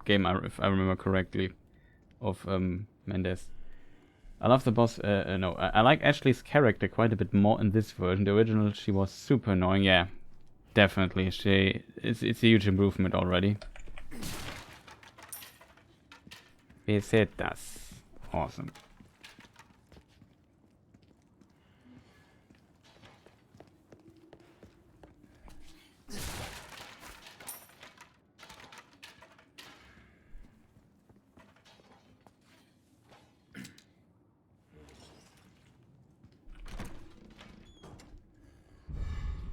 game, if I remember correctly. Mendes. I love the boss. No, I like Ashley's character quite a bit more in this version. The original, she was super annoying. Yeah, definitely. It's a huge improvement already. Pesetas. Awesome.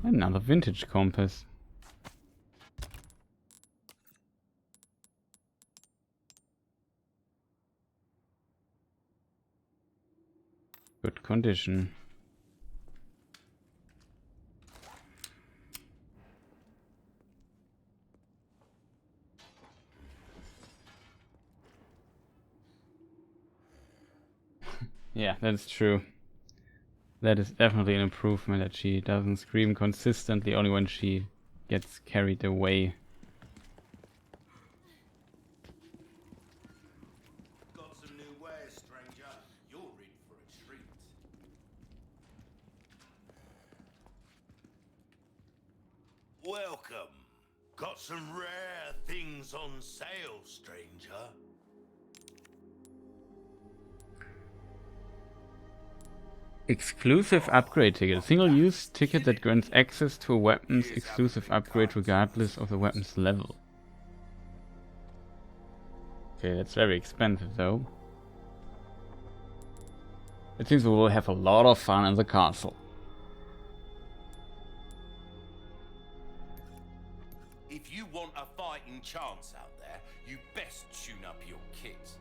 Another vintage compass. Good condition. Yeah, that's true. That is definitely an improvement, that she doesn't scream consistently only when she gets carried away. Got some new wares, stranger. You're in for a treat. Welcome. Got some rare things on sale, stranger. Exclusive upgrade ticket. A single-use ticket that grants access to a weapon's exclusive upgrade regardless of the weapon's level. Okay, that's very expensive though. It seems we will have a lot of fun in the castle. If you want a fighting chance out there, you best tune up your kit.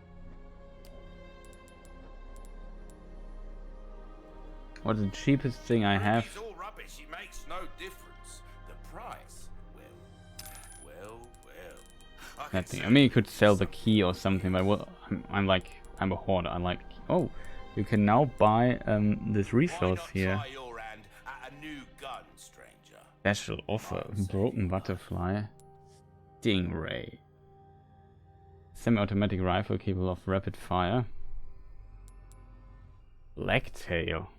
What's the cheapest thing I have? It's all rubbish. It makes no difference. The price, well. Nothing. I mean, you could sell the key or something, but I'm a hoarder. I like. Oh, you can now buy this resource here. Try your hand at a new gun, stranger. Special offer: broken butterfly, stingray, semi-automatic rifle capable of rapid fire, blacktail.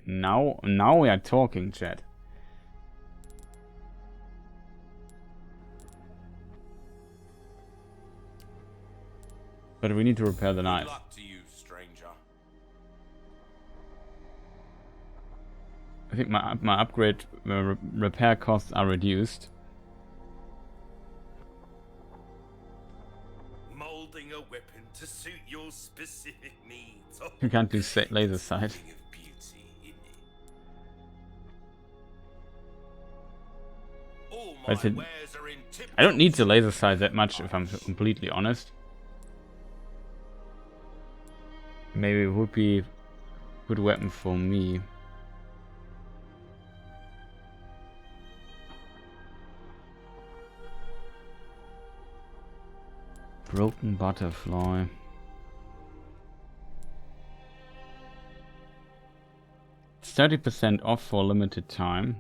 Now we are talking, chat. But we need to repair the knife. Good luck to you, stranger. I think my upgrade repair costs are reduced. Molding a weapon to suit your specific needs. You can't do laser sight. I don't need the laser sight that much, if I'm completely honest. Maybe it would be a good weapon for me. Broken butterfly. It's 30% off for a limited time.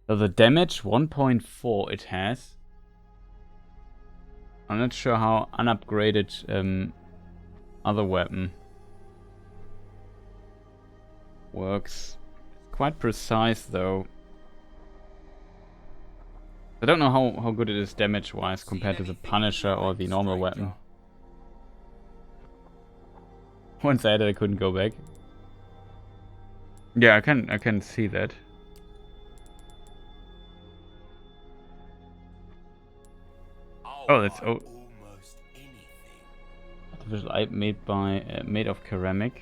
So the damage 1.4 it has. I'm not sure how unupgraded other weapon works. Quite precise though. I don't know how good it is damage wise compared to the Punisher or the normal weapon. Once I had it, I couldn't go back. Yeah, I can see that. Oh, that's almost anything. Artificial eye made of ceramic.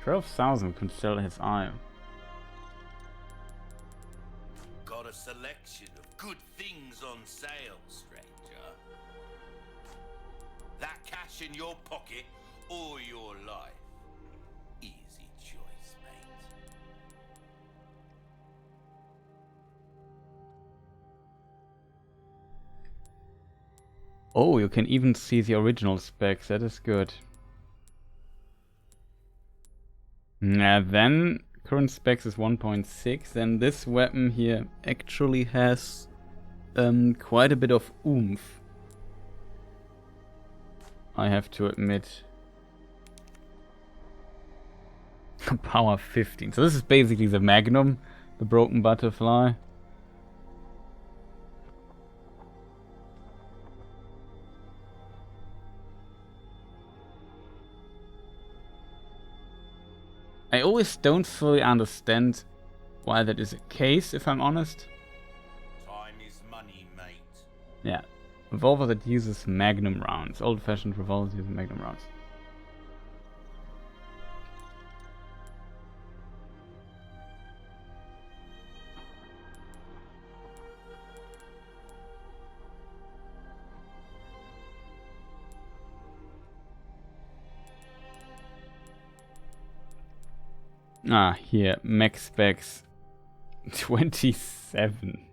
12,000 can sell his eye. Got a selection of good things on sale, stranger. That cash in your pocket or your life. Easy choice, mate. Oh, you can even see the original specs. That is good. Then current specs is 1.6, and this weapon here actually has quite a bit of oomph, I have to admit. Power 15. So this is basically the Magnum, the broken butterfly. I always don't fully understand why that is the case, if I'm honest. Time is money, mate. Yeah. Revolver that uses Magnum rounds. Old-fashioned revolvers using Magnum rounds. Ah, here, max specs 27.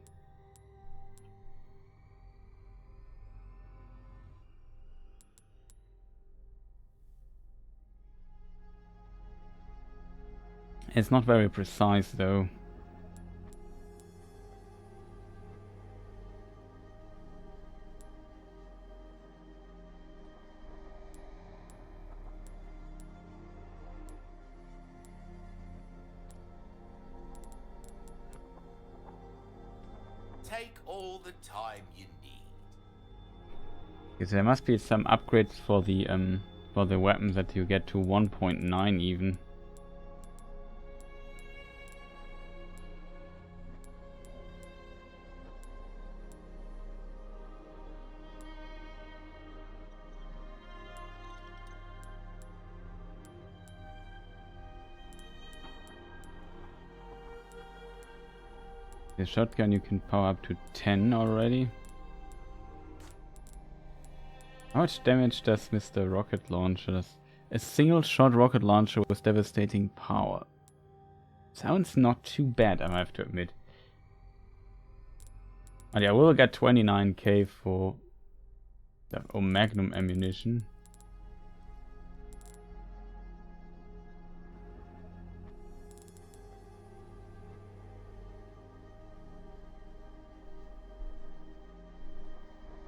It's not very precise though. Take all the time you need. Because there must be some upgrades for the weapons that you get to 1.9 even. The shotgun you can power up to 10 already. How much damage does Mr. Rocket Launcher? A single shot rocket launcher with devastating power. Sounds not too bad, I have to admit. And yeah, we'll get 29k for the Magnum ammunition.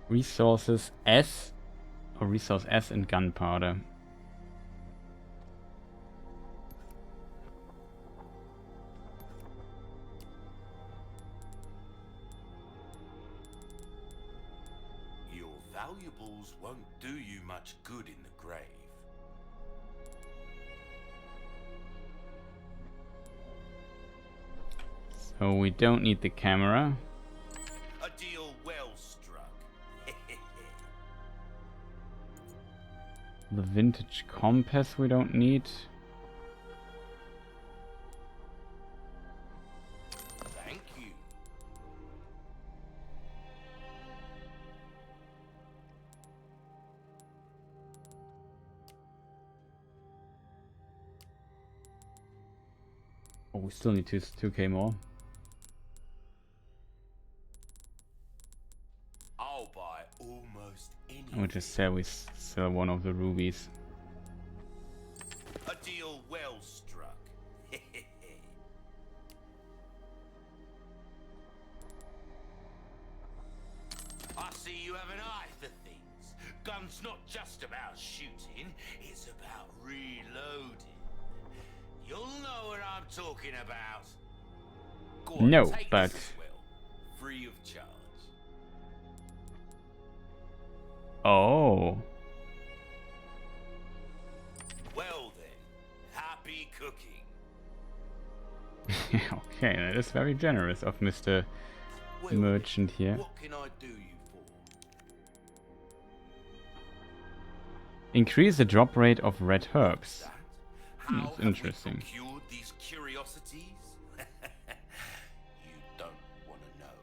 Resources S, or resource S and gunpowder. Your valuables won't do you much good in the grave. So we don't need the camera. A deal well struck. The vintage compass we don't need. Thank you. Oh, we still need 2k more. I'll buy almost any. I would just say we sell one of the rubies. A deal well struck. I see you have an eye for things. Gun's not just about shooting, it's about reloading. You'll know what I'm talking about. Go on, No, take but this as well. Free of charge. oh. Well then, happy cooking. Okay, that is very generous of Mr. Well, Merchant here. what can I do you for? Increase the drop rate of red herbs. How That's have interesting. we procured these curiosities? You don't want to know,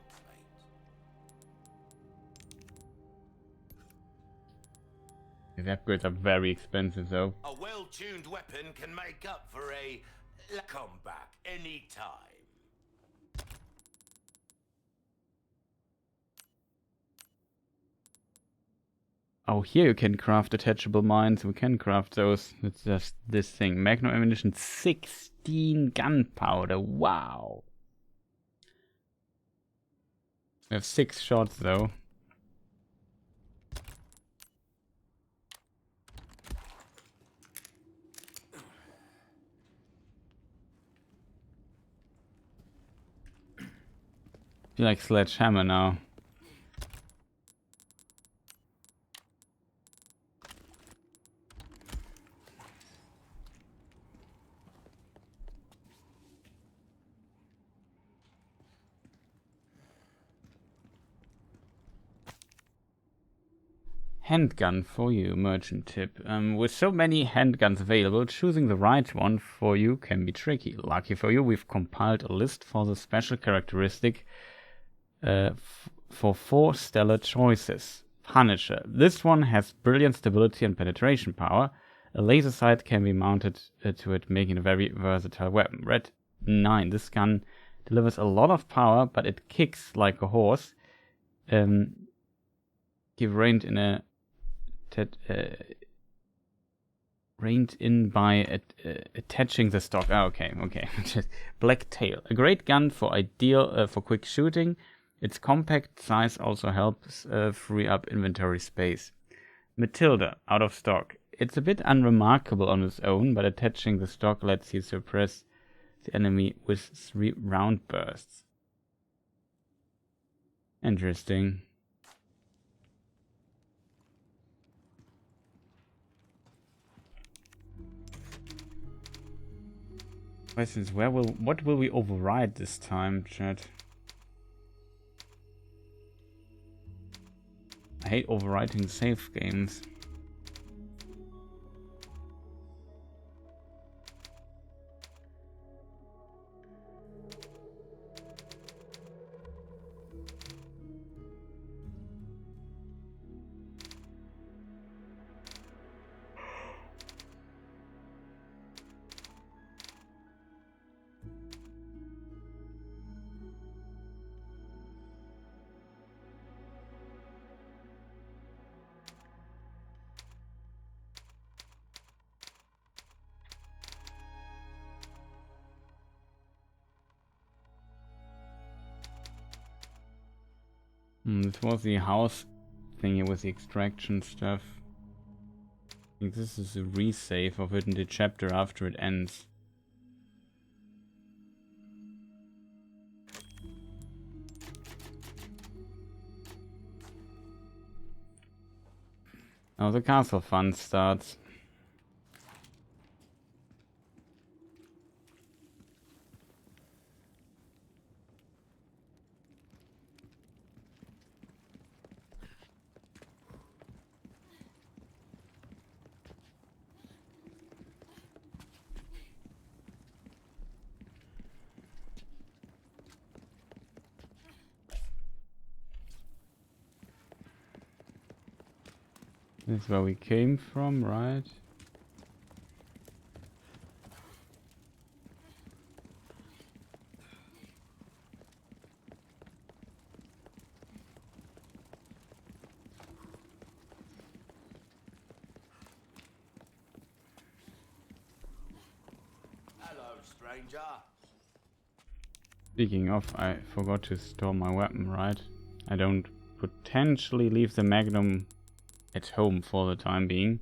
mate. The upgrades are very expensive though. A well-tuned weapon can make up for a comeback any time. Oh, here you can craft detachable mines. We can craft those. It's just this thing. Magnum ammunition, 16 gunpowder. Wow. We have 6 shots though. I feel like Sledgehammer now. Handgun for you, merchant tip. With so many handguns available, choosing the right one for you can be tricky. Lucky for you, we've compiled a list for the special characteristic for 4 stellar choices. Punisher. This one has brilliant stability and penetration power. A laser sight can be mounted to it, making it a very versatile weapon. Red 9. This gun delivers a lot of power, but it kicks like a horse. Give reined in a reined in by attaching the stock. Oh, okay. Black Tail, a great gun for ideal for quick shooting. Its compact size also helps free up inventory space. Matilda, out of stock. It's a bit unremarkable on its own, but attaching the stock lets you suppress the enemy with 3 round bursts. Interesting. Question is, what will we override this time, chat? I hate overwriting save games. This was the house thingy with the extraction stuff. I think this is a resave of it in the chapter after it ends. Now the castle fun starts. This is where we came from, right? Hello, stranger. Speaking of, I forgot to store my weapon, right? I don't potentially leave the Magnum at home for the time being.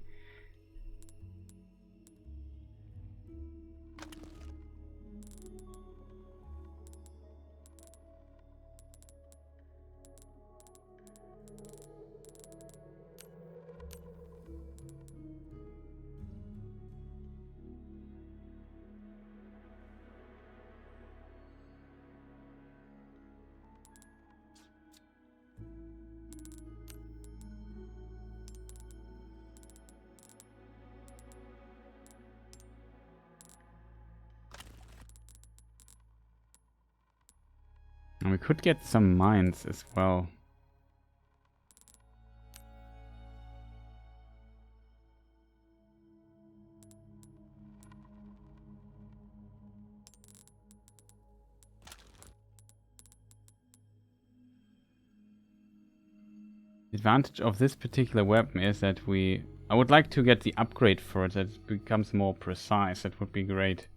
And we could get some mines as well. The advantage of this particular weapon is that I would like to get the upgrade for it, that it becomes more precise. That would be great.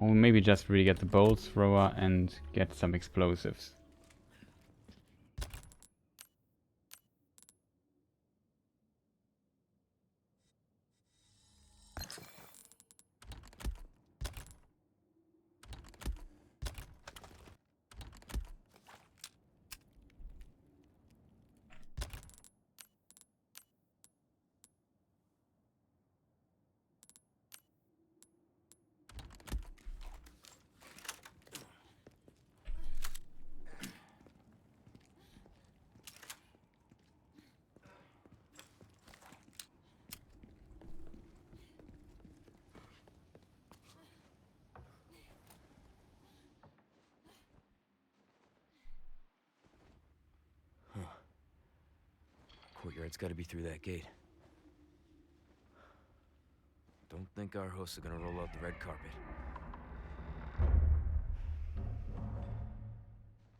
Or maybe just really get the bolt thrower and get some explosives. Courtyard's gotta be through that gate. Don't think our hosts are gonna roll out the red carpet.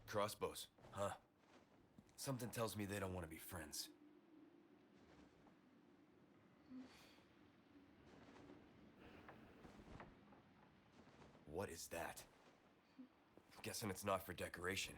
Crossbows, huh? Something tells me they don't want to be friends. What is that? Guessing it's not for decoration.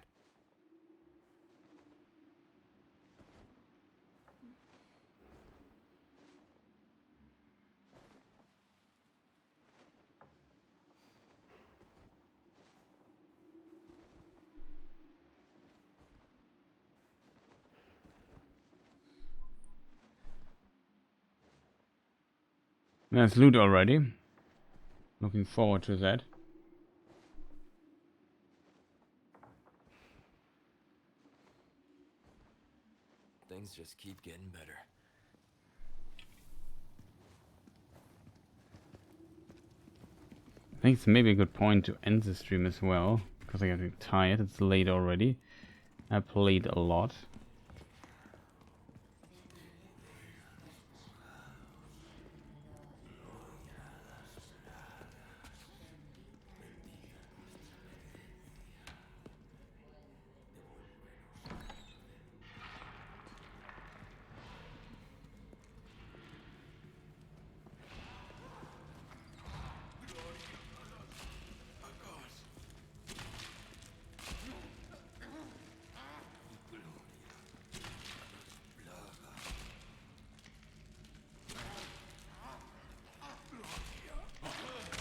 There's loot already. Looking forward to that. Things just keep getting better. I think it's maybe a good point to end the stream as well, because I'm getting tired. It's late already. I played a lot.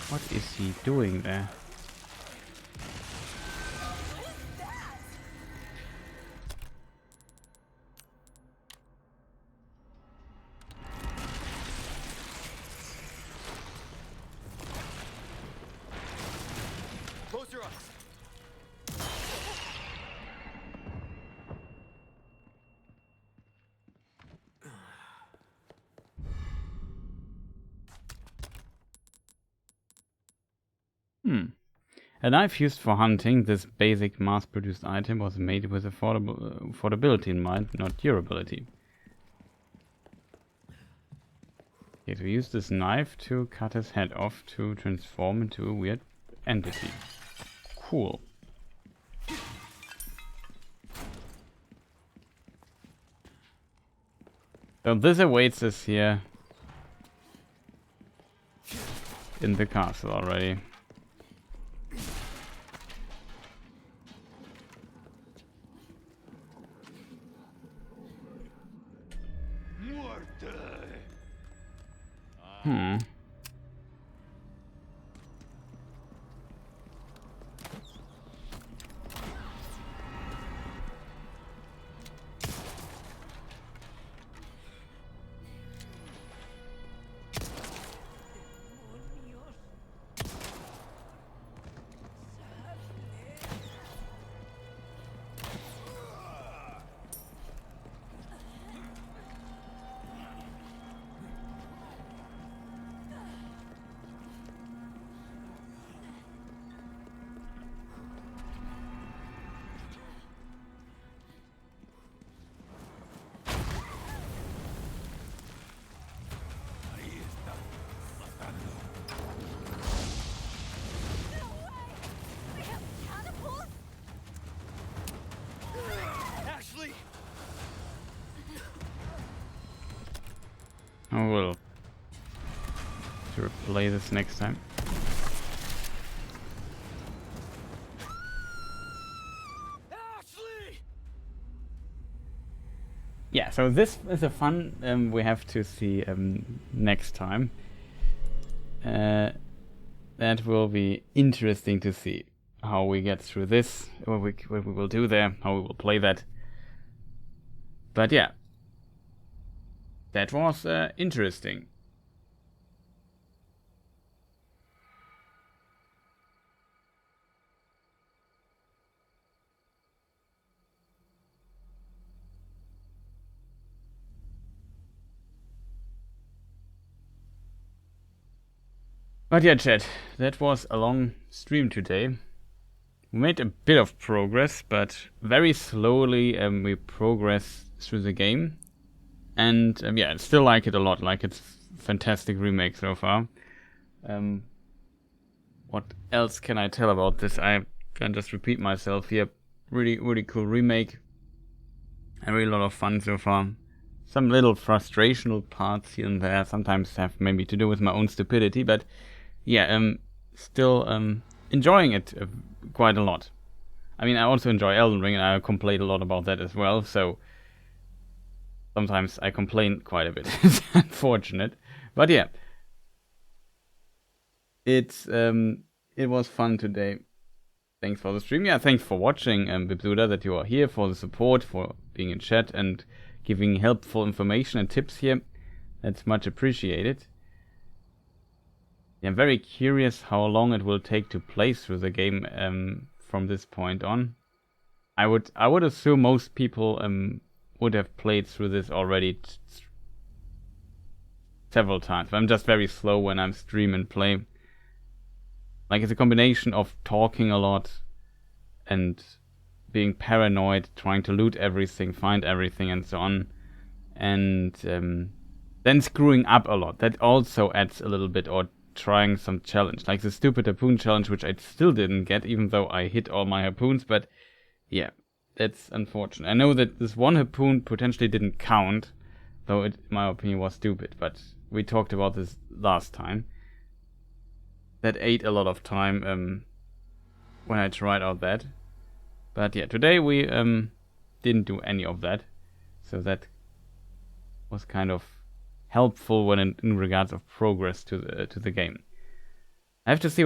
What is he doing there? Close your eyes. A knife used for hunting. This basic mass-produced item was made with affordability in mind, not durability. Okay, so use this knife to cut his head off to transform into a weird entity. Cool. So this awaits us here in the castle already. to replay this next time. Yeah, so this is a fun we have to see next time. That will be interesting to see how we get through this, what we will do there, how we will play that. But yeah, that was interesting. But yeah, chat, that was a long stream today. We made a bit of progress, but very slowly we progress through the game. And yeah, I still like it a lot, like it's fantastic remake so far. What else can I tell about this? I can just repeat myself here. Really cool remake. And really a lot of fun so far. Some little frustrational parts here and there sometimes have maybe to do with my own stupidity, but yeah, still enjoying it quite a lot. I mean, I also enjoy Elden Ring, and I complain a lot about that as well, so sometimes I complain quite a bit. It's unfortunate. But yeah, it was fun today. Thanks for the stream. Yeah, thanks for watching, Bibzuda, that you are here, for the support, for being in chat and giving helpful information and tips here. That's much appreciated. I'm very curious how long it will take to play through the game from this point on. I would assume most people would have played through this already several times. I'm just very slow when I'm stream and play. Like, it's a combination of talking a lot and being paranoid, trying to loot everything, find everything, and so on, and then screwing up a lot. That also adds a little bit, or trying some challenge, like the stupid harpoon challenge, which I still didn't get, even though I hit all my harpoons. But yeah, that's unfortunate. I know that this one harpoon potentially didn't count, though it, in my opinion, was stupid, but we talked about this last time. That ate a lot of time when I tried out that. But yeah, today we didn't do any of that, so that was kind of helpful when in regards of progress to the game. I have to see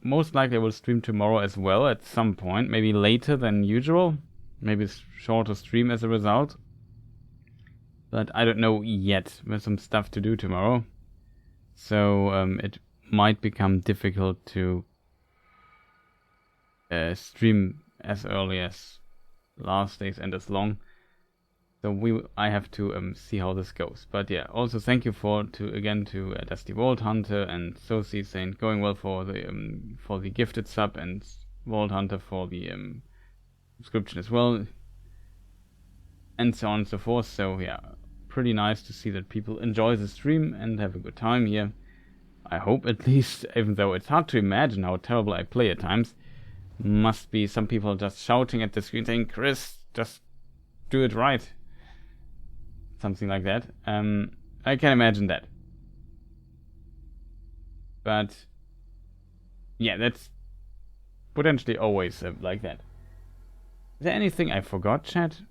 most likely I will stream tomorrow as well at some point, maybe later than usual, maybe shorter stream as a result. But I don't know yet. There's some stuff to do tomorrow, so it might become difficult to stream as early as last days and as long. So I have to see how this goes. But yeah, also thank you to Dusty Vault Hunter and Sosi saying going well for the gifted sub, and Vault Hunter for the subscription as well, and so on and so forth. So yeah, pretty nice to see that people enjoy the stream and have a good time here. I hope, at least, even though it's hard to imagine how terrible I play at times. Must be some people just shouting at the screen saying, "Chris, just do it right." Something like that. I can imagine that. But yeah, that's potentially always like that. Is there anything I forgot, chat?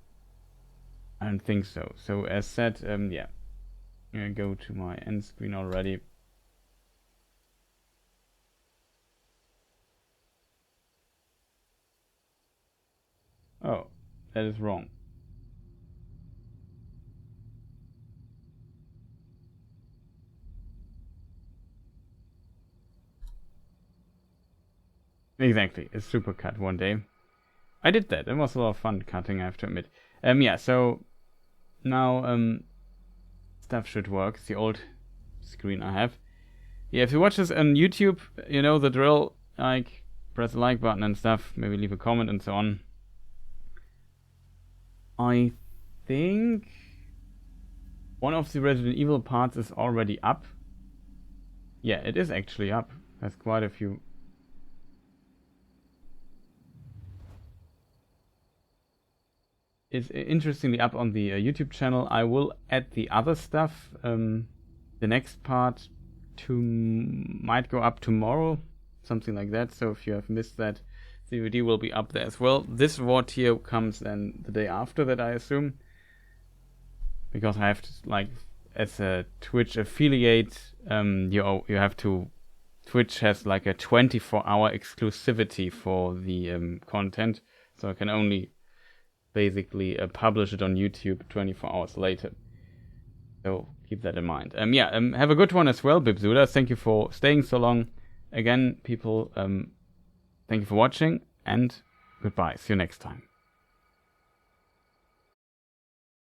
I don't think so. So as said, yeah, I'm gonna go to my end screen already. Oh, that is wrong. Exactly, a super cut one day. I did that. It was a lot of fun cutting, I have to admit. Yeah, so now stuff should work. It's the old screen I have. Yeah, if you watch this on YouTube, you know the drill. Like, press the like button and stuff. Maybe leave a comment and so on. I think one of the Resident Evil parts is already up. Yeah, it is actually up. There's quite a few. It's interestingly up on the YouTube channel. I will add the other stuff, the next part, might go up tomorrow, something like that. So if you have missed that, the DVD will be up there as well. This VOD here comes then the day after that, I assume, because I have to, like, as a Twitch affiliate, you have to. Twitch has like a 24-hour exclusivity for the content, so I can only basically publish it on YouTube 24 hours later. So keep that in mind. Have a good one as well, Bibzuda. Thank you for staying so long. Again, people, thank you for watching, and goodbye. See you next time.